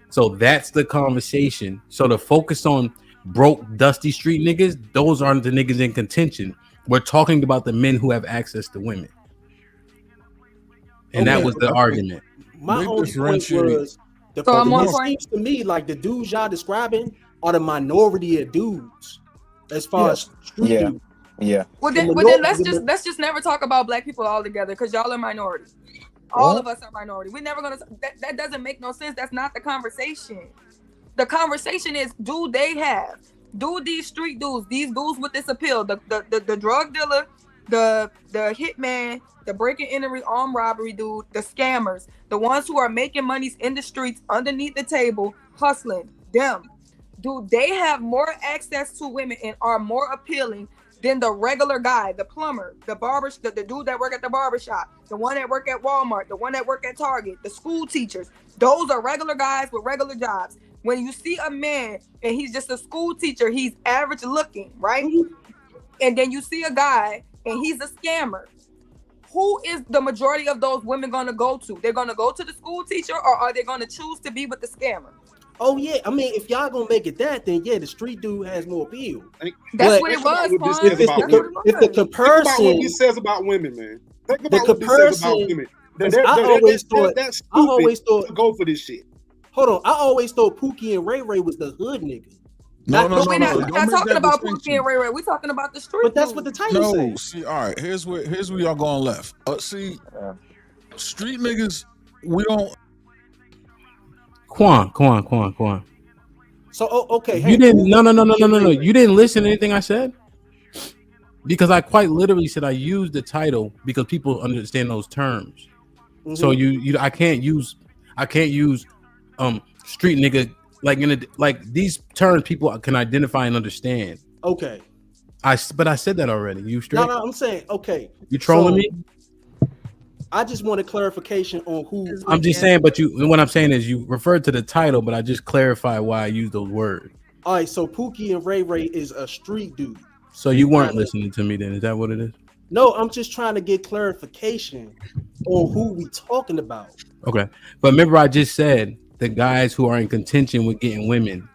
So that's the conversation. So to focus on broke, dusty street niggas, those aren't the niggas in contention. We're talking about the men who have access to women. And that was the argument. My only point was it seems to me like the dudes y'all describing are the minority of dudes as far as street dudes. Yeah. Well then let's just never talk about black people all together because y'all are minority. All of us are minority. We're never gonna. That doesn't make no sense. That's not the conversation. The conversation is: do these street dudes, these dudes with this appeal, the drug dealer, the hitman, the breaking entry armed robbery dude, the scammers, the ones who are making monies in the streets underneath the table, hustling them. Do they have more access to women and are more appealing than the regular guy, the plumber, the barber, the dude that work at the barbershop, the one that work at Walmart, the one that work at Target, the school teachers? Those are regular guys with regular jobs. When you see a man and he's just a school teacher, he's average looking, right? And then you see a guy and he's a scammer. Who is the majority of those women going to go to? They're going to go to the school teacher, or are they going to choose to be with the scammer? Oh yeah, I mean, if y'all gonna make it that, then yeah, the street dude has more appeal. That's what it was. If the comparison, think about what he says about women, man. Think about what he says about women. I always thought to go for this shit. Hold on, I always thought Pookie and Ray Ray was the hood nigga. No. We're not talking about Pookie and Ray Ray. We're talking about the street. But that's what the title says. No, see, all right. Here's where y'all going left. See, street niggas, we don't. Quan. So okay, you didn't. No. You didn't listen to anything I said. because I quite literally said I use the title because people understand those terms. So I can't use street nigga like these terms people can identify and understand. Okay. But I said that already. You straight? No, I'm saying okay. You trolling me? I just wanted clarification on who. I'm just saying, but what I'm saying is you referred to the title, but I just clarify why I use those words. All right, so Pookie and Ray Ray is a street dude. So you weren't listening to me then? Is that what it is? No, I'm just trying to get clarification on who we talking about. Okay, but remember I just said the guys who are in contention with getting women,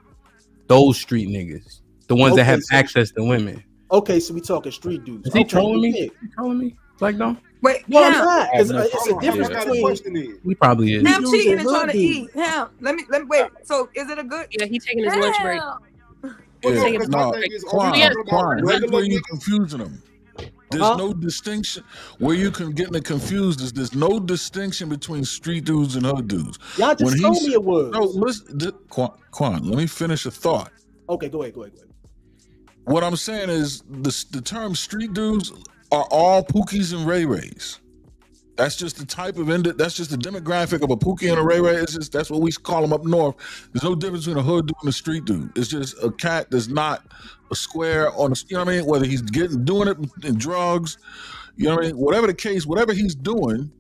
those street niggas, the ones that have access to women. Okay, so we talking street dudes. Is he trolling me? Is he trolling me? Like no? Wait, no, I'm not. It's a difference between. He probably is. Him cheating and trying to eat. Him. Let me wait. So is it a good? Yeah, he's taking his lunch break. Quan, that's where you're confusing them. There's no distinction. Where you can get them confused is there's no distinction between street dudes and hood dudes. Y'all just told me it was. No, listen, Quan, let me finish a thought. Okay, go ahead. What I'm saying is the term street dudes are all Pookies and Ray Rays. That's just the type of that's just the demographic of a Pookie and a Ray Ray. It's just that's what we call them up north. There's no difference between a hood dude and a street dude. It's just a cat that's not a square on you know what I mean? Whether he's doing it in drugs, you know what I mean? Whatever the case, whatever he's doing,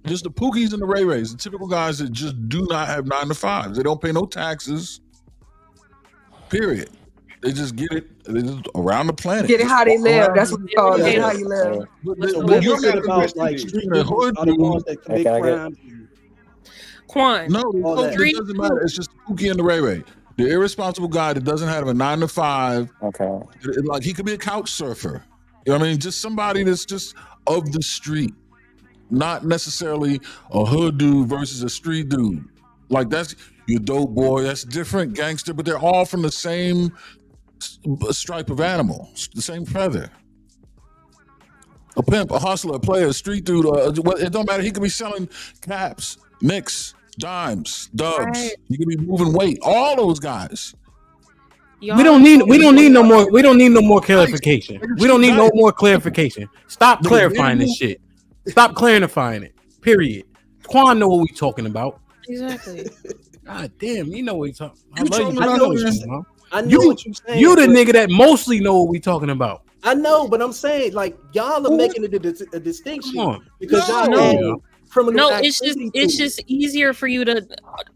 just the Pookies and the Ray Rays, the typical guys that just do not have 9 to 5s. They don't pay no taxes. Period. They just get it. They just around the planet. Get it how they live. That's what we call it. Get it how you live. But you're not about like street hood dudes that commit crimes. Quan. No, it doesn't matter. It's just Pookie and the Ray Ray. The irresponsible guy that doesn't have a 9 to 5. Okay. Like he could be a couch surfer. You know what I mean? Just somebody that's just of the street. Not necessarily a hood dude versus a street dude. Like that's your dope boy. That's different, gangster, but they're all from the same stripe of animal, the same feather. A pimp, a hustler, a player, a street dude. It don't matter. He could be selling caps, nicks, dimes, dubs. Right. He could be moving weight. All those guys. We don't need no more. We don't need no more clarification. We don't need no more clarification. Stop clarifying this shit. Stop clarifying it. Period. Quan know what we talking about. Exactly. God damn, you know what we talking. I know what you're saying. You the nigga that mostly know what we talking about. I know, but I'm saying like y'all are making a distinction because y'all know criminal. No, it's just easier for you to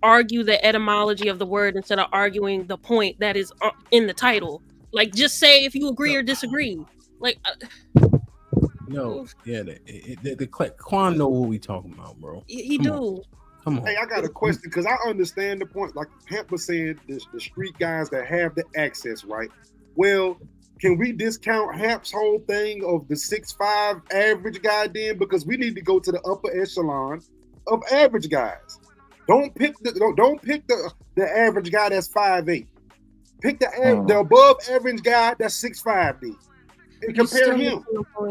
argue the etymology of the word instead of arguing the point that is in the title. Like, just say if you agree or disagree. Like, no, yeah, the Quan know what we talking about, bro. He do. Come on. Hey, I got a question because I understand the point. Like Hemp was saying, the street guys that have the access, right? Well, can we discount Hamp's whole thing of the 6'5" average guy then? Because we need to go to the upper echelon of average guys. Don't pick the average guy that's 5'8". Pick the above average guy that's 6'5" then, and compare him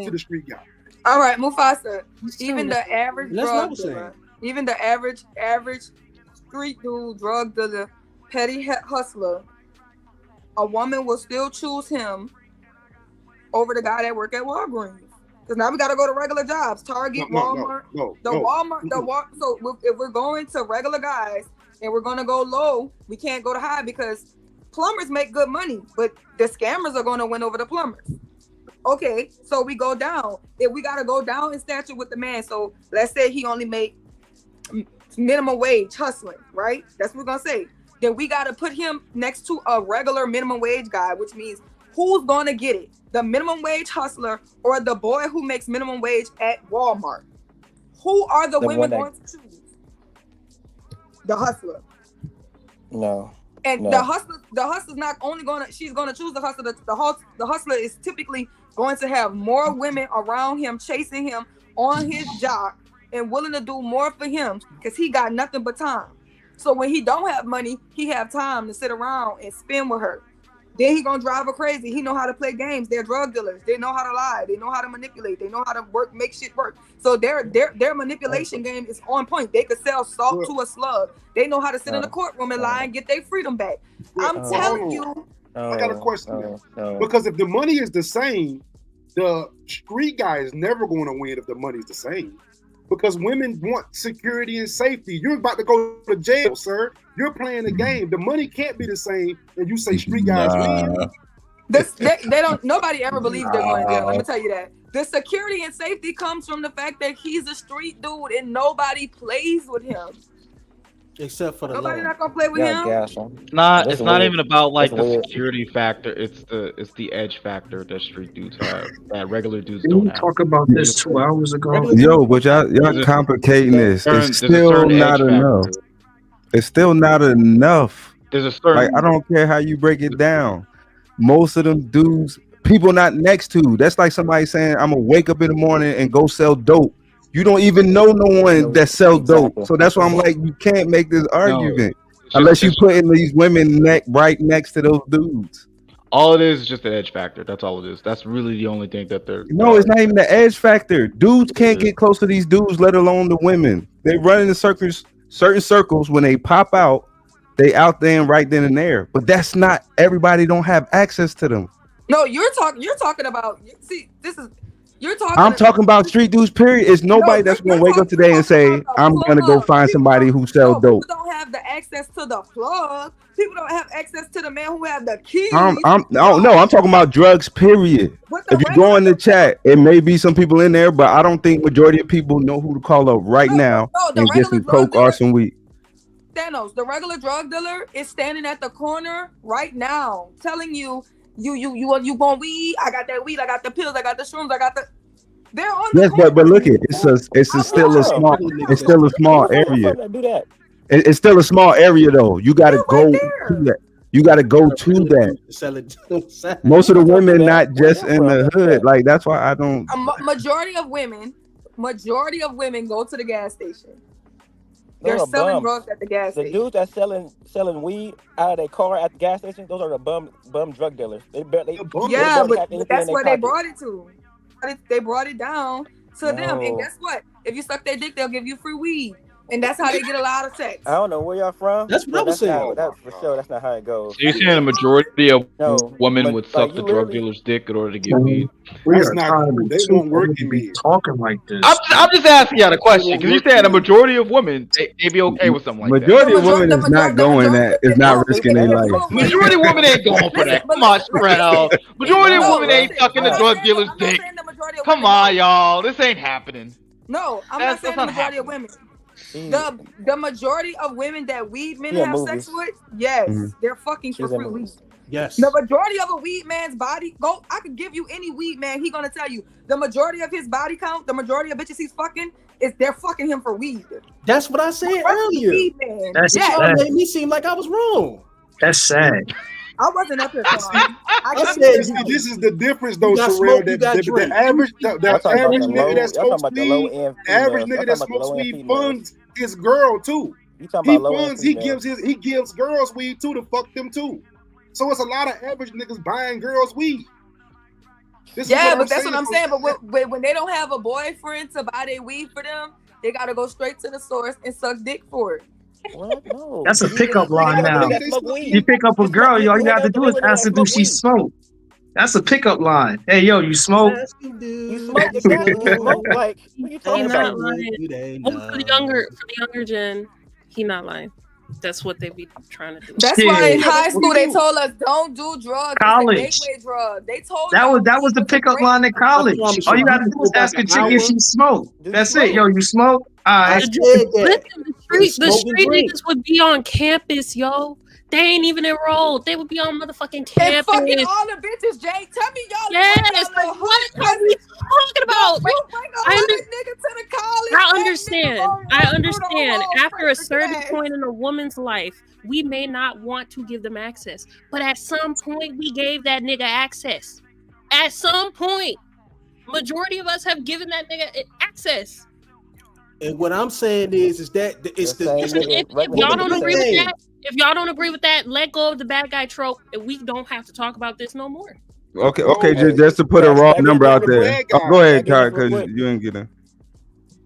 to the street guy. All right, Mufasa. Even the average drug dealer. Even the average street dude, drug dealer, petty hustler, a woman will still choose him over the guy that work at Walgreens. Because now we got to go to regular jobs, Target, Walmart. So if we're going to regular guys and we're going to go low, we can't go to high because plumbers make good money, but the scammers are going to win over the plumbers. Okay, so we go down. If we got to go down in stature with the man, so let's say he only make minimum wage hustling, right? That's what we're gonna say. Then we gotta put him next to a regular minimum wage guy, which means who's gonna get it? The minimum wage hustler or the boy who makes minimum wage at Walmart? Who are the women going to choose? The hustler. No. And the hustler's not only she's gonna choose the hustler. The hustler is typically going to have more women around him, chasing him on his job, and willing to do more for him because he got nothing but time. So when he don't have money, he have time to sit around and spend with her. Then he gonna drive her crazy. He know how to play games. They're drug dealers. They know how to lie. They know how to manipulate. They know how to make shit work. So their manipulation game is on point. They could sell salt to a slug. They know how to sit in the courtroom and lie and get their freedom back. I'm telling you. I got a question now. Because if the money is the same, the street guy is never going to win if the money's the same. Because women want security and safety. You're about to go to jail, sir. You're playing the game. The money can't be the same, and you say street guys win. They don't. Nobody ever believes they're going to jail. Let me tell you that. The security and safety comes from the fact that he's a street dude and nobody plays with him. Except for the Nobody law. not gonna play with him. It's not even about like the security factor. It's the edge factor that street dudes have that regular dudes don't have. Talk about this 2 hours ago. Yo, but y'all complicating this. It's still not enough. It's still not enough. There's a certain, like, I don't care how you break it down. Most of them dudes, people not next to. That's like somebody saying, I'm gonna wake up in the morning and go sell dope. You don't even know no one that sells dope. So that's why I'm like, you can't make this argument unless you put in these women right next to those dudes. All it is just an edge factor. That's all it is. That's really the only thing that they're. No, it's not even the edge factor. Dudes can't get close to these dudes, let alone the women. They run in the certain circles. When they pop out, they out there and right then and there. But that's not everybody. Don't have access to them. No, you're talking about. See, this is. I'm talking about street dudes, period. It's nobody that's going to wake up today and say, I'm going to go find somebody who sells dope. People don't have the access to the plug. People don't have access to the man who have the keys. I'm talking about drugs, period. If you go in the chat, it may be some people in there, but I don't think majority of people know who to call up right now and get some coke or some weed. Thanos, the regular drug dealer, is standing at the corner right now telling you, you want weed? I got that weed. I got the pills. I got the shrooms. I got the. They're on the corner. But look at it's still a small area. Do that. It's still a small area though. You got to go to that. You got to go to that. Most of the women not just in the hood. Like that's why I don't. Majority of women go to the gas station. They're selling drugs at the gas station. The dudes that's selling weed out of their car at the gas station, those are the bum drug dealers. But that's where they brought it to. They brought it down to them, and guess what? If you suck their dick, they'll give you free weed, and that's how they get a lot of sex. I don't know where y'all from. That's what I was saying. That's for sure. That's not how it goes. So you're saying a majority of women would suck the drug dealer's dick in order to get weed? That's not cool. They won't work in me. Talking like this. I'm just asking y'all the question because you're saying a majority of women they be okay with something like majority of women is not going that. Is not risking their life. Majority of women ain't going for that. Come on, spread out. Majority of women ain't sucking the drug dealer's dick. Come on, y'all. This ain't happening. No, I'm not saying the majority of women. The majority of women that weed men have sex with, yes, they're fucking for free weed. Yes. The majority of a weed man's body, I could give you any weed man, he gonna tell you the majority of his body count, the majority of bitches he's fucking, they're fucking him for weed. That's what I said earlier. Weed man. That's what made me seem like I was wrong. That's sad. I wasn't up here. I said this is the difference, though, Sherelle. The average nigga that smokes weed, the average nigga that smokes weed funds his girl too. He gives girls weed too to fuck them too. So it's a lot of average niggas buying girls weed. But that's what I'm saying. But when they don't have a boyfriend to buy their weed for them, they gotta go straight to the source and suck dick for it. No. That's a pickup line now. You pick up a girl, all you got to do is ask her, do she smoke? That's a pickup line. Hey, yo, you smoke? You smoke? You smoke? Like, what are you talking about? For the younger gen, he not lying. That's what they be trying to do. That's why in high school they told us don't do drugs. College. It's a gateway drug. They told that was the pickup line at college. All you got to do is ask a chick if she smoke. That's it. Yo, you smoke? Listen, the street niggas would be on campus, yo. They ain't even enrolled. They would be on motherfucking campus. And fucking all the bitches, Jay. Tell me y'all. Yes, like what are we talking about? I understand. After a certain point in a woman's life, we may not want to give them access, but at some point, we gave that nigga access. At some point, majority of us have given that nigga access. And what I'm saying is that it's if y'all don't agree with that. If y'all don't agree with that, let go of the bad guy trope, and we don't have to talk about this no more. Okay, just to put a raw number out there. Go ahead, Kai, because you ain't getting.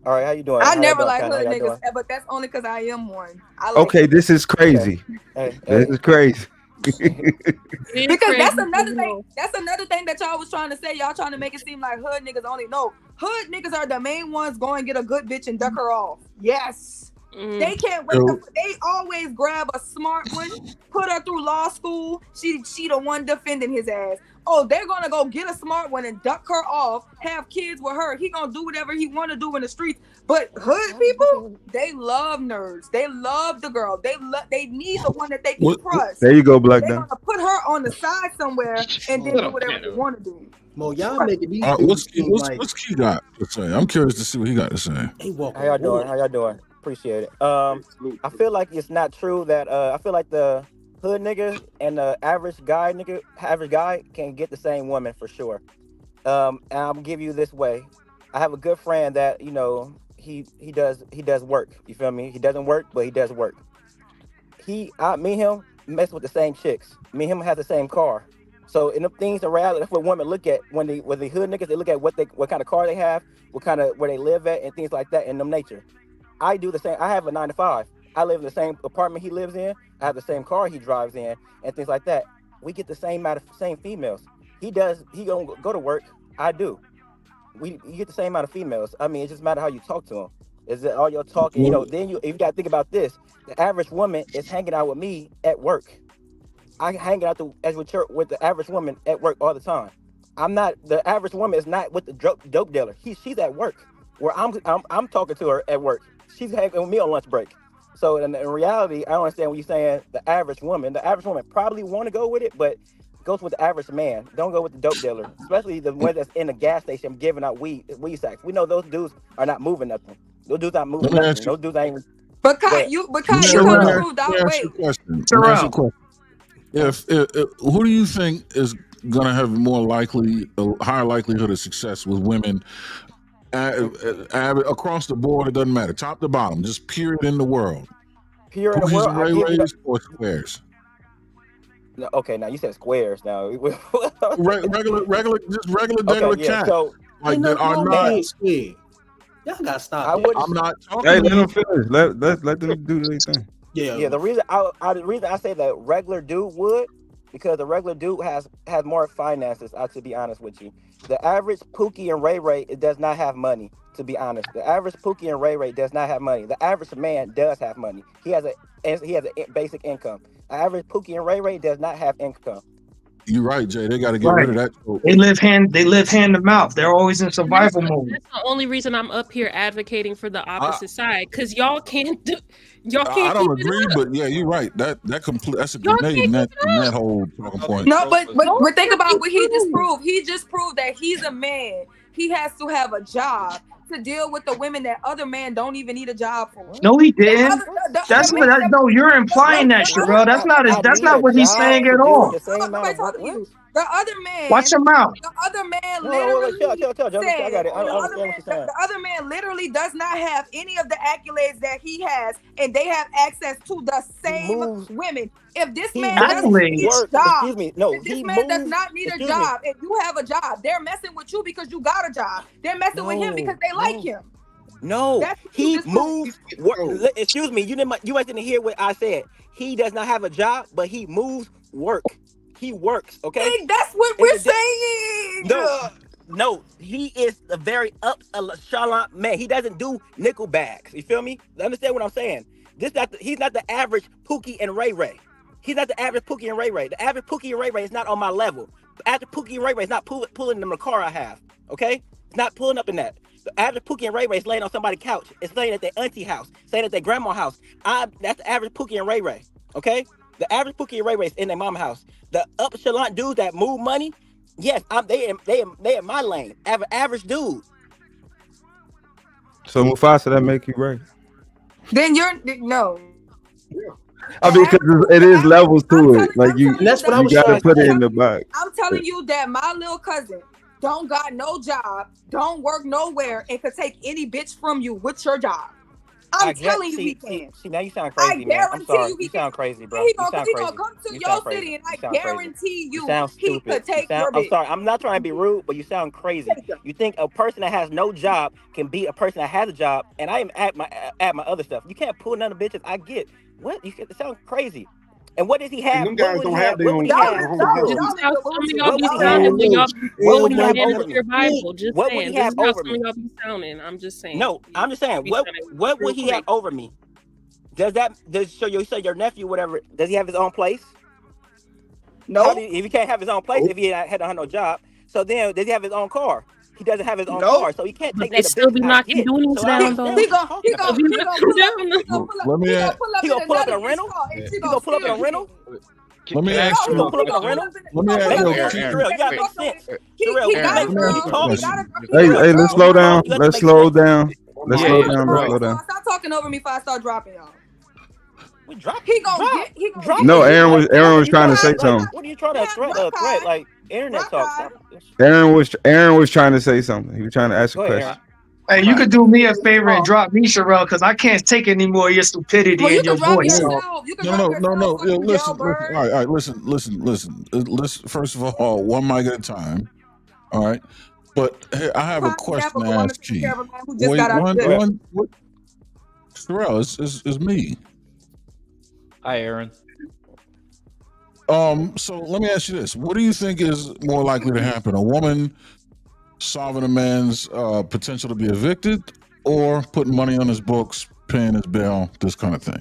All right, how you doing? I never like hood niggas, but that's only because I am one. Okay, this is crazy. Hey, this is crazy. Because that's another thing. That's another thing that y'all was trying to say. Y'all trying to make it seem like hood niggas only. No, hood niggas are the main ones going to get a good bitch and duck her off. Yes. They can't wait. They always grab a smart one, put her through law school. She the one defending his ass. Oh, they're gonna go get a smart one and duck her off, have kids with her. He gonna do whatever he want to do in the streets. But hood people, they love nerds. They love the girl. They need the one that they can trust. There you go, Black They're Dan. gonna put her on the side somewhere and then do whatever they want to do. Mo, y'all making these What's Key got to say? I'm curious to see what he got to say. How y'all doing? How y'all doing? Appreciate it. I feel like it's not true that I feel like the hood nigga and the average guy can get the same woman for sure. And I'll give you this way. I have a good friend that, you know, he does work. You feel me? He doesn't work, but he does work. Me and him mess with the same chicks. Me and him have the same car. So in the things in reality, that's what women look at when the hood niggas, they look at what kind of car they have, where they live at, and things like that in them nature. I do the same. I have a 9 to 5. I live in the same apartment he lives in. I have the same car he drives in, and things like that. We get the same females. He gonna go to work. I do. You get the same amount of females. I mean, it just matters how you talk to them. Is it all your talking? You know. Then you got to think about this. The average woman is hanging out with me at work. I hang out with the average woman at work all the time. The average woman is not with the dope dealer. She's at work. Where I'm talking to her at work. She's hanging with me on lunch break. So in reality, I don't understand what you're saying. The average woman probably want to go with it, but goes with the average man. Don't go with the dope dealer, especially the one that's in the gas station giving out weed sacks. We know those dudes are not moving nothing. Those dudes not moving nothing. Those dudes ain't even. But you come proved out. Wait. If who do you think is gonna have a higher likelihood of success with women? Across the board, it doesn't matter. Top to bottom, just period in the world. Pure in the world. Ray Rays or squares? No, okay, now you said squares. Now regular cat. So, like that are not. Y'all gotta stop. I'm not talking. Hey, let them finish. Let them do their thing. Yeah. The reason I say that regular dude would, because the regular dude has more finances. To be honest with you, the average Pookie and Ray Ray does not have money. To be honest, the average Pookie and Ray Ray does not have money. The average man does have money. He has a basic income. The average Pookie and Ray Ray does not have income. You're right, Jay. They got to get rid of that. They live hand to mouth. They're always in survival mode. That's the only reason I'm up here advocating for the opposite side, because y'all can't do. Y'all can't. I don't agree, but yeah, you're right. That's a grenade in that whole talking point. No, but think about what he just proved. He just proved that he's a man. He has to have a job to deal with the women that other men don't even need a job for. No, he didn't. No, you're implying that shit, bro. That's not what he's saying at all. The other man. Watch your mouth. The other man literally the other man literally does not have any of the accolades that he has, and they have access to the same women. If this man doesn't need a job, if this man does not need a job, if you have a job, they're messing with you because you got a job. They're messing with him because they like him. No, he moves. Excuse me, you didn't hear what I said. He does not have a job, but he moves work. He works, okay? Hey, that's what we're saying. No, he is a very up-a-chalant man. He doesn't do nickel bags. You feel me? Understand what I'm saying? He's not the average Pookie and Ray Ray. He's not the average Pookie and Ray Ray. The average Pookie and Ray Ray is not on my level. The average Pookie and Ray Ray is not pulling in the car I have, okay? It's not pulling up in that. The average Pookie and Ray Ray is laying on somebody's couch. It's laying at their auntie house, staying at their grandma's house. That's the average Pookie and Ray Ray, okay? The average Pookie and Ray Ray is in their mama's house. The up-chalant dudes that move money, yes, they in my lane. Average dude. So Mufasa, that make you right? Then you're no. I mean, because it is levels to it. Like you, that's what I was got to put it in the box. I'm telling you that my little cousin don't got no job, don't work nowhere, and could take any bitch from you with your job. I'm telling you, he can. See, now you sound crazy, man. I'm sorry. You sound crazy, bro. He gonna come to your city, and I guarantee you, he could take your bitch. I'm sorry. I'm not trying to be rude, but you sound crazy. You think a person that has no job can beat a person that has a job, and I am at my other stuff. You can't pull none of the bitches. I get what you sound crazy. And what does he have? them guys don't have their own. Just how some of y'all be sounding when y'all What would he have stand over with me? your Bible. Just What would saying. he This have is how over some of me? y'all be sounding. I'm just saying. No, I'm just saying. What would he have over me? Does your nephew, whatever? Does he have his own place? No. If he can't have his own place, if he had no job, so then does he have his own car? He doesn't have his own car, so he can't take They that to still be business. knocking doings down though. He gonna pull up in a rental. He gonna pull up in a rental. Let me ask you. He gonna pull up in a rental. Let me ask you. Sherelle, you gotta make sense. Hey, let's slow down. Let's slow down. Let's slow down. Let's slow down. Stop talking over me before I start dropping y'all. We drop. He gonna get. No, Aaron was trying to say something. What are you trying to threat? Like internet talk. Aaron was trying to say something. He was trying to ask a question. Hey, you could do me a favor and drop me, Sherelle, because I can't take any more of your stupidity and your voice. No. Yo, listen. All right. Listen. First of all, one mic at a time. All right. But hey, I have a question to ask Key. Sherelle, it's me. Hi, Aaron. So let me ask you this: what do you think is more likely to happen? A woman solving a man's potential to be evicted, or putting money on his books, paying his bail, this kind of thing?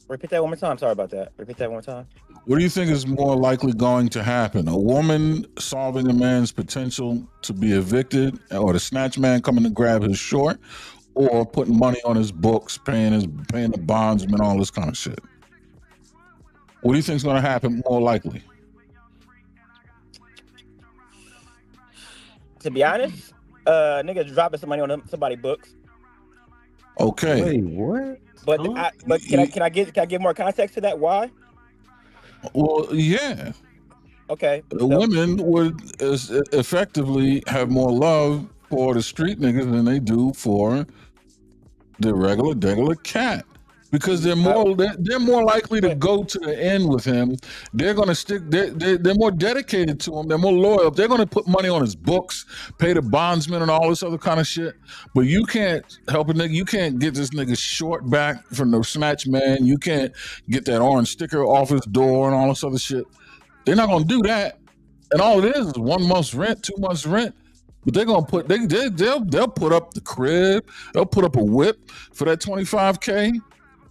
Repeat that one more time. Sorry about that. Repeat that one more time. What do you think is more likely going to happen? A woman solving a man's potential to be evicted, or the snatch man coming to grab his short, or putting money on his books, paying the bondsman, all this kind of shit? What do you think is going to happen more likely? To be honest, niggas dropping some money on somebody's books. Okay. Wait, what? But can I give more context to that? Why? Well, yeah. Okay. Women would effectively have more love for the street niggas than they do for the regular cat, because they're more likely to go to the end with him. They're gonna stick. They're more dedicated to him. They're more loyal. They're gonna put money on his books, pay the bondsman, and all this other kind of shit. But you can't help a nigga. You can't get this nigga short back from the snatch man. You can't get that orange sticker off his door and all this other shit. They're not gonna do that. And all it is 1 month's rent, 2 months rent. But they're gonna put they'll put up the crib. They'll put up a whip for that $25K.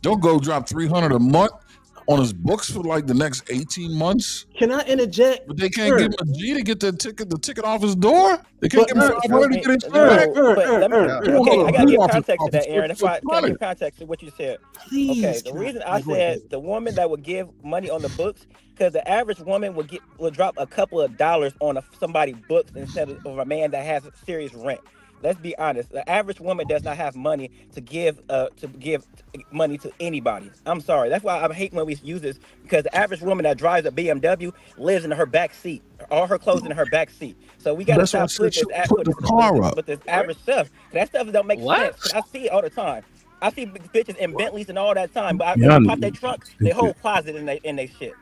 They'll go drop $300 a month on his books for like the next 18 months. Can I interject? But they can't give him a G to get the ticket off his door. They can't give him $500 to get his back. I gotta give context to that, Aaron. That's why I gotta give context to what you said. Okay, the reason I said the woman that would give money on the books, because the average woman will drop a couple of dollars on somebody's books instead of a man that has serious rent. Let's be honest. The average woman does not have money to give money to anybody. I'm sorry. That's why I hate when we use this, because the average woman that drives a BMW lives in her back seat. All her clothes in her back seat. So we gotta stop putting this average stuff. That stuff don't make sense. I see it all the time. I see bitches in Bentleys and all that time, but I pop their trunk, they whole closet in they shit.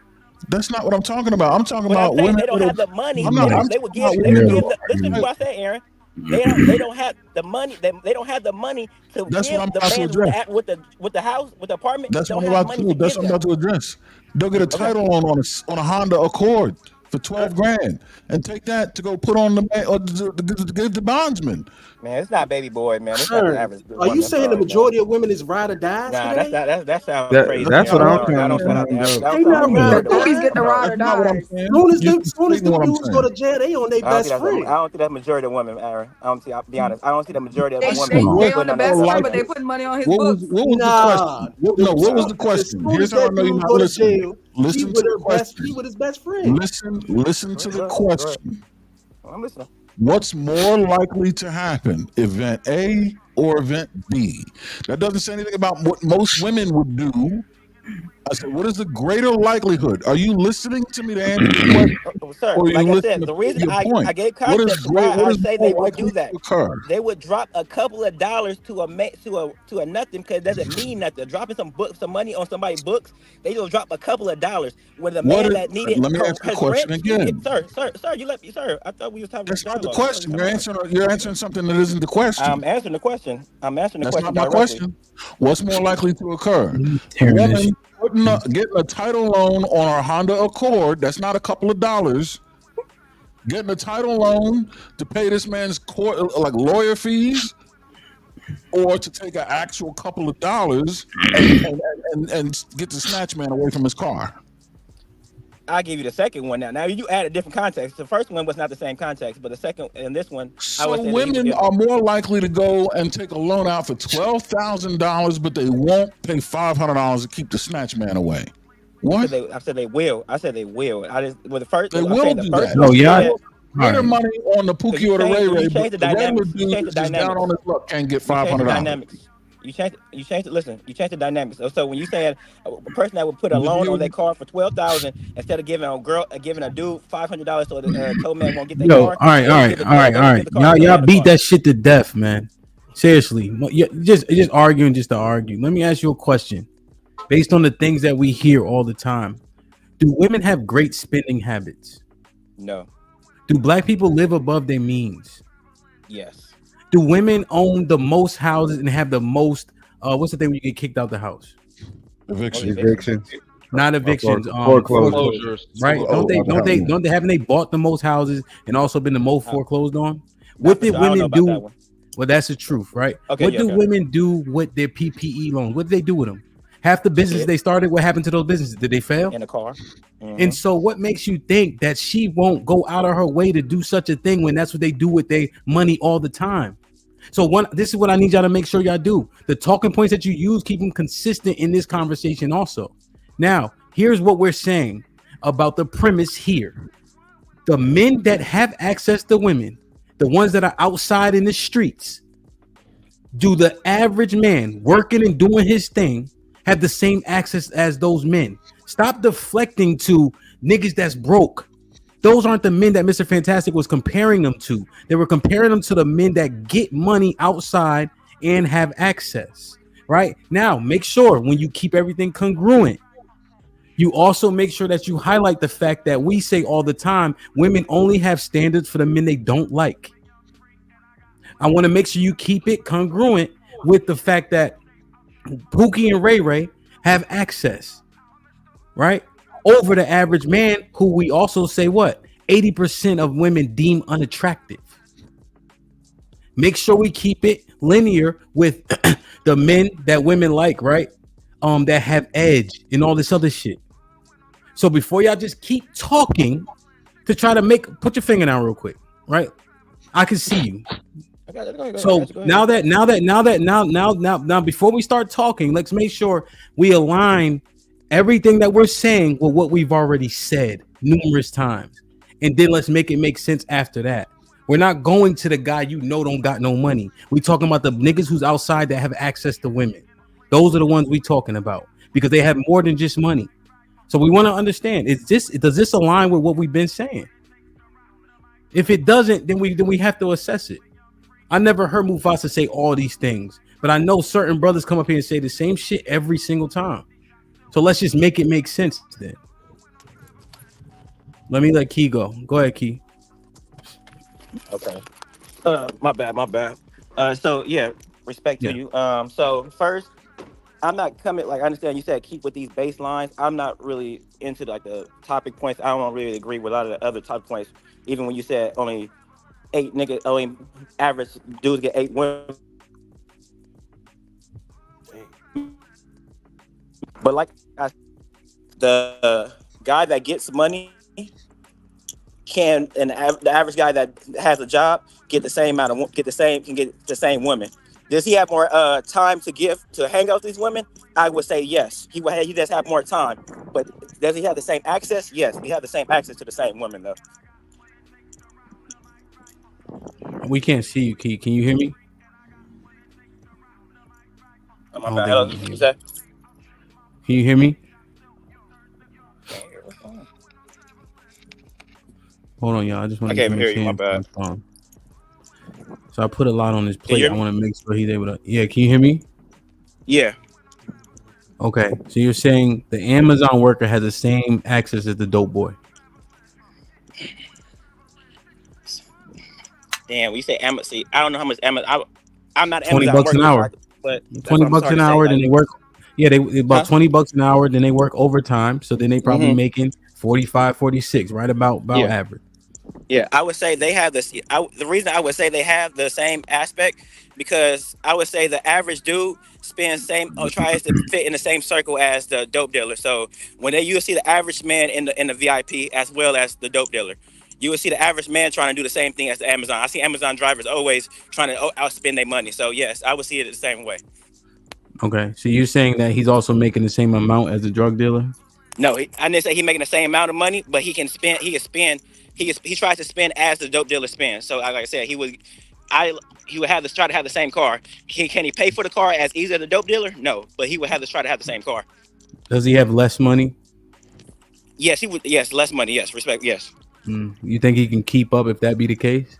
That's not what I'm talking about. I'm talking about women. They don't have the money. They would give. Listen to what I say, Aaron. They don't have the money. They don't have the money to That's give what I'm the about to man address. with the house, with the apartment. That's what I'm about to do. That's what I'm about to address. They'll get a title on a Honda Accord for $12,000 and take that to go put on the man or to give the bondsman. Man, it's not baby boy, man. It's not the average. Are you saying the majority of women is ride or die? Nah, that sounds crazy. That's what I'm trying to Pookies get the ride or die. Soon as the dudes go to jail, they on their best friend. I don't think that's majority of women, Aaron. I'll be honest. I don't see the majority of the They women. on the best friend, but they putting money on his books. What was the question? What was the question? Here's how I know you're not listening. Listen to the question. He with his best friend. Listen to the question. I'm listening. What's more likely to happen, event A or event B? That doesn't say anything about what most women would do. I said, what is the greater likelihood? Are you listening to me to answer the question? Sir, like I said, the reason I gave context why I say they would do that, they would drop a couple of dollars to a nothing, because it doesn't mean nothing. Dropping some money on somebody's books, they will drop a couple of dollars when the man that needed. Let me ask the question again, sir. You let me, sir. I thought we was talking. That's not the question. You're answering something that isn't the question. I'm answering the question. That's not my question. What's more likely to occur? getting a title loan on our Honda Accord. That's not a couple of dollars. Getting a title loan to pay this man's court, like lawyer fees, or to take an actual couple of dollars and get the snatch man away from his car. I'll give you the second one now. Now you add a different context. The first one was not the same context, but the second and this one. So women are more likely to go and take a loan out for $12,000, but they won't pay $500 to keep the snatch man away. What? I said they will. I said they will. I just the first. They will do that. No, yeah. Put their money on the Pookie or the Ray Ray, but the regular You dude change is the just down on his luck can't get $500. You change it. Listen, you change the dynamics. So when you said a person that would put a loan on their car for $12,000 instead of giving a dude $500 so the tow man won't get their car. All right. Y'all beat that shit to death, man. Seriously, just arguing just to argue. Let me ask you a question. Based on the things that we hear all the time, do women have great spending habits? No. Do black people live above their means? Yes. Do women own the most houses and have the most? What's the thing when you get kicked out the house? Evictions. Not evictions. Foreclosures. Right? Haven't they bought the most houses and also been the most foreclosed on? What did women do? Well, that's the truth, right? Okay, what do women do with their PPE loans? What do they do with them? Half the business they started, what happened to those businesses? Did they fail? In a car. And so what makes you think that she won't go out of her way to do such a thing when that's what they do with their money all the time? So this is what I need y'all to make sure y'all do. The talking points that you use, keep them consistent in this conversation also. Now, here's what we're saying about the premise here. The men that have access to women, the ones that are outside in the streets, do the average man working and doing his thing have the same access as those men? Stop deflecting to niggas that's broke. Those aren't the men that Mr. Fantastic was comparing them to. They were comparing them to the men that get money outside and have access. Right? Now, make sure when you keep everything congruent, you also make sure that you highlight the fact that we say all the time, women only have standards for the men they don't like. I want to make sure you keep it congruent with the fact that Pookie and Ray Ray have access, right? Over the average man, who we also say 80% of women deem unattractive. Make sure we keep it linear with the men that women like, right? That have edge and all this other shit. So before y'all just keep talking to try to put your finger down real quick, right? I can see you. So now before we start talking, let's make sure we align everything that we're saying with what we've already said numerous times, and then let's make it make sense after that. We're not going to the guy don't got no money. We talking about the niggas who's outside that have access to women. Those are the ones we talking about because they have more than just money. So we want to understand: does this align with what we've been saying? If it doesn't, then we have to assess it. I never heard Mufasa say all these things, but I know certain brothers come up here and say the same shit every single time. So let's just make it make sense then. Let me let Key go. Go ahead, Key. Okay. My bad. So yeah, respect to you. So first, I'm not coming, like, I understand you said keep with these baselines. I'm not really into like the topic points. I don't really agree with a lot of the other topic points. Even when you said only average dudes get 8 women. But like the guy that gets money the average guy that has a job can get the same women. Does he have more time to hang out with these women? I would say yes. He does have more time, but does he have the same access? Yes, he have the same access to the same women though. We can't see you, Key. Can you hear me? Hello, who's that? Can you hear me? Hold on, y'all. I just want to. I can't hear you. My bad. So I put a lot on his plate. I want to make sure he's able to. Yeah, can you hear me? Yeah. Okay, so you're saying the Amazon worker has the same access as the dope boy? Damn, we say Amazon. See, I don't know how much Amazon. I'm not $20 Amazon an hour. but $20 an hour. Then they work. Yeah, they about Huh? $20 an hour. Then they work overtime, so then they probably Mhm. making 45, 46, right about Yeah. average. Yeah, I would say they have this. The reason I would say they have the same aspect because I would say the average dude spends same or tries to fit in the same circle as the dope dealer. So when you see the average man in the VIP as well as the dope dealer, you will see the average man trying to do the same thing as the Amazon. I see Amazon drivers always trying to outspend their money. So yes, I would see it the same way. Okay, so you're saying that he's also making the same amount as a drug dealer? No, I didn't say he's making the same amount of money, but he can spend. He tries to spend as the dope dealer spends. So like I said, he would have to try to have the same car. Can he pay for the car as easy as the dope dealer? No, but he would have to try to have the same car. Does he have less money? Yes, he would. Yes, less money. Yes, respect. Yes, You think he can keep up if that be the case?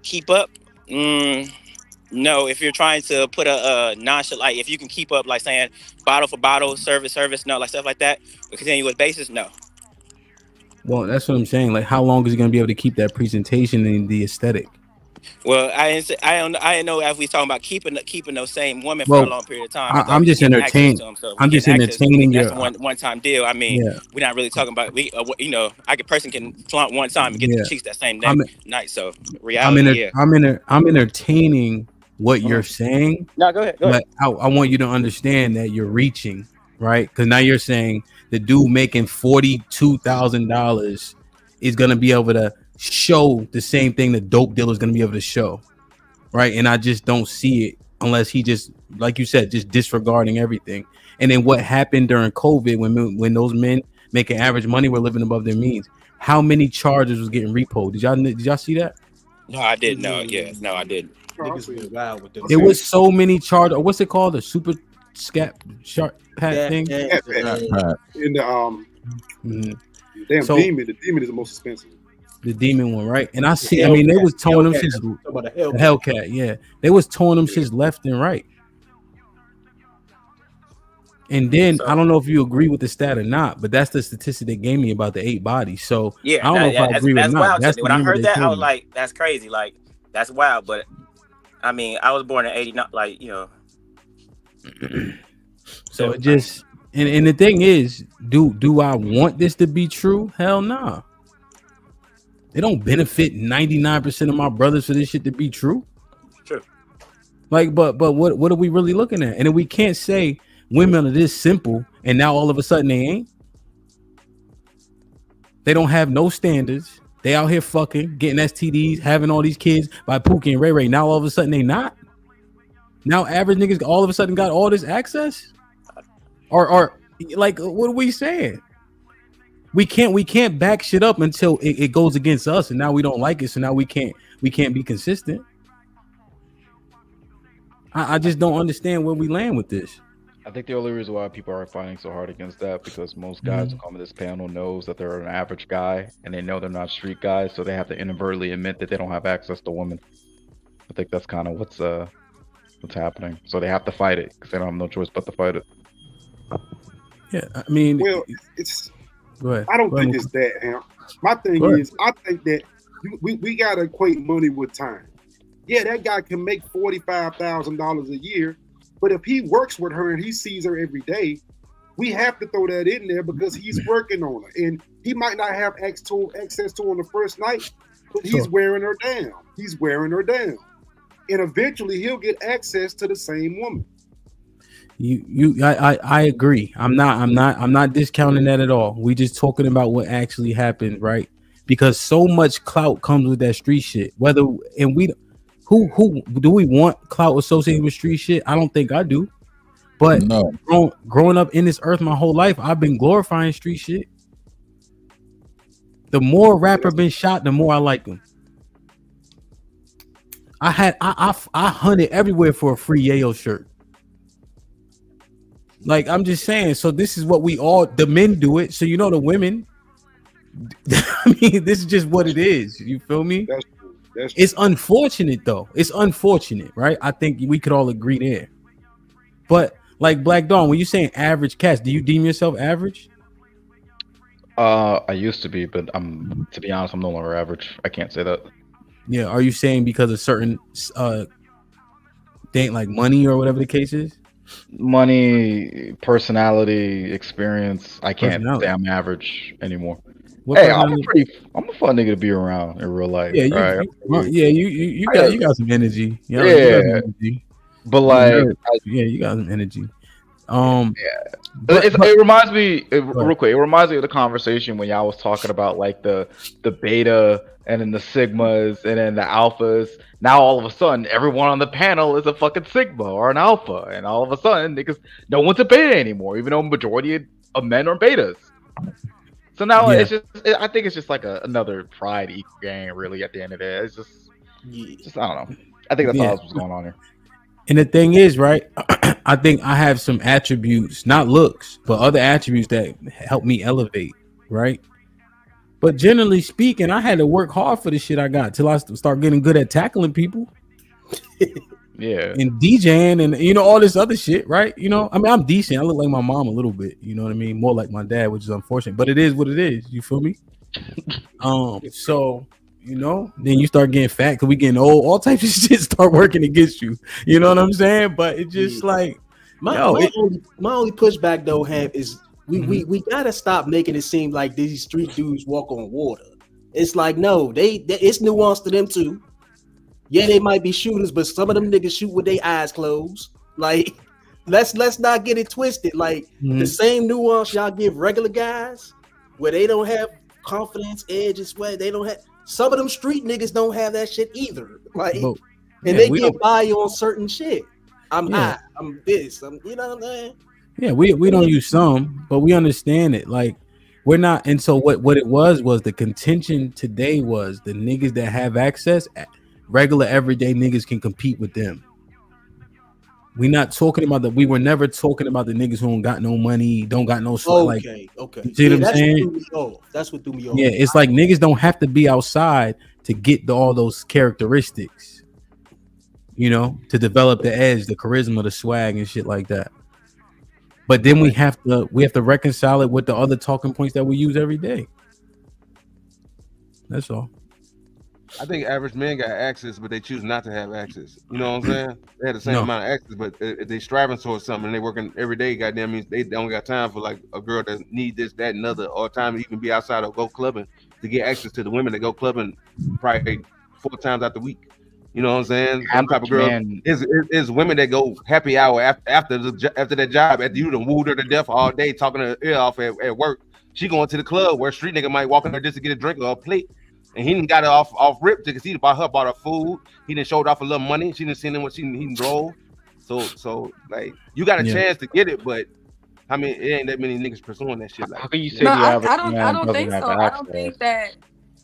keep up. No, if you're trying to put a nonchalant, like if you can keep up, like saying bottle for bottle, service, no, like stuff like that, on a continuous basis, no. Well, that's what I'm saying. Like, how long is he gonna be able to keep that presentation and the aesthetic? Well, I didn't know if we talking about keeping those same women for a Well, long period of time. I thought I'm we just getting access entertaining. to them. So I'm getting just access, entertaining that's your. a one time deal. I mean, Yeah, we're not really talking about a person can flaunt one time and get the yeah. cheeks that same I'm night. So reality, yeah. I'm entertaining what you're saying. No, go ahead. But I want you to understand that you're reaching, right? Because now you're saying the dude making $42,000 is gonna be able to show the same thing the dope dealer is gonna be able to show, right? And I just don't see it unless he just, like you said, just disregarding everything. And then what happened during COVID when those men making average money were living above their means? How many charges was getting repoed? Did y'all see that? No, I didn't know. Yeah, no, I didn't. Niggas been wild with them. There was so many charges. What's it called? The super scat shark pat thing. In the damn So- demon. The demon is the most expensive. The demon one, right? And I mean, they was towing them shits. The Hellcat, yeah. They was towing them shits left and right. And then I don't know if you agree with the stat or not, but that's the statistic they gave me about the 8 bodies. So Yeah, I don't know if I agree that's or not. wild. That's To me. When I number heard they that, I told was me. like, that's crazy. Like, that's wild. But I mean, I was born in '89. Like, you know. So it just and the thing is, do I want this to be true? Hell nah. It don't benefit 99% of my brothers for this shit to be true. True. Like, but what are we really looking at? And then we can't say women are this simple and now all of a sudden they ain't. They don't have no standards. They out here fucking, getting STDs, having all these kids by Pookie and Ray Ray. Now all of a sudden they not. Now average niggas all of a sudden got all this access. Or like, what are we saying? We can't back shit up until it goes against us, and now we don't like it. So now we can't be consistent. I just don't understand where we land with this. I think the only reason why people are fighting so hard against that because most guys who come to this panel knows that they're an average guy and they know they're not street guys, so they have to inadvertently admit that they don't have access to women. I think that's kind of what's happening. So they have to fight it because they don't have no choice but to fight it. Yeah, I mean, well, it's. Go ahead. I don't Go think ahead. it's that, Ham. My thing Go ahead. is, I think that we gotta equate money with time. Yeah, that guy can make $45,000 a year, but if he works with her and he sees her every day, we have to throw that in there because he's working on her, and he might not have access to her on the first night, but he's wearing her down. He's wearing her down, and eventually he'll get access to the same woman. I agree. I'm not discounting that at all. We just talking about what actually happened, right? Because so much clout comes with that street shit. Who do we want clout associated with street shit? I don't think I do. But no. Growing up in this earth my whole life, I've been glorifying street shit. The more rapper been shot, the more I like them. I hunted everywhere for a free Yayo shirt. Like, I'm just saying, so this is what the men do it. So, you know, the women, I mean, this is just what it is. You feel me? That's true. It's unfortunate, though. It's unfortunate, right? I think we could all agree there. But, like, Black Dawn, when you're saying average cats, do you deem yourself average? I used to be, but to be honest, I'm no longer average. I can't say that. Yeah. Are you saying because of certain thing like money or whatever the case is? Money, personality, experience. I can't Personality. say I'm average anymore. What Hey, personality? I'm a fun nigga to be around in real life, Yeah, right? you got some energy. You got Yeah, some energy. but You like, nervous. Yeah, you got some energy. it reminds me Go real quick. It reminds me of the conversation when y'all was talking about like the beta and then the sigmas and then the alphas. Now all of a sudden, everyone on the panel is a fucking sigma or an alpha, and all of a sudden, niggas, no one's a beta anymore, even though majority of men are betas. So now Yeah. it's just, I think it's just like another pride ego game, really. At the end of it, it's just I don't know. I think that's all that's what's going on here. And the thing is, right? I think I have some attributes, not looks, but other attributes that help me elevate, right? But generally speaking, I had to work hard for the shit I got till I start getting good at tackling people. Yeah. And DJing and all this other shit, right? I mean, I'm decent. I look like my mom a little bit, you know what I mean? More like my dad, which is unfortunate, but it is what it is. You feel me? So then you start getting fat because we getting old, all types of shit start working against you. You know what I'm saying? But it just like my only pushback though is we gotta stop making it seem like these street dudes walk on water. It's like no, it's nuanced to them too. Yeah, they might be shooters, but some of them niggas shoot with their eyes closed. Like, let's not get it twisted. Like the same nuance y'all give regular guys, where they don't have confidence, edge, and sweat. They don't have. Some of them street niggas don't have that shit either. Like, and they get by on certain shit. I'm high. I'm this. You know what I'm saying? Yeah, we don't use some, but we understand it. Like we're not. And so what it was the contention today was the niggas that have access. Regular everyday niggas can compete with them. We not talking about we were never talking about the niggas who don't got no money, don't got no okay. You see what I'm saying? That's what threw me off. Yeah, it's like niggas don't have to be outside to get all those characteristics, to develop the edge, the charisma, the swag, and shit like that. But then we have to reconcile it with the other talking points that we use every day. That's all. I think average men got access, but they choose not to have access. You know what I'm saying? They have the same amount of access, but if they striving towards something and they working every day, goddamn means they don't got time for like a girl that need this, that, and other, or time to even be outside or go clubbing to get access to the women that go clubbing probably 4 times out the week. You know what I'm saying? Some type of girl is women that go happy hour after that job, after you done wooed her to death all day, talking her ear off at work. She going to the club where a street nigga might walk in there just to get a drink or a plate. And he didn't got it off rip because he bought her food. He didn't showed off a little money. She didn't seen him what he didn't roll. So like you got a chance to get it, but I mean it ain't that many niggas pursuing that shit. Like, how can you say I don't think so. I don't think that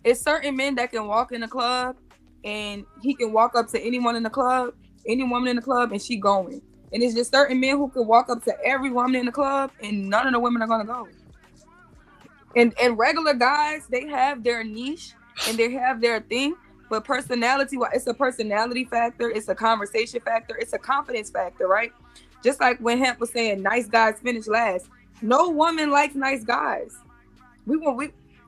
it's certain men that can walk in the club and he can walk up to anyone in the club, any woman in the club, and she going. And it's just certain men who can walk up to every woman in the club and none of the women are gonna go. And regular guys, they have their niche and they have their thing, but personality, it's a personality factor, it's a conversation factor, it's a confidence factor, right? Just like when Hemp was saying nice guys finish last. No woman likes nice guys. We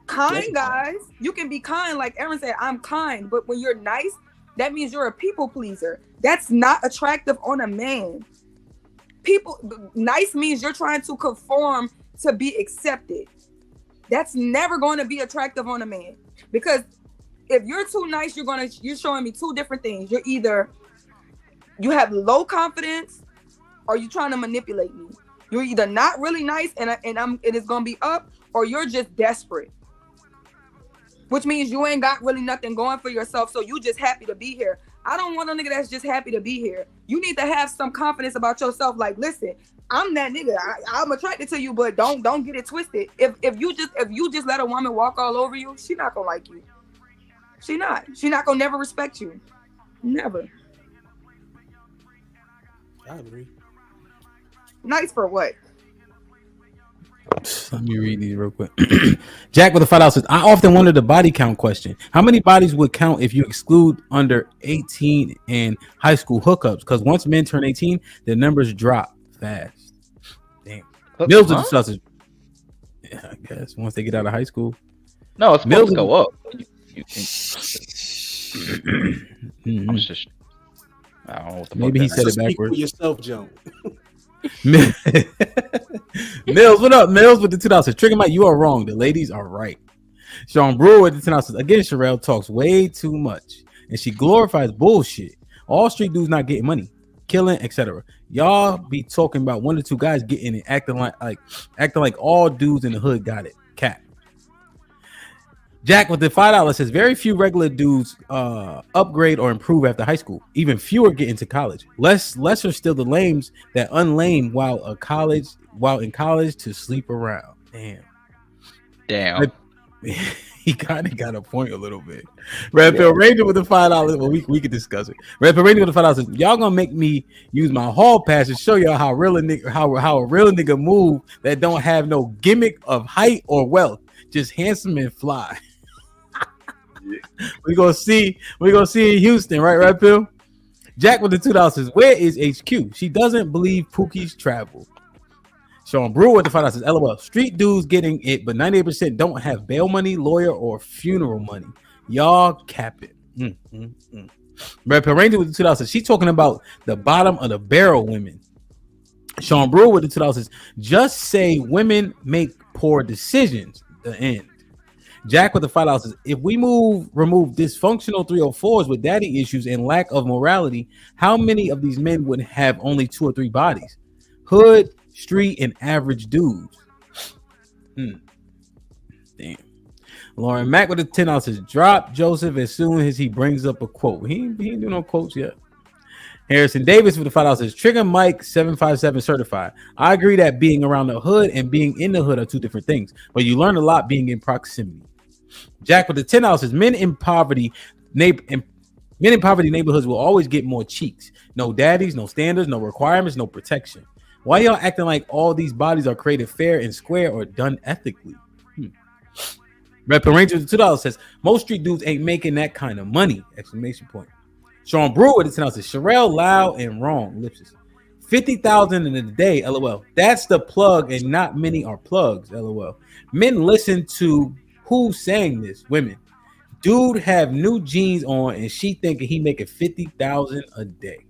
kind guys, you can be kind, like Aaron said, I'm kind, but when you're nice, that means you're a people pleaser. That's not attractive on a man. Nice means you're trying to conform to be accepted. That's never going to be attractive on a man. Because if you're too nice, you're showing me two different things. You're either you have low confidence or you're trying to manipulate me. You're either not really nice and it is gonna be up, or you're just desperate. Which means you ain't got really nothing going for yourself, so you just happy to be here. I don't want a nigga that's just happy to be here. You need to have some confidence about yourself. Like, listen, I'm that nigga. I'm attracted to you, but don't get it twisted. If you just let a woman walk all over you, she not gonna like you. She not gonna never respect you. Never. I agree. Nice for what? Let me read these real quick. Jack with a $5 says, I often wonder the body count question. How many bodies would count if you exclude under 18 and high school hookups? Because once men turn 18, the numbers drop fast. Damn. Mills with the sausage. Yeah, I guess once they get out of high school. No, it's supposed to go up. Mm-hmm. I'm just, I don't know what the Maybe he said it backwards. For yourself, Joe. Mills, what up? Mills with the $2. Trigger Mike, you are wrong. The ladies are right. Sean Brewer with the $10. Again, Sherelle talks way too much, and she glorifies bullshit. All street dudes not getting money, killing, etc. Y'all be talking about one or two guys getting it, acting like all dudes in the hood got it. Cat. Jack with the $5 says very few regular dudes upgrade or improve after high school. Even fewer get into college. Less are still the lames that unlame while in college to sleep around. Damn. He kind of got a point a little bit. Red Pill Ranger with the $5. Well, we can discuss it. Red Pill Ranger with the $5 says y'all gonna make me use my hall pass to show y'all how a real nigga move that don't have no gimmick of height or wealth, just handsome and fly. We gonna see in Houston, right, Red Pill? Jack with the $2 says, where is HQ? She doesn't believe Pookie's travel. Sean Brewer with the $5 says, LOL. Street dudes getting it, but 98% don't have bail money, lawyer, or funeral money. Y'all cap it. Red Pill Ranger with the $2 says, she talking about the bottom of the barrel women. Sean Brewer with the $2 says, just say women make poor decisions. The end. Jack with the $5 says, if we remove dysfunctional 304s with daddy issues and lack of morality, how many of these men would have only 2 or 3 bodies? Hood, street, and average dudes. Damn. Lauren Mack with the $10 says, drop Joseph as soon as he brings up a quote. He ain't do no quotes yet. Harrison Davis with the $5 says, Trigger Mike 757 certified. I agree that being around the hood and being in the hood are 2 different things, but you learn a lot being in proximity. Jack with the $10 says, men in poverty neighborhoods will always get more cheeks. No daddies, no standards, no requirements, no protection. Why y'all acting like all these bodies are created fair and square or done ethically? Red Pill Ranger with the $2 says, most street dudes ain't making that kind of money! Exclamation point. Sean Brewer with the $10 says, Sherelle loud and wrong. Ellipsis. 50,000 in a day, LOL. That's the plug, and not many are plugs, LOL. Men listen to who's saying this? Women. Dude have new jeans on, and she thinking he making 50,000 a day.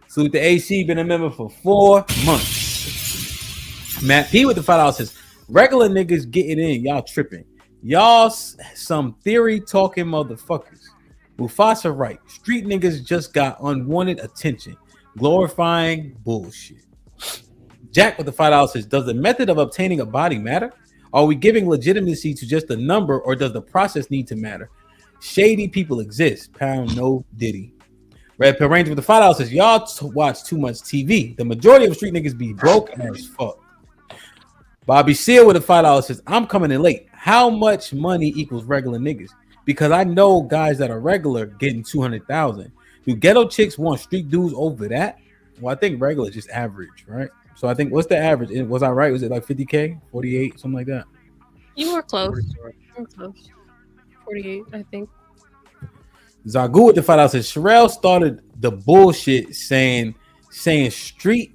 Salute the AC, been a member for 4 months. Matt P with the $5 says, regular niggas getting in, y'all tripping. Y'all some theory talking motherfuckers. Mufasa right. Street niggas just got unwanted attention. Glorifying bullshit. Jack with the $5 says, does the method of obtaining a body matter? Are we giving legitimacy to just a number, or does the process need to matter? Shady people exist. Pound no diddy. Red Pill Ranger with the $5 says, y'all watch too much TV. The majority of street niggas be broke as fuck. Bobby Seal with the $5 says, I'm coming in late. How much money equals regular niggas? Because I know guys that are regular getting 200,000. Do ghetto chicks want street dudes over that? Well, I think regular is just average, right? So I think, what's the average? Was I right? Was it like 50K, 48, something like that? You were close. 48, I think. Zagu with the $5 says, Sherelle started the bullshit saying street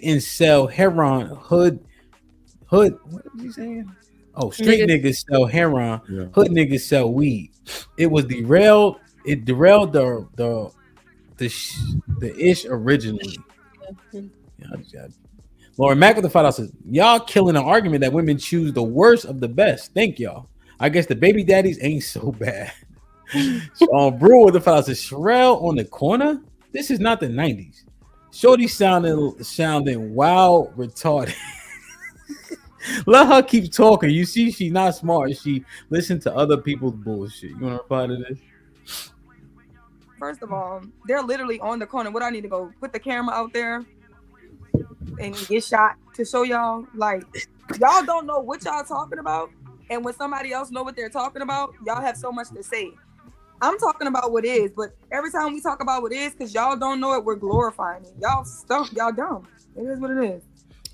and sell heroin, hood. What was he saying? Oh, street niggas sell heroin, hood niggas sell weed. It derailed the ish originally. Lauren Mack with the $5 says, y'all killing an argument that women choose the worst of the best. Thank y'all. I guess the baby daddies ain't so bad. Brewer with the $5 says, Sherelle on the corner? This is not the 90s. Shorty sounding wild retarded. Let her keep talking. You see, she's not smart. She listens to other people's bullshit. You want to reply to this? First of all, they're literally on the corner. What I need to go put the camera out there and get shot to show y'all? Like, y'all don't know what y'all talking about. And when somebody else know what they're talking about, y'all have so much to say. I'm talking about what is, but every time we talk about what is, because y'all don't know it, we're glorifying it. Y'all stuff, y'all dumb. It is what it is.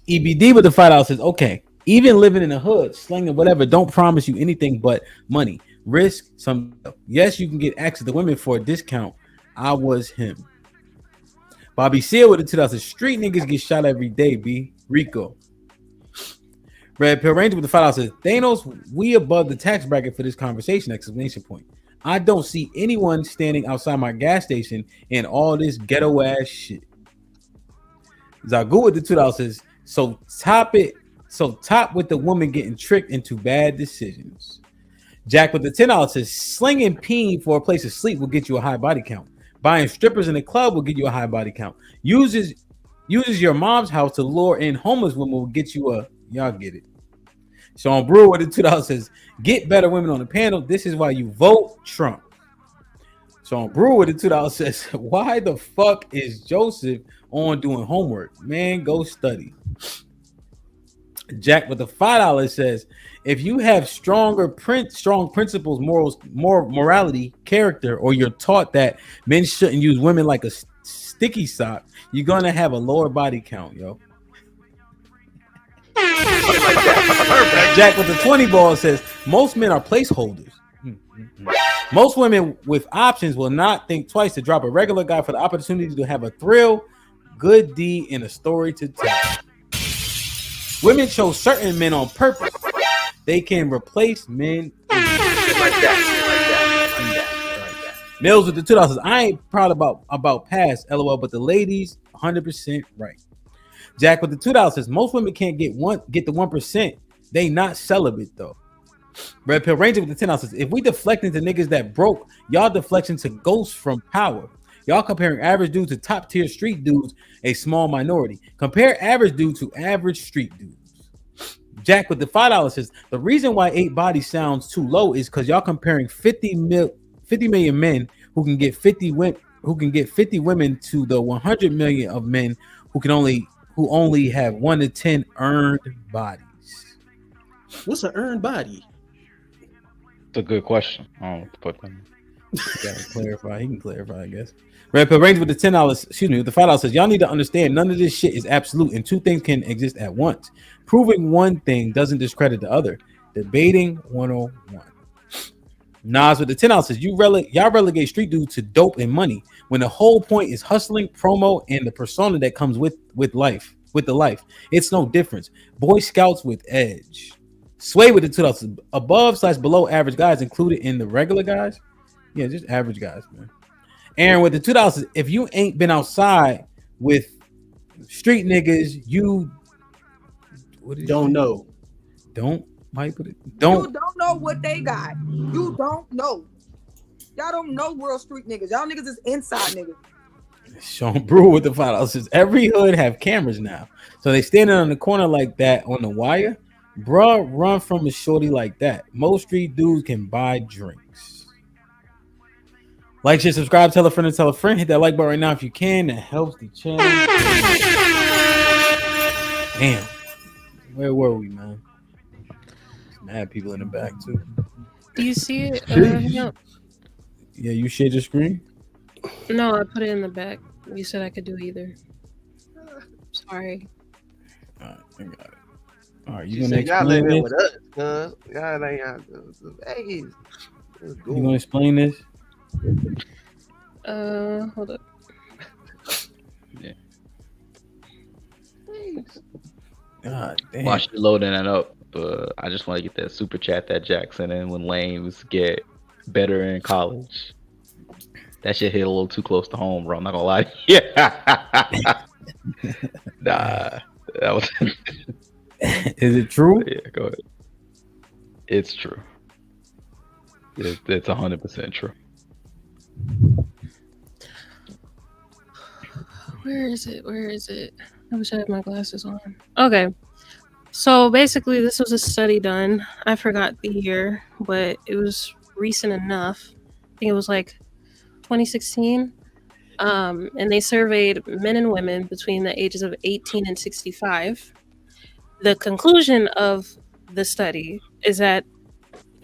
EBD with the $5 says, okay, even living in the hood, slinging whatever, don't promise you anything but money. Risk some. Yes, you can get access to women for a discount. I was him. Bobby Seal with the $2 street niggas get shot every day, B. Rico. Red Pill Ranger with the $5 says, Thanos, we above the tax bracket for this conversation, exclamation point. I don't see anyone standing outside my gas station and all this ghetto ass shit. Zagu with the $2 says, so top with the woman getting tricked into bad decisions. Jack with the $10 says, slinging peen for a place to sleep will get you a high body count. Buying strippers in the club will get you a high body count. Uses your mom's house to lure in homeless women will get you a, y'all get it. Sean Brewer with the $2 says, get better women on the panel. This is why you vote Trump. Sean Brewer with the $2 says, why the fuck is Joseph on doing homework? Man, go study. Jack with the $5 says, if you have strong principles, morality, character, or you're taught that men shouldn't use women like a sticky sock, you're gonna have a lower body count, yo. Jack with the 20 ball says, most men are placeholders. Most women with options will not think twice to drop a regular guy for the opportunity to have a thrill, good deed, and a story to tell. Women chose certain men on purpose. They can replace men. Mills with the $2 says, I ain't proud about past, LOL, but the ladies 100% right. Jack with the $2 says, most women can't get the 1%. They not celibate though. Red Pill Ranger with the $10 says, if we deflect into niggas that broke, y'all deflection to ghosts from power. Y'all comparing average dudes to top tier street dudes, a small minority. Compare average dude to average street dudes. Jack with the $5 says, the reason why 8 bodies sounds too low is because y'all comparing 50 million men who can get 50 women to the 100 million of men who only have 1 to 10 earned bodies. What's an earned body? It's a good question. I don't put them. Gotta clarify. He can clarify, I guess. Red Pill Ranger with the $10, with the $5 says, y'all need to understand none of this shit is absolute and two things can exist at once. Proving one thing doesn't discredit the other. Debating 101. Nas with the $10 says, y'all relegate street dudes to dope and money when the whole point is hustling, promo, and the persona that comes with life. It's no difference. Boy Scouts with edge. Sway with the $2 above/below average guys included in the regular guys. Yeah, just average guys, man. Aaron with the $2 says, if you ain't been outside with street niggas, you don't know. Don't might put it. You don't know what they got. You don't know. Y'all don't know world street niggas. Y'all niggas is inside niggas. Sean Brewer with the $5 says, every hood have cameras now, so they standing on the corner like that on the wire. Bruh, run from a shorty like that. Most street dudes can buy drinks. Like, share, subscribe, tell a friend, and tell a friend. Hit that like button right now if you can. That helps the channel. Damn. Where were we, man? Mad people in the back, too. Do you see it? No. Yeah, you shared your screen? No, I put it in the back. You said I could do either. Sorry. All right, I got it. All right, you gonna explain this? With us, cuz y'all ain't Vegas. You gonna explain this? Hold up. Yeah. God damn. While she's loading that up, I just want to get that super chat that Jackson and when lames get better in college. That shit hit a little too close to home, bro. I'm not gonna lie. Yeah. Nah, that was. Is it true? Yeah, go ahead. It's true. It's 100% true. Where is it? I wish I had my glasses on. Okay. So basically, this was a study done. I forgot the year, but it was recent enough. I think it was like 2016. And they surveyed men and women between the ages of 18 and 65. The conclusion of the study is that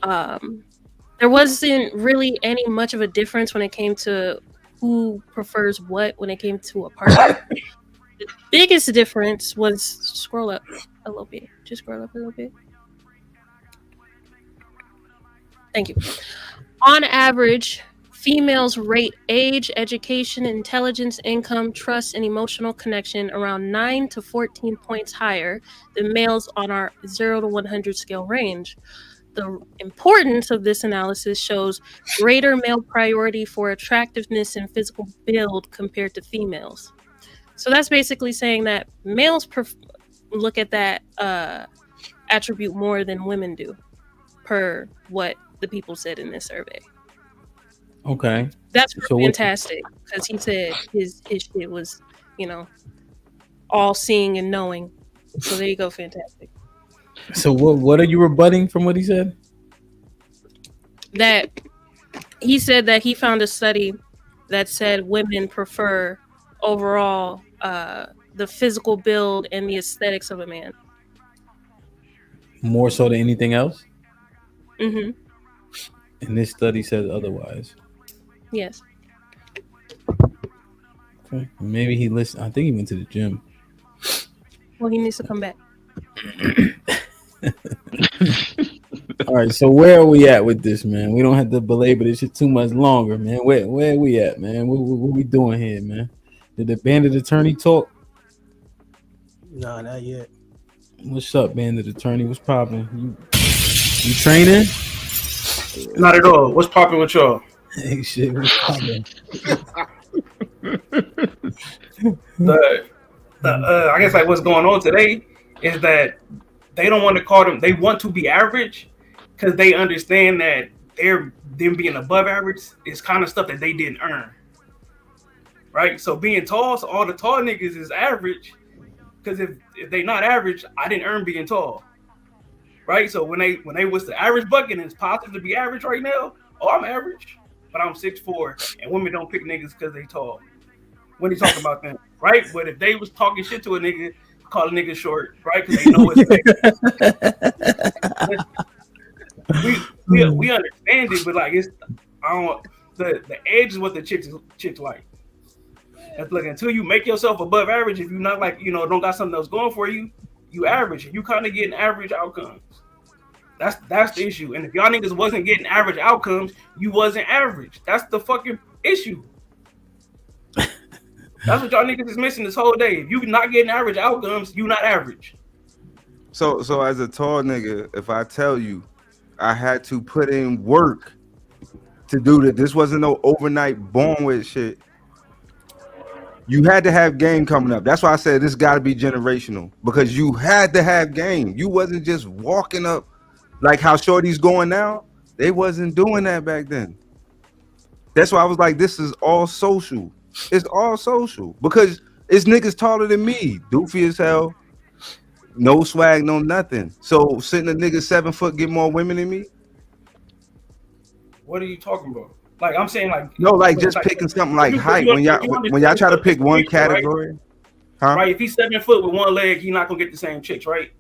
there wasn't really any much of a difference when it came to who prefers what when it came to a partner. The biggest difference was, scroll up a little bit. Just scroll up a little bit. Thank you. On average, females rate age, education, intelligence, income, trust, and emotional connection around 9 to 14 points higher than males on our 0 to 100 scale range. The importance of this analysis shows greater male priority for attractiveness and physical build compared to females. So that's basically saying that males look at that attribute more than women do, per what the people said in this survey. Okay. That's So fantastic, because he said his shit was, all seeing and knowing. So there you go, fantastic. So what are you rebutting from what he said? That he said that he found a study that said women prefer overall the physical build and the aesthetics of a man. More so than anything else? Mm-hmm. And this study says otherwise. Yes. Okay. Maybe he listened. I think he went to the gym. Well, he needs to come back. All right, so where are we at with this, man? We don't have to belabor this shit too much longer, man. Where are we at, man? What we doing here, man? Did the bandit attorney talk? Nah, not yet. What's up, bandit attorney? What's popping? You training? Not at all. What's popping with y'all? Hey, shit, what's popping? I guess like what's going on today is that they don't want to call them. They want to be average because they understand that them being above average is kind of stuff that they didn't earn, right? So being tall, so all the tall niggas is average because if they not average, I didn't earn being tall, right? So when they was the average bucket and it's positive to be average right now, oh, I'm average, but I'm 6'4", and women don't pick niggas because they tall. When he talking about them, right? But if they was talking shit to a nigga, call a nigga short, right? Because they know it's we understand it, but like it's the edge is what the chicks like. That's like until you make yourself above average, if you're not like don't got something else going for you, you average. You kind of getting average outcomes. That's the issue. And if y'all niggas wasn't getting average outcomes, you wasn't average. That's the fucking issue. That's what y'all niggas is missing this whole day. If you not getting average outcomes, you not average. So as a tall nigga, if I tell you I had to put in work to do that, this wasn't no overnight born with shit. You had to have game coming up. That's why I said this got to be generational, because you had to have game. You wasn't just walking up like how Shorty's going now. They wasn't doing that back then. That's why I was like, this is all social. It's all social because it's niggas taller than me, doofy as hell, no swag, no nothing. So sitting a nigga 7 foot get more women than me. What are you talking about? Like I'm saying, like no, like just picking something like height. When y'all try to pick one category, huh? Right? If he's 7 foot with one leg, he's not gonna get the same chicks, right?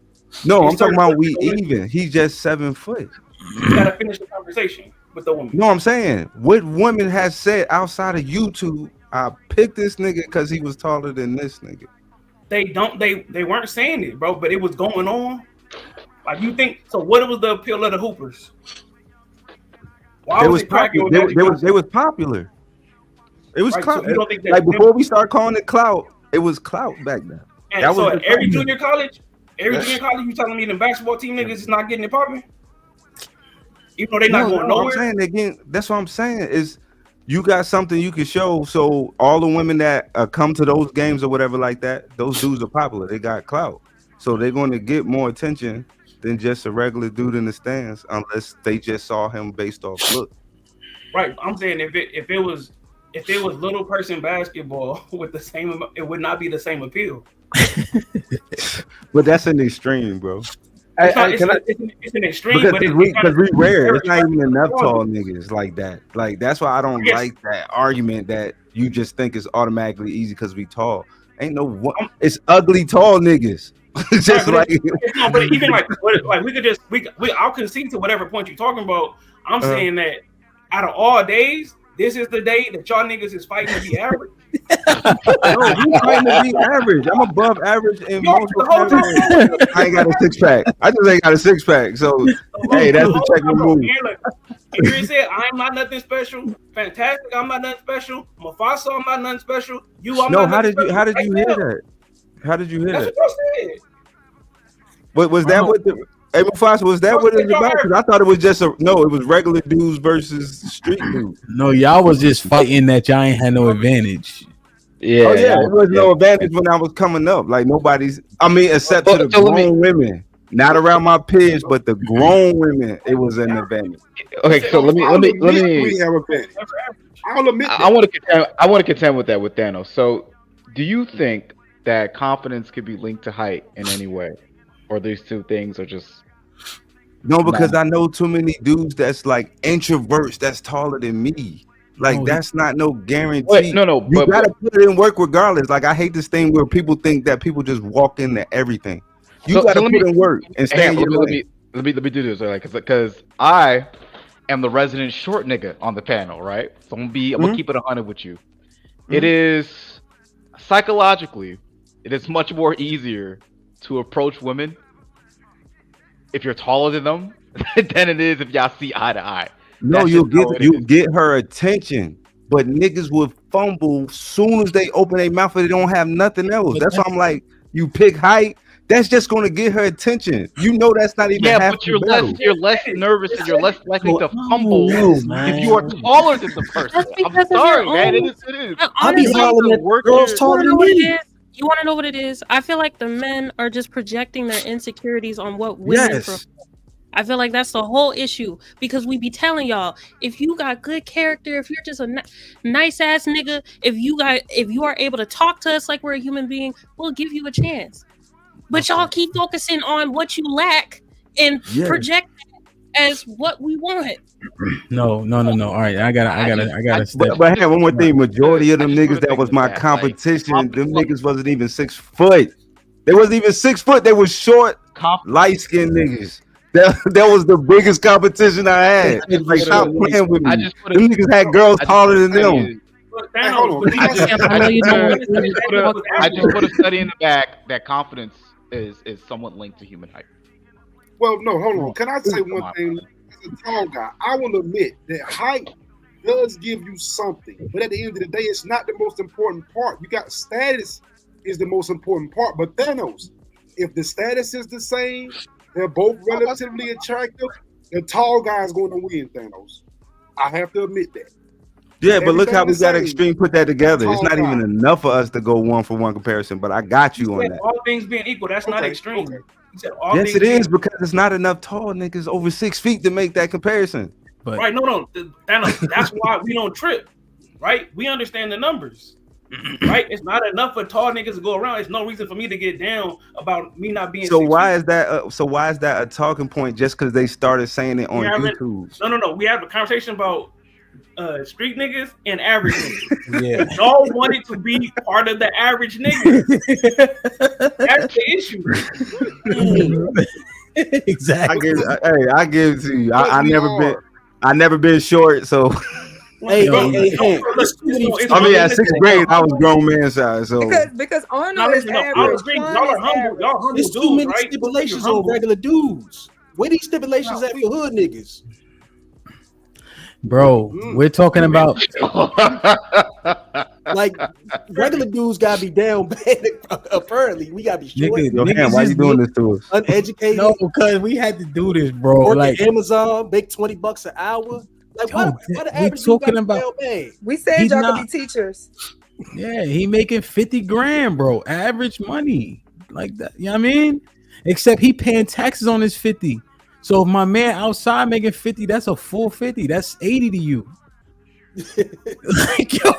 No, I'm talking about we even. He's just 7 foot. You gotta finish the conversation with the woman. No, I'm saying what women has said outside of YouTube. I picked this nigga because he was taller than this nigga. They weren't saying it, bro, but it was going on. Like you think so? What was the appeal of the hoopers? Why was it popular? They was popular. It was right, clout. So you don't think that like before we start calling it clout, it was clout back then. And that so was every junior college, you telling me the basketball team niggas is not getting it popping? Even though they not going nowhere. I'm saying again, that's what I'm saying is. You got something you can show, so all the women that come to those games or whatever like that, those dudes are popular. They got clout, so they're going to get more attention than just a regular dude in the stands, unless they just saw him based off look. Right, I'm saying if it was little person basketball with the same, it would not be the same appeal. But that's an extreme, bro. It's an extreme, because we rare. It's not even enough tall niggas like that. Like that's why I don't like that argument that you just think is automatically easy because we tall. Ain't no one. It's ugly tall niggas. Just but even like we could just I'll concede to whatever point you're talking about. I'm saying that out of all days, this is the day that y'all niggas is fighting to be average. No, you fighting to be average. I'm above average in multiple categories. I ain't got a 6-pack. I just ain't got a 6-pack. So hey, that's the check move. Here it said, I'm not nothing special. Fantastic, I'm not nothing special. Mufasa, I'm not nothing special. I'm no, not how did special. you hear that? How did you hear That's that? what I said. But was that what the Hey, Mufasa, was that what it was about? Because I thought it was just it was regular dudes versus street dudes. No, y'all was just fighting that y'all ain't had no advantage. Yeah, Oh yeah, yeah, it was yeah. no advantage when I was coming up. Like nobody's. I mean, except to the So let me- grown women, not around my peers, but the grown women, it was an advantage. Okay, so let me. We have a advantage. I'll admit that. I want to contend with that with Thanos. So, do you think that confidence could be linked to height in any way, or these two things are just No, because I know too many dudes that's like introverts that's taller than me. Like that's not no guarantee. Wait, no, you but gotta put it in work regardless. Like I hate this thing where people think that people just walk into everything. You gotta let put me- in work and stay in let your me, lane. let me do this, like, because I am the resident short nigga on the panel, right? So I'm gonna keep it 100 with you. It is psychologically, it is much more easier to approach women if you're taller than them than it is if y'all see eye to eye. No, That's you'll just how get it is. her attention, but niggas will fumble soon as they open their mouth and they don't have nothing else. That's why I'm like, you pick height. That's just gonna get her attention. You know that's not even Yeah, half but the battle. you're less nervous and you're less likely to No, fumble man. if you are taller than the person. That's I'm because of your sorry, man. own- It is. Honestly, Work you here. wanna know what it is? You want to know what it is? I feel like the men are just projecting their insecurities on what women Yes. prefer. I feel like that's the whole issue because we be telling y'all if you got good character, if you're just a nice ass nigga, if you are able to talk to us like we're a human being, we'll give you a chance. But y'all keep focusing on what you lack and Yes. project that as what we want. No. All right, I gotta step. But hey, one more thing. Majority of them niggas that was my competition, them niggas wasn't even 6 foot. They wasn't even 6 foot. They was short, light skinned niggas. That was the biggest competition I had. Like, stop playing with me. Them niggas had girls taller than them. Hey, hold on. I just put a study in the back that confidence is somewhat linked to human height. Well, no, hold on. Can I say one thing? As a tall guy, I will admit that height does give you something, but at the end of the day, it's not the most important part. You got status is the most important part. But Thanos, if the status is the same, they're both relatively attractive. The tall guy is going to win, Thanos. I have to admit that. Yeah, but look how Everything we the got same. Extreme put that together. It's Tall not guy. even enough for us to go 1-for-1 comparison, but I got you on that. All things being equal, that's not extreme. He said all Yes, things it being is because it's not enough tall niggas over 6 feet to make that comparison. But right. No, that's why we don't trip. Right? We understand the numbers. Right? It's not enough for tall niggas to go around. It's no reason for me to get down about me not being. So 6 why feet. is that? So why is that a talking point? Just because they started saying it on We haven't- YouTube? No. We have a conversation about street niggas and average niggas. Yeah. Y'all wanted to be part of the average niggas. That's the issue. Exactly. I give it to you. I never been short, so. Hey, I mean, at 6th grade, I was grown man size. So Because Arnold is average. I agree. Y'all are humble. Y'all humble There's too dudes, many right? stipulations You're on humble. regular dudes. Where these stipulations at for hood niggas? Bro, we're talking about Like regular dudes gotta be down bad. Apparently, we gotta be short. Damn, why you doing this to us? Uneducated. No, because we had to do this, bro. Work Like, at Amazon, make $20 an hour. Like why the we average dude talking gotta be about- down bad? We said He's y'all not- could be teachers. yeah, he making 50 grand, bro. Average money. Like that. You know what I mean? Except he paying taxes on his 50. So if my man outside making 50, that's a full 50. That's 80 to you. like yo,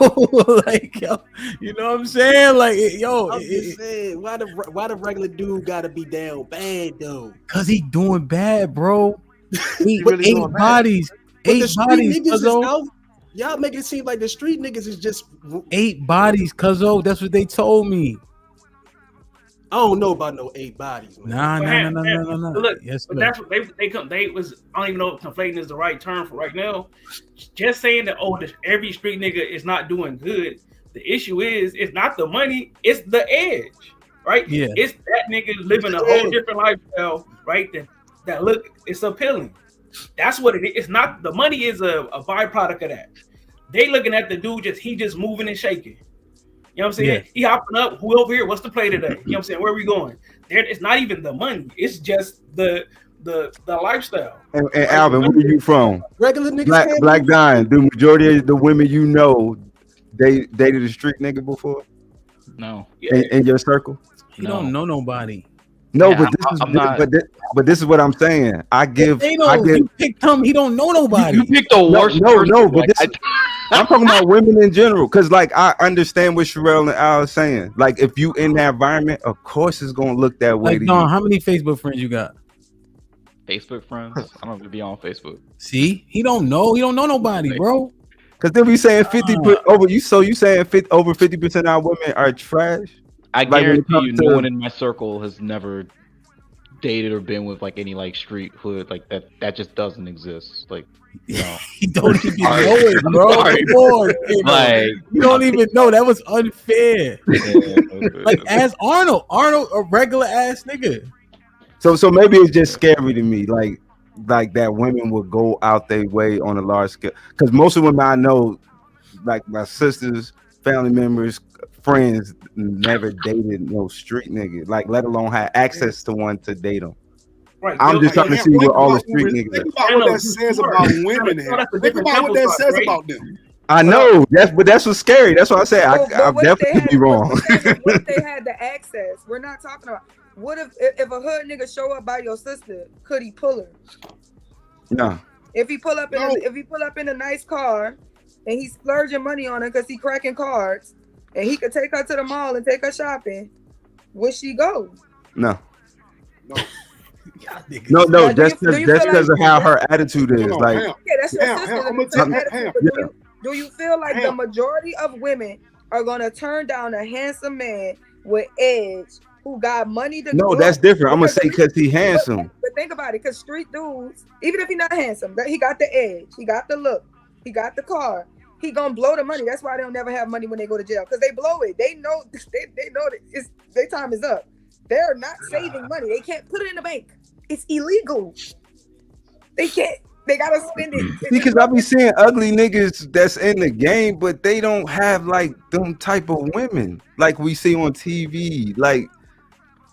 you know what I'm saying? Like yo, I'm just saying, why the regular dude gotta be down bad though? cause he doing bad, bro. Eight really doing bad. bodies. But the 8 street bodies, niggas is cuzzo. out. Y'all make it seem like the street niggas is just. 8 bodies, cuzzo. That's what they told me. I don't know about no 8 bodies, man. Nah. Look, Yes, but sir. that's what they was. I don't even know if conflating is the right term for right now. Just saying that every street nigga is not doing good. The issue is it's not the money, it's the edge, right? Yeah. It's that nigga living a whole different lifestyle, right? That look, it's appealing. That's what it is. It's not the money is a byproduct of that. They looking at the dude he just moving and shaking. You know what I'm saying? Yeah. He hopping up. Who over here? What's the play today? You know what I'm saying? Where are we going? It's not even the money. It's just the lifestyle. And Alvin, where are you from? Regular niggas. Black Diamond. The majority of the women you know, they dated a street nigga before. No. In your circle? You don't know nobody. No, Yeah, but this is I'm not- but this is what I'm saying. You picked him. He don't know nobody. You picked the worst. No, but I'm talking about women in general, because like I understand what Sherelle and Al are saying. Like if you in that environment, of course it's gonna look that way Like to Don, you. how many Facebook friends you got? Facebook friends. I don't even be on Facebook. See, he don't know. He don't know nobody, bro. Because then we saying 50 over you. So you saying over 50% of our women are trash? I Like, when it guarantee comes you, to- no one in my circle has never dated or been with like any like street hood like that. That just doesn't exist. Like, you know, He don't even know Sorry. it, bro. Sorry. Come on, K-Mo. Like, you don't even know. That was unfair. Like, ask Arnold. Arnold, a regular ass nigga. So maybe it's just scary to me, like that women will go out their way on a large scale. Because most of the women I know, like my sisters, family members, friends, never dated no street nigga, like let alone have access to one to date them. Right. I'm just trying to see what all the street Think niggas. about what that says about women. Think about what that says about them. I know that's what's scary. That's what I say. I definitely could be wrong. What if they had the access? We're not talking about. What if a hood nigga show up by your sister? Could he pull her? No. If he pull up in a nice car, and he's splurging money on her because he cracking cards, and he could take her to the mall and take her shopping, would she go? No. No. No, Now, just do you because feel of how her attitude is. Hold on, Like, Ham. Yeah, that's your Ham, sister. Ham, that's I'm your gonna attitude, tell- but do you feel like the majority of women are gonna turn down a handsome man with edge who got money to no, go? that's different. I'm gonna say Because because he handsome. But think about it, because street dudes, even if he's not handsome, he got the edge, he got the look, he got the car. He gonna blow the money. That's why they don't never have money when they go to jail, because they blow it. They know they know that their time is up. They're not saving money. They can't put it in the bank. It's illegal. They can't. They gotta spend it. Because I be seeing ugly niggas that's in the game, but they don't have like them type of women like we see on TV. Like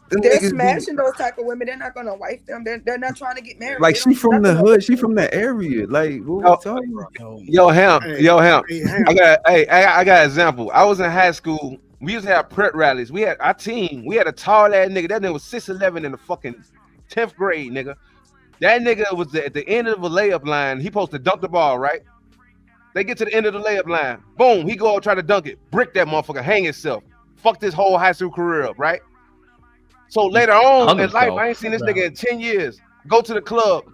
them They're niggas smashing those type of women. They're not gonna wife them. They're not trying to get married. like They she don't from do the nothing. hood. She from the area. Like what we talking about? Yo, Ham. Ham. I got an example. I was in high school. We used to have prep rallies. We had our team. We had a tall ass nigga. That nigga was 6'11" in the fucking 10th grade, nigga. That nigga was at the end of a layup line. He supposed to dunk the ball, right? They get to the end of the layup line. Boom, he go out try to dunk it. Brick that motherfucker, hang himself. Fucked his whole high school career up, right? So later on in life, I ain't seen this nigga in 10 years. Go to the club.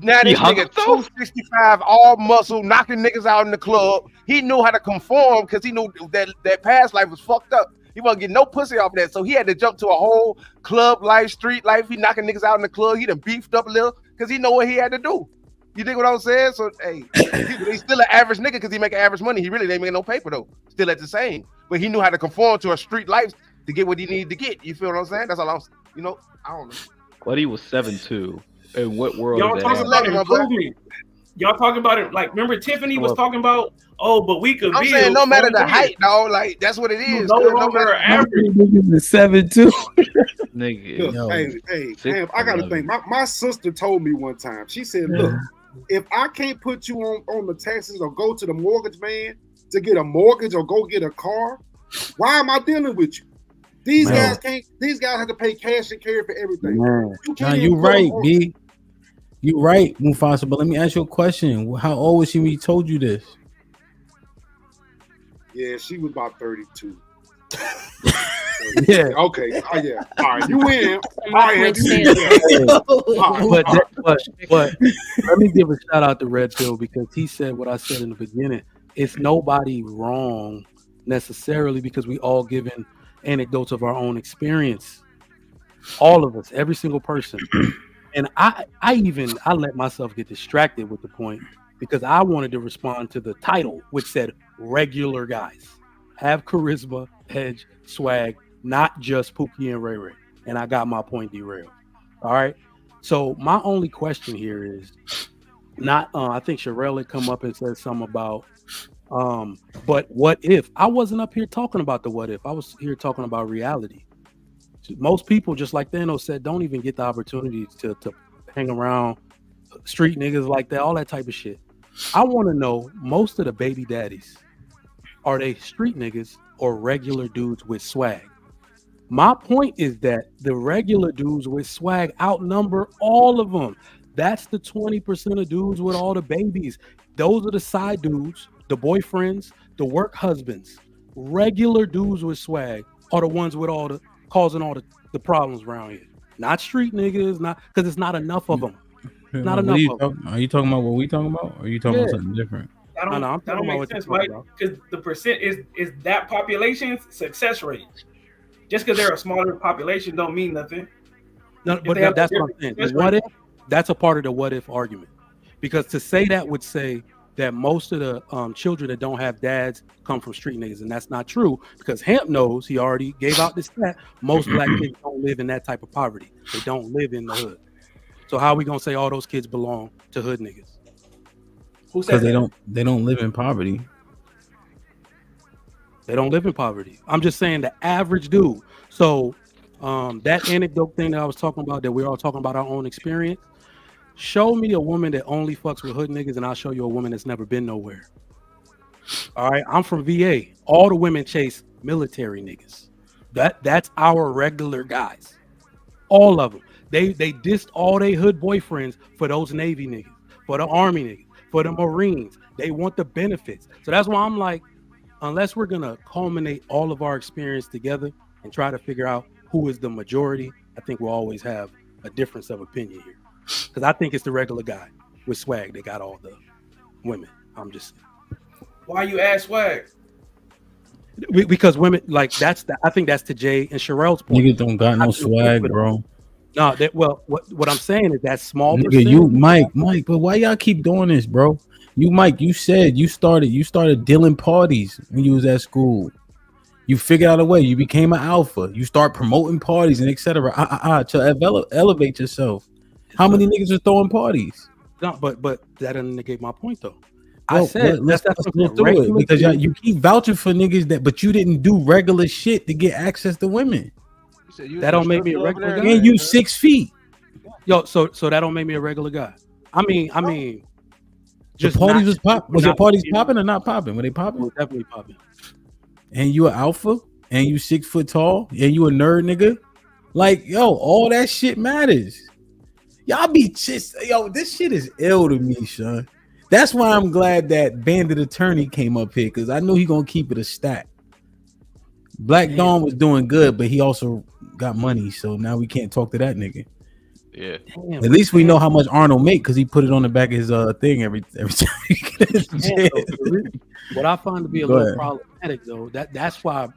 Now this nigga 265, all muscle, knocking niggas out in the club. He knew how to conform because he knew that past life was fucked up. He wasn't getting no pussy off that. So he had to jump to a whole club life, street life. He knocking niggas out in the club. He done beefed up a little because he know what he had to do. You think what I'm saying? So, hey, he's still an average nigga because he make average money. He really ain't making no paper, though. Still at the same. But he knew how to conform to a street life to get what he needed to get. You feel what I'm saying? That's all I'm, I don't know. But he was 7'2". In what world Y'all is talking that? about improvement. Y'all talking about it like, remember Tiffany was talking about, but we could I'm build. saying no matter the from height, dog. Like that's what it is. No cuz longer matter- average. Niggas is 7'2". Nigga. Look, hey, Ham, I gotta think. My sister told me one time. She said, "Look, if I can't put you on the taxes or go to the mortgage man to get a mortgage or go get a car, why am I dealing with you? These guys can't. These guys have to pay cash and carry for everything. Now you right, B. You right, Mufasa. But let me ask you a question. How old was she when he told you this? Yeah, she was about 32. Yeah. Okay. Oh yeah. All right. You win. All right. But let me give a shout out to Red Pill because he said what I said in the beginning. It's nobody wrong necessarily because we all given anecdotes of our own experience. All of us, every single person. And I let myself get distracted with the point because I wanted to respond to the title, which said regular guys have charisma, edge, swag, not just Pookie and Ray Ray. And I got my point derailed. All right. So my only question here is not, I think Sherelle had come up and said something about, but what if? I wasn't up here talking about the what if. I was here talking about reality. Most people, just like Thanos said, don't even get the opportunity to hang around street niggas like that, all that type of shit. I want to know, most of the baby daddies are they street niggas or regular dudes with swag? My point is that the regular dudes with swag outnumber all of them. That's the 20% of dudes with all the babies. Those are the side dudes, the boyfriends, the work husbands. Regular dudes with swag are the ones with all the causing all the problems around here. Not street niggas, not because it's not enough of them. Not enough of them. Are you talking about what we talking about? Or are you talking about something different? That don't make sense, right? Because the percent is that population's success rate. Just because they're a smaller population don't mean nothing. No, but that's what I'm saying. The what if? That's a part of the what if argument. Because to say that would say that most of the children that don't have dads come from street niggas, and that's not true. Because Hamp knows, he already gave out this stat. Most black kids don't live in that type of poverty. They don't live in the hood. So how are we gonna say all those kids belong to hood niggas? Because they don't live in poverty. They don't live in poverty. I'm just saying the average dude. So that anecdote thing that I was talking about, that we're all talking about our own experience. Show me a woman that only fucks with hood niggas, and I'll show you a woman that's never been nowhere. All right, I'm from VA. All the women chase military niggas. That's our regular guys. All of them. They dissed all they hood boyfriends for those Navy niggas, for the Army niggas, for the Marines. They want the benefits. So that's why I'm like, unless we're gonna culminate all of our experience together and try to figure out who is the majority, I think we'll always have a difference of opinion here. Because I think it's the regular guy with swag that got all the women. I'm just saying. Why you ask swag? Because women, like, I think that's to Jay and Sherelle's point. Niggas don't got no swag, bro. No, what I'm saying is that small Nigga, you Mike, but why y'all keep doing this, bro? Mike, you said you started dealing parties when you was at school. You figured out a way. You became an alpha. You start promoting parties and etc. To elevate yourself. How many niggas are throwing parties? No, but that doesn't negate my point though. Well, I said let's go through it because you keep vouching for niggas but you didn't do regular shit to get access to women. That don't make me a regular guy. And you 6 feet. Yo, so that don't make me a regular guy. I mean, just the parties was pop. Was your parties popping or not popping? Were they popping? Definitely popping. And you an alpha, and you 6 foot tall, and you a nerd nigga. Like, yo, all that shit matters. Y'all be just, yo, this shit is ill to me, son. That's why I'm glad that Bandit Attorney came up here, because I know he gonna keep it a stack. Black Dawn was doing good, but he also got money, so now we can't talk to that nigga. Yeah. Damn, at least we know how much Arnold make because he put it on the back of his thing every time he gets jail. What I find to be a little problematic though, that's why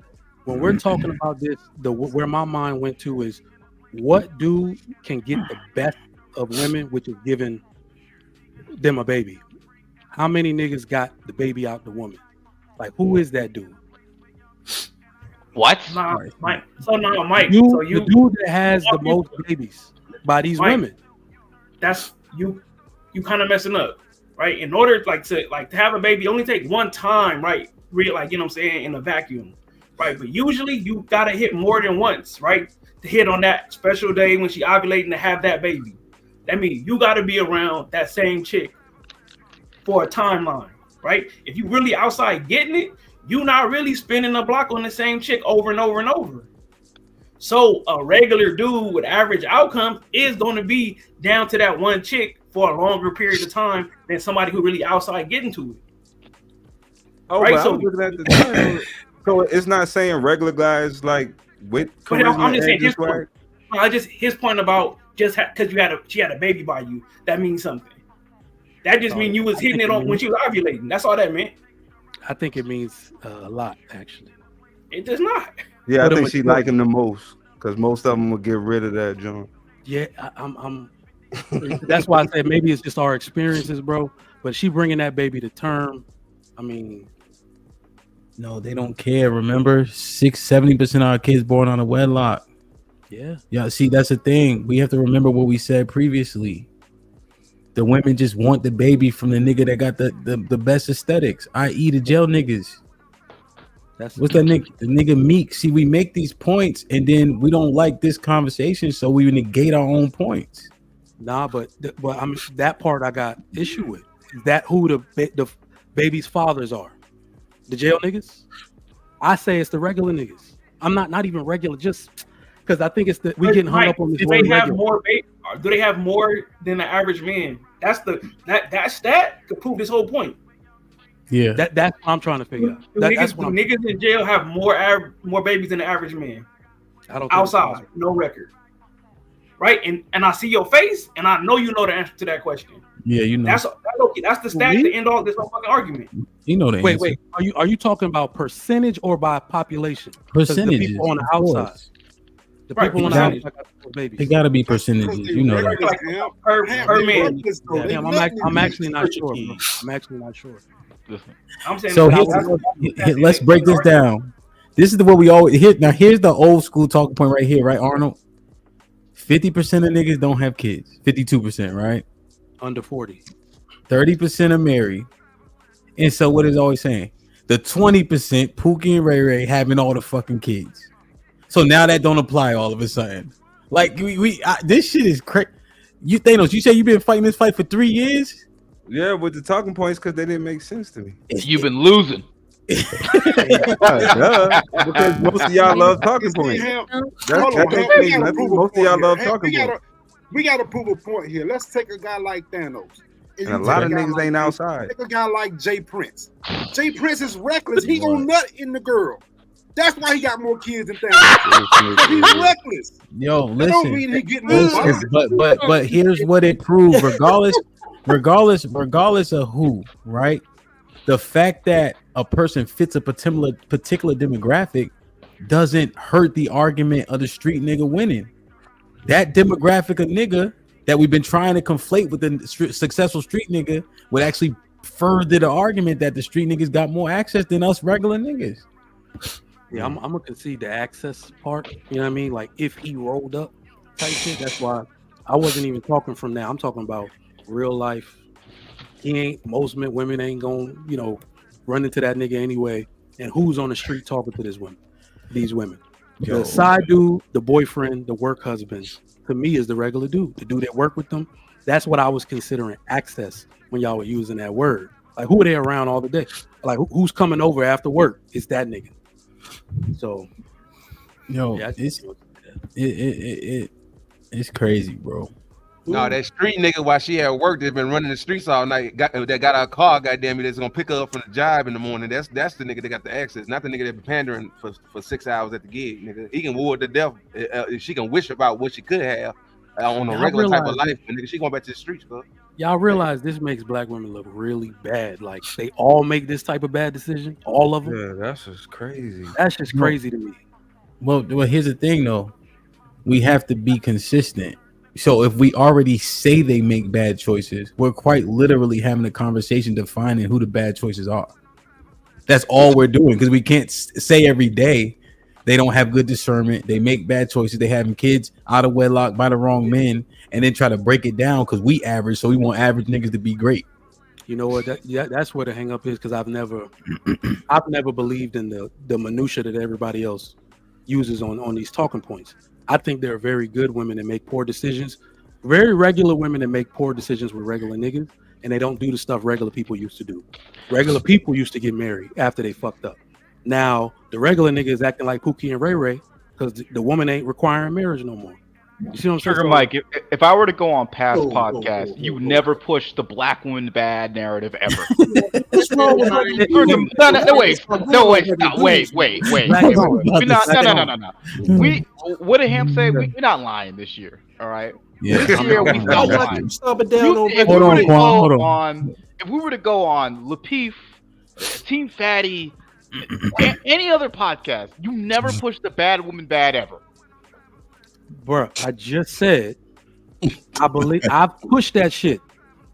when we're talking about this, where my mind went to is what dude can get the best of women, which is giving them a baby. How many niggas got the baby out the woman? Like, who is that dude? What? Nah, Mike. So no, Mike. The dude that has the most babies by these women. That's you kind of messing up, right? In order to have a baby, only take one time, right? You know what I'm saying, in a vacuum, right? But usually you gotta hit more than once, right? To hit on that special day when she ovulating to have that baby. That means you gotta be around that same chick for a timeline, right? If you really outside getting it, you're not really spinning the block on the same chick over and over and over. So a regular dude with average outcome is going to be down to that one chick for a longer period of time than somebody who really outside getting to it. Oh, right? So looking at the time, so it's not saying regular guys like with. I'm just saying his point. His point about just because she had a baby by you, that means something. That just means you was hitting it on when she was ovulating. That's all that meant. I think it means a lot, actually. It does not. Yeah, I think she like him the most because most of them will get rid of that John. Yeah, I'm. That's why I said maybe it's just our experiences, bro. But she bringing that baby to term. I mean, no, they don't care. Remember, 70% of our kids born on a wedlock. Yeah. See, that's the thing. We have to remember what we said previously. The women just want the baby from the nigga that got the best aesthetics, i.e. the jail niggas. What's that nigga? The nigga Meek. See, we make these points and then we don't like this conversation, so we negate our own points. Nah, but I mean that part I got issue with. Is that who the baby's fathers are? The jail niggas? I say it's the regular niggas. I'm not even regular, just because I think it's the we getting hung up on this Do word they have regular. more? Do they have more than the average man? That's that stat could prove this whole point. Yeah, that's what I'm trying to figure out. Do niggas in jail have more babies than the average man? I don't think outside, no record. Right, and I see your face, and I know you know the answer to that question. Yeah, you know. That's the stat to end all this whole fucking argument. You know the answer. Wait. Are you talking about percentage or by population? 'Cause Percentages, the people on the of outside. course. The people on the outside got more babies. It got to be percentages. You know that. Per man. Damn, I'm actually not sure, bro. I'm actually not sure. I'm saying So let's break this down. This is what we always hear. Now here's the old school talking point right here, right, Arnold? 50% of niggas don't have kids. 52%, right? Under 40. 30% are married. And so what is always saying? The 20%, Pookie and Ray Ray having all the fucking kids. So now that don't apply all of a sudden. Like this shit is crazy. You Thanos, you say you've been fighting this fight for 3 years? Yeah, with the talking points because they didn't make sense to me. You've been losing. Because most of y'all love talking points. Most of y'all love talking points. We got to prove a point here. Let's take a guy like Thanos. And a lot of niggas ain't outside. Take a guy like Jay Prince. Jay Prince is reckless. He gonna nut in the girl. That's why he got more kids than Thanos. He's reckless. Yo, That don't listen. mean he getting more. But here's what it proved. Regardless of who, right? The fact that a person fits a particular demographic doesn't hurt the argument of the street nigga winning. That demographic of nigga that we've been trying to conflate with the successful street nigga would actually further the argument that the street niggas got more access than us regular niggas. Yeah, I'm gonna concede the access part. You know what I mean? Like if he rolled up type shit. That's why I wasn't even talking from now. I'm talking about real life. He ain't. Most women ain't gonna, run into that nigga anyway. And who's on the street talking to these women? The side dude, the boyfriend, the work husband, to me is the regular dude. The dude that work with them. That's what I was considering access when y'all were using that word. Like who are they around all the day? Like who's coming over after work? It's that nigga. So, yeah, it's crazy, bro. No, that street nigga while she at work that's been running the streets all night, that got our car, goddamn it, that's gonna pick her up from the job in the morning. That's the nigga that got the access, not the nigga that been pandering for 6 hours at the gig. Nigga, he can ward to death if she can wish about what she could have on a regular type of life. Nigga, she going back to the streets, bro. Y'all realize this makes black women look really bad. Like they all make this type of bad decision. All of them. Yeah, that's just crazy. That's just crazy to me. Well, here's the thing though. We have to be consistent. So if we already say they make bad choices, we're quite literally having a conversation defining who the bad choices are. That's all we're doing, because we can't say every day they don't have good discernment, they make bad choices, they having kids out of wedlock by the wrong men, and then try to break it down because we average, so we want average niggas to be great. You know what? That's where the hang up is, because I've never believed in the minutia that everybody else uses on these talking points. I think there are very good women that make poor decisions, very regular women that make poor decisions with regular niggas, and they don't do the stuff regular people used to do. Regular people used to get married after they fucked up. Now the regular nigga is acting like Pookie and Ray Ray because the woman ain't requiring marriage no more. You see what I'm saying? Sugar Mike, if I were to go on past podcasts, you never push the black woman bad narrative ever. What's wrong with Wait. No. What did Ham say? We're not lying this year. All right. Yeah. This year we not lying. If we were to go on Lapeef, Team Fatty, any other podcast, you never push the bad woman bad ever. Bruh, I just said I push that shit,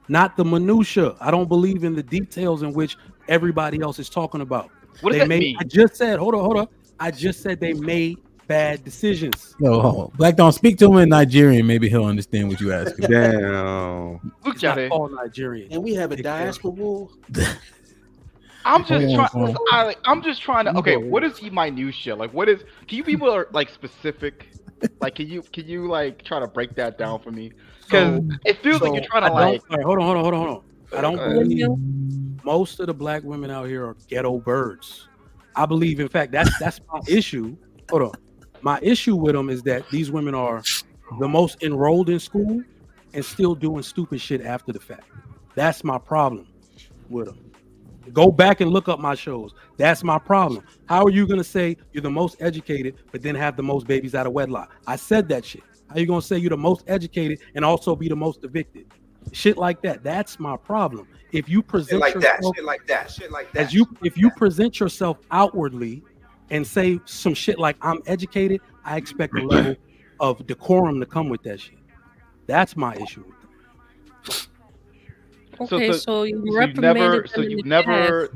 not the minutia. I don't believe in the details in which everybody else is talking about. What does that mean? I just said, hold on. I just said they made bad decisions. Yo, Black Don, speak to him in Nigerian. Maybe he'll understand what you ask. Damn. It's not all Nigerian. And we have a diaspora war. I'm just trying to. Okay, what is minutia? Like, what is? Can you people are like specific? Like, can you like try to break that down for me? Because it feels like you're trying to like. Hold on. I don't believe. most of the black women out here are ghetto birds. I believe, in fact, that's my issue. Hold on. My issue with them is that these women are the most enrolled in school and still doing stupid shit after the fact. That's my problem with them. Go back and look up my shows. That's my problem. How are you going to say you're the most educated, but then have the most babies out of wedlock? I said that shit. How are you going to say you're the most educated and also be the most evicted? Shit like that. That's my problem. If you present yourself, if you present yourself outwardly and say some shit like I'm educated, I expect a level of decorum to come with that shit. That's my issue with them. Okay, so you never said,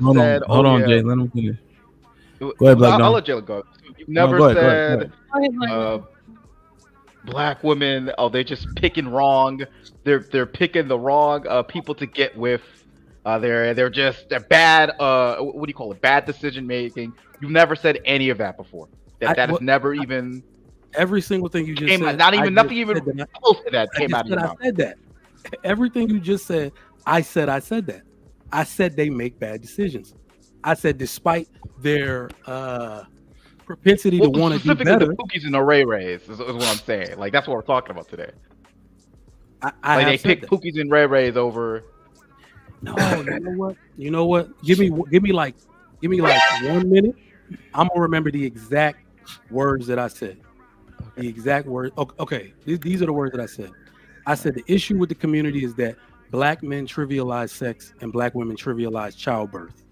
hold on, Jay. Let him finish. Go ahead, Black. I'll let Jay go. You've never said black women. Oh, they're just picking wrong. They're picking the wrong people to get with. They're bad. What do you call it? Bad decision making. You've never said any of that before. That is never even. Every single thing you just came said. Nothing even close to that came out of your mouth. I said that. Everything you just said. I said that. I said they make bad decisions. I said despite their propensity to want to do better. The Pookies and the Ray Rays is what I'm saying. Like that's what we're talking about today. They pick Pookies and Ray Rays over. No, you know what? Give me like 1 minute. I'm gonna remember the exact words that I said. The exact words. Okay. These are the words that I said. I said the issue with the community is that black men trivialize sex and black women trivialize childbirth.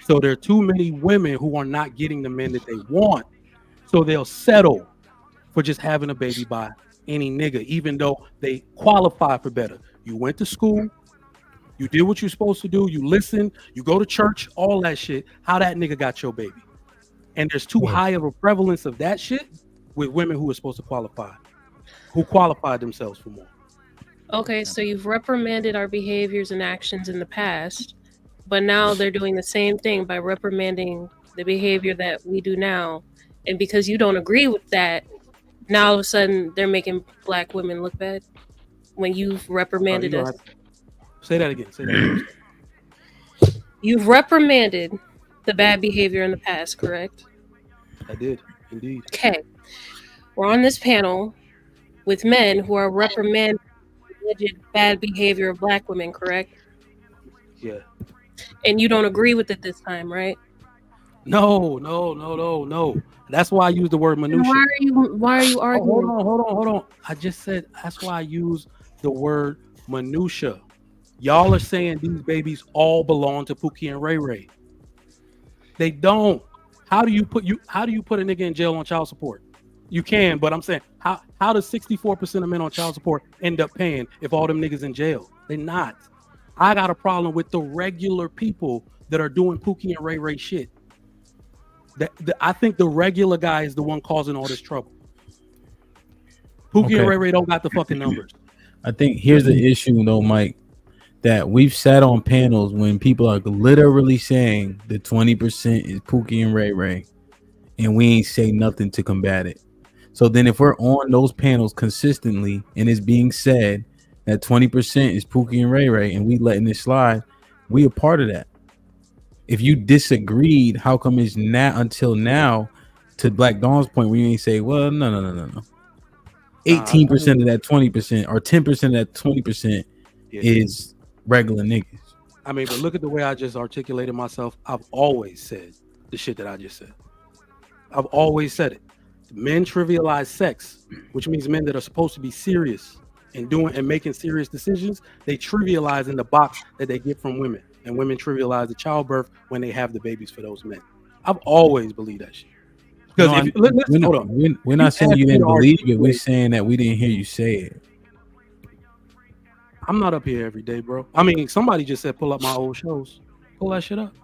So there are too many women who are not getting the men that they want. So they'll settle for just having a baby by any nigga, even though they qualify for better. You went to school, you did what you're supposed to do, you listen, you go to church, all that shit. How that nigga got your baby? And there's too high of a prevalence of that shit with women who are supposed to qualify, who qualified themselves for more. Okay, so you've reprimanded our behaviors and actions in the past, but now they're doing the same thing by reprimanding the behavior that we do now. And because you don't agree with that, now all of a sudden they're making black women look bad when you've reprimanded us. Say that again. Say that again. You've reprimanded the bad behavior in the past, correct? I did, indeed. Okay. We're on this panel with men who are reprimanding alleged bad behavior of black women, correct? Yeah. And you don't agree with it this time, right? No. That's why I use the word minutia. Why are you arguing? Hold on. I just said that's why I use the word minutia. Y'all are saying these babies all belong to Pookie and Ray Ray. They don't. How do you put a nigga in jail on child support? You can, but I'm saying how does 64% of men on child support end up paying if all them niggas in jail? They're not. I got a problem with the regular people that are doing Pookie and Ray Ray shit. I think the regular guy is the one causing all this trouble. Pookie and Ray Ray don't got the fucking numbers. I think here's the issue though, Mike, that we've sat on panels when people are literally saying the 20% is Pookie and Ray Ray, and we ain't say nothing to combat it. So then if we're on those panels consistently and it's being said that 20% is Pookie and Ray Ray and we letting it slide, we a part of that. If you disagreed, how come it's not until now, to Black Dawn's point, where you ain't say, well, no. 18% of that 20% or 10% of that 20% is regular niggas. I mean, but look at the way I just articulated myself. I've always said the shit that I just said. I've always said it. Men trivialize sex, which means men that are supposed to be serious and doing and making serious decisions, they trivialize in the box that they get from women. And women trivialize the childbirth when they have the babies for those men. I've always believed that shit. Because we're not saying you didn't believe it. We're saying that we didn't hear you say it. I'm not up here every day, bro. I mean, somebody just said pull up my old shows. Pull that shit up.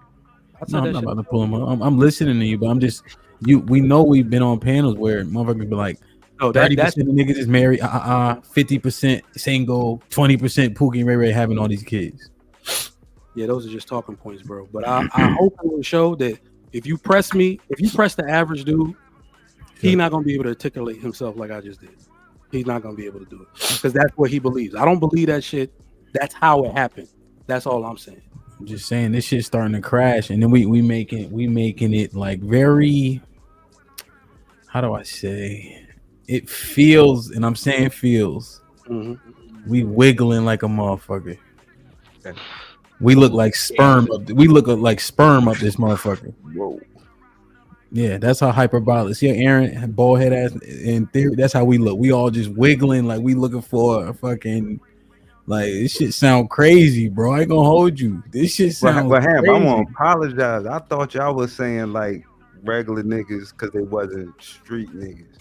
I'm not about to pull them up. I'm listening to you, but I'm just we know we've been on panels where motherfuckers be like, 30% of niggas is married, 50% single, 20% Pookie and Ray Ray having all these kids. Yeah, those are just talking points, bro. But I hope it will show that if you press the average dude, he's not gonna be able to articulate himself like I just did. He's not gonna be able to do it because that's what he believes. I don't believe that shit. That's how it happened. That's all I'm saying. I'm just saying this shit's starting to crash, and then we making it like very. How do I say? It feels, and I'm saying feels. We wiggling like a motherfucker. We look like sperm. We look like sperm up this motherfucker. Whoa. Yeah, that's how hyperbolic. See, Aaron, bald head ass. In theory, that's how we look. We all just wiggling like we looking for a fucking. Like this shit sound crazy, bro. I ain't gonna hold you. This shit sound But Ham, crazy. I want to apologize. I thought y'all was saying like regular niggas because they wasn't street niggas.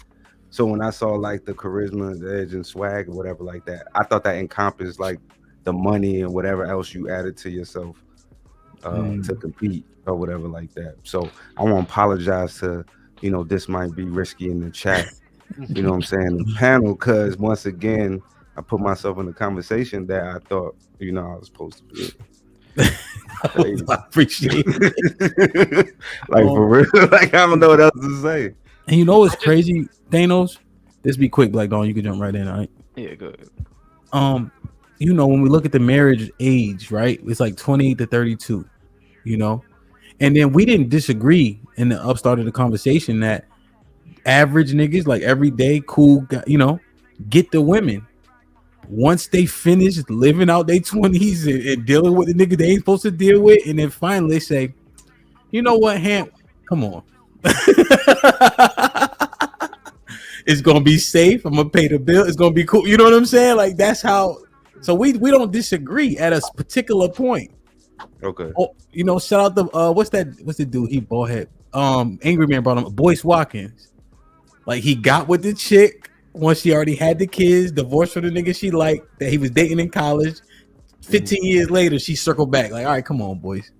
So when I saw like the charisma, the edge, and swag or whatever like that, I thought that encompassed like the money and whatever else you added to yourself to compete or whatever like that. So I want to apologize to, you know, this might be risky in the chat. You know what I'm saying? The panel, because once again, I put myself in the conversation that I thought, you know, I was supposed to be. I appreciate it. Like for real. Like I don't know what else to say. And you know what's crazy, Thanos? This be quick, Black Dawn. You can jump right in, all right? Yeah, good. You know, when we look at the marriage age, right? It's like 28 to 32, you know? And then we didn't disagree in the upstart of the conversation that average niggas, like everyday cool, you know, get the women. Once they finish living out their 20s and dealing with the nigga they ain't supposed to deal with, and then finally they say, you know what, Ham, come on. It's gonna be safe. I'm gonna pay the bill. It's gonna be cool. You know what I'm saying? Like that's how. So we don't disagree at a particular point. Okay. Oh, you know, shout out the what's the dude? He bald head. Angry Man brought him Boyce Watkins. Like he got with the chick once she already had the kids, divorced from the nigga she liked that he was dating in college. 15 years later, she circled back. Like, all right, come on, boys.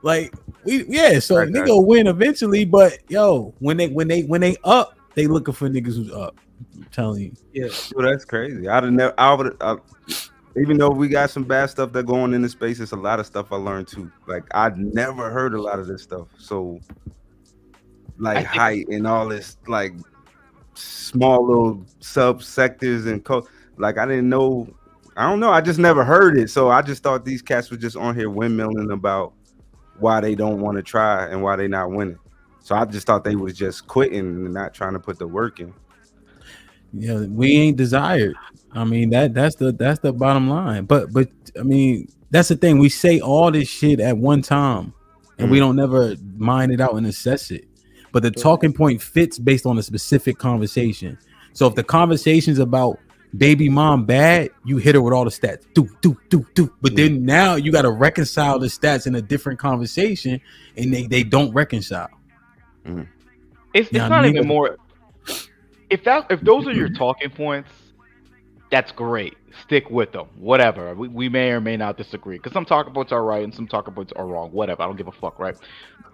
Like so the nigga will win eventually, but yo, when they up, they looking for niggas who's up. I'm telling you. Yeah, well, that's crazy. Even though we got some bad stuff that going in the space, it's a lot of stuff I learned too. Like I'd never heard a lot of this stuff. So like height and all this like small little subsectors and like I didn't know. I don't know. I just never heard it. So I just thought these cats were just on here windmilling about why they don't want to try and why they not winning. So I just thought they was just quitting and not trying to put the work in. Yeah, we ain't desired. I mean that's the bottom line. But I mean that's the thing. We say all this shit at one time, and we don't never mind it out and assess it. But the talking point fits based on a specific conversation. So if the conversation's about baby mom bad, you hit her with all the stats. Do. But then now you got to reconcile the stats in a different conversation, and they don't reconcile. It's not even more. If those are your talking points, that's great. Stick with them. Whatever. We may or may not disagree because some talking points are right and some talking points are wrong. Whatever. I don't give a fuck. Right.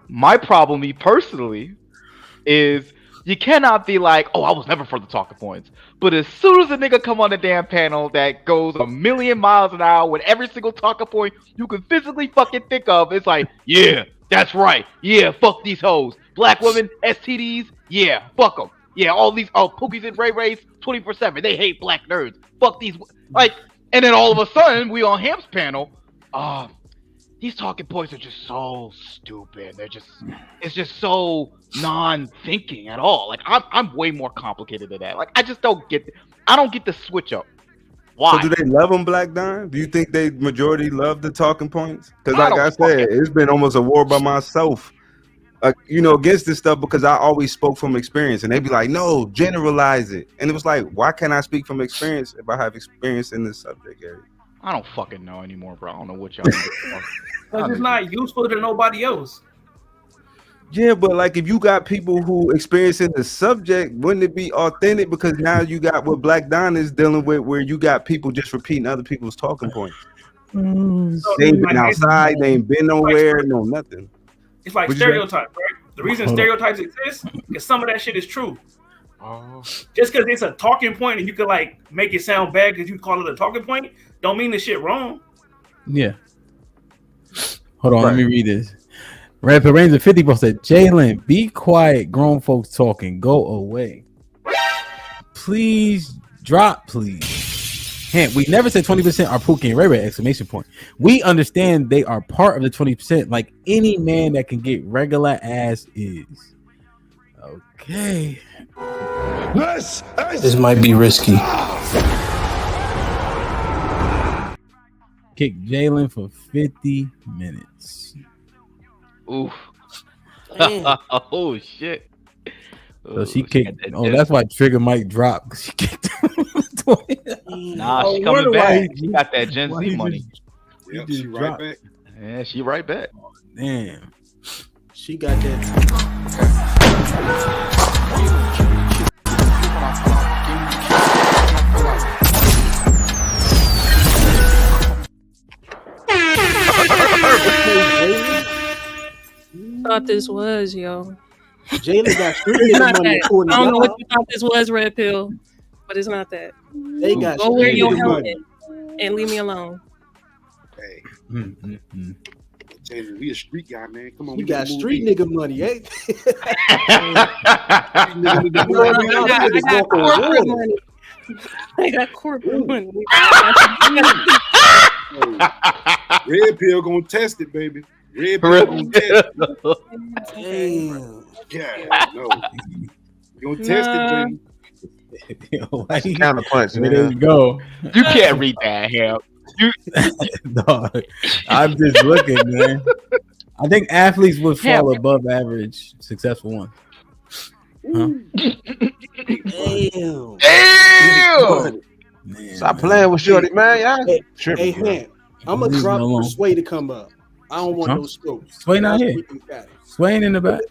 My problem, me personally, is you cannot be like, oh, I was never for the talking points. But as soon as a nigga come on the damn panel that goes a million miles an hour with every single talking point you can physically fucking think of, it's like, yeah, that's right. Yeah, fuck these hoes. Black women, STDs, yeah, fuck them. Yeah, all these Pookies Ray Rays 24/7. They hate black nerds. Fuck these. Like, and then all of a sudden, we on Ham's panel. These talking points are just so stupid. It's just so non-thinking at all. Like, I'm way more complicated than that. Like, I just don't get. I don't get the switch up. Why? So do they love them, Black Don? Do you think they majority love the talking points? Because like I said, it's been almost a war by myself. You know, against this stuff because I always spoke from experience, and they'd be like, "No, generalize it." And it was like, why can't I speak from experience if I have experience in this subject area? I don't fucking know anymore, bro. I don't know what y'all do. Because it's not useful to nobody else. Yeah, but like if you got people who experience in the subject, wouldn't it be authentic? Because now you got what Black Don is dealing with, where you got people just repeating other people's talking points. They ain't been outside, they ain't been nowhere, no nothing. It's like stereotypes, right? The reason stereotypes exist is some of that shit is true. Just because it's a talking point and you could like make it sound bad because you call it a talking point, don't mean the shit wrong. Yeah. Hold on, let me read this. Rapid Ranger 50 bro said, Jalen, be quiet. Grown folks talking. Go away. Please drop, please. We never said 20% are Pookie and Ray Ray, exclamation point. We understand they are part of the 20%, like any man that can get regular ass is. Okay. This might be risky. Kick Jalen for 50 minutes. Oof. Oh shit. So she kicked. That's why Trigger might drop. She kicked him. Nah, she coming back. She got that Gen Z money. Yep, she right back. Yeah, she right back. Damn. She got that. Thought this was, yo. Jalen got street It's nigga not money. that. I don't know what you thought this was, Red Pill, but it's not that. They got Go wear street your nigga helmet money. and leave me alone. Hey. Jalen, we a street guy, man. Come on. We we got gotta move street in. nigga money, eh? I got corporate money. Red Pill gonna test it, baby. Red Pill gonna test it. Damn. Yeah, no. You gonna test it, Jalen. Counterpunch, There you go. You can't read that, hell. Dog, I'm just looking, man. I think athletes would fall above average successful ones. Huh? Damn. Stop playing with Shorty, man. Y'all tripping. Hey, man, I'm gonna drop for Sway to come up. I don't want no scopes. Sway not here. Sway ain't in the back.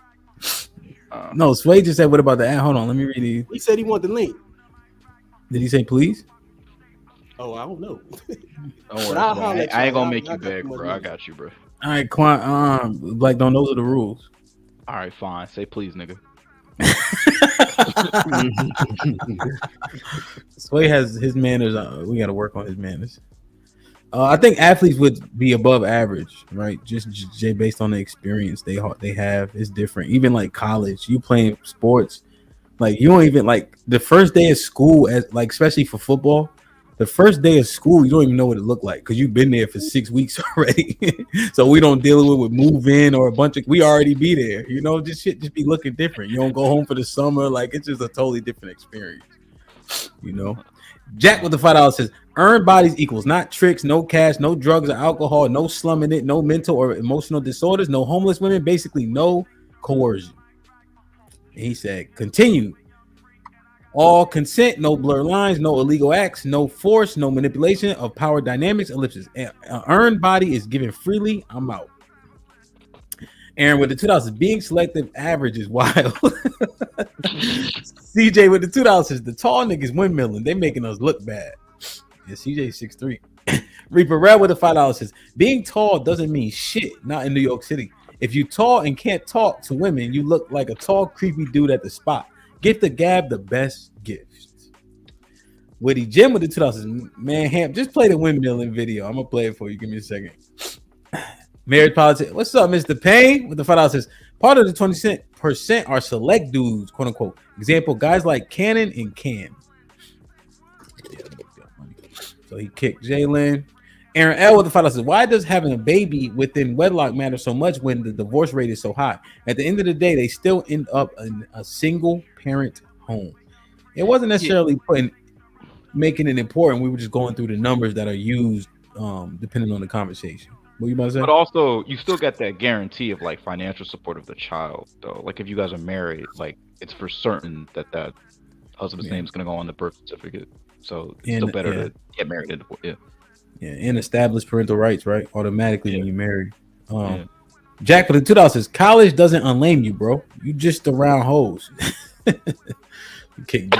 No, Sway just said, "What about the ad?" Hold on, let me read it. He said he want the link. Did he say please? Oh, I don't know. Don't worry, bro. I ain't gonna make you beg, bro. I got you, bro. All right, Black Don't. Those are the rules. All right, fine. Say please, nigga. Sway has his manners. We got to work on his manners. I think athletes would be above average, right? Just based on the experience they have is different. Even like college, you playing sports, like you don't even like the first day of school, as like especially for football. The first day of school, you don't even know what it looked like because you've been there for 6 weeks already. So we don't deal with move in or a bunch of. We already be there, you know. This shit just be looking different. You don't go home for the summer, like it's just a totally different experience, you know. Jack with the $5 says, "Earned bodies equals not tricks, no cash, no drugs or alcohol, no slumming it, no mental or emotional disorders, no homeless women, basically no coercion." And he said, "Continue. All consent, no blur lines, no illegal acts, no force, no manipulation of power dynamics, ellipses. An earned body is given freely. I'm out." Aaron with the $2, being selective average is wild. CJ with the $2 says, "The tall niggas windmilling, they making us look bad." Yeah, CJ 6'3". Reaper Red with the $5 says, "Being tall doesn't mean shit, not in New York City. If you tall and can't talk to women, you look like a tall, creepy dude at the spot. Get the gab the best gift." Witty Jim with the $2 says, "Man, Hamp, just play the windmilling video. I'm gonna play it for you. Give me a second." Marriage politics. What's up, Mr. Payne? With the $5 says, "Part of the 20% are select dudes, quote unquote. Example, guys like Cannon and Cam." So he kicked Jalen. Aaron L with the $5 says, "Why does having a baby within wedlock matter so much when the divorce rate is so high? At the end of the day, they still end up in a single parent home." It wasn't necessarily making it important. We were just going through the numbers that are used depending on the conversation. What you about to say? But also, you still get that guarantee of like financial support of the child, though. Like if you guys are married, like it's for certain that husband's name is going to go on the birth certificate. So it's still better to get married. Yeah, and establish parental rights, right? Automatically when you marry. Jack for the $2 says, "College doesn't unlame you, bro. You just around hoes." kick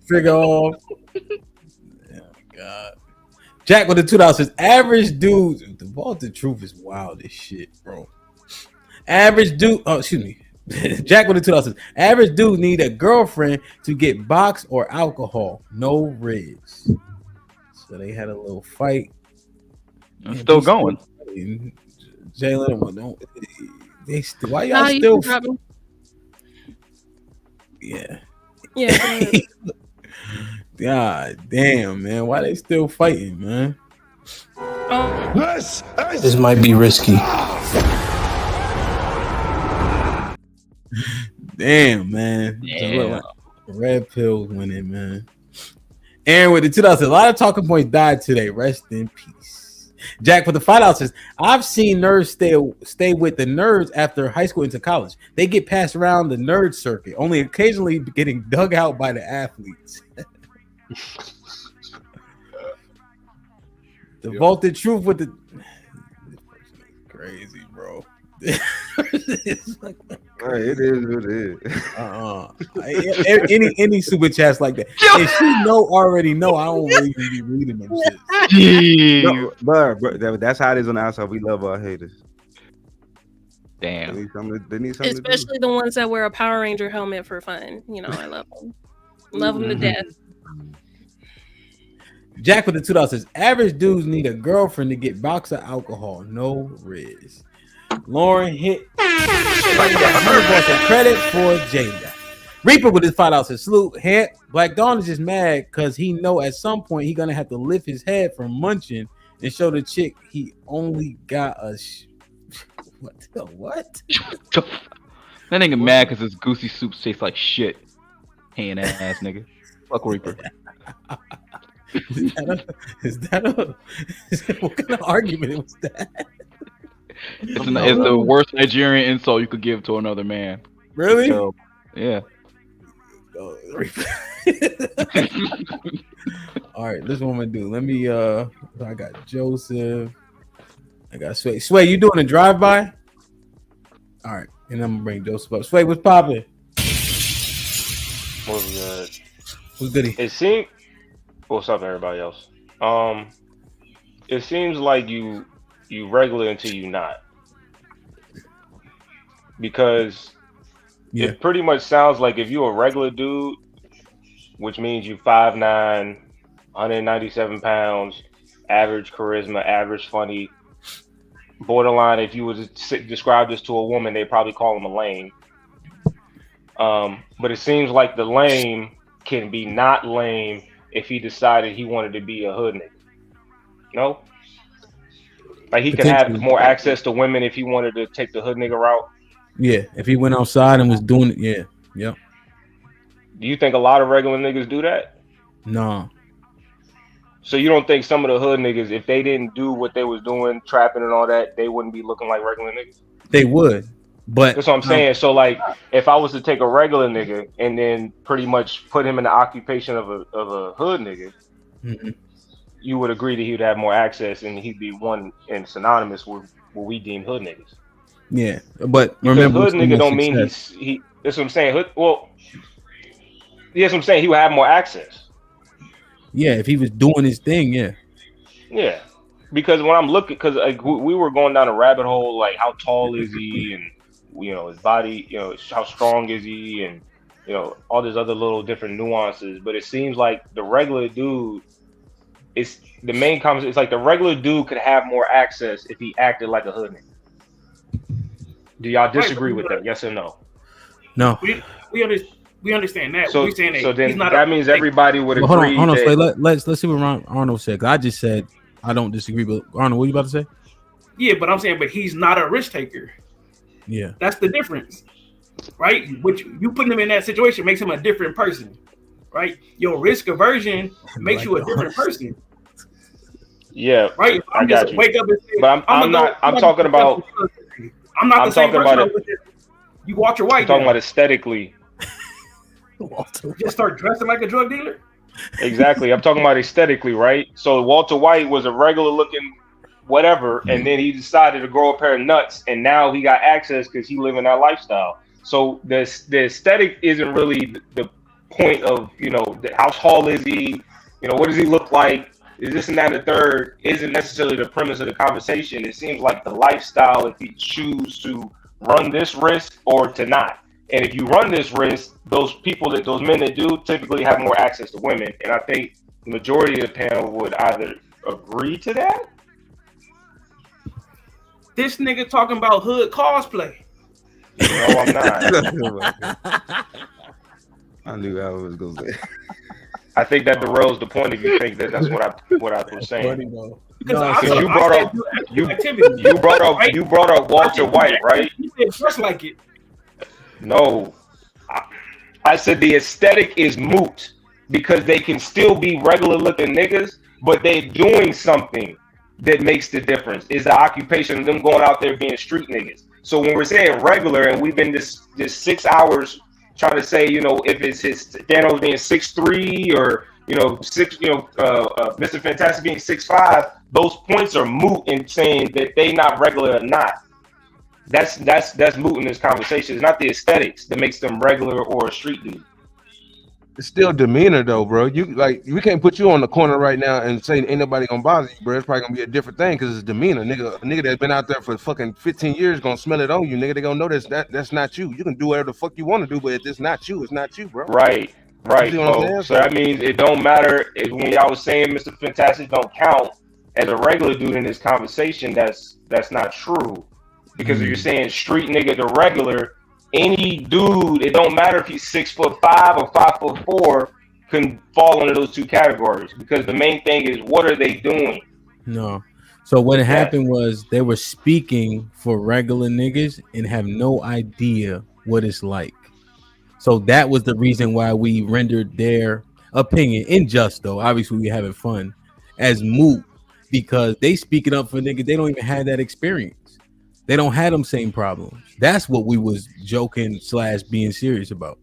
trigger off. Oh my God. Jack with the $2 says, "Average dudes." The vaulted truth is wild as shit, bro. Average dude. Oh, excuse me. Jack with the $2 says, "Average dude need a girlfriend to get box or alcohol. No rigs." So they had a little fight. I'm still going. Jalen, why y'all still? Yeah. God damn, man. Why they still fighting, man? This might be risky. Damn, man. Just look like red pills winning, man. Aaron with the 2000. A lot of talking points died today. Rest in peace. Jack with the 5 says, I've seen nerds stay with the nerds after high school into college. They get passed around the nerd circuit, only occasionally getting dug out by the athletes. The vaulted truth with the crazy, bro. It is what it is. Any super chats like that. If she already know, I don't really be reading them shit. No, bro, that's how it is on the outside. We love our haters. Damn. They need something Especially the ones that wear a Power Ranger helmet for fun. You know, I love them. Love them to death. Jack with the 2000 says, average dudes need a girlfriend to get box of alcohol. No riz. Lauren hit credit for Jada. Reaper with his 5 says, salute. Black Dawn is just mad because he know at some point he gonna have to lift his head from munching and show the chick he only got a what? That nigga mad because his goosey soup tastes like shit. Hand ass nigga. Fuck Reaper. Is that what kind of argument was that? It's the worst Nigerian insult you could give to another man. Really? So, yeah. All right, this is what I'm gonna do. Let me I got Joseph. I got Sway. Sway, you doing a drive-by? All right, and I'm gonna bring Joseph up. Sway, what's popping? What's good? What's goody? It seems. What's up, everybody else? It seems like you regular until you not, because it pretty much sounds like if you're a regular dude, which means you 5'9", 197 pounds, average charisma, average funny, borderline. If you were to describe this to a woman, they'd probably call him a lame. But it seems like the lame can be not lame if he decided he wanted to be a hood nigga. No? Like he could have more access to women if he wanted to take the hood nigga route. Yeah, if he went outside and was doing it, yeah. Do you think a lot of regular niggas do that? No. So you don't think some of the hood niggas, if they didn't do what they was doing, trapping and all that, they wouldn't be looking like regular niggas? They would, but that's what I'm saying. So like, if I was to take a regular nigga and then pretty much put him in the occupation of a hood nigga, you would agree that he would have more access and he'd be one and synonymous with what we deem hood niggas. Yeah, but because remember, hood nigga don't mean he. That's what I'm saying. That's what I'm saying. He would have more access. Yeah, if he was doing his thing, yeah. Yeah, because when I'm looking, because like, we were going down a rabbit hole, like how tall is he, and his body, how strong is he, and all these other little different nuances. But it seems like the regular dude is the main comment. It's like the regular dude could have more access if he acted like a hood nigga. Do y'all disagree with that? Yes or no? No. We understand that. So, we're saying that so then he's not that means everybody would agree. Hold on. That... Let's see what Arnold said. I just said I don't disagree. But Arnold, what are you about to say? Yeah, but I'm saying, but he's not a risk taker. Yeah, that's the difference, right? Which you putting him in that situation makes him a different person, right? Your risk aversion makes you a different person. Yeah, right. I got you. Wake up and say, but I'm talking about. I'm not the same talking person. about You Walter White. I'm talking about aesthetically. Just start dressing like a drug dealer. Exactly. I'm talking about aesthetically, right? So Walter White was a regular looking whatever, and then he decided to grow a pair of nuts, and now he got access because he living that lifestyle. So the aesthetic isn't really the point of how tall is he? What does he look like? Is this and that and the third? Isn't necessarily the premise of the conversation. It seems like the lifestyle, if you choose to run this risk or to not. And if you run this risk, those men that do typically have more access to women. And I think the majority of the panel would either agree to that. This nigga talking about hood cosplay. No, I'm not. I knew I was going to say. I think that derails the point if you think that that's what I was saying. Because Because you brought up Walter White, right? You said dress like it. No, I said the aesthetic is moot because they can still be regular looking niggas, but they're doing something that makes the difference. Is the occupation of them going out there being street niggas. So when we're saying regular, and we've been this 6 hours trying to say, you know, if it's his Thanos being 6'3" or Mr. Fantastic being 6'5", those points are moot in saying that they not regular or not. That's moot in this conversation. It's not the aesthetics that makes them regular or a street dude. It's still demeanor though, bro. We can't put you on the corner right now and say ain't nobody gonna bother you, bro. It's probably gonna be a different thing because it's demeanor. A nigga that's been out there for fucking 15 years gonna smell it on you, nigga. They gonna know that's not you. You can do whatever the fuck you want to do, but if it's not you, it's not you, bro. Right. You see what I'm saying? So that means it don't matter if when y'all was saying Mr. Fantastic don't count as a regular dude in this conversation. That's not true. Because if you're saying street nigga the regular, any dude, it don't matter if he's 6'5" or 5'4", can fall into those two categories. Because the main thing is what are they doing? No. So what happened was they were speaking for regular niggas and have no idea what it's like. So that was the reason why we rendered their opinion unjust, though. Obviously, we having fun as moot because they speaking up for niggas. They don't even have that experience. They don't have them same problems. That's what we was joking / being serious about.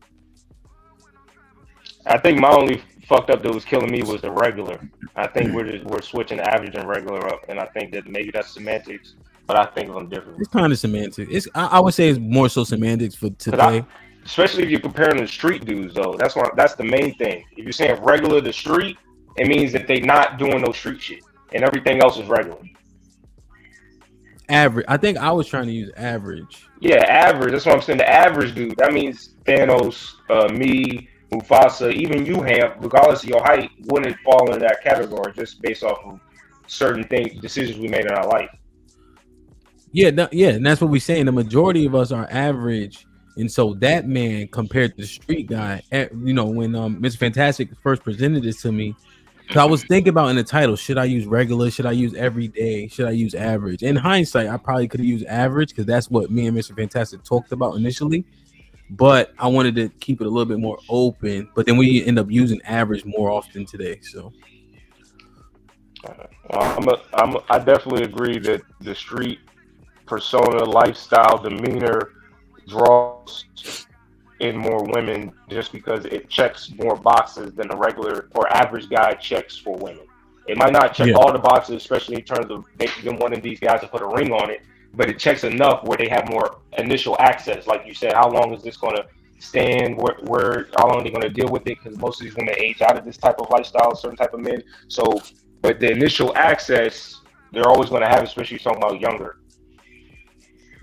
I think my only fucked up that was killing me was the regular. I think we're switching average and regular up, and I think that maybe that's semantics, but I think of them differently. It's kind of semantics. I would say it's more so semantics for today. Especially if you're comparing the street dudes, though. That's the main thing. If you're saying regular to street, it means that they not doing no street shit, and everything else is regular. Average. I think I was trying to use average. Yeah, average. That's what I'm saying. The average dude. That means Thanos, me, Mufasa, even you, Hamp, regardless of your height, wouldn't fall into that category just based off of certain decisions we made in our life. Yeah, and that's what we're saying. The majority of us are average, and so that man compared to the street guy, when Mr. Fantastic first presented this to me, so I was thinking about in the title, should I use regular? Should I use everyday? Should I use average? In hindsight, I probably could have used average because that's what me and Mr. Fantastic talked about initially. But I wanted to keep it a little bit more open. But then we end up using average more often today. So I definitely agree that the street persona, lifestyle, demeanor draws in more women just because it checks more boxes than a regular or average guy checks for women. It might not check all the boxes, especially in terms of making them one of these guys to put a ring on it, but it checks enough where they have more initial access. Like you said, how long is this going to stand? Where how long are they going to deal with it? Because most of these women age out of this type of lifestyle, certain type of men. So, but the initial access, they're always going to have, especially talking about younger.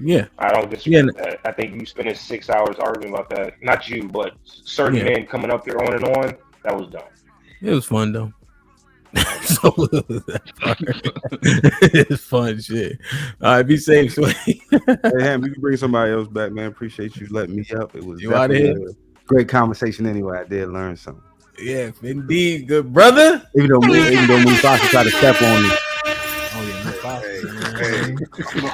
Yeah, I don't disagree with that. I think you spending 6 hours arguing about that. Not you, but certain men coming up here on and on. That was dumb. It was fun though. It's fun shit. All right, be safe. Hey, Ham, you can bring somebody else back, man. Appreciate you letting me up. It was out of here. A great conversation anyway. I did learn something. Yeah, indeed, good brother. Even though Mufasa tried to step on me. Hey,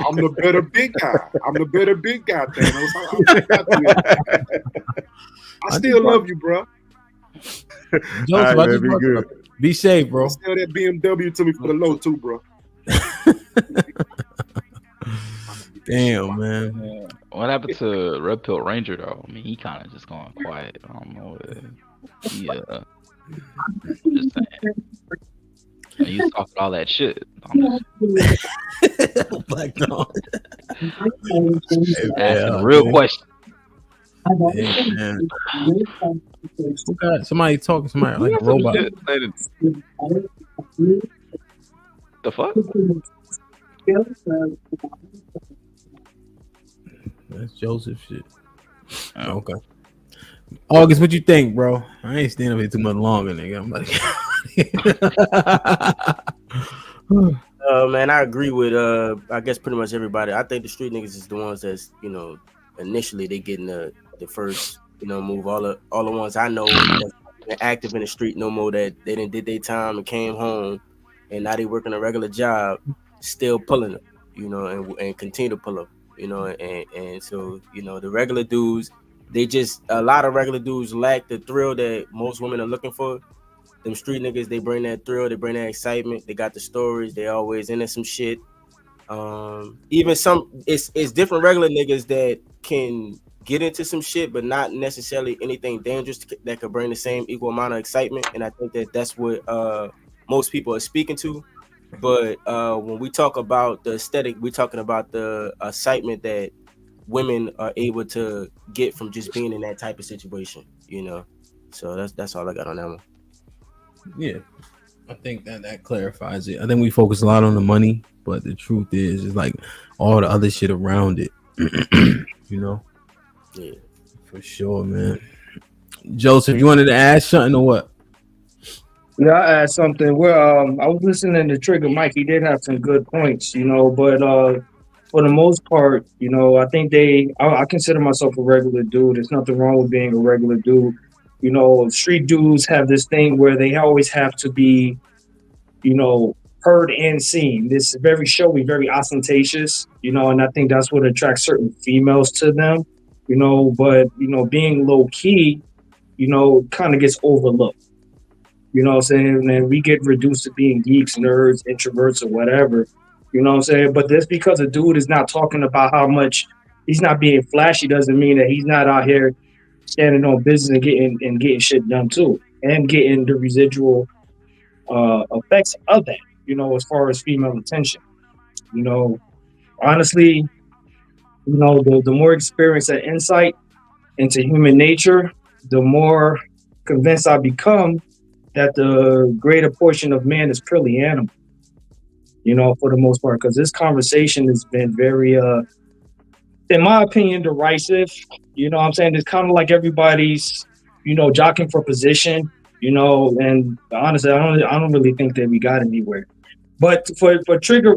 I'm the better big guy. I'm the better big guy, Thanos. I still love you, bro. Joseph, right, be good. Be safe, bro. Sell that BMW to me for the low too, bro. Damn, man. What happened to Red Pill Ranger though? I mean, he kind of just gone quiet. I don't know. Yeah, just saying. You was talking all that shit. Black dog. Asking a real question. Hey, man. Somebody talking, somebody like a robot. The fuck? That's Joseph shit. Okay. August, what you think, bro? I ain't standing up here too much longer, nigga. I'm like, man, I agree with I guess pretty much everybody. I think the street niggas is the ones that's, initially they getting the first, move. All the ones I know active in the street no more, that they didn't did their time and came home, and now they working a regular job, still pulling them, you know, and continue to pull them, you know, and so, you know, the regular dudes, a lot of regular dudes lack the thrill that most women are looking for. Them street niggas, they bring that thrill, they bring that excitement, they got the stories, they always into some shit. Even it's different regular niggas that can get into some shit, but not necessarily anything dangerous that could bring the same equal amount of excitement. And I think that's what most people are speaking to. But when we talk about the aesthetic, we're talking about the excitement that women are able to get from just being in that type of situation, you know. So that's all I got on that one. Yeah, I think that clarifies it. I think we focus a lot on the money, but the truth is, it's like all the other shit around it. You know? Yeah, for sure, man. Joseph, you wanted to ask something or what? Yeah, I add something. Well, I was listening to Trigger Mike. He did have some good points, you know, but for the most part, you know, I think I consider myself a regular dude. There's nothing wrong with being a regular dude. You know, street dudes have this thing where they always have to be, you know, heard and seen. This is very showy, very ostentatious, you know, and I think that's what attracts certain females to them, you know, but, you know, being low key, you know, kind of gets overlooked. You know what I'm saying? And we get reduced to being geeks, nerds, introverts, or whatever. You know what I'm saying? But just because a dude is not talking about how much he's not being flashy doesn't mean that he's not out here standing on business and getting shit done too, and getting the residual effects of that. You know, as far as female attention. You know, honestly, you know, the more experience and insight into human nature, the more convinced I become that the greater portion of man is purely animal, you know, for the most part, because this conversation has been very, in my opinion, derisive. You know what I'm saying? It's kind of like everybody's, you know, jockeying for position, you know, and honestly, I don't really think that we got anywhere. But for Trigger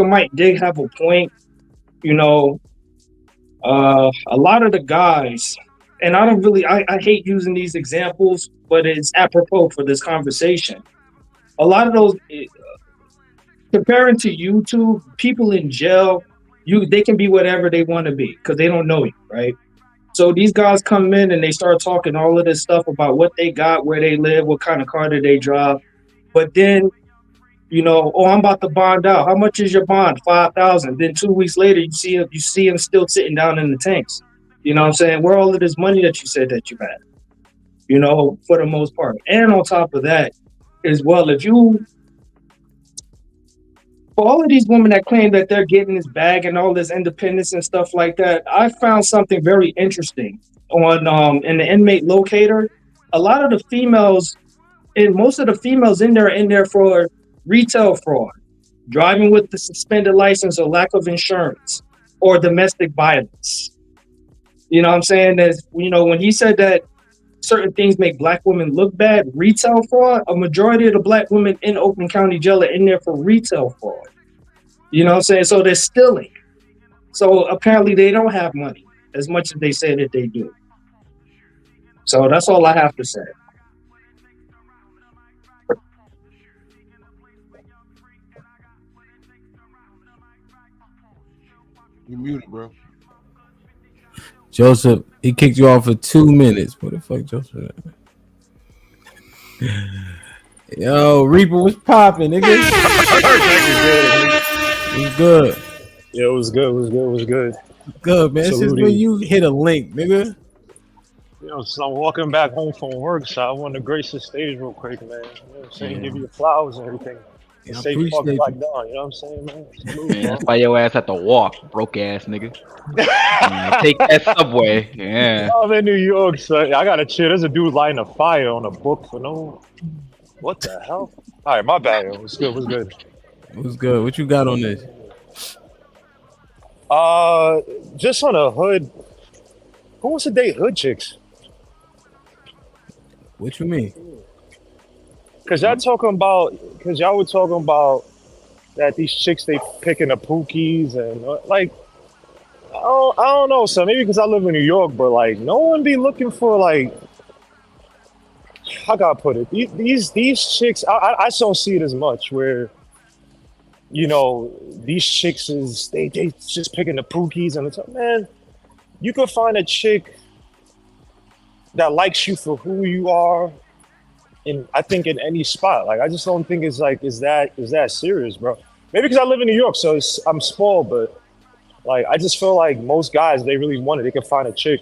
Mike did have a point, you know, a lot of the guys, and I hate using these examples, but it's apropos for this conversation. A lot of those, comparing to YouTube, people in jail, they can be whatever they want to be because they don't know you, right? So these guys come in and they start talking all of this stuff about what they got, where they live, what kind of car did they drive. But then, you know, I'm about to bond out. How much is your bond? $5,000. Then 2 weeks later, you see him still sitting down in the tanks. You know what I'm saying? Where all of this money that you said that you had, you know, for the most part. And on top of that, as well, for all of these women that claim that they're getting this bag and all this independence and stuff like that, I found something very interesting on in the inmate locator. A lot of the females, and most of the females in there for retail fraud, driving with the suspended license or lack of insurance, or domestic violence. You know what I'm saying? As you know, when he said that certain things make black women look bad, retail fraud, a majority of the black women in Oakland County Jail are in there for retail fraud. You know what I'm saying? So they're stealing. So apparently they don't have money as much as they say that they do. So that's all I have to say. You muted, bro. Joseph, he kicked you off for 2 minutes. What the fuck, Joseph? Yo, Reaper was popping, nigga. It was good. Yeah, it was good. It was good. Good, man. It's just when you hit a link, nigga. You know, so I'm walking back home from work, so I wanted to grace the stage real quick, man. You know what I'm saying? Yeah. Give you the flowers and everything. Yeah, I Save appreciate fucking you. back down, you know what I'm saying, man? Man, that's why your ass had to walk, broke ass nigga. Take that subway. Yeah. I'm in New York, so I gotta chill. There's a dude lighting a fire on a book for no. What the hell? All right, my bad. It was good. It was good. It was good. What you got on this? Just on a hood. Who wants to date hood chicks? What you mean? Cause y'all were talking about that these chicks they picking the Pookies and like I don't know. So maybe because I live in New York, but like no one be looking for like how can I put it? These chicks, I just don't see it as much where, you know, these chicks they just picking the Pookies and it's like, man, you can find a chick that likes you for who you are, in I think in any spot. Like I just don't think it's like is that serious, bro. Maybe because I live in New York, so I'm spoiled, but like I just feel like most guys, they really want it. They can find a chick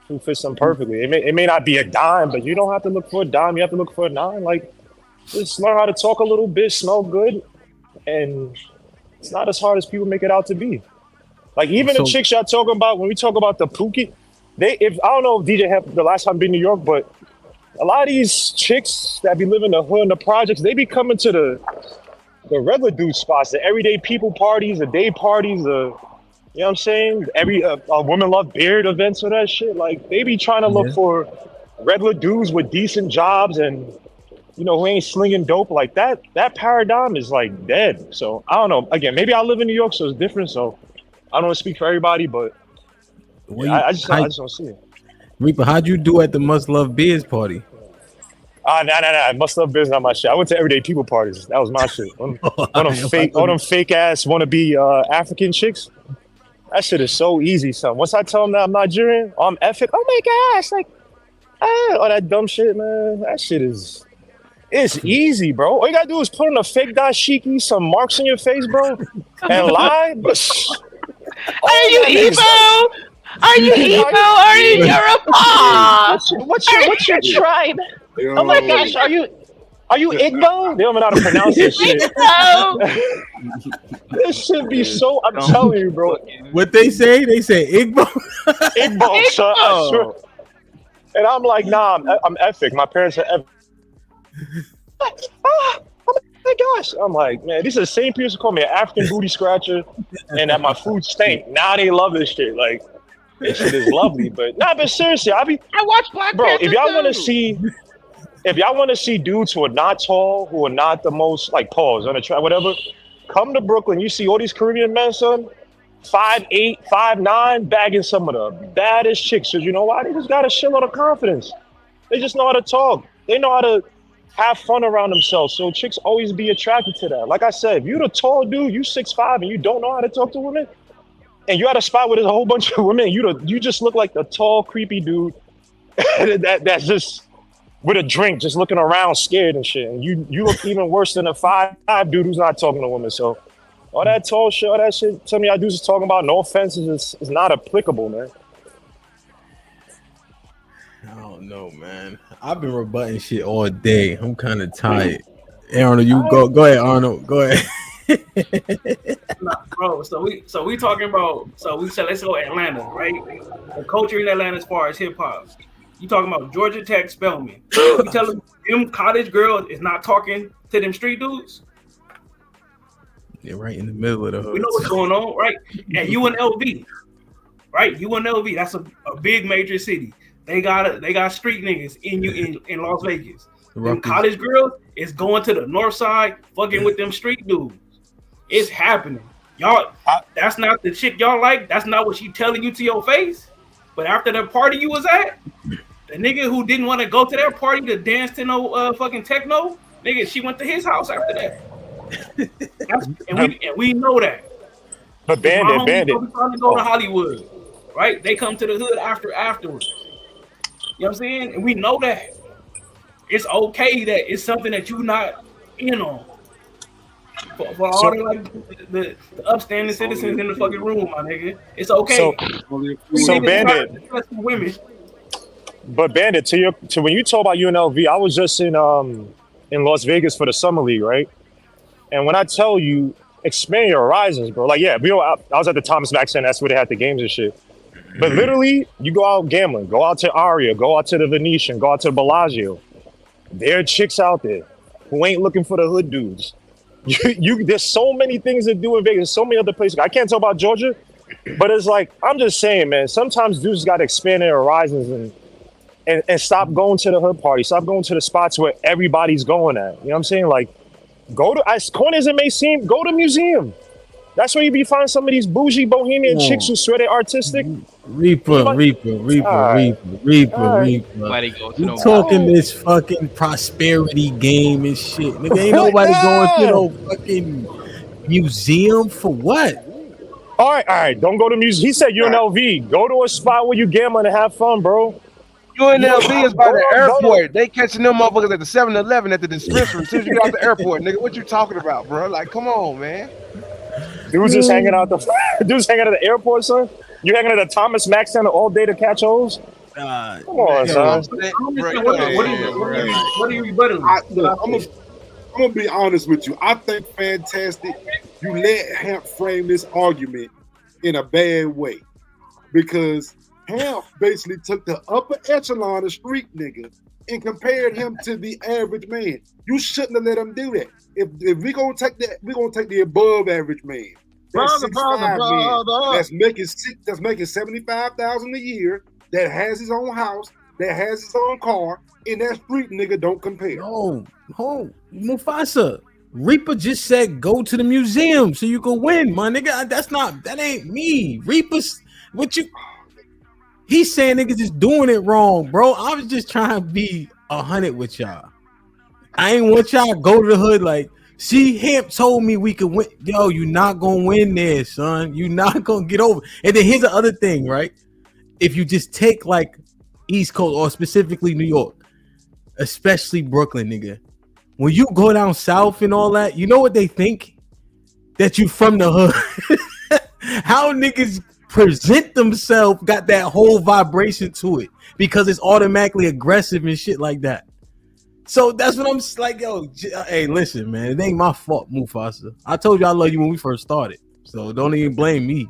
who fits them perfectly. It may not be a dime, but you don't have to look for a dime. You have to look for a nine. Like just learn how to talk a little bit, smell good, and it's not as hard as people make it out to be. Like even the chicks y'all talking about when we talk about the Pookie, I don't know if DJ have the last time been to New York, but a lot of these chicks that be living the hood and the projects, they be coming to the regular dude spots, the everyday people parties, the day parties, you know what I'm saying? Every women love beard events or that shit. Like they be trying to look for regular dudes with decent jobs and you know who ain't slinging dope. Like that paradigm is like dead. So I don't know. Again, maybe I live in New York, so it's different. So I don't want to speak for everybody, but I just don't see it. Reaper, how'd you do at the Must Love Beers party? Nah. Must Love Beers not my shit. I went to everyday people parties. That was my shit. All them fake ass wannabe African chicks. That shit is so easy, son. Once I tell them that I'm Nigerian, I'm ethnic. Oh my gosh, like, all that dumb shit, man. That shit it's easy, bro. All you gotta do is put on a fake dashiki, some marks on your face, bro, and lie. Are you Igbo? Are you Igbo? Are you Yoruba? What's your tribe? Oh my gosh, are you Igbo? They don't know how to pronounce this shit. This should be so. I'm telling you, bro. What they say? They say Igbo. Igbo, son. I swear. And I'm like, nah, I'm ethnic. My parents are ethnic. Oh my gosh. I'm like, man, these are the same people who call me an African booty scratcher and that my food stink. Now they love this shit. Like, this shit is lovely. But seriously, I watch Black bro, Panther if y'all too. want to see dudes who are not tall, who are not the most like pause on the track, whatever, come to Brooklyn. You see all these Caribbean men, son, 5'8", 5'9", bagging some of the baddest chicks. Cause you know why? They just got a shitload of confidence. They just know how to talk. They know how to have fun around themselves. So chicks always be attracted to that. Like I said, if you're the tall dude, you 6'5", and you don't know how to talk to women, and you're at a spot where there's a whole bunch of women, you just look like the tall, creepy dude that's just with a drink, just looking around scared and shit. And you look even worse than a 5'5" dude who's not talking to women. So all that tall shit, all that shit, some of y'all dudes is talking about, no offense, is not applicable, man. I don't know, man. I've been rebutting shit all day. I'm kind of tired. Hey, Arnold, you go ahead, Arnold. Go ahead. Nah, bro. So we talking about. So we said let's go Atlanta, right? The culture in Atlanta as far as hip hop. You talking about Georgia Tech Spelman? You tell them college girls is not talking to them street dudes. They're right in the middle of the hood. We know what's going on, right? At UNLV, right? UNLV. That's a big major city. They got street niggas in Las Vegas. Them college girls is going to the north side, fucking with them street dudes. It's happening. Y'all, that's not the chick y'all like. That's not what she telling you to your face. But after the party you was at, the nigga who didn't want to go to that party to dance to no fucking techno, nigga, she went to his house after that. and we know that. But Bandit. Trying to go to Hollywood, right? They come to the hood afterwards. You know what I'm saying? And we know that. It's okay that it's something that you not in on. For all the upstanding citizens in the fucking room, my nigga. It's okay. So Bandit. Women. But Bandit, to when you talk about UNLV, I was just in Las Vegas for the summer league, right? And when I tell you, expand your horizons, bro. Like, yeah, I was at the Thomas Mack Center. That's where they had the games and shit. But literally, you go out gambling, go out to Aria, go out to the Venetian, go out to Bellagio. There are chicks out there who ain't looking for the hood dudes. There's so many things to do in Vegas. There's so many other places. I can't talk about Georgia, but it's like, I'm just saying, man, sometimes dudes got to expand their horizons and stop going to the hood party. Stop going to the spots where everybody's going at. You know what I'm saying? Like, go to, as corny as it may seem, go to museum. That's where you be finding some of these bougie bohemian chicks who swear they're artistic. Reaper. Alright. Nobody goes to You no talking this fucking prosperity game and shit. Nigga, ain't nobody going to no fucking museum for what? All right. Don't go to museum. He said UNLV. Go to a spot where you gamble and have fun, bro. UNLV is by the airport. They catching them motherfuckers at the 7-Eleven at the dispensary as soon as you get out the airport, nigga. What you talking about, bro? Like, come on, man. Dude's just hanging out at the airport, son. You hanging at the Thomas Mack Center all day to catch hoes? Come on, son. What are you rebuttaling? I'm gonna be honest with you. I think Fantastic, you let Hamp frame this argument in a bad way, because Hamp basically took the upper echelon of street nigga and compared him to the average man. You shouldn't have let him do that. If we're gonna take that, we're gonna take the above average man. That's 6'5" man. That's making $75,000 a year. That has his own house. That has his own car. And that street nigga don't compare. No, Mufasa. Reaper just said go to the museum so you can win, my nigga. That ain't me. Reaper's he's saying niggas is doing it wrong, bro. I was just trying to be 100 with y'all. I ain't want y'all to go to the hood like, see, Hamp told me we could win. Yo, you not gonna win there, son. You not gonna get over. And then here's the other thing, right? If you just take like East Coast or specifically New York, especially Brooklyn, nigga, when you go down south and all that, you know what they think? That you from the hood. How niggas present themselves got that whole vibration to it because it's automatically aggressive and shit like that. So that's what I'm like, yo. Hey, listen, man, it ain't my fault, Mufasa. I told you I love you when we first started, so don't even blame me.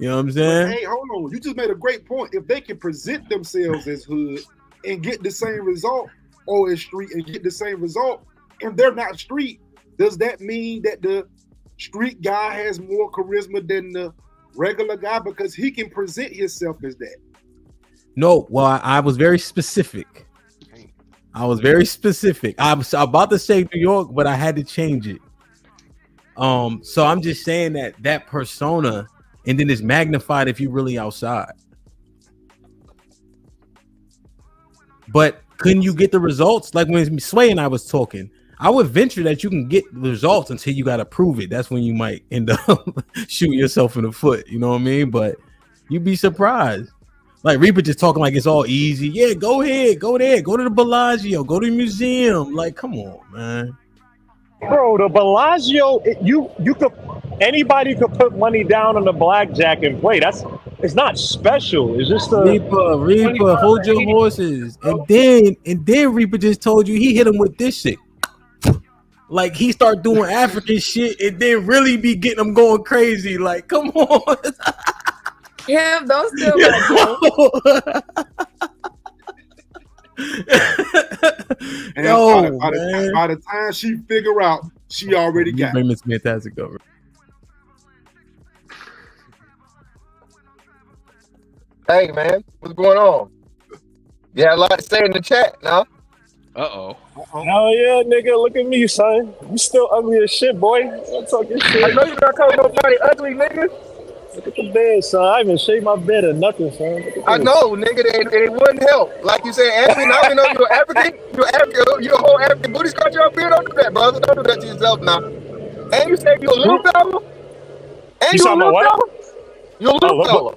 You know what I'm saying? But hey, hold on. You just made a great point. If they can present themselves as hood and get the same result, or as street and get the same result, and they're not street, does that mean that the street guy has more charisma than the regular guy because he can present himself as that? No, well, I was very specific. I was about to say New York, but I had to change it. So I'm just saying that persona, and then it's magnified if you're really outside. But couldn't you get the results? Like when Sway and I was talking, I would venture that you can get the results until you got to prove it. That's when you might end up shooting yourself in the foot. You know what I mean? But you'd be surprised. Like Reaper just talking like it's all easy. Yeah, go ahead, go there, go to the Bellagio, go to the museum. Like, come on, man. Bro, the Bellagio, anybody could put money down on the blackjack and play. It's not special. It's just a Reaper, hold your horses. And then Reaper just told you he hit him with this shit. Like he start doing African shit and then really be getting them going crazy. Like, come on. Yeah, don't steal my And by the time she figure out, she already got it. Miss Fantastic over. Hey man, what's going on? You had a lot to say in the chat, no? Uh-oh. Hell yeah, nigga. Look at me, son. You still ugly as shit, boy. I'm talking shit. I know you're not calling nobody ugly, nigga. Look at the bed, son. I even shaved my bed or nothing, son. I know, nigga. It wouldn't help. Like you said, Anthony, now we know you're African. You're a whole African booty scratch up here. Don't do that, brother. Don't do that to yourself now. And you said you're a little fella. And you're a little fella. You're a little fella.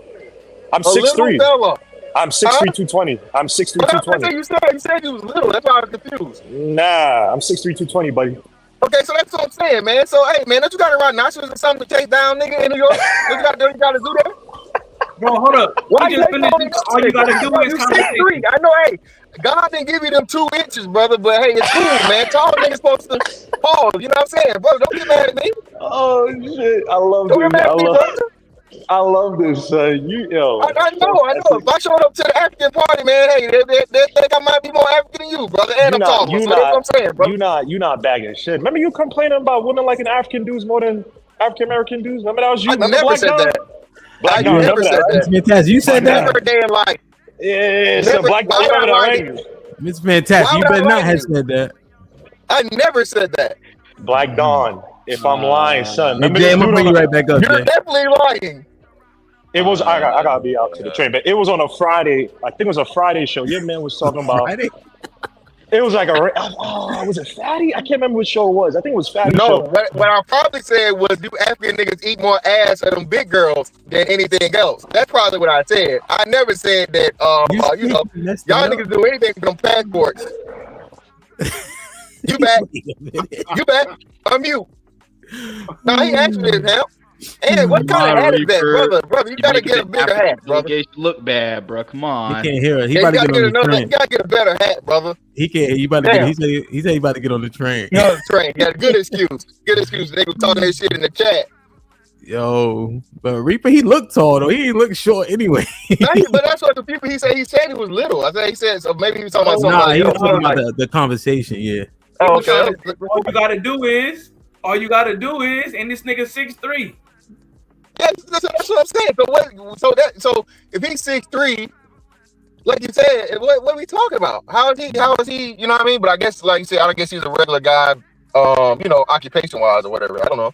I'm 6'3". I'm 6'3", 220. I'm 6'3", 220. You said you was little. That's why I was confused. Nah, I'm 6'3", 220, buddy. Okay, so that's what I'm saying, man. So, hey, man, don't you got to ride nostrils or something to chase down, nigga, in New York? What you got to do that? Bro, hold up. Why You just finished all you got to do is you 6'3". I know, hey, God didn't give you them 2 inches, brother, but hey, it's cool, man. Tall niggas supposed to pause. You know what I'm saying? Bro, don't get mad at me. Oh, shit. I love this. I love this, son. I know. If I showed up to the African party, man, hey, they think I might be more African than you, brother. And I'm tall. So that's what I'm saying, bro. You not bagging shit. Remember you complaining about women liking African dudes more than African American dudes? Remember that was you? I never said that. I never said that. You said that. Never a day in life. Yeah, so Black Dawn, remember that, right? Miss Fantastic, you better not have said that. I never said that. Black Dawn. If I'm lying, son. Hey, Remember Jay, this I'm gonna dude bring on you a- right back up, You're Jay. definitely lying. It was I gotta be out to the train, but it was on a Friday. I think it was a Friday show. Your man was talking about. Friday? It was like was it Fatty? I can't remember what show it was. I think it was Fatty No, show. what I probably said was you African niggas eat more ass of them big girls than anything else. That's probably what I said. I never said that. You know, y'all niggas do anything for them passports. You back? You back? Unmute. No, he actually is now. And what kind of hat is that, brother? Brother, you gotta get a bigger hat, brother. You look bad, bro. Come on. He can't hear it. He Yeah, about you to gotta get on get the another. train. You gotta get a better hat, brother. He can't. He about to Damn. get. He said he about to get on the train. No, train. Yeah, good excuse. Good excuse. They were talking that shit in the chat. Yo, but Reaper, he looked tall though. He ain't look short anyway. But that's what the people he said. He said he was little. I said he said so. Maybe he was talking about something. Nah, like, he was you know, talking about like- the conversation. Yeah. Oh, okay. All you gotta do is, and this nigga 6'3". Yeah, that's what I'm saying. So if he's 6'3", like you said, what are we talking about? How is he? You know what I mean? But I guess, like you said, I guess he's a regular guy. You know, occupation wise or whatever. I don't know.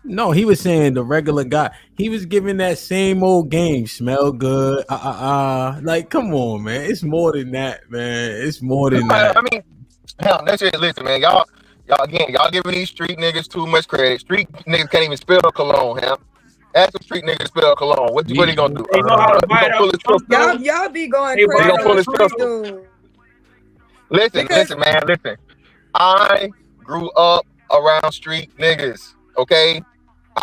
No, he was saying the regular guy. He was giving that same old game. Smell good. Like, come on, man. It's more than that, man. It's more than that. I mean, hell, that's it. Listen, man, y'all giving these street niggas too much credit. Street niggas can't even spell cologne, hell. Ask some street niggas to spell cologne. What he gonna do? They know how to buy it out. Y'all be going They crazy gonna pull on his street pistol. dude. Listen, man, listen. I grew up around street niggas, okay?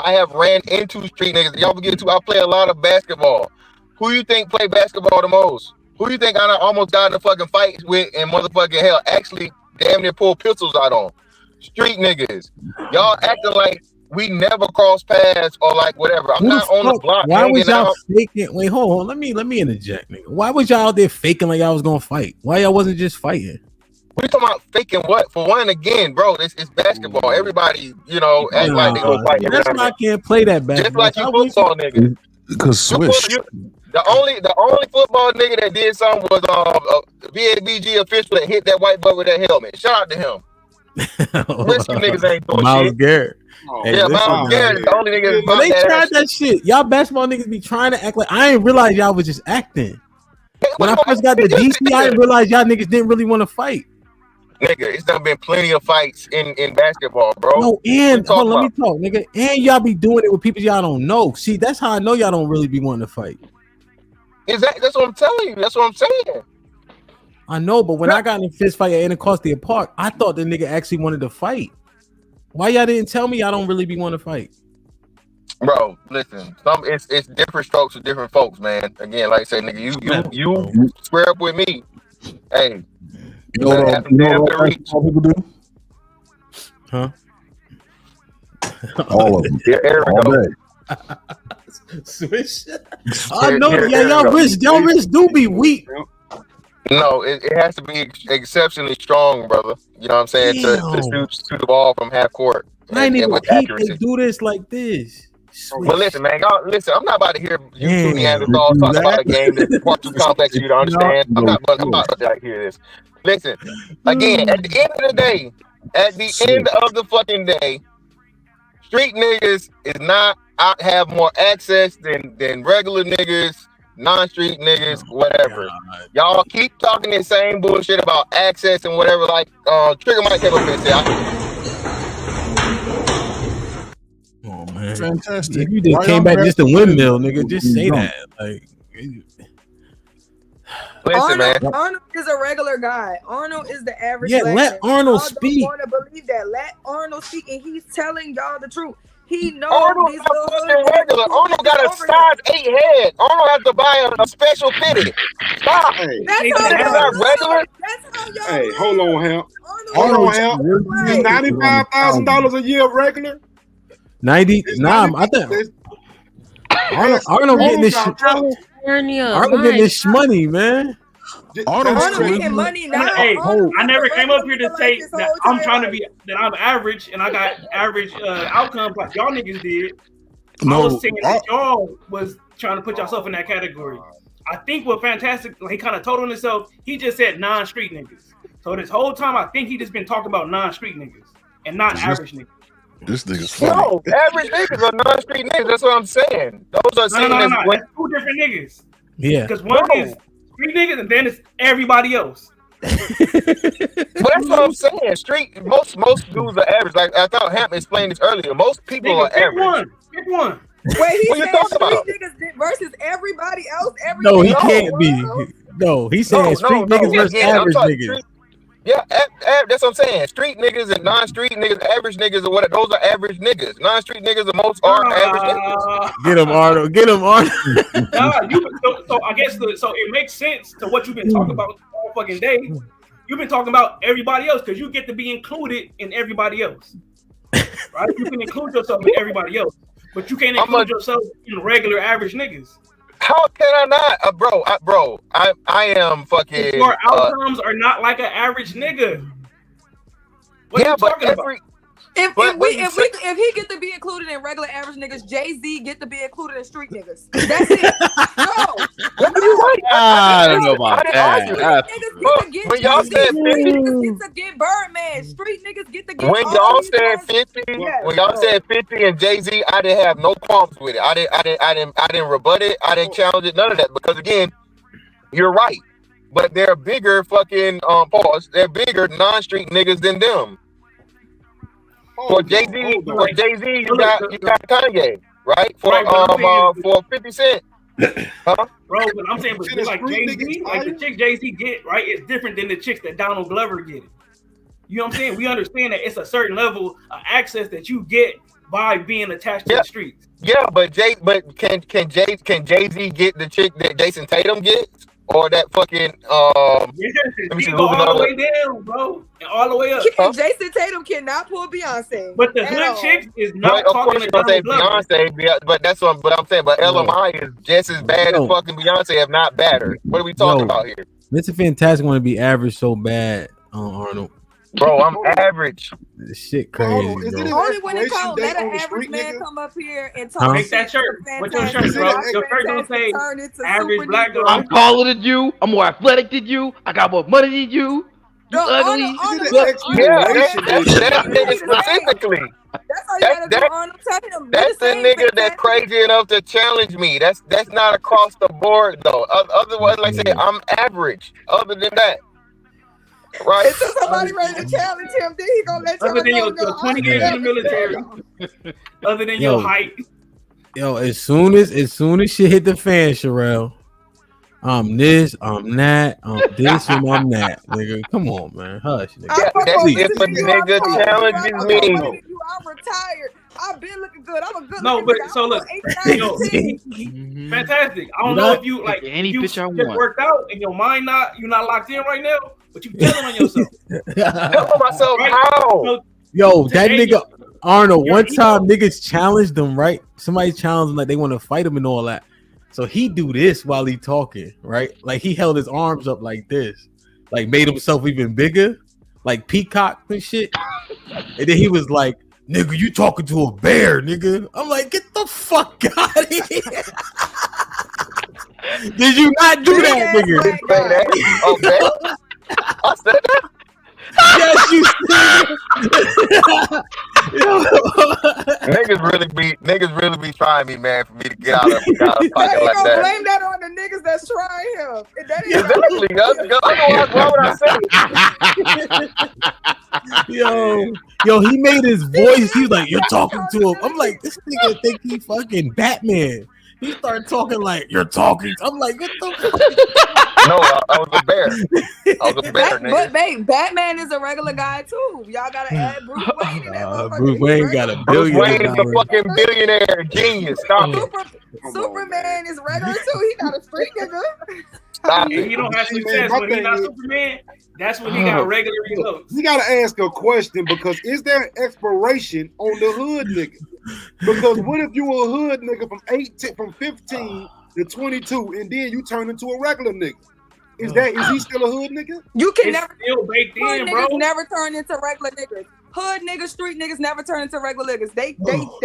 I have ran into street niggas. Y'all forget too, I play a lot of basketball. Who you think play basketball the most? Who you think I almost got in a fucking fight with and motherfucking hell actually damn near pull pistols out on? Street niggas. Y'all acting like we never cross paths or like whatever. I'm not on the block. Why was y'all out. faking? Wait, hold on. Let me interject, nigga. Why was y'all out there faking like y'all was gonna fight? Why y'all wasn't just fighting? We talking about faking what? For one, again, bro, it's basketball. Everybody, you know, act like they gonna fight. That's why I can't play that basketball. Just like you football niggas. Because Swish. The only football nigga that did something was a VABG official that hit that white boy with that helmet. Shout out to him. Rest you niggas ain't doing Miles shit. Garrett. Yeah, Miles Garrett is the only nigga. But they tried that shit. Y'all basketball niggas be trying to act like I ain't realize y'all was just acting. When I first got to DC, I didn't realize y'all niggas didn't really want to fight. Nigga, it's done been plenty of fights in basketball, bro. No, and hold on, let me talk, nigga. And y'all be doing it with people y'all don't know. See, that's how I know y'all don't really be wanting to fight. That's what I'm telling you. That's what I'm saying. I know, but when I got in a fist fight at Anacostia Park, I thought the nigga actually wanted to fight. Why y'all didn't tell me y'all don't really be wanting to fight? Bro, listen, it's different strokes for different folks, man. Again, like I said, nigga, you square up with me. Hey, you know what people do? Huh? All of them. Yeah, there we all go. day. Swish. I know, y'all wrist do be weak. No, it has to be exceptionally strong, brother. You know what I'm saying? To shoot the ball from half court. I ain't even with peep accuracy. they do this like this. Well, listen, man. Y'all, listen. I'm not about to hear you two Neanderthals talk about a game that's far too complex for you to understand. I'm not about to hear this. Listen, again, at the end of the day, at the end of the fucking day, street niggas is not have more access than regular niggas, non-street niggas, whatever. Y'all keep talking the same bullshit about access and whatever. Like Trigger might come up and say, Oh man, fantastic! If you just came back just a windmill, nigga, just say that. Like, listen, man. Arnold is a regular guy. Arnold is the average. Yeah, black let man. Arnold Y'all speak. don't want to believe that. Let Arnold speak, and he's telling y'all the truth. He knows Arnold these not little fucking regular. Arnold got a size 8 head. Arnold has to buy a special fitted. Stop. Hey, That's not regular. Hey, hold on, Hemp. Hold on, Hemp. Is $95,000 a year regular? 90. Nah, I think Arnold getting this. Arnold getting this money, man. Arnold getting money now. Hey, Arnold I never came up here to like say this that whole I'm entire trying to life. be that I'm average and I got average outcomes like y'all niggas did. I No, was saying that y'all was trying to put yourself in that category. I think what Fantastic, he kind of told on himself, he just said non-street niggas. So this whole time, I think he just been talking about non-street niggas and not average niggas. This nigga's funny. No, average niggas are non-street niggas. That's what I'm saying. Those are seen as No. That's two different niggas. Yeah. Because one is street niggas and then it's everybody else. Well, that's what I'm saying. Street, most dudes are average. Like I thought Hamp explained this earlier. Most people are average. Pick one. Wait, he What you said talking street about? niggas versus everybody else. No, he can't be. No, he's saying street niggas versus average niggas. Yeah, that's what I'm saying. Street niggas and non-street niggas, average niggas, or what? Those are average niggas. Non-street niggas, the most are average niggas. Get him, Arnold. Get him, Arnold. So I guess so it makes sense to what you've been talking about all fucking day. You've been talking about everybody else because you get to be included in everybody else, right? You can include yourself in everybody else, but you can't include yourself in regular average niggas. How can I not, bro? I am fucking. Your outcomes are not like an average nigga. What are you talking about? If he get to be included in regular average niggas, Jay-Z get to be included in street niggas. That's it. I don't know about that. When y'all said 50, niggas get to get Birdman. Street niggas get to get. when y'all said 50, when y'all said 50 and Jay-Z, I didn't have no qualms with it. I didn't rebut it. I didn't challenge it. None of that because again, you're right. But they're bigger fucking pause. They're bigger non-street niggas than them. For Jay-Z, you got Kanye, right? For 50 Cent. Huh? Bro, but I'm saying, but like Jay-Z, like the chicks Jay-Z get, right, is different than the chicks that Donald Glover get. You know what I'm saying? We understand that it's a certain level of access that you get by being attached to the streets. Yeah, but can Jay-Z get the chick that Jason Tatum gets? Or that fucking He go all the way down, bro, and all the way up. Jason Tatum cannot pull Beyonce. But the hood chicks is not of talking course to you're gonna say Donald Glover. Beyonce, but that's what I'm saying. But LMI is just as bad as fucking Beyonce, if not better. What are we talking about here? Mr. Fantastic want to be average so bad on Arnold. Bro, I'm average. This shit crazy, bro. Only when it comes, let an average man come up here and talk. Make that shirt. What's your shirt, bro? Your shirt don't say average black girl. I'm taller than you. I'm more athletic than you. I got more money than you. You ugly. That nigga specifically. That's the nigga that's crazy enough to challenge me. That's not across the board though. Otherwise, like I say, I'm average. Other than that. Right. Until somebody ready to challenge him, then he gonna let you Other than your 20 years in the military. Other than your height. Yo, as soon as shit hit the fan, Sherelle, I'm this, I'm that, I'm this, and I'm that. Nigga, come on, man. Hush, nigga. If a nigga challenges me. I'm retired. I've been looking good. I'm a good. No, but so look, fantastic. I don't know if you like any you bitch I just want. worked out and your mind you're not locked in right now, but you telling on yourself. Telling myself how? Yo, that nigga Arnold. One time, niggas challenged him. Right, somebody challenged him like they want to fight him and all that. So he do this while he talking. Right, like he held his arms up like this, like made himself even bigger, like peacock and shit. And then he was like, "Nigga, you talking to a bear, nigga?" I'm like, "Get the fuck out of here!" Did you not do that, nigga? Okay. I said that. Yes, you niggas really be trying me, man, for me to get out of pocket like that. Blame that on the niggas that's trying him. Exactly. Why Yo, he made his voice. He was like, "You're talking to him." I'm like, this nigga think he fucking Batman. He started talking like, "You're talking." I'm like, what the fuck? No, I was a bear. I was a bear, nigga. But babe, Batman is a regular guy too. Y'all gotta add Bruce Wayne in that. Bruce Wayne got $1 Bruce billion. Wayne is a fucking billionaire genius. Stop it. Superman is regular too. He not a street nigga. Stop If it. you don't have success when he's not Superman, that's when he got regular results. We gotta ask a question because is there an expiration on the hood nigga? Because what if you were a hood nigga from 15 to 22 and then you turn into a regular nigga? Is he still a hood nigga? You can It's never still baked hood in, niggas bro. never turn into regular niggas. Hood niggas, street niggas never turn into regular niggas. They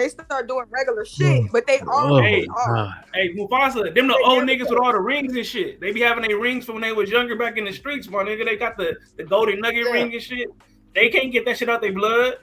start doing regular shit, but they already are. Hey, Mufasa, them the old niggas with all the rings and shit. They be having their rings from when they was younger back in the streets, my nigga. They got the golden nugget ring and shit. They can't get that shit out their blood.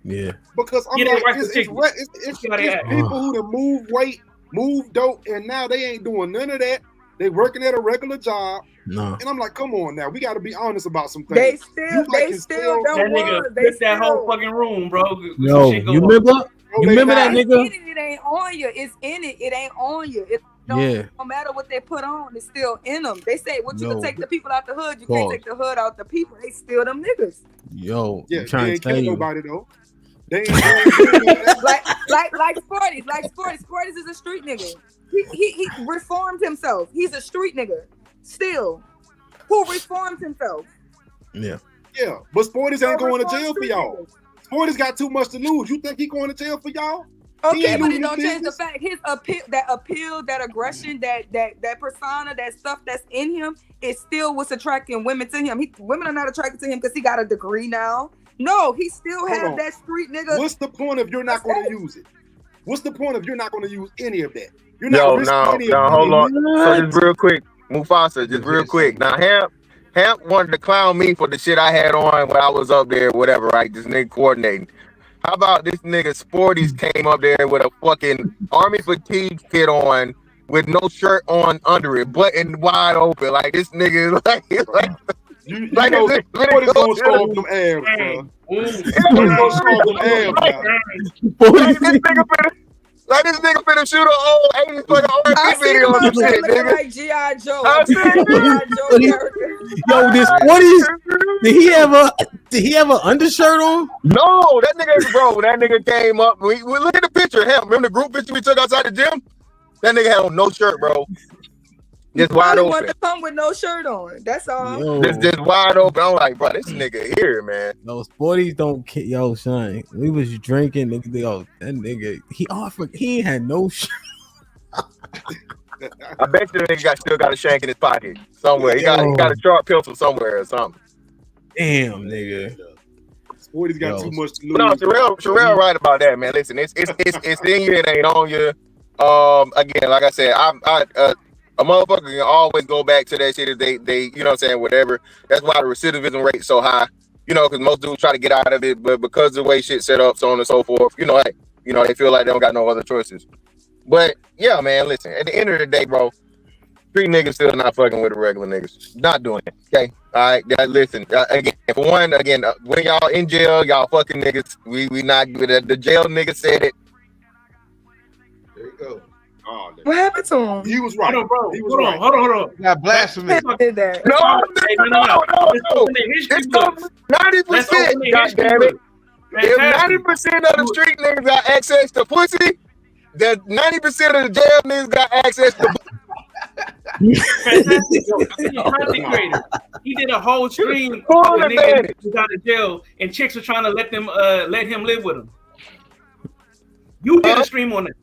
Yeah. Because I'm Yeah, like, right, it's how they act. people who done move weight, move dope, and now they ain't doing none of that. They working at a regular job. No. And I'm like, come on now, we got to be honest about some They things. still can don't That nigga want. They flipped that whole still. fucking room, bro. Yo, you remember? You remember that It's nigga? in it. It ain't on you. It's in it. It ain't on you. It don't, Yeah. no matter what they put on, it's still in them. They say, "What you Yo, can take the people out the hood, you can't pause. take the hood out the people." They still them niggas. Yo, Yeah, I'm trying they to ain't tell kill you. nobody though. They ain't like Sporties. Sporties is a street nigga. He reformed himself. He's a street nigga. Still, who reformed himself? Yeah. Yeah, but Sporties ain't going to reformed jail for street y'all. Sporties got too much to lose. You think he going to jail for y'all? He Okay, ain't but losing it don't his change the business. fact his appeal, that aggression, that persona, that stuff that's in him, it still was attracting women to him. Women are not attracted to him because he got a degree now. No, he still Hold has on. that street nigga. What's the point if you're not going to use it? What's the point if you're not going to use any of that? You're Yo, not risking no, any no, of hold on. So it. just real quick, Mufasa, just real quick. Now, Hamp wanted to clown me for the shit I had on when I was up there, whatever, right? This nigga coordinating. How about this nigga Sporties came up there with a fucking army fatigue fit on with no shirt on under it, button wide open. Like this nigga, You like know, this Sporties gonna show up them abs, bro. Sporties gonna show up them abs now. Like this nigga finna shoot an old 80s fucking I R&B see video him on up this there shit, looking nigga. like G.I. Joe. I A G.I. Joe character. Yo, this did he have an undershirt on? No, that nigga came up. We look at the picture of him. Remember the group picture we took outside the gym? That nigga had on no shirt, bro. Just wide Probably want open. to come with no shirt on. That's all. Yo. Just wide open. I'm like, bro, this nigga here, man. No, Sporties don't care. Yo, son, we was drinking. Nigga, yo, that nigga, he ain't had no shirt. I bet you the nigga still got a shank in his pocket somewhere. He got a sharp pencil somewhere or something. Damn, nigga. Sporties got too much to lose. No, Sherelle right about that, man. Listen, it's in you, it ain't on you. Again, like I said, a motherfucker can always go back to that shit if they you know what I'm saying, whatever. That's why the recidivism rate's so high. You know, because most dudes try to get out of it, but because of the way shit's set up, so on and so forth, you know, hey, you know, they feel like they don't got no other choices. But yeah, man, listen, at the end of the day, bro, street niggas still not fucking with the regular niggas. Not doing it. Okay. All right. Listen, again, for one, when y'all in jail, y'all fucking niggas. We not the jail nigga said it. There you go. Oh, what happened to him? He was right. Hold on, bro. He was Hold right. on. Hold on. Got blasphemy. Did that? No. It's 90%. God damn it. If 90% of the street niggas got access to pussy, that 90% of the jail niggas got access to. Content creator. He did a whole stream of the nigga who got out of jail, and chicks were trying to let him live with him. You did a stream on that.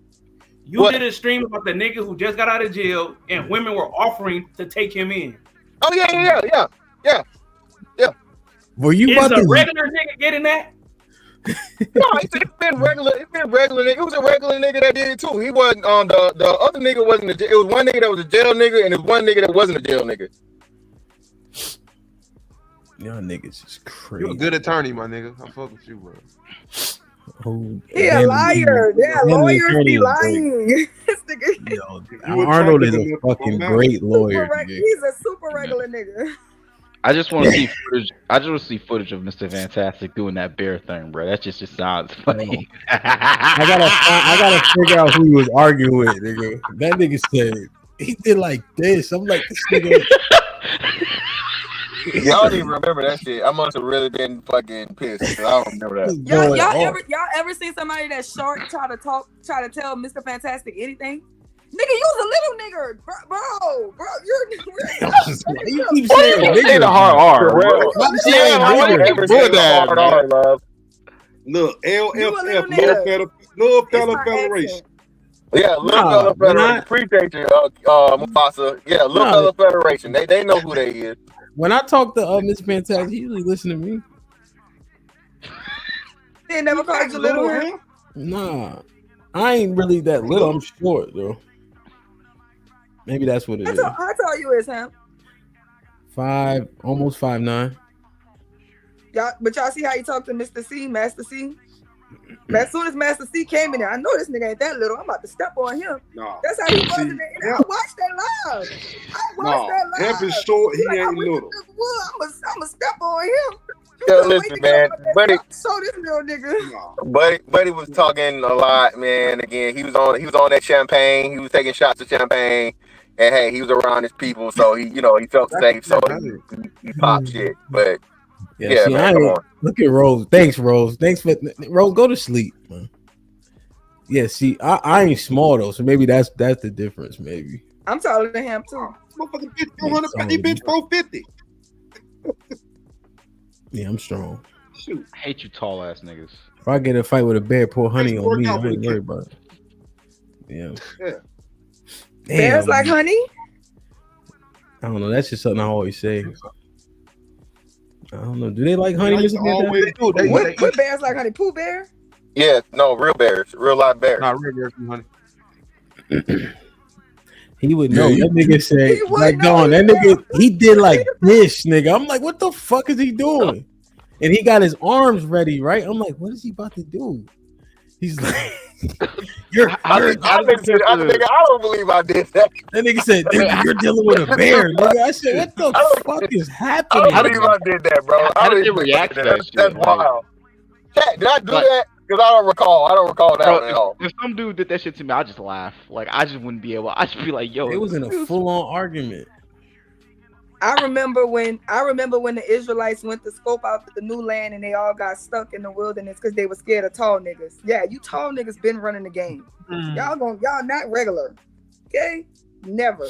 You did a stream about the nigga who just got out of jail, and women were offering to take him in. Oh yeah. Were you Is about a to regular nigga getting that? No, it's been regular. It's been regular nigga. It was a regular nigga that did it too. He wasn't on the other nigga wasn't. It was one nigga that was a jail nigga, and it was one nigga that wasn't a jail nigga. Y'all niggas is crazy. You a good attorney, my nigga. I fuck with you, bro. Oh, He a liar. Yeah, lawyers be lying. This nigga. Yo, Arnold is a fucking great lawyer. He's a super regular nigga. I just want to see footage. I just want to see footage of Mr. Fantastic doing that bear thing, bro. That just sounds funny. I gotta figure out who he was arguing with, nigga. That nigga said he did like this. I'm like, this nigga. Y'all don't even remember that shit. I must have really been fucking pissed. I don't remember that. Y'all ever seen somebody that's short try to tell Mr. Fantastic anything? Nigga, you was a little nigga, bro. You keep saying nigga. The hard R. I'm saying hard R, love. Look, LFF, Little Fella Federation. Yeah, Little Fella Federation. Appreciate you, Mufasa. Yeah, Little Fella Federation. They know who they is. When I talk to Mr. Fantastic, he usually listen to me. They never called you little him? Nah, I ain't really that little. I'm short though. Maybe that's what it is. How tall you is, Ham? 5, almost 5'9". Y'all, but y'all see how you talk to Mr. C, Master C? As soon as Master C came in there, I know this nigga ain't that little. I'm about to step on him. No. That's how he was in there. And I watched that live. Hemp is short. He ain't little. I'm a step on him. Yo, listen, man. Buddy, So this little nigga. Buddy was talking a lot, man. Again, he was on that champagne. He was taking shots of champagne, and hey, he was around his people, so he felt safe. So he popped shit. But yeah, see, man, come on. Look at Rose. Thanks, Rose. Thanks for Rose. Go to sleep, man. Yeah, see, I ain't small though, so maybe that's the difference. Maybe I'm taller than him too. Motherfucking bitch, 450, bitch, 450. yeah, I'm strong. Shoot. I hate you tall ass niggas. If I get in a fight with a bear, pour honey on me, I ain't worried about it. Yeah. Bears Damn, like honey? I don't know. That's just something I always say. I don't know. Do they like honey? What bears like honey? Pooh Bear? Yeah, no, real bears, real live bears. Not real bears, honey. He would know. Yeah, That nigga said, He would like, know. Dawn, that nigga, he did like this, nigga. I'm like, what the fuck is he doing? And he got his arms ready, right? I'm like, what is he about to do? He's like, I don't believe I did that. That nigga said, nigga, you're dealing with a bear, nigga. I said, what the fuck is happening? I don't believe I did that, bro. How did they react to that shit? That's wild. Chat, did I do that? Because I don't recall. That one at all. If some dude did that shit to me, I'd just laugh. Like, I just wouldn't be able. I'd just be like, yo. It was in a full-on argument. I remember when the Israelites went to scope out the new land and they all got stuck in the wilderness because they were scared of tall niggas. Yeah, you tall niggas been running the game. Y'all not regular. Okay? Never.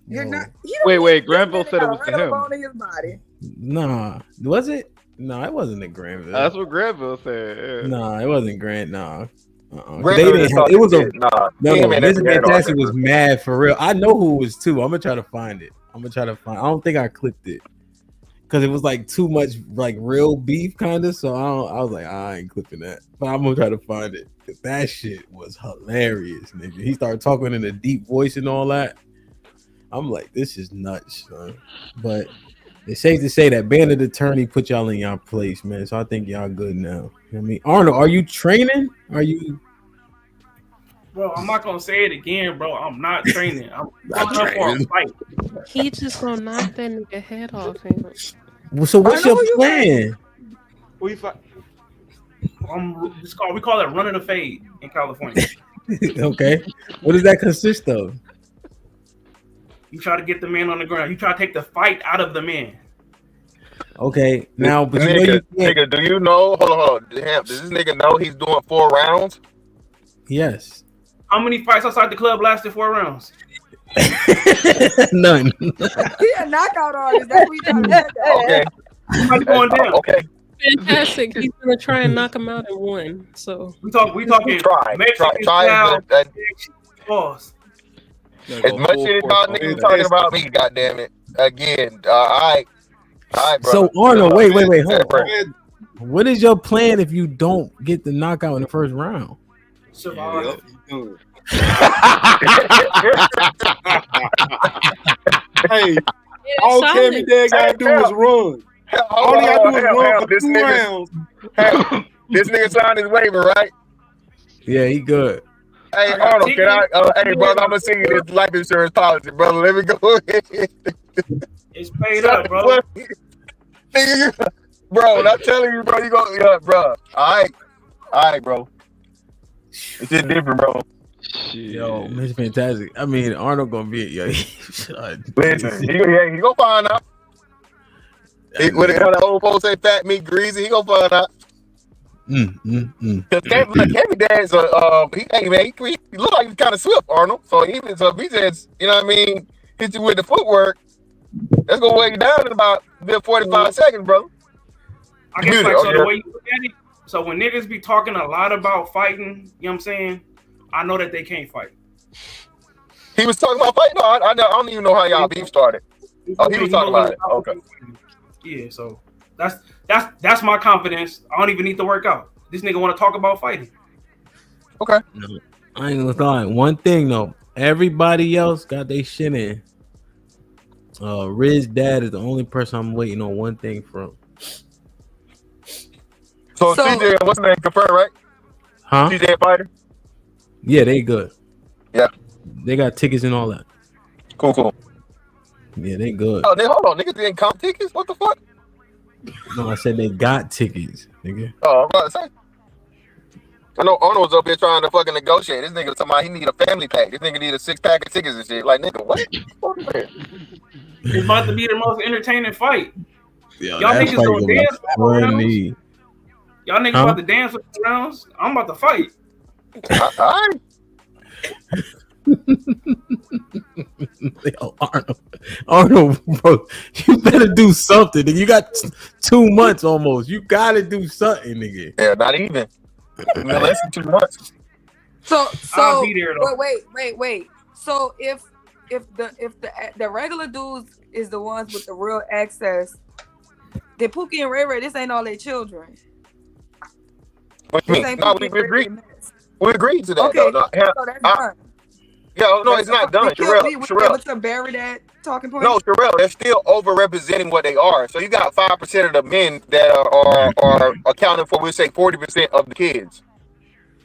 You're not. Wait. Granville said it was to him. Bone in his body. Nah. Was it? No, it wasn't a Granville. That's what Granville said. Yeah. Nah, it wasn't Grant. Nah. Granville They didn't have, it was a nah. no. This Granville Fantastic was mad for real. I know who it was too. I'm gonna try to find it. I don't think I clipped it because it was like too much like real beef kind of. So I was like, I ain't clipping that. But I'm gonna try to find it. That shit was hilarious, nigga. He started talking in a deep voice and all that. I'm like, this is nuts, son. But it's safe to say that Bandit Attorney put y'all in y'all place, man. So I think y'all good now. You know what I mean, Arnold, are you training? Are you? Bro, I'm not gonna say it again, bro. I'm not training. I'm not up for a fight. He just gonna knock that nigga head off. So what's your plan? We call it running a fade in California. Okay, what does that consist of? You try to get the man on the ground. You try to take the fight out of the man. Okay, now, but nigga, do you know? Hold on. Damn, does this nigga know he's doing 4 rounds? Yes. How many fights outside the club lasted 4 rounds? None. He a knockout artist. That's what he trying to say. Okay. Somebody going down. Okay. Fantastic. He's gonna try and knock him out in one. So we talking Mexican style. Pause. As much shit about niggas talking about me, goddamn it. Again, all right, bro. So Arnold, wait, hold on. What is your plan if you don't get the knockout in the first round? Survive. Hey, all Cammy Dad gotta do is run. All he gotta do is run for 2 rounds. This nigga signed his waiver, right? Yeah, he good. Hey, Arnold, can I? Hey, brother, I'm gonna send you this life insurance policy, brother. Let me go ahead. It's paid up, bro. Bro, I'm telling you, bro. You go, bro. All right, bro. It's just different, bro. Yo, it's fantastic. I mean, Arnold gonna be yo. Listen, he gonna find out. When the old folks say fat meat greasy, he gonna find out. Cause Kevin Dad's he look like he's kind of swift, Arnold. So if he just, you know what I mean, hit you with the footwork, that's gonna weigh you down in about 45 seconds, bro. I guess like, so the way you look at it, so when niggas be talking a lot about fighting, you know what I'm saying? I know that they can't fight. He was talking about fighting? No, I don't even know how y'all beef started. Oh, he was talking about it. Okay. Yeah, so that's my confidence. I don't even need to work out. This nigga want to talk about fighting. Okay. No, I ain't gonna lie. One thing though, everybody else got their shit in. Riz dad is the only person I'm waiting on one thing from. So TJ, what's the name? Confirm, right? Huh? She's a fighter. Yeah, they good. Yeah. They got tickets and all that. Cool. Yeah, they good. Oh, hold on, niggas didn't comp tickets. What the fuck? No, I said they got tickets, nigga. Oh, I'm about to say. I know Arnold was up here trying to fucking negotiate. This nigga talking about he need a family pack. This nigga need a 6-pack of tickets and shit. Like, nigga, what? It's about to be the most entertaining fight. Yo, Y'all that niggas fight gonna gonna be dance for rounds. funny. Y'all niggas Huh? about to dance for rounds. I'm about to fight. Alright. Yo, Arnold, bro, you better do something. Nigga. You got 2 months almost. You gotta do something, nigga. Yeah, not even. Less than 2 months. So I'll be there, though. wait. So if the regular dudes is the ones with the real access, then Pookie and Ray Ray, this ain't all their children. What you mean? No, we agreed. We agreed to that. Okay, though. No, so that's done. Yeah, no, it's not done. We able to bury that talking point. No, Sherelle, they're still overrepresenting what they are. So you got 5% of the men that are accounting for, we say, 40% of the kids.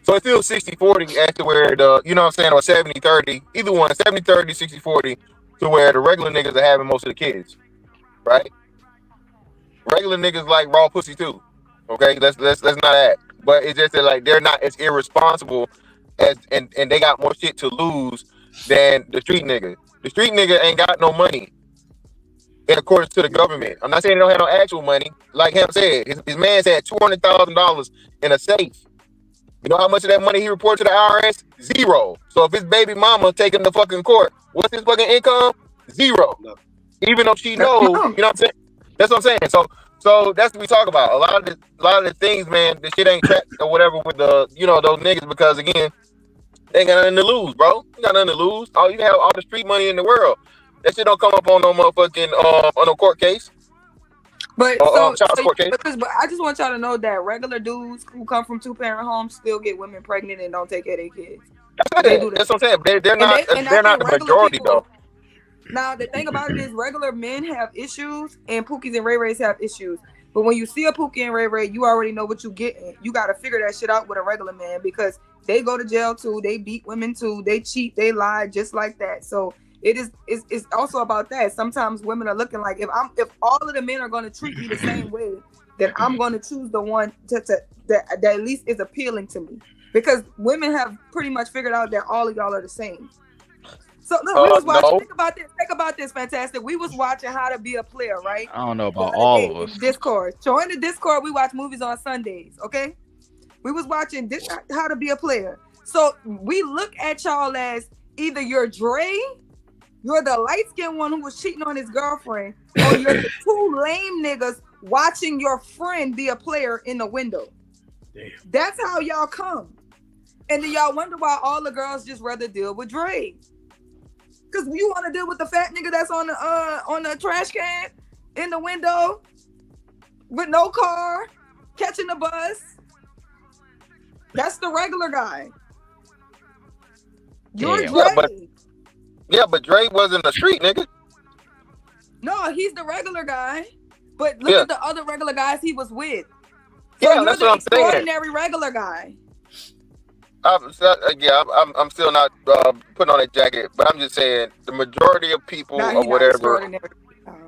So it's still 60-40 as to where the, you know what I'm saying, or 70-30, either one, 70-30, 60-40, to where the regular niggas are having most of the kids, right? Regular niggas like raw pussy too. Okay, let's not act. But it's just that like they're not as irresponsible as and they got more shit to lose than the street nigga. The street nigga ain't got no money in accordance to the government. I'm not saying they don't have no actual money. Like him said, his man's had $200,000 in a safe. You know how much of that money he reported to the IRS? Zero. So if his baby mama take him to fucking court, what's his fucking income? Zero. Even though she knows, you know what I'm saying? That's what I'm saying. So that's what we talk about. A lot of the things, man, the shit ain't tracked or whatever with the, you know, those niggas because again, they ain't got nothing to lose, bro. You got nothing to lose. Oh, you can have all the street money in the world. That shit don't come up on no motherfucking on no court case. But child support case. but I just want y'all to know that regular dudes who come from 2-parent homes still get women pregnant and don't take care of their kids. They do that. That's what I'm saying. They're not And they're I not think the majority people, though. Now the thing about it is regular men have issues and Pookies and Ray Rays have issues. But when you see a Pookie and Ray Ray, you already know what you getting. You got to figure that shit out with a regular man because they go to jail too. They beat women too. They cheat. They lie just like that. So it's also about that. Sometimes women are looking like if all of the men are going to treat me the same way, then I'm going to choose the one that at least is appealing to me because women have pretty much figured out that all of y'all are the same. So look, we was watching. No. Think about this, fantastic. We was watching How to Be a Player, right? I don't know about all of us. Discord. Join the Discord. We watch movies on Sundays. Okay, we was watching How to Be a Player. So we look at y'all as either you're Dre, you're the light skinned one who was cheating on his girlfriend, or you're the two lame niggas watching your friend be a player in the window. Damn. That's how y'all come, and then y'all wonder why all the girls just rather deal with Dre. Cause you want to deal with the fat nigga that's on the trash can in the window with no car, catching the bus. That's the regular guy. You're Dre. But Dre wasn't a street nigga. No, he's the regular guy. But look at the other regular guys he was with. So Yeah, you're that's the what I'm saying. extraordinary regular guy. I'm still not putting on that jacket, but I'm just saying the majority of people or whatever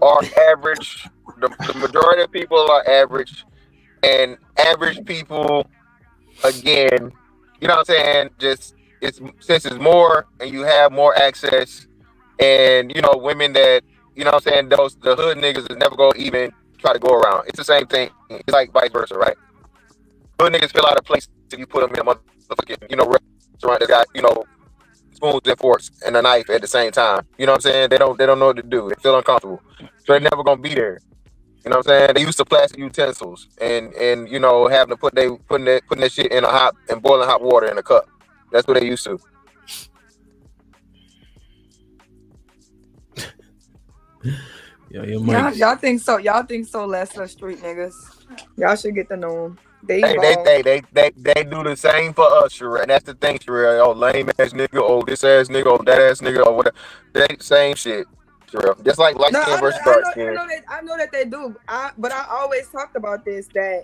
are average. The majority of people are average, and average people, again, you know what I'm saying? Just since it's more and you have more access, and you know women that you know what I'm saying the hood niggas is never gonna even try to go around. It's the same thing. It's like vice versa, right? Hood niggas feel out of place if you put them in a motherfucking, you know, restaurant that got, you know, spoons and forks and a knife at the same time. You know what I'm saying? They don't know what to do. They feel uncomfortable. So they're never gonna be there. You know what I'm saying? They used to plastic utensils and you know, having to putting that shit in boiling hot water in a cup. That's what they used to. Y'all think so? Y'all think so? Less of street niggas. Y'all should get to know them. They do the same for us, Sherelle. And that's the thing, Sherelle. Oh, lame ass nigga. Oh, this ass nigga. Oh, that ass nigga. Or whatever. They same shit, Sherelle. Just like light skin versus dark skin. I know that they do. But I always talked about this that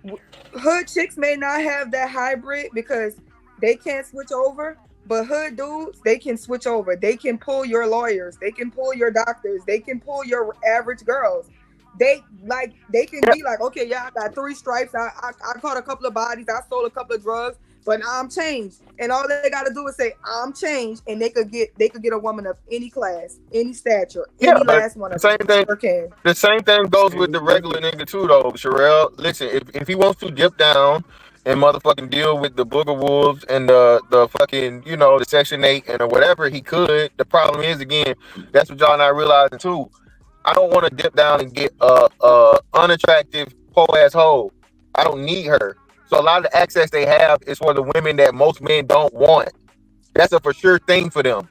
hood chicks may not have that hybrid because they can't switch over, but hood dudes, they can switch over. They can pull your lawyers, they can pull your doctors, they can pull your average girls. They can be like, okay, yeah, I got 3 stripes, I caught a couple of bodies, I stole a couple of drugs, but now I'm changed. And all they gotta do is say I'm changed, and they could get a woman of any class, any stature, any last one of them. The same thing goes with the regular nigga too, though. Sherelle, listen, if he wants to dip down and motherfucking deal with the booger wolves and the fucking, you know, the Section 8 and whatever, he could. The problem is, again, that's what y'all not realizing too. I don't want to dip down and get unattractive poor ass hoe. I don't need her. So a lot of the access they have is for the women that most men don't want. That's a for sure thing for them.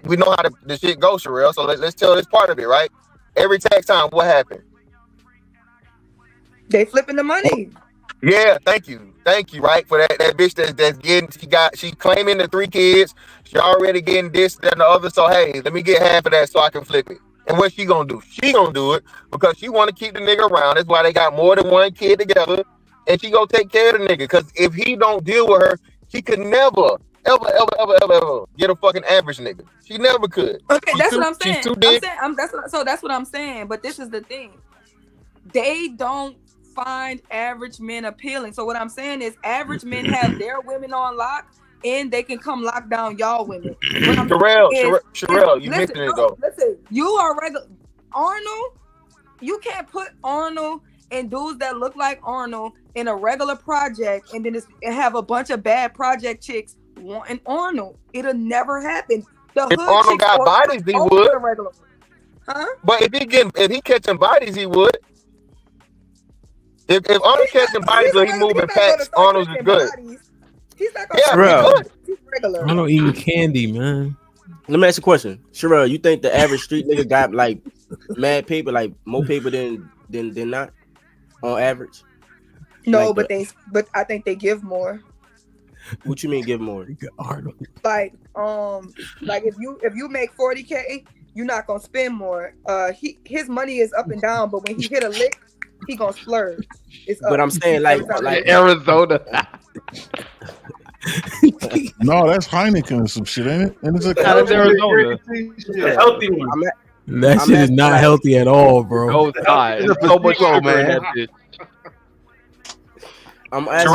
We know how the shit goes, Sherelle. So let's tell this part of it, right? Every tax time, what happened? They flipping the money. Yeah, thank you, right? For that bitch that's getting, she claiming the 3 kids. She already getting this, that, and the other. So hey, let me get half of that so I can flip it. And what she gonna do? She gonna do it because she want to keep the nigga around. That's why they got more than 1 kid together. And she gonna take care of the nigga. Because if he don't deal with her, she could never, ever get a fucking average nigga. She never could. Okay, that's what I'm saying. She's too big. That's what I'm saying. But this is the thing. They don't find average men appealing. So what I'm saying is average men have their women on lock, and they can come lock down y'all women. Sherelle, you missing it though. Listen, you are regular Arnold. You can't put Arnold and dudes that look like Arnold in a regular project, and then have a bunch of bad project chicks wanting Arnold. It'll never happen. If Arnold got bodies, he would. Huh? But if he catching bodies, he would. If Arnold catching bodies or he moving packs, Arnold's is good. He's not Sherelle, he's regular. I don't eat candy, man. Let me ask you a question. Sherelle, you think the average street nigga got like mad paper, like more paper than not on average? No, Like but I think they give more. What you mean give more? Like if you make 40K, you're not gonna spend more. His money is up and down, but when he hit a lick, he gonna splurge. It's up. But I'm saying like Arizona. No, that's Heineken or some shit, ain't it? And it's That's Arizona. Healthy one. That shit is not healthy at all, bro. Oh, it's not. It's so much sugar in that bitch. I'm asking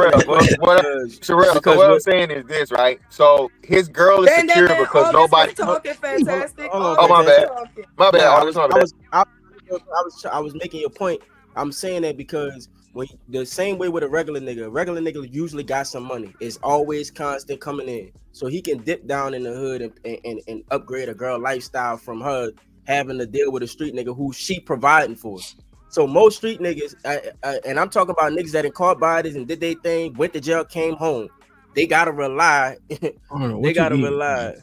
Sherelle, what I'm saying is this, right? So his girl is secure because nobody. Talking fantastic. Oh, my bad. My bad. I was making your point. I'm saying that because when the same way with a regular nigga usually got some money. It's always constant coming in, so he can dip down in the hood and upgrade a girl lifestyle from her having to deal with a street nigga who she providing for. So most street niggas, and I'm talking about niggas that had caught bodies and did their thing, went to jail, came home. They gotta rely. They gotta rely.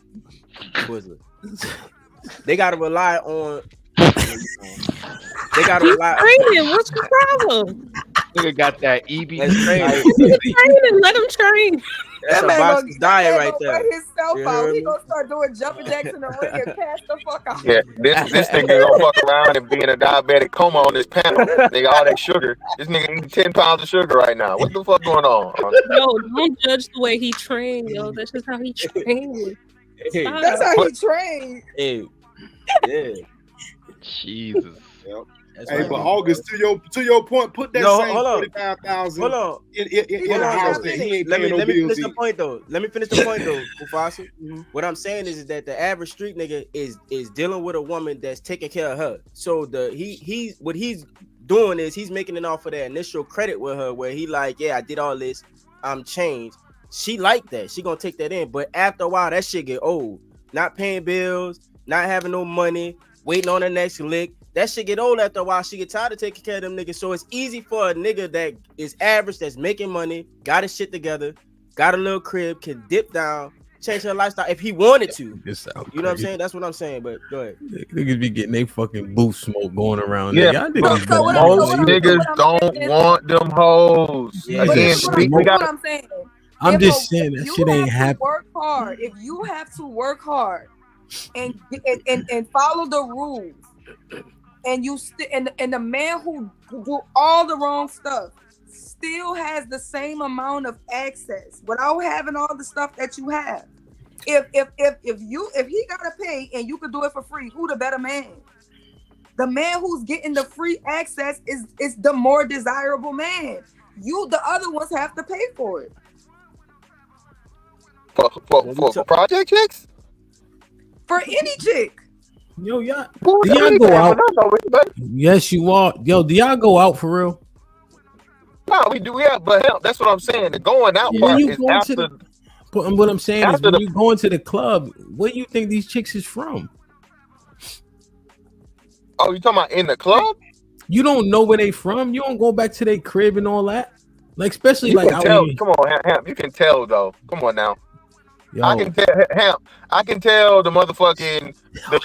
They gotta rely on. They gotta rely. Training. What's the problem? Nigga got that EB. Training. Let him train. That's a boxer's diet right there. He gonna start doing jumping jacks in the ring and pass the fuck out. Yeah, this nigga gonna fuck around and be in a diabetic coma on this panel. Nigga, all that sugar. This nigga eating 10 pounds of sugar right now. What the fuck going on? Yo, don't judge the way he trained, yo. That's just how he trained. That's how he trained. Hey, yeah. Jesus. Yep. Hey, but August, to your point, put that same 45,000 in a house that he ain't paying no bills. Let me finish the point though. Mufasa. What I'm saying is that the average street nigga is dealing with a woman that's taking care of her. So what he's doing is he's making it off of that initial credit with her, where he like, yeah, I did all this, I'm changed. She like that. She gonna take that in, but after a while, that shit get old. Not paying bills, not having no money, waiting on the next lick. That shit get old after a while. She get tired of taking care of them niggas. So it's easy for a nigga that is average, that's making money, got his shit together, got a little crib, can dip down, change her lifestyle if he wanted to. You know what I'm saying? That's what I'm saying. But go ahead. Niggas be getting they fucking booth smoke going around. Yeah, Y'all most niggas don't want them hoes. Yeah, Again, we got. What I'm saying. I'm just saying that shit ain't happening. Work hard. If you have to work hard and follow the rules. And you and the man who do all the wrong stuff still has the same amount of access without having all the stuff that you have. If he gotta pay and you could do it for free, who the better man? The man who's getting the free access is the more desirable man. The other ones have to pay for it. For project chicks? For any chick. Yo, y'all, do y'all go out? Yes, you are. Yo, do y'all go out for real? No, we do. Yeah, but hell, that's what I'm saying. The going out part is after. But what I'm saying is, when you go into the club, where do you think these chicks is from? Oh, you talking about in the club? You don't know where they from. You don't go back to their crib and all that. Like, especially You like can out tell. here. Come on, Ham. You can tell though. Come on now. Yo. I can tell Ham. I can tell the motherfucking the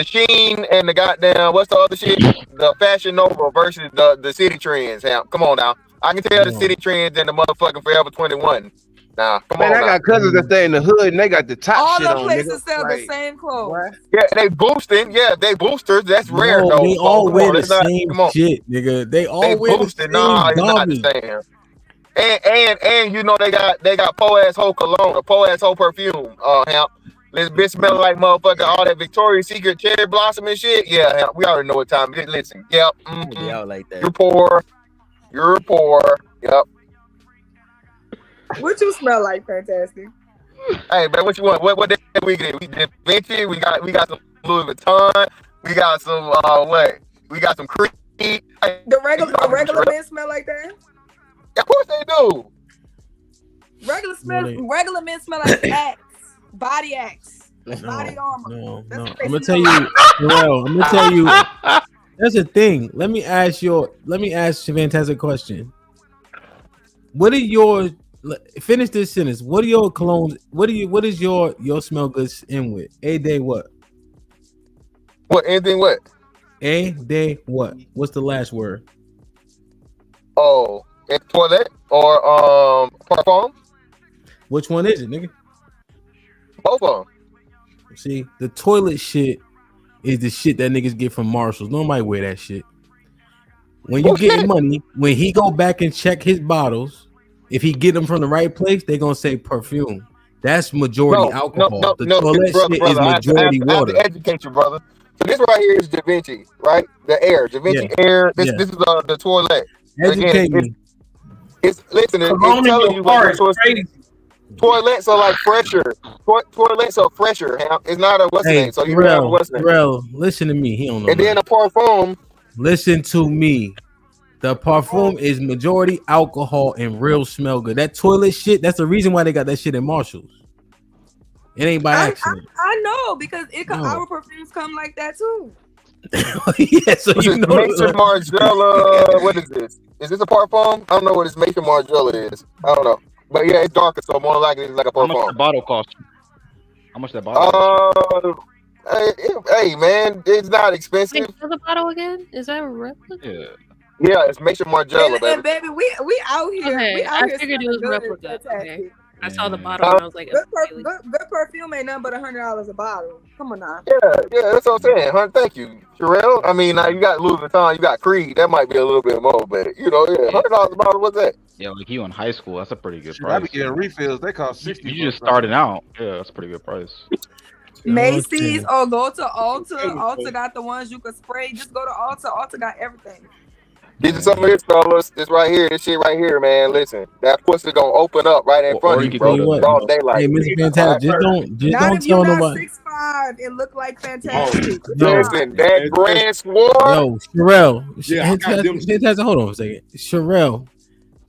Sheen and the goddamn what's the other shit? The Fashion Nova versus the City Trends. Ham. Come on now. I can tell the City Trends and the motherfucking Forever 21. Nah, come Man, on I now. got cousins that stay in the hood and they got the top All shit the on. places Nigga. sell Like, the same clothes. Yeah, they boosting. Yeah, they boosters. That's rare No, though. they So, all come wear on, the let's not- same come on. shit, nigga. They all They wear the boosted. same Nah, it's not the garbage. same. And you know they got po ass whole cologne, a po ass whole perfume. Hamp. This bitch smell like motherfucker all that Victoria's Secret cherry blossom and shit. Yeah, Hamp, we already know what time it is. Listen, yep. They out like that. You're poor. You're poor. Yep. What you smell like, Fantastic? Hey, man, what you want? What did we get? We did Vinci. We got some Louis Vuitton. We got some what? We got some Creed. The regular men smell like that? Of course they do. Regular men smell like Axe, body Axe, body armor. No. I'm gonna tell you, Joel. I'm gonna tell you. That's the thing. Let me ask you a fantastic question. What are your finish this sentence? What are your colognes? What is your smell goods in with? A day what? What anything what? A day what? What's the last word? Oh, toilet or parfum? Which one is it, nigga? Both of them. See, the toilet shit is the shit that niggas get from Marshalls. Nobody wear that shit. When you get money, when he go back and check his bottles, if he get them from the right place, they gonna say perfume. That's majority alcohol. The toilet shit is majority water. I have to educate you, brother. So this right here is Da Vinci, right? The Air, Da Vinci Air. This is the toilet. Educate me. It's listen. It's telling you toilets are like fresher. Toilets are fresher. It's not a what's the name. So you have a what's the name. Listen to me. He don't know. And then a parfum. Listen to me. The parfum is majority alcohol and real smell good. That toilet shit, that's the reason why they got that shit in Marshalls. It ain't by accident. I know because our perfumes come like that too. Yeah, so you know. Mason Margiela. What is this? Is this a parfum? I don't know what this Mason Margiela is. I don't know. But yeah, it's darker, so more likely it's like a parfum. How much the bottle cost? How much that bottle? Hey man, it's not expensive. Wait, for the bottle again? Is that a replica? Yeah, it's Mason Margiela, And baby. baby, we out here. Okay, We out I here figured it was smelling replica. good. Okay. I saw the bottle and I was like, Good perfume ain't nothing but $100 a bottle. Come on now. Yeah, that's what I'm saying. Hun, thank you, Sherelle. I mean, now you got Louis Vuitton, you got Creed. That might be a little bit more, but $100 a bottle. What's that? Yeah, like you in high school, that's a pretty good Shit, I be price. getting refills. They cost 60. You just starting out. Yeah, that's a pretty good price. Macy's or go to Ulta. Ulta got the ones you can spray. Just go to Ulta. Ulta got everything. These are some of this, fellas. This right here, this shit right here, man. Listen, that pussy gonna open up right in front of you, bro. It's all daylight. Hey, Mr. Fantastic, just Not don't if tell you got nobody. 6'5" and look like Fantastic. Listen, that grand swore. Yo, Sherelle. Yeah, I got them. Fantastic, hold on a second. Sherelle,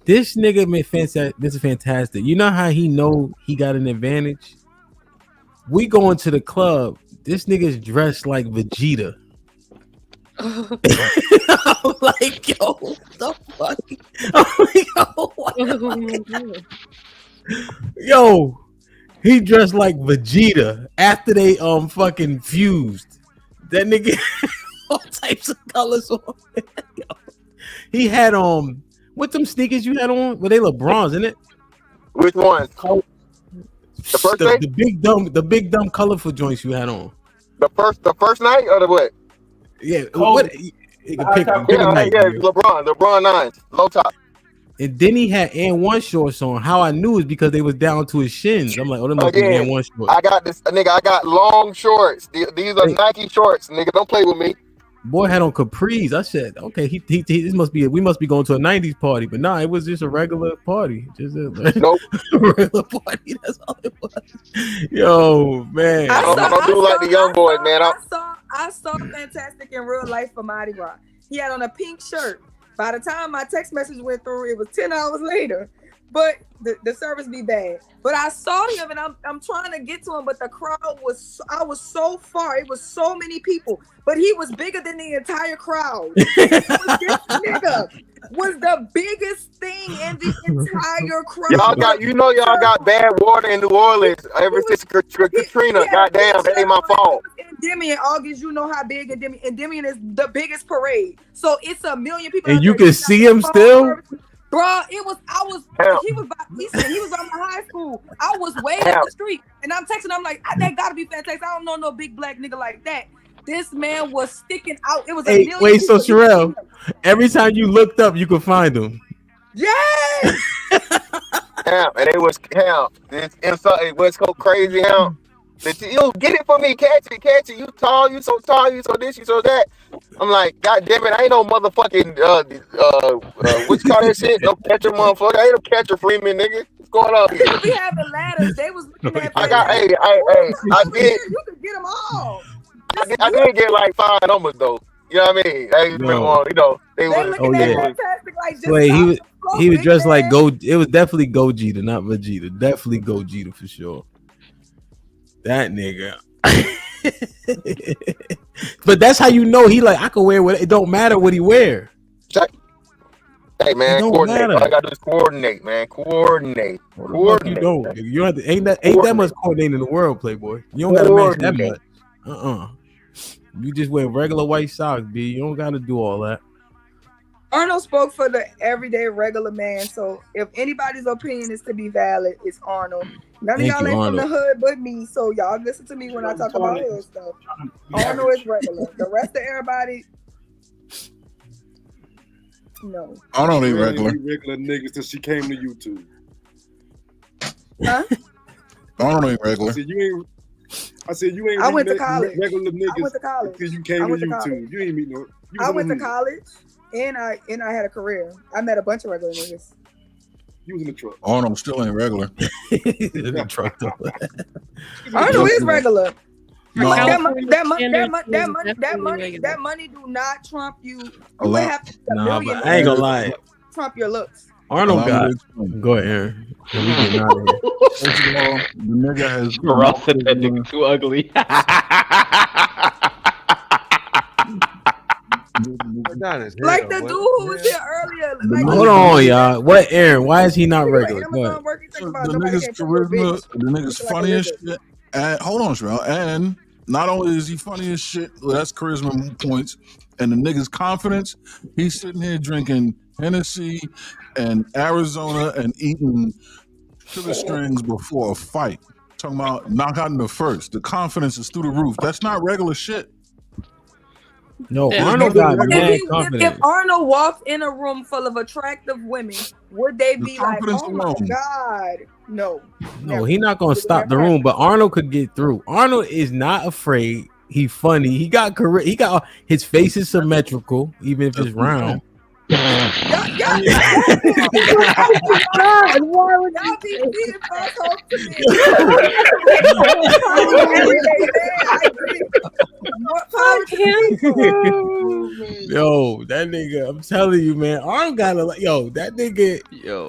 this nigga Mr. Fantastic. You know how he know he got an advantage? We going to the club. This nigga's dressed like Vegeta. I'm like, yo, what the fuck? I'm like, yo, he dressed like Vegeta after they fucking fused. That nigga all types of colors on. He had what them sneakers you had on? Were they LeBrons, isn't it? Which ones? The first night? The big dumb colorful joints you had on. The first night or the what? Yeah, what? You can pick a night. LeBron 9s, low top. And then he had and one shorts on. How I knew is because they was down to his shins. I'm like, oh, them must be and Again, one shorts. I got this, nigga. I got long shorts. These are Nike shorts, nigga. Don't play with me. Boy had on capris. I said, okay, this must be we must be going to a 90s party, but nah, it was just a regular party. Just a regular party. That's all it was. Yo, man. I don't do like the young boys, man. I saw Fantastic in real life for Mardi Gras. He had on a pink shirt. By the time my text message went through, it was 10 hours later. But the service be bad. But I saw him and I'm trying to get to him, but the crowd I was so far. It was so many people, but he was bigger than the entire crowd. This nigga was the biggest thing in the entire crowd. Y'all got bad water in New Orleans ever since Katrina. Goddamn, that ain't my fault. Endymion, August, you know how big Endymion is the biggest parade. So it's a million people. And you can see him still. Bro, he was on my high school. I was way up the street and I'm texting. I'm like, that gotta be Fantastic. I don't know no big black nigga like that. This man was sticking out. It was a million. Wait, so Sherelle, every time you looked up, you could find him. Yes. And it was it was so crazy how you get it for me, catch it. You tall, you so this, you so that. I'm like, God damn it, I ain't no motherfucking what you call that shit? No catcher, motherfucker. I ain't no catcher Freeman, nigga. What's going on here? We having ladders. They was looking at. I did. You could get them all. I did get like 5 numbers though. You know what I mean? They were looking at Fantastic like this. Wait, he was dressed like Go. It was definitely Gogeta, not Vegeta. Definitely Gogeta for sure. That nigga. But that's how you know he like I can wear what it don't matter what he wear. Hey man, coordinate. All I gotta do is coordinate, man. Coordinate. You don't. You have to, ain't that much coordinating in the world, Playboy. You don't gotta match that much. You just wear regular white socks, B. You don't gotta do all that. Arnold spoke for the everyday regular man, so if anybody's opinion is to be valid, it's Arnold. None of y'all ain't from the hood but me, so y'all listen to me when I talk about hood stuff. Arnold is regular. The rest of everybody, no. Arnold ain't regular. Regular niggas since she came to YouTube. Huh? Arnold ain't regular. I said you ain't. I went to college. Regular niggas. I went to college. Because you came to YouTube. You ain't meet no. I went to college. And I had a career. I met a bunch of regular niggas. You was in the truck. Arnold still ain't regular. In the truck though. Arnold is regular. No. That money do not trump you. You would have to but I ain't gonna lie. Trump your looks. Arnold got. Go ahead, Aaron. We getting out of here. First of all, the nigga has. Ross said that nigga too ugly. Like the dude who was here earlier. Like, hold on, y'all. What, Aaron? Why is he not regular? The nigga's charisma, the nigga's funny as shit. And hold on, Sherelle. And not only is he funny as shit, that's charisma points, and the nigga's confidence. He's sitting here drinking Hennessy and Arizona and eating sugar strings before a fight. Talking about knock out in the first. The confidence is through the roof. That's not regular shit. No, Arnold got mad confidence. If Arnold walked in a room full of attractive women, would they be like, "Oh my god"? No. No, he's not gonna stop the room. But Arnold could get through. Arnold is not afraid. He funny. He got his face is symmetrical, even if it's round. Y'all be being false to me. Yo, that nigga, I'm telling you, man, Arnold gotta that nigga,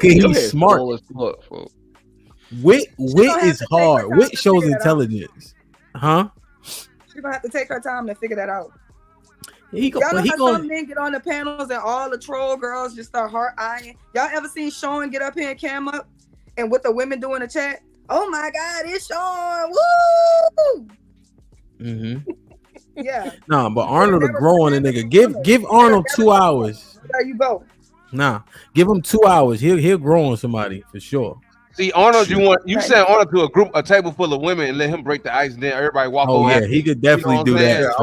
he's smart. Wit is hard. Wit shows intelligence, huh? She's gonna have to take her time to figure that out. Y'all know how some men get on the panels and all the troll girls just start heart eyeing. Y'all ever seen Sean get up here and cam up and what the women do in the chat? Oh my God, it's Sean! Woo! Mm-hmm. Yeah. Nah, but Arnold will grow on a nigga. Give Arnold 2 hours. There you go. Nah, give him 2 hours. He'll grow on somebody for sure. See, Arnold, you send Arnold to a table full of women and let him break the ice, and then everybody walk over. Yeah, he could definitely do that.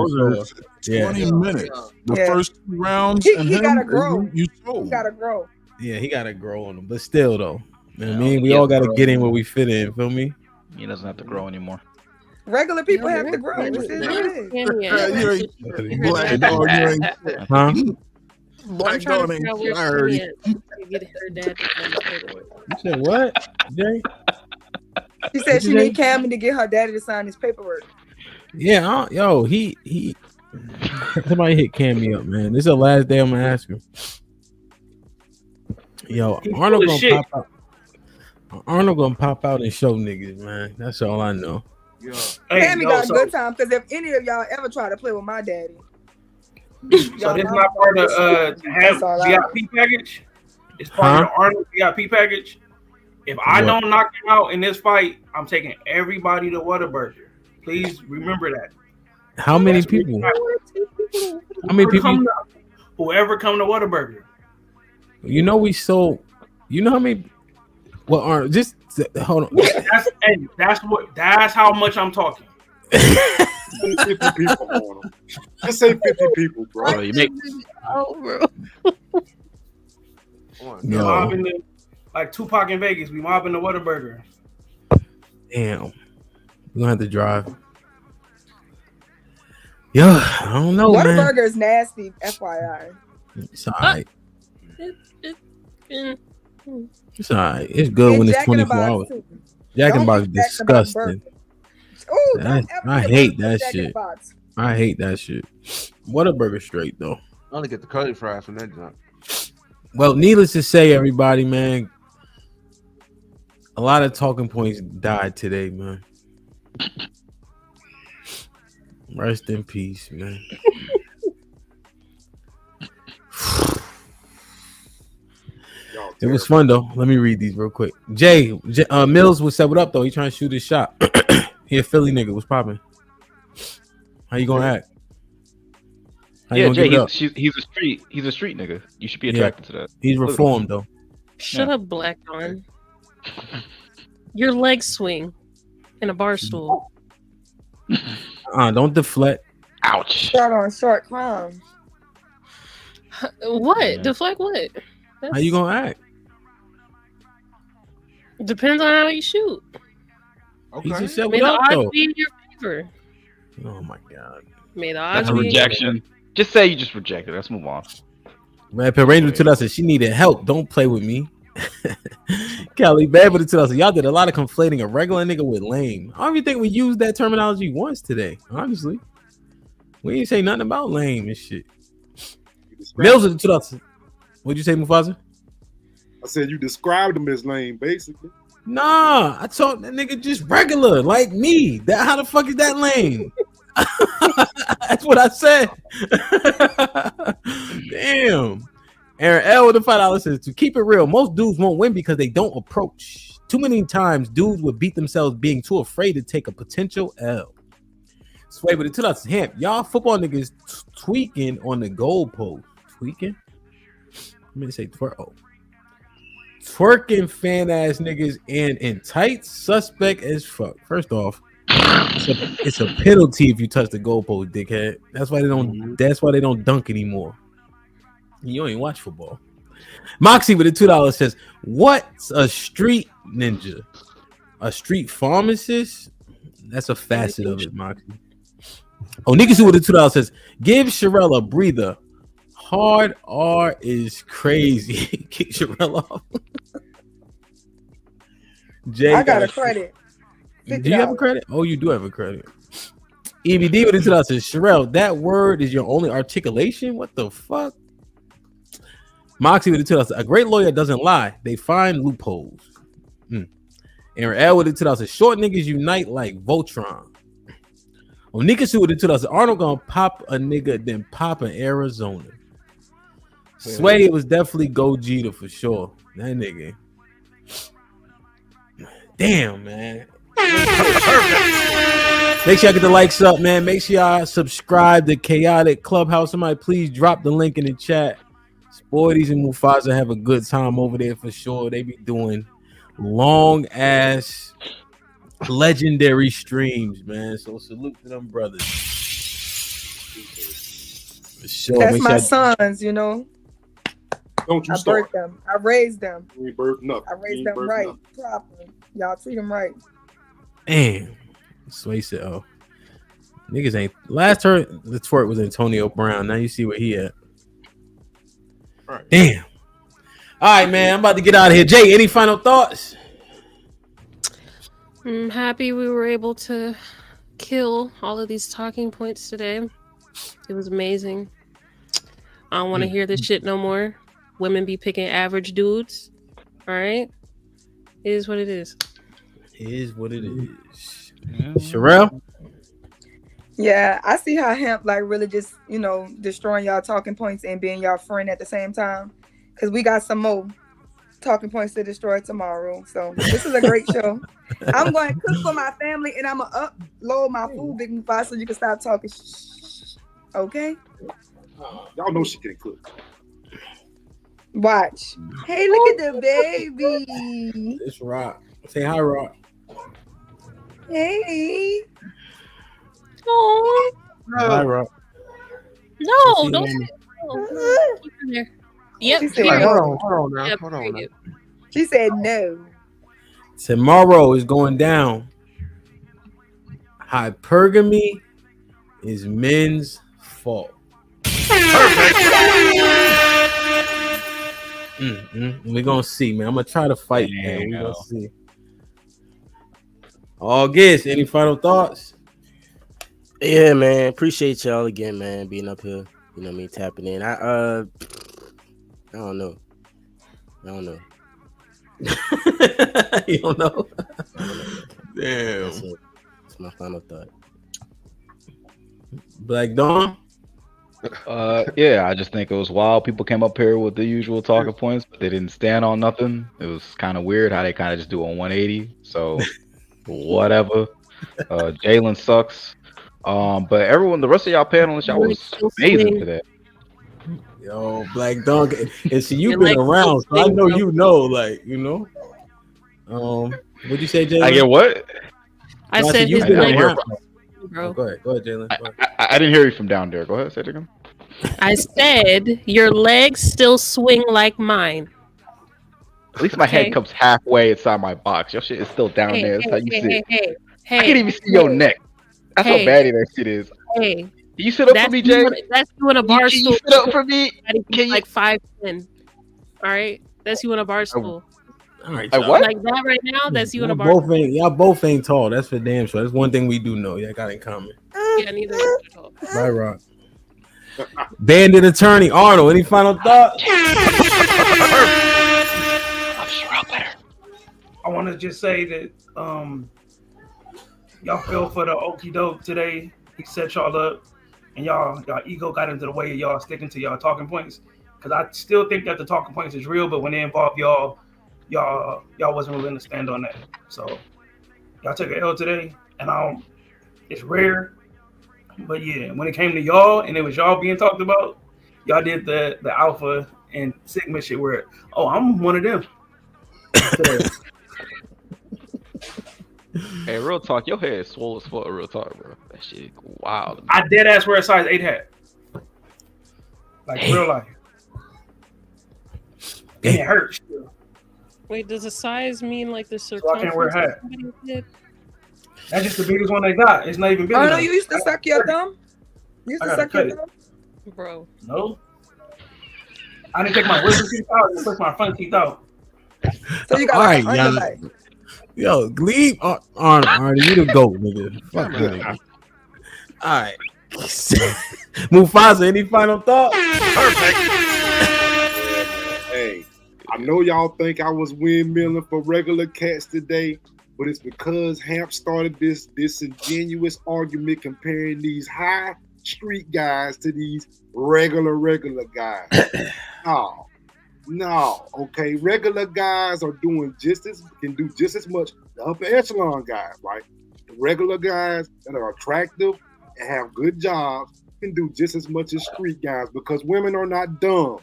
Yeah, 20 minutes. The first 2 rounds. He gotta grow. He gotta grow. Yeah, he gotta grow on them, but still though, you know what I mean, we all gotta get in where we fit in. Feel me? He doesn't have to grow anymore. Regular people have to grow. Just is what it is. Black dog, you ain't huh? Black dog ain't clarity. You said what, Jay? She said she need Cammy to get her daddy to sign his paperwork. Yeah, yo, he. Somebody hit Cammy up, man. This is the last day I'm gonna ask him. Yo, Arnold gonna pop out. Arnold gonna pop out and show niggas, man. That's all I know. Cammy got a good time because if any of y'all ever try to play with my daddy, so this is not part of have VIP package. It's part of the Arnold VIP package. If I don't knock him out in this fight, I'm taking everybody to Whataburger. Please remember that. How many people? How many people? Whoever come to Whataburger. You know we sold. You know how many? Well, Arnold, just hold on. That's how much I'm talking. 50 people on them. Just say 50 people, bro. Bro, you make We mobbing the, like Tupac in Vegas. We mobbing the Whataburger. Damn, we're gonna have to drive. Yeah, I don't know, man. Whataburger is nasty. FYI. It's alright. It's alright. It's good when it's 24 hours. Jack in the Box is disgusting. I hate that shit. I hate that shit. Whataburger straight though. I only get the curly fries from that joint. Well, needless to say, everybody, man, a lot of talking points died today, man. Rest in peace, man. It was fun though. Let me read these real quick. Jay Mills was set up though. He trying to shoot his shot. He a Philly nigga. What's popping? How you gonna act? Yeah, Jay, he's a street nigga. You should be attracted to that. He's reformed though. Shut up, Black Dawn. Your legs swing in a bar stool. Don't deflect. Ouch. Short on short crime. What? Deflect what? How you gonna act? Depends on how you shoot. He just said May what the up odds though. be in your favor. Oh my god. May the odds That's a be in your rejection. Just say you just rejected. Let's move on. Man, Ranger to us said she needed help. Don't play with me. Kelly Babbitt to us. Y'all did a lot of conflating a regular nigga with lame. I don't even think we used that terminology once today. Honestly, we ain't say nothing about lame and shit. Mills to us. What'd you say, Mufasa? I said you described him as lame, basically. Nah, I told that nigga just regular, like me. How the fuck is that lame? That's what I said. Damn. Aaron L with the $5 says, to keep it real, most dudes won't win because they don't approach. Too many times, dudes would beat themselves being too afraid to take a potential L. Sway with the $2 hemp. Y'all football niggas tweaking on the goalpost. Tweaking? I'm gonna say twerking fan ass niggas and in tights, suspect as fuck. First off, it's a penalty if you touch the goalpost, dickhead. That's why they don't. That's why they don't dunk anymore. You ain't watch football. Moxie with the $2 says, "What's a street ninja? A street pharmacist? That's a facet of it, Moxie." Oh, Nikasu with the $2 says, "Give Sherelle a breather. Hard R is crazy." Kick Sherelle off. Jay, I got a credit. Do you have a credit? Oh, you do have a credit. EBD with the $2 says, "Sherelle, that word is your only articulation? What the fuck?" Moxie with the $2 says, "A great lawyer doesn't lie. They find loopholes." Aaron L with the $2 says, "Short niggas unite like Voltron." Oh, Nikasu with the $2 says, "Arnold gonna pop a nigga, then pop in Arizona." Sway, it was definitely Go Jeter for sure. That nigga. Damn, man. Make sure y'all get the likes up, man. Make sure y'all subscribe to Chaotic Clubhouse. Somebody please drop the link in the chat. Sporties and Mufasa have a good time over there for sure. They be doing long ass legendary streams, man. So salute to them brothers. For sure. That's my sons, you know. Don't you I start. birthed them. I raised them. You ain't birthed nothing. I You raised ain't them birthed right, nothing. properly. Y'all treat them right. Damn. Sway said, "Oh, niggas ain't." Last turn the twerk was Antonio Brown. Now you see where he at. Right. Damn. All right, man. I'm about to get out of here. Jay, any final thoughts? I'm happy we were able to kill all of these talking points today. It was amazing. I don't want to hear this shit no more. Women be picking average dudes. All right? It is what it is. It is what it is. Sherelle? Yeah, I see how hemp like really just, destroying y'all talking points and being y'all friend at the same time. Because we got some more talking points to destroy tomorrow. So this is a great show. I'm going to cook for my family and I'm going to upload my food, Big Mufasa, so you can stop talking. Okay? Y'all know she can't cook. Watch. Hey, look at the baby. It's Rock. Say hi, Rock. Hey. Oh. Hi, Rock. No, don't say no. Keep her there. Yep. She said, period. hold on now. Yep, Hold on now. period. She said no. Tomorrow is going down. Hypergamy is men's fault. We're gonna see, man. I'm gonna try to fight, man. We're gonna see. August, any final thoughts? Yeah, man. Appreciate y'all again, man, being up here. You know what I mean, tapping in. I don't know. You don't know? Damn. That's my final thought. Black Dawn? Yeah, I just think it was wild. People came up here with the usual talking points, but they didn't stand on nothing. It was kind of weird how they kind of just do a 180. So whatever. Jalen sucks. But everyone, the rest of y'all panelists, y'all was amazing today. Yo, Black Dog, and see you've Your been legs around, still so I swing, know bro. you know, like what'd you say, Jalen? I get what? I No, said you've his been legs around. bro. Oh, go ahead, Jalen. Go ahead. I didn't hear you from down there. Go ahead, say it again. I said your legs still swing like mine. At least my Okay. head comes halfway inside my box. Your shit is still down Hey, there. That's how you sit. hey. I can't even see your neck. That's how bad that shit is. Hey. Can you sit up for me, Jay? That's you in a bar Can stool. you sit up for me? Can you like 5'10"? All right, that's you in a bar stool. All right, Like y'all. what? Like that right now. That's you in a bar. Y'all both ain't tall. That's for damn sure. That's one thing we do know. Y'all got in common. Yeah, neither of us are tall. Bye, Rock. Bandit attorney Arnold. Any final thoughts? I want to just say that y'all fell for the okie doke today. He set y'all up, and y'all ego got into the way of y'all sticking to y'all talking points. Because I still think that the talking points is real, but when they involve y'all wasn't willing to stand on that. So y'all took an L today, and it's rare. But yeah, when it came to y'all and it was y'all being talked about, y'all did the alpha and sigma shit where, oh, I'm one of them. Hey, real talk, your head is swole as fuck. Real talk, bro. That shit wild. I dead ass wear a size 8 hat. Like real life. And it hurts. Wait, does a size mean like the So I can't wear a circumference? hat. of somebody's head? That's just the biggest one they got. It's not even big Oh, no, enough. you used to suck your thumb? You used I to gotta suck your cut it. thumb? Bro. No. I didn't take my wisdom teeth out. I took my front teeth out. So you got All like right, an y'all. underbite. Yo, leave Arnold. You the goat, nigga. Fuck you, nigga. All right. Mufasa, any final thoughts? Hey, I know y'all think I was windmilling for regular cats today, but it's because Hamp started this disingenuous argument comparing these high street guys to these regular guys. No, okay. Regular guys are can do just as much. The upper echelon guys, right? The regular guys that are attractive and have good jobs can do just as much as street guys because women are not dumb.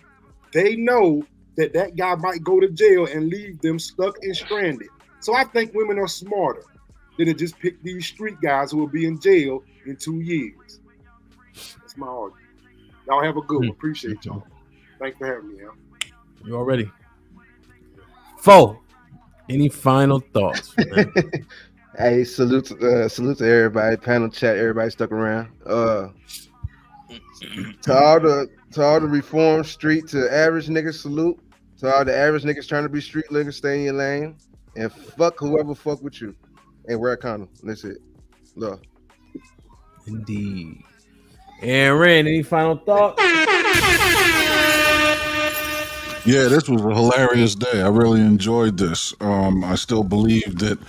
They know that guy might go to jail and leave them stuck and stranded. So I think women are smarter than to just pick these street guys who will be in jail in 2 years. That's my argument. Y'all have a good one. Appreciate y'all. Thanks for having me, You already? Foe. Any final thoughts? Man? Hey, salute to everybody, panel chat, everybody stuck around. To all the reform street, to average niggas, salute. To all the average niggas trying to be street niggas, stay in your lane. And fuck whoever fuck with you. And wear a condom. That's it. Love. Indeed. Aaron, any final thoughts? Yeah, this was a hilarious day. I really enjoyed this. I still believe that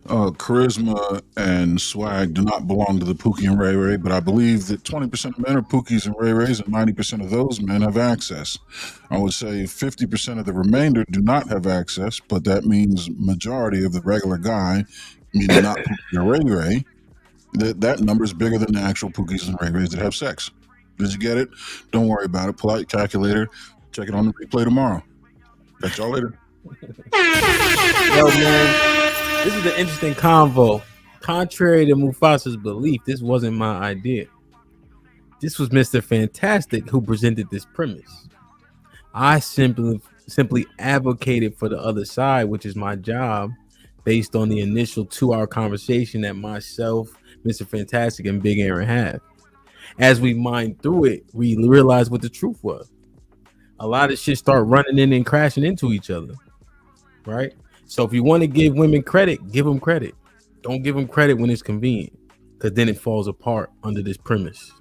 charisma and swag do not belong to the Pookie and Ray Ray, but I believe that 20% of men are Pookies and Ray Rays, and 90% of those men have access. I would say 50% of the remainder do not have access, but that means majority of the regular guy, meaning not Pookie or Ray Ray, that number is bigger than the actual Pookies and Ray Rays that have sex. Did you get it? Don't worry about it. Pull out your calculator. Check it on the replay tomorrow. Catch y'all later. Yo, man, this is an interesting convo. Contrary to Mufasa's belief, this wasn't my idea. This was Mr. Fantastic who presented this premise. I simply advocated for the other side, which is my job, based on the initial 2-hour conversation that myself, Mr. Fantastic, and Big Aaron had. As we mined through it, we realized what the truth was. A lot of shit start running in and crashing into each other, right? So if you want to give women credit, give them credit. Don't give them credit when it's convenient, because then it falls apart under this premise.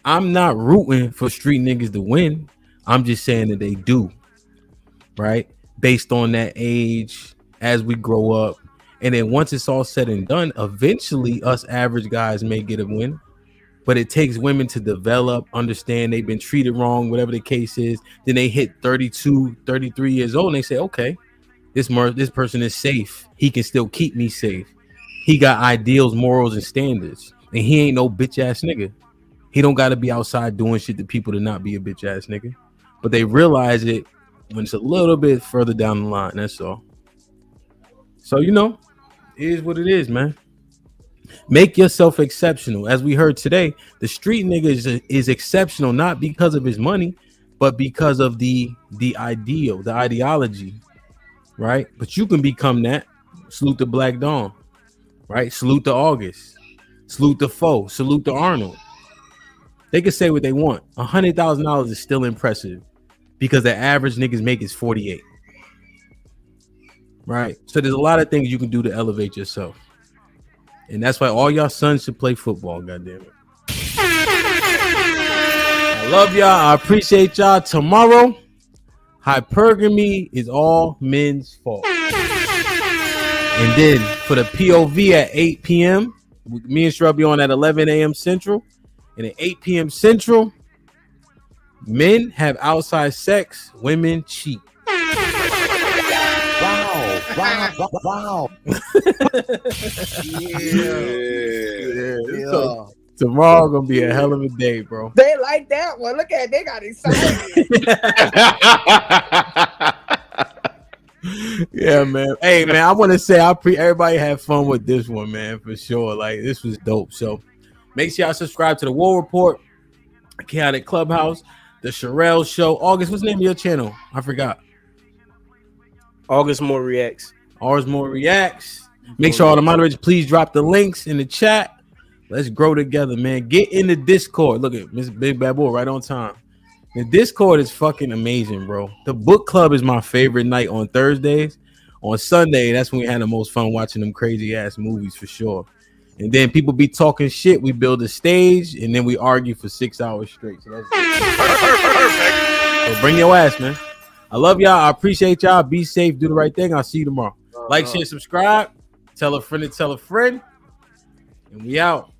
I'm not rooting for street niggas to win. I'm just saying that they do, right? Based on that age, as we grow up. And then once it's all said and done, eventually us average guys may get a win. But it takes women to develop, understand they've been treated wrong, whatever the case is. Then they hit 32, 33 years old and they say, okay, this person is safe. He can still keep me safe. He got ideals, morals, and standards. And he ain't no bitch ass nigga. He don't got to be outside doing shit to people to not be a bitch ass nigga. But they realize it when it's a little bit further down the line. That's all. So, it is what it is, man. Make yourself exceptional. As we heard today, the street nigga is exceptional not because of his money, but because of the ideal, the ideology, right? But you can become that. Salute to Black Dawn, right? Salute to August. Salute to Foe. Salute to Arnold. They can say what they want. $100,000 is still impressive because the average niggas make is 48. Right? So there's a lot of things you can do to elevate yourself. And that's why all y'all sons should play football, goddammit. I love y'all. I appreciate y'all. Tomorrow, hypergamy is all men's fault. And then for the POV at 8 p.m., me and Shrub be on at 11 a.m. Central. And at 8 p.m. Central, men have outside sex, women cheat. Wow. So, tomorrow gonna be a hell of a day, bro. They like that one. Look at it. They got excited. Yeah, man. Hey, man, I want to say everybody had fun with this one, man, for sure. Like, this was dope. So make sure y'all subscribe to the War Report, Chaotic Clubhouse, the Sherelle Show. August, what's the name of your channel? I forgot. August More Reacts. August More Reacts. Make sure all the moderators please drop the links in the chat. Let's grow together, man. Get in the Discord. Look at Miss Big Bad Boy right on time. The Discord is fucking amazing, bro. The book club is my favorite night on Thursdays. On Sunday, that's when we had the most fun watching them crazy ass movies for sure. And then people be talking shit. We build a stage and then we argue for 6 hours straight. So that's perfect. So bring your ass, man. I love y'all. I appreciate y'all. Be safe. Do the right thing. I'll see you tomorrow. Like, share, subscribe. Tell a friend to tell a friend. And we out.